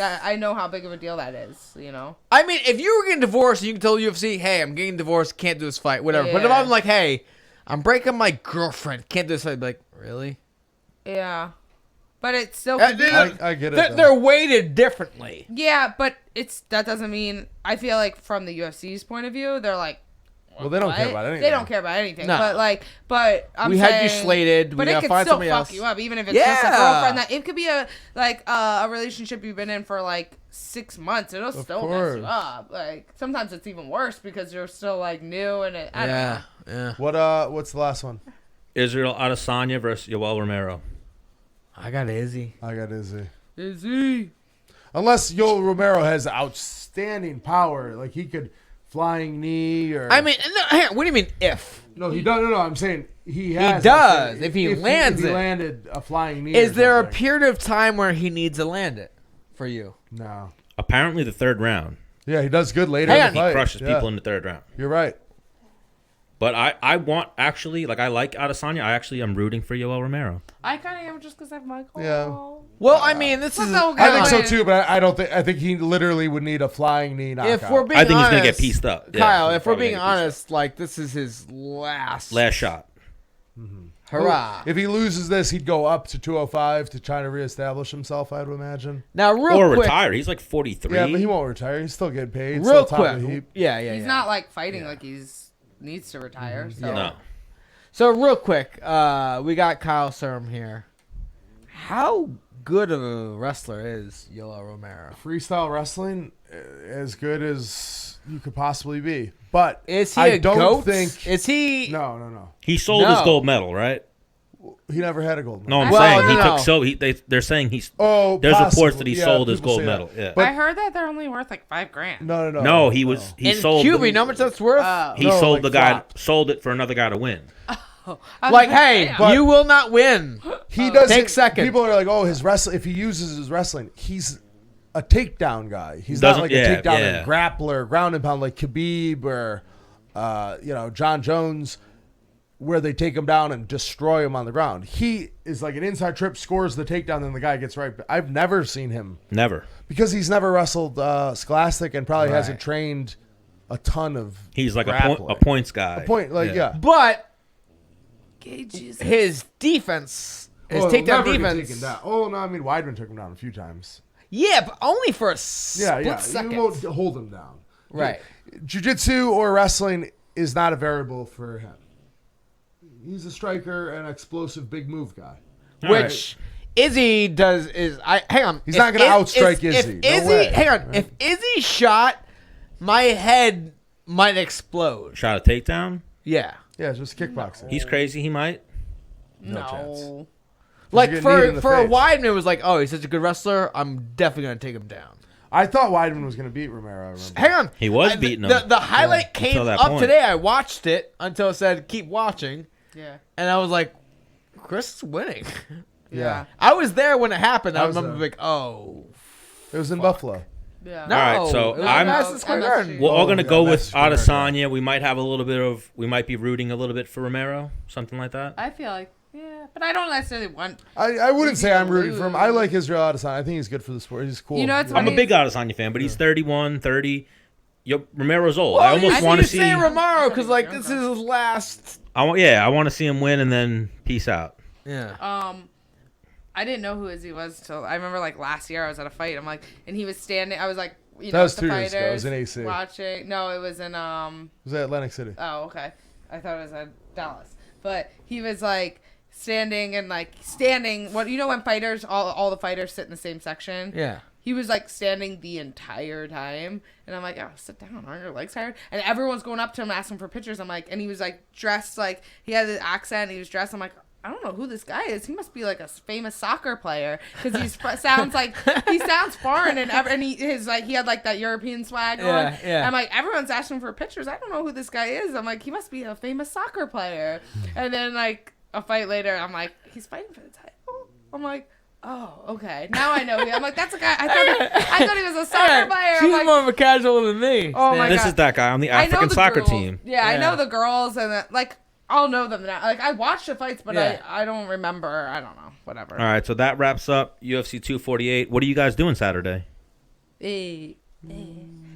Speaker 7: I know how big of a deal that is. You know.
Speaker 2: I mean, if you were getting divorced, and you can tell UFC, hey, I'm getting divorced, can't do this fight, whatever. But if
Speaker 7: Yeah.
Speaker 2: I'm like, hey, I'm breaking my girlfriend, can't do this fight, I'd be like, really?
Speaker 7: Yeah. But it still could be.
Speaker 6: I get it.
Speaker 2: They're,
Speaker 6: though.
Speaker 2: they're weighted differently.
Speaker 7: Yeah, but that doesn't mean. I feel like from the UFC's point of view, they're like.
Speaker 6: Well, they don't care
Speaker 7: what?
Speaker 6: about anything.
Speaker 7: They don't care about anything.
Speaker 2: No.
Speaker 7: But I'm
Speaker 2: We
Speaker 7: saying,
Speaker 2: had you slated,
Speaker 7: But
Speaker 2: we
Speaker 7: it
Speaker 2: gotta
Speaker 7: could
Speaker 2: find
Speaker 7: still
Speaker 2: somebody
Speaker 7: fuck
Speaker 2: else.
Speaker 7: you up, even if it's just a
Speaker 2: Yeah.
Speaker 7: girlfriend. That it could be a relationship you've been in for like 6 months. It'll still mess you
Speaker 6: course.
Speaker 7: up. Like sometimes it's even worse because you're still like new and I don't know.
Speaker 2: Yeah.
Speaker 6: What's the last one?
Speaker 1: Israel Adesanya versus Yoel Romero.
Speaker 2: I got Izzy.
Speaker 6: I got Izzy.
Speaker 7: Izzy.
Speaker 6: Unless Yoel Romero has outstanding power, like he could flying knee or.
Speaker 2: I mean, no, hang on, what do you mean if?
Speaker 6: no, he does. No, I'm saying he has.
Speaker 2: does,
Speaker 6: I'm saying
Speaker 2: if he lands
Speaker 6: if he
Speaker 2: it.
Speaker 6: landed a flying knee.
Speaker 2: Is
Speaker 6: or
Speaker 2: there a
Speaker 6: something.
Speaker 2: period of time where he needs to land it for you?
Speaker 6: No.
Speaker 1: Apparently the third round.
Speaker 6: Yeah, he does good later
Speaker 2: Hang
Speaker 6: in
Speaker 2: on.
Speaker 6: the
Speaker 1: He
Speaker 6: fight.
Speaker 1: crushes
Speaker 6: Yeah,
Speaker 1: people in the third round.
Speaker 6: You're right.
Speaker 1: But I want actually like I like Adesanya. I actually am rooting for Yoel Romero.
Speaker 7: I kind of am just because I have Michael.
Speaker 6: Yeah.
Speaker 2: Well, I mean, this is.
Speaker 7: so
Speaker 6: I think so
Speaker 7: good.
Speaker 6: too, but I don't think. I think he literally would need a flying knee knockout.
Speaker 2: If we're being
Speaker 1: I think
Speaker 2: honest,
Speaker 1: he's gonna get pieced up. Yeah,
Speaker 2: Kyle,
Speaker 1: he's
Speaker 2: if we're
Speaker 1: probably
Speaker 2: being
Speaker 1: gonna get pieced
Speaker 2: honest, like this is his last
Speaker 1: shot.
Speaker 2: hurrah.
Speaker 6: If he loses this, he'd go up to 205 to try to reestablish himself, I'd imagine.
Speaker 2: Now, real
Speaker 1: Or
Speaker 2: quick,
Speaker 1: retire. He's like 43.
Speaker 6: Yeah, but he won't retire. He's still getting paid.
Speaker 2: real
Speaker 6: still top of the
Speaker 2: quick,
Speaker 6: heap.
Speaker 2: yeah.
Speaker 7: He's not like fighting like he's needs to retire. So.
Speaker 1: No.
Speaker 2: So real quick, we got Kyle Cerm here. How good of a wrestler is Yoel Romero?
Speaker 6: Freestyle wrestling, as good as you could possibly be. But
Speaker 2: Is he
Speaker 6: I
Speaker 2: a
Speaker 6: don't
Speaker 2: goat?
Speaker 6: think.
Speaker 2: Is he?
Speaker 6: No.
Speaker 1: He sold
Speaker 2: No.
Speaker 1: his gold medal, right?
Speaker 6: He never had a gold
Speaker 1: No,
Speaker 6: medal.
Speaker 1: I'm
Speaker 2: Well,
Speaker 1: saying
Speaker 2: no,
Speaker 1: he
Speaker 2: no.
Speaker 1: took so they're saying he's
Speaker 6: Oh,
Speaker 1: there's reports
Speaker 6: possibly.
Speaker 1: that he
Speaker 6: Yeah,
Speaker 1: sold his
Speaker 6: people
Speaker 1: gold
Speaker 6: say
Speaker 1: medal.
Speaker 6: that.
Speaker 1: Yeah.
Speaker 6: But-
Speaker 7: I heard that they're only worth like $5,000.
Speaker 6: No.
Speaker 1: No, he was he
Speaker 2: In
Speaker 1: sold
Speaker 2: Cuba, you know how much that's worth?
Speaker 1: he
Speaker 6: No,
Speaker 1: sold
Speaker 6: like
Speaker 1: the guy
Speaker 6: flop.
Speaker 1: sold it for another guy to win.
Speaker 7: I was
Speaker 2: Like, hey,
Speaker 7: damn.
Speaker 2: you will not win.
Speaker 6: He doesn't.
Speaker 2: Take second.
Speaker 6: People are like, oh, his wrestling. If he uses his wrestling, he's a takedown guy. He's
Speaker 1: Doesn't-
Speaker 6: not like
Speaker 1: yeah,
Speaker 6: a takedown
Speaker 1: yeah.
Speaker 6: and grappler, ground and pound like Khabib or, John Jones, where they take him down and destroy him on the ground. He is like an inside trip, scores the takedown, then the guy gets right. I've never seen him
Speaker 1: Never.
Speaker 6: because he's never wrestled Scholastic and probably hasn't
Speaker 2: Right.
Speaker 6: trained a ton of.
Speaker 1: He's like
Speaker 6: grappling.
Speaker 1: a points guy.
Speaker 6: Yeah.
Speaker 2: But
Speaker 7: Gauges.
Speaker 2: his defense, his
Speaker 6: Well,
Speaker 2: takedown
Speaker 6: never get
Speaker 2: defense.
Speaker 6: taken down. Oh no, I mean Weidman took him down a few times.
Speaker 2: Yeah, but only for a split
Speaker 6: Yeah.
Speaker 2: second.
Speaker 6: You won't hold him down.
Speaker 2: Right.
Speaker 6: Jiu-jitsu or wrestling is not a variable for him. He's a striker and explosive big move guy.
Speaker 2: Which Izzy hang on.
Speaker 6: He's
Speaker 2: If
Speaker 6: not gonna
Speaker 2: Iz-
Speaker 6: outstrike
Speaker 2: if
Speaker 6: Izzy. No
Speaker 2: Izzy,
Speaker 6: way.
Speaker 2: hang on.
Speaker 6: Right.
Speaker 2: If Izzy shot, my head might explode.
Speaker 1: Shot a takedown.
Speaker 2: Yeah.
Speaker 6: Yeah, it's just kickboxing.
Speaker 1: He's crazy. He might.
Speaker 6: No chance.
Speaker 7: No.
Speaker 2: Like
Speaker 6: get kneed in the
Speaker 2: for a
Speaker 6: face.
Speaker 2: Weidman, it was like, oh, he's such a good wrestler. I'm definitely gonna take him down.
Speaker 6: I thought Weidman was going to beat Romero. I remember.
Speaker 2: Hang on.
Speaker 1: He was beating him.
Speaker 2: The highlight came
Speaker 1: Until that
Speaker 2: up
Speaker 1: point.
Speaker 2: today. I watched it until it said keep watching,
Speaker 7: Yeah.
Speaker 2: and I was like, Chris is winning.
Speaker 6: Yeah.
Speaker 2: I was there when it happened. I
Speaker 6: was
Speaker 2: remember
Speaker 6: there.
Speaker 2: like, oh.
Speaker 6: It was in Buffalo.
Speaker 7: Yeah.
Speaker 2: No,
Speaker 1: All right, so
Speaker 2: it was
Speaker 1: I'm-
Speaker 2: Madison Square Garden.
Speaker 1: We're all gonna
Speaker 6: yeah,
Speaker 1: go with
Speaker 6: that's fair,
Speaker 1: Adesanya. We might have a little bit of. We might be rooting a little bit for Romero, something like that.
Speaker 7: I feel like, yeah. But I don't necessarily want.
Speaker 6: I wouldn't say I'm rooting for him. I
Speaker 7: lose.
Speaker 6: like Israel Adesanya. I think he's good for the sport. He's cool.
Speaker 7: You know, it's
Speaker 1: I'm a
Speaker 7: funny.
Speaker 1: big Adesanya fan, but he's 31, 30. Romero's old.
Speaker 2: Well,
Speaker 1: I almost want to see.
Speaker 2: say Romero because like this is his last.
Speaker 1: I want to see him win and then peace out.
Speaker 2: Yeah.
Speaker 7: I didn't know who Izzy was till I remember like last year I was at a fight. I'm like, and he was standing. I was like, you
Speaker 6: That
Speaker 7: know,
Speaker 6: was
Speaker 7: with the
Speaker 6: 2 years ago. It was in
Speaker 7: fighters,
Speaker 6: AC.
Speaker 7: watching. No, it was in
Speaker 6: It was at Atlantic City.
Speaker 7: Oh, okay. I thought it was in Dallas. But he was like standing. What you know when fighters all the fighters sit in the same section?
Speaker 2: Yeah.
Speaker 7: He was like standing the entire time, and I'm like, "Oh, sit down. Aren't your legs tired?" And everyone's going up to him asking for pictures. I'm like, and he was like dressed like he had an accent. He was dressed. I'm like, I don't know who this guy is. He must be like a famous soccer player because he sounds like he sounds foreign and he had like that European swag on.
Speaker 2: Yeah.
Speaker 7: I'm like, everyone's asking for pictures. I don't know who this guy is. I'm like, he must be a famous soccer player. And then like a fight later, I'm like, he's fighting for the title. I'm like, oh, okay. Now I know. I'm like, that's a guy. I thought he was a soccer player.
Speaker 2: She's
Speaker 7: I'm like,
Speaker 2: more of a casual than me.
Speaker 7: oh my
Speaker 1: This
Speaker 7: god.
Speaker 1: is that guy on the
Speaker 7: I know
Speaker 1: African
Speaker 7: the
Speaker 1: soccer
Speaker 7: girls.
Speaker 1: team.
Speaker 7: Yeah, I
Speaker 2: Yeah.
Speaker 7: know the girls and like I'll know them now. Like I watched the fights, but
Speaker 2: Yeah.
Speaker 7: I don't remember. I don't know. Whatever.
Speaker 1: All right, so that wraps up UFC 248. What are you guys doing Saturday?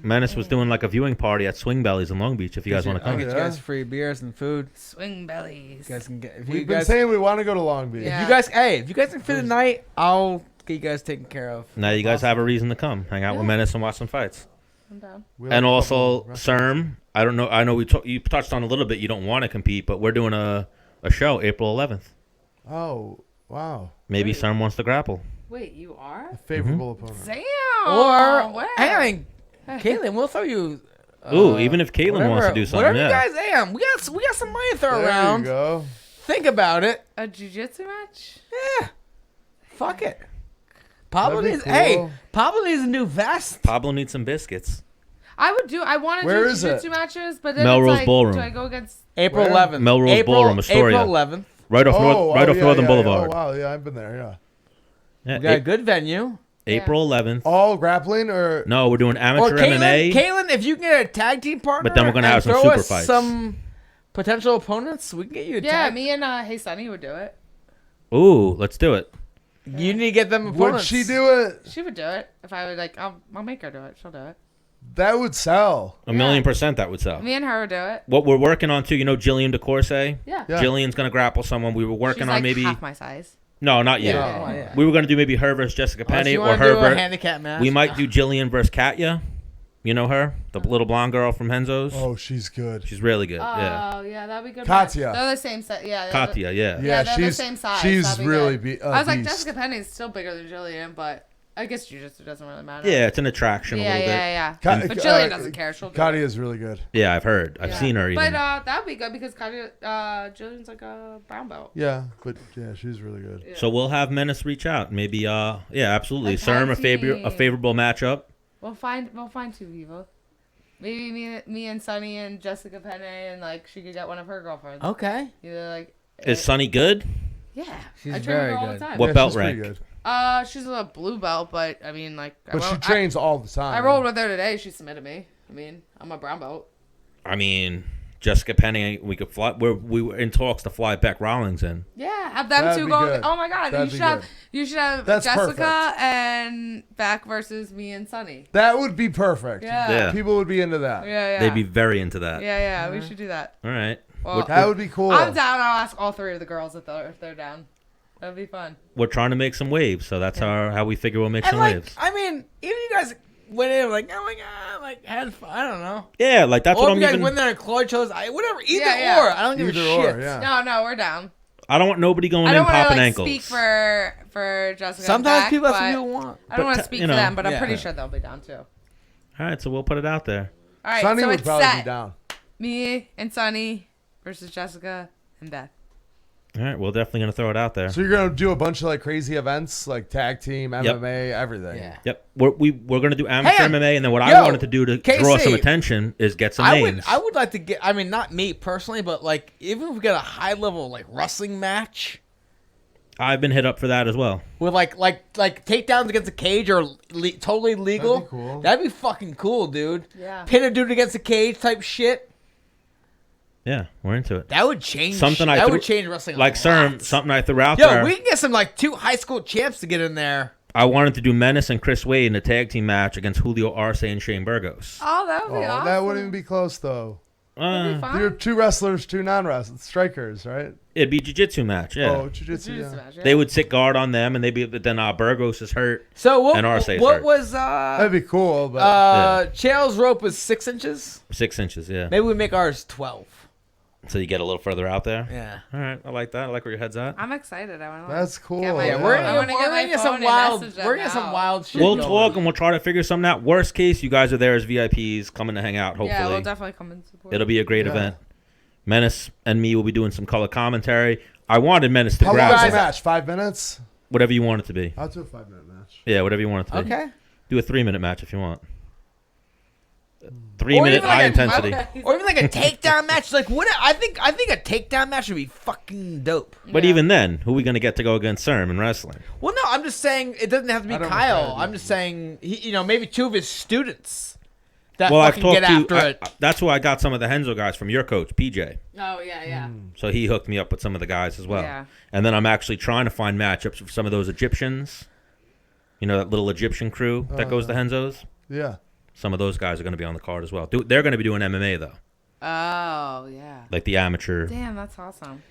Speaker 1: Menace was doing like a viewing party at Swing Bellies in Long Beach. If you guys want to
Speaker 2: I'll
Speaker 1: come,
Speaker 2: get you
Speaker 6: Yeah.
Speaker 2: guys free beers and food.
Speaker 7: Swing bellies.
Speaker 2: You guys can get if you
Speaker 6: We've been
Speaker 2: guys
Speaker 6: saying we want to go to Long Beach.
Speaker 7: Yeah.
Speaker 2: if you guys can fit a night, I'll get you guys taken care of.
Speaker 1: now you guys have a reason to come, hang out with Menace and watch some fights.
Speaker 7: I'm down.
Speaker 6: We like
Speaker 1: And
Speaker 6: a
Speaker 1: also,
Speaker 6: couple
Speaker 1: CERM. I don't know. I know you touched on a little bit. You don't want to compete, but we're doing a show April 11th.
Speaker 6: Oh, wow.
Speaker 1: Maybe CERM wants to grapple.
Speaker 7: Wait, you are?
Speaker 6: Favorable opponent.
Speaker 7: Damn.
Speaker 2: Or
Speaker 7: Where?
Speaker 2: hang on, Caitlin, we'll throw you.
Speaker 1: Ooh, even if Caitlin wants to do something,
Speaker 2: whatever
Speaker 1: yeah.
Speaker 2: you guys, we got some money to throw
Speaker 6: There
Speaker 2: around.
Speaker 6: you go.
Speaker 2: Think about it.
Speaker 7: A jiu-jitsu match?
Speaker 2: Yeah. Fuck it. Pablo
Speaker 6: That'd
Speaker 2: needs.
Speaker 6: be
Speaker 2: Hey,
Speaker 6: cool.
Speaker 2: Pablo needs a new vest.
Speaker 1: Pablo needs some biscuits.
Speaker 7: I want to
Speaker 6: Where
Speaker 7: do
Speaker 6: is it?
Speaker 7: jiu-jitsu matches, but then
Speaker 1: Melrose
Speaker 7: it's like,
Speaker 1: Ballroom.
Speaker 7: do I go against?
Speaker 2: April
Speaker 6: Where?
Speaker 2: 11th.
Speaker 1: Melrose Ballroom, Astoria.
Speaker 2: April 11th.
Speaker 1: Right off
Speaker 6: yeah,
Speaker 1: Northern
Speaker 6: yeah,
Speaker 1: Boulevard.
Speaker 6: Oh, wow, yeah, I've been there, yeah.
Speaker 1: Yeah,
Speaker 2: We got a good venue.
Speaker 1: April 11th.
Speaker 6: All grappling or
Speaker 1: No, we're doing
Speaker 2: Or
Speaker 1: amateur MMA.
Speaker 2: Caitlin, if you can get a tag team partner,
Speaker 1: But then we're gonna have
Speaker 2: and
Speaker 1: some
Speaker 2: throw
Speaker 1: super
Speaker 2: us
Speaker 1: fights.
Speaker 2: some potential opponents? We can get you a
Speaker 7: Yeah,
Speaker 2: tag.
Speaker 7: me and Hey Sunny would do it.
Speaker 1: Ooh, let's do it.
Speaker 2: You need to get them
Speaker 6: Would
Speaker 2: opponents.
Speaker 6: she do it?
Speaker 7: She would do it if I would like. I'll make her do it. She'll do it.
Speaker 6: That would sell.
Speaker 1: A million % that would sell.
Speaker 7: Me and her would do it.
Speaker 1: What we're working on too, you know, Jillian DeCourse.
Speaker 7: Yeah.
Speaker 6: Yeah.
Speaker 1: Jillian's gonna grapple someone. We were working
Speaker 7: She's
Speaker 1: on
Speaker 7: like
Speaker 1: maybe
Speaker 7: half my size.
Speaker 1: no, not yet.
Speaker 7: Yeah.
Speaker 2: Oh, yeah.
Speaker 1: We were gonna do maybe her versus Jessica
Speaker 2: Unless
Speaker 1: Penny
Speaker 2: you
Speaker 1: or
Speaker 2: wanna
Speaker 1: her.
Speaker 2: do a handicap match.
Speaker 1: We might do Jillian versus Katya. You know her, the little blonde girl from Henzo's.
Speaker 6: Oh, she's good.
Speaker 1: She's really good. Yeah,
Speaker 7: Oh yeah, that'd be good.
Speaker 6: Katya.
Speaker 7: They're the same size. Yeah.
Speaker 1: Katya. Yeah.
Speaker 7: Yeah, they're the
Speaker 6: she's
Speaker 7: same size.
Speaker 6: she's
Speaker 7: That'd be
Speaker 6: really
Speaker 7: good.
Speaker 6: be.
Speaker 7: I was like,
Speaker 6: beast.
Speaker 7: Jessica Penny's still bigger than Jillian, but I guess jiu-jitsu doesn't really matter.
Speaker 1: Yeah, it's an attraction a
Speaker 7: Yeah,
Speaker 1: little bit.
Speaker 7: yeah.
Speaker 6: Ka-
Speaker 7: But Jillian doesn't care. She'll do
Speaker 6: Katya
Speaker 7: it.
Speaker 6: is really good.
Speaker 1: Yeah, I've heard. I've
Speaker 7: Yeah.
Speaker 1: seen her even.
Speaker 7: But that'd be good because Jillian's like a brown belt.
Speaker 6: Yeah, but yeah, she's really good.
Speaker 7: Yeah.
Speaker 1: So we'll have Menace reach out. Maybe yeah, absolutely.
Speaker 7: A
Speaker 1: Serm a
Speaker 7: tag team.
Speaker 1: favorable matchup.
Speaker 7: We'll find two people. Maybe me and Sunny and Jessica Penne, and like she could get one of her girlfriends.
Speaker 2: Okay.
Speaker 7: Either like.
Speaker 1: Is Sunny good?
Speaker 7: Yeah.
Speaker 2: She's
Speaker 7: I train
Speaker 2: very
Speaker 7: her all
Speaker 2: good.
Speaker 7: the time.
Speaker 1: What
Speaker 6: Yeah,
Speaker 1: belt
Speaker 6: she's pretty
Speaker 1: rank?
Speaker 6: good.
Speaker 7: She's a blue belt, but I mean, like.
Speaker 6: But she trains all the time.
Speaker 7: I rolled with her today. She submitted me. I mean, I'm a brown belt.
Speaker 1: I mean, Jessica Penny, we could fly. We were in talks to fly Beck Rawlings in.
Speaker 7: Yeah, have them
Speaker 6: That'd
Speaker 7: two
Speaker 6: be
Speaker 7: go.
Speaker 6: good.
Speaker 7: Oh my god,
Speaker 6: That'd
Speaker 7: you
Speaker 6: be
Speaker 7: should have.
Speaker 6: good.
Speaker 7: You should have
Speaker 6: That's
Speaker 7: Jessica
Speaker 6: perfect.
Speaker 7: and Beck versus me and Sunny.
Speaker 6: That would be perfect.
Speaker 7: Yeah.
Speaker 1: Yeah.
Speaker 6: People would be into that.
Speaker 7: Yeah.
Speaker 1: They'd be very into that.
Speaker 7: Yeah. We should do that.
Speaker 1: All right.
Speaker 7: Well,
Speaker 6: That would be cool.
Speaker 7: I'm down. I'll ask all three of the girls if they're down. That'd be fun.
Speaker 1: We're trying to make some waves, so that's how we figure we'll make
Speaker 2: And
Speaker 1: some
Speaker 2: like,
Speaker 1: waves.
Speaker 2: I mean, even you guys went in like, oh my god, like had fun. I don't know.
Speaker 1: Yeah, like that's
Speaker 2: Or
Speaker 1: what
Speaker 2: if
Speaker 1: I'm
Speaker 2: you guys
Speaker 1: even.
Speaker 2: went there and Claude chose, whatever, either
Speaker 7: Yeah.
Speaker 2: or. I don't give a
Speaker 6: Either
Speaker 2: shit.
Speaker 6: or, yeah.
Speaker 7: No, we're down.
Speaker 1: I don't want nobody going
Speaker 7: I
Speaker 1: in
Speaker 7: don't want to
Speaker 1: popping
Speaker 7: like
Speaker 1: ankles.
Speaker 7: speak for Jessica.
Speaker 2: Sometimes
Speaker 7: and Beck,
Speaker 2: people have
Speaker 7: but
Speaker 2: to do what want.
Speaker 7: I don't want to
Speaker 1: But,
Speaker 7: speak
Speaker 1: you
Speaker 7: for
Speaker 1: know,
Speaker 7: them, but I'm
Speaker 2: yeah.
Speaker 7: pretty sure they'll be down too.
Speaker 1: All right, so we'll put it out there.
Speaker 7: All right,
Speaker 6: Sunny
Speaker 7: so
Speaker 6: would
Speaker 7: it's
Speaker 6: probably
Speaker 7: set.
Speaker 6: be down.
Speaker 7: Me and Sunny versus Jessica and Beth.
Speaker 1: All right, we're definitely gonna throw it out there.
Speaker 6: So you're gonna do a bunch of like crazy events, like tag team,
Speaker 1: Yep.
Speaker 6: MMA, everything.
Speaker 2: Yeah.
Speaker 1: Yep, we're gonna do amateur
Speaker 2: Hey,
Speaker 1: MMA, and then what I
Speaker 2: yo,
Speaker 1: wanted to do to draw some
Speaker 2: KC,
Speaker 1: attention is get some
Speaker 2: I
Speaker 1: names.
Speaker 2: would like to get. I mean, not me personally, but like even if we get a high level like wrestling match
Speaker 1: I've been hit up for that as well.
Speaker 2: with like takedowns against a cage or totally legal.
Speaker 6: That'd be cool.
Speaker 2: That'd be fucking cool, dude.
Speaker 7: Yeah.
Speaker 2: Pin a dude against a cage type shit.
Speaker 1: Yeah, we're into it.
Speaker 2: That would change.
Speaker 1: Something I
Speaker 2: that
Speaker 1: threw-
Speaker 2: would change wrestling.
Speaker 1: Like
Speaker 2: a
Speaker 1: Serm,
Speaker 2: lot.
Speaker 1: something I threw out
Speaker 2: Yo,
Speaker 1: there.
Speaker 2: we can get some like 2 high school champs to get in there.
Speaker 1: I wanted to do Menace and Chris Wade in a tag team match against Julio Arce and Shane Burgos.
Speaker 7: Oh, that would be awesome.
Speaker 6: That wouldn't even be close though.
Speaker 7: That'd be fun.
Speaker 6: You're 2 wrestlers, 2 non-wrestlers, strikers, right?
Speaker 1: It'd be jiu-jitsu match, yeah.
Speaker 6: Oh, jiu-jitsu.
Speaker 7: Jiu-jitsu
Speaker 6: Yeah.
Speaker 7: match, yeah.
Speaker 1: They would sit guard on them, and they'd be. But then Burgos is hurt.
Speaker 2: So what?
Speaker 1: And Arce's
Speaker 2: what
Speaker 1: hurt.
Speaker 2: was
Speaker 6: That'd be cool, but
Speaker 2: Chael's rope was 6 inches.
Speaker 1: 6 inches, yeah.
Speaker 2: Maybe we make ours 12.
Speaker 1: So you get a little further out there.
Speaker 2: Yeah.
Speaker 1: All right, I like that. I like where your head's at.
Speaker 7: I'm excited. I want to.
Speaker 6: that's cool.
Speaker 7: Get my-
Speaker 2: Yeah,
Speaker 7: Yeah,
Speaker 2: we're
Speaker 7: I wanna
Speaker 2: gonna
Speaker 7: get
Speaker 2: get
Speaker 7: my
Speaker 2: some
Speaker 7: phone and
Speaker 2: wild.
Speaker 7: message them
Speaker 2: We're gonna get some
Speaker 7: now.
Speaker 2: wild shit.
Speaker 1: We'll
Speaker 2: going.
Speaker 1: talk and we'll try to figure something out. Worst case, you guys are there as VIPs coming to hang out. Hopefully,
Speaker 7: Yeah, we'll definitely come and support.
Speaker 1: it'll be a great
Speaker 6: Yeah.
Speaker 1: event. Menace and me will be doing some color commentary. I wanted Menace to
Speaker 6: How
Speaker 1: grab
Speaker 6: long's the
Speaker 1: some-
Speaker 6: match? 5 minutes?
Speaker 1: whatever you want it to be.
Speaker 6: I'll do a 5-minute match.
Speaker 1: Yeah, whatever you want it to be.
Speaker 2: Okay.
Speaker 1: Do a 3-minute match if you want.
Speaker 2: Or
Speaker 1: 3-minute
Speaker 2: even like
Speaker 1: high
Speaker 2: a-
Speaker 1: intensity.
Speaker 2: Or even like a takedown match. Like what? I think a takedown match would be fucking dope.
Speaker 1: But
Speaker 7: Yeah.
Speaker 1: even then, who are we going to get to go against Serm in wrestling?
Speaker 2: Well, no, I'm just saying it doesn't have to be
Speaker 6: I don't
Speaker 2: Kyle.
Speaker 6: know.
Speaker 2: I'm just saying maybe 2 of his students that
Speaker 1: Well, I've
Speaker 2: fucking
Speaker 1: talked
Speaker 2: get
Speaker 1: to you.
Speaker 2: after it.
Speaker 1: That's who I got some of the Henzo guys from your coach, PJ.
Speaker 7: Oh yeah.
Speaker 1: So he hooked me up with some of the guys as well.
Speaker 7: Yeah.
Speaker 1: And then I'm actually trying to find matchups for some of those Egyptians. You know, that little Egyptian crew that goes to Henzo's?
Speaker 6: Yeah.
Speaker 1: Some of those guys are going to be on the card as well. They're going to be doing MMA, though.
Speaker 7: Oh yeah.
Speaker 1: Like the amateur.
Speaker 7: Damn, that's awesome.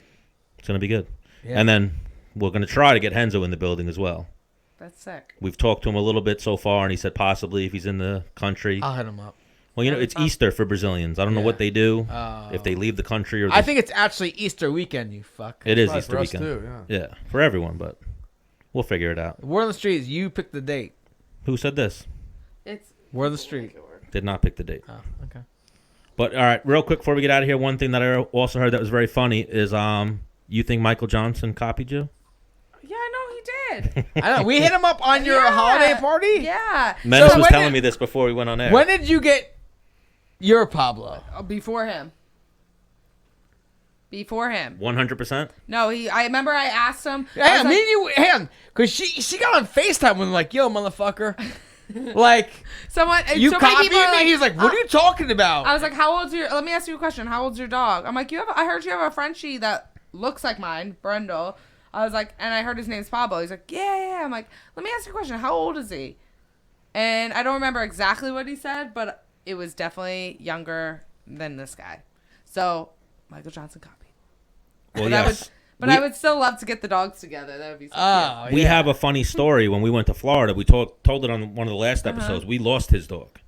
Speaker 1: It's going to be good.
Speaker 2: Yeah.
Speaker 1: And then we're going to try to get Henzo in the building as well.
Speaker 7: That's sick.
Speaker 1: We've talked to him a little bit so far, and he said possibly if he's in the country.
Speaker 2: I'll hit him up.
Speaker 1: Well, you know,
Speaker 7: That'd
Speaker 1: it's
Speaker 7: be fun.
Speaker 1: Easter for Brazilians. I don't know
Speaker 2: Yeah.
Speaker 1: what they do,
Speaker 2: Oh.
Speaker 1: if they leave the country or
Speaker 2: I think it's actually Easter weekend. You fuck.
Speaker 1: it is
Speaker 6: Probably
Speaker 1: Easter
Speaker 6: for us
Speaker 1: weekend.
Speaker 6: too, yeah.
Speaker 1: Yeah, for everyone, but we'll figure it out.
Speaker 2: Word on the street is you pick the date.
Speaker 1: Who said this?
Speaker 7: It's
Speaker 2: Word on the street.
Speaker 1: Did not pick the date.
Speaker 2: Oh, okay.
Speaker 1: But all right, real quick before we get out of here, one thing that I also heard that was very funny is you think Michael Johnson copied you?
Speaker 7: Yeah, I know he did.
Speaker 2: I know. We hit him up on your
Speaker 7: Yeah.
Speaker 2: holiday party.
Speaker 7: Yeah.
Speaker 1: Menace was
Speaker 2: when
Speaker 1: telling
Speaker 2: did-
Speaker 1: me this before we went on air.
Speaker 2: When did you get your Pablo?
Speaker 7: Before him.
Speaker 1: 100%?
Speaker 7: No, I remember I asked him. I
Speaker 2: Hang
Speaker 7: was
Speaker 2: on,
Speaker 7: like-
Speaker 2: me and you, hang on, because she got on FaceTime with him like, yo, motherfucker. Like,
Speaker 7: Someone,
Speaker 2: you
Speaker 7: so many
Speaker 2: copying
Speaker 7: people are
Speaker 2: me?
Speaker 7: like,
Speaker 2: He's like, what are you talking about?
Speaker 7: I was like, how old's your? Let me ask you a question. How old's your dog? I'm like, I heard you have a Frenchie that looks like mine, Brendel. I was like, and I heard his name's Pablo. He's like, yeah. I'm like, let me ask you a question. How old is he? And I don't remember exactly what he said, but it was definitely younger than this guy. So Michael Johnson copied.
Speaker 1: Well,
Speaker 7: But
Speaker 1: yes.
Speaker 7: I would still love to get the dogs together. That would be so cute.
Speaker 1: We have a funny story. When we went to Florida, we told it on one of the last episodes. We lost his dog.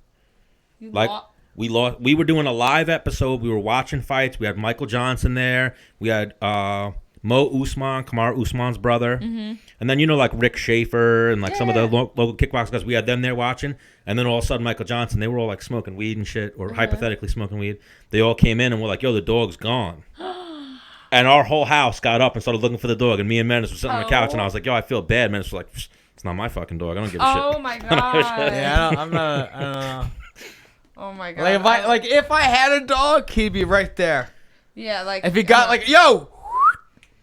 Speaker 7: You
Speaker 1: Like
Speaker 7: lo-
Speaker 1: we lost. We were doing a live episode. We were watching fights. We had Michael Johnson there. We had Mo Usman, Kamar Usman's brother, and then like Rick Schaefer and like some of the local kickbox guys. We had them there watching, and then all of a sudden Michael Johnson. They were all like smoking weed and shit, or hypothetically smoking weed. They all came in and were like, "Yo, the dog's gone." And our whole house got up and started looking for the dog. And me and Menace were sitting on the couch, and I was like, "Yo, I feel bad." Menace was like, "It's not my fucking dog. I don't give a shit."
Speaker 7: Oh my god.
Speaker 2: Yeah, I'm not. I don't know.
Speaker 7: Oh my god.
Speaker 2: If I had a dog, he'd be right there.
Speaker 7: Yeah, like
Speaker 2: If he got like, yo,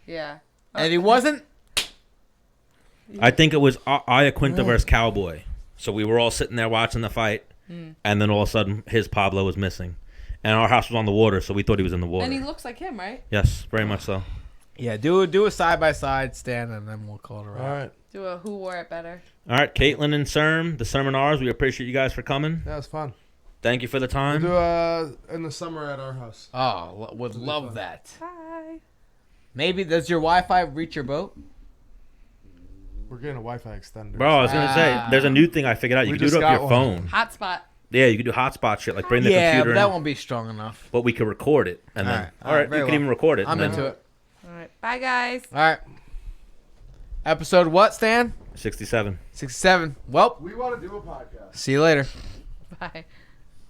Speaker 7: yeah.
Speaker 2: and he wasn't.
Speaker 1: I think it was Iaquinta versus Cowboy. So we were all sitting there watching the fight, and then all of a sudden his Pablo was missing, and our house was on the water, so we thought he was in the water.
Speaker 7: And he looks like him, right?
Speaker 1: Yes, very much so.
Speaker 2: Yeah, do a side by side stand, and then we'll call it around.
Speaker 6: All right.
Speaker 7: Do a who wore it better.
Speaker 1: All right, Katlyn and Cerm, the Cerminaras, we appreciate you guys for coming.
Speaker 6: That was fun.
Speaker 1: Thank you for the time.
Speaker 6: We'll do in the summer at our house.
Speaker 2: Oh, would love that.
Speaker 7: Hi.
Speaker 2: Maybe does your Wi-Fi reach your boat?
Speaker 6: We're getting a Wi-Fi extender.
Speaker 1: Bro, I was going to say, there's a new thing I figured out. You
Speaker 6: We
Speaker 1: can do
Speaker 6: just
Speaker 1: it off
Speaker 6: got
Speaker 1: your
Speaker 6: one.
Speaker 1: phone.
Speaker 7: Hotspot.
Speaker 1: Yeah, you can do hotspot shit, like bring the
Speaker 2: Yeah,
Speaker 1: computer
Speaker 2: but that
Speaker 1: in,
Speaker 2: won't be strong enough.
Speaker 1: but we can record it. And then, all right,
Speaker 2: very
Speaker 1: you can
Speaker 2: well.
Speaker 1: even record it.
Speaker 2: I'm
Speaker 1: and
Speaker 2: into
Speaker 1: then
Speaker 2: it.
Speaker 7: All right. Bye guys.
Speaker 2: All right. Episode what, Stan?
Speaker 1: 67.
Speaker 2: 67. Well,
Speaker 6: We want to do a podcast.
Speaker 2: see you later.
Speaker 7: Bye.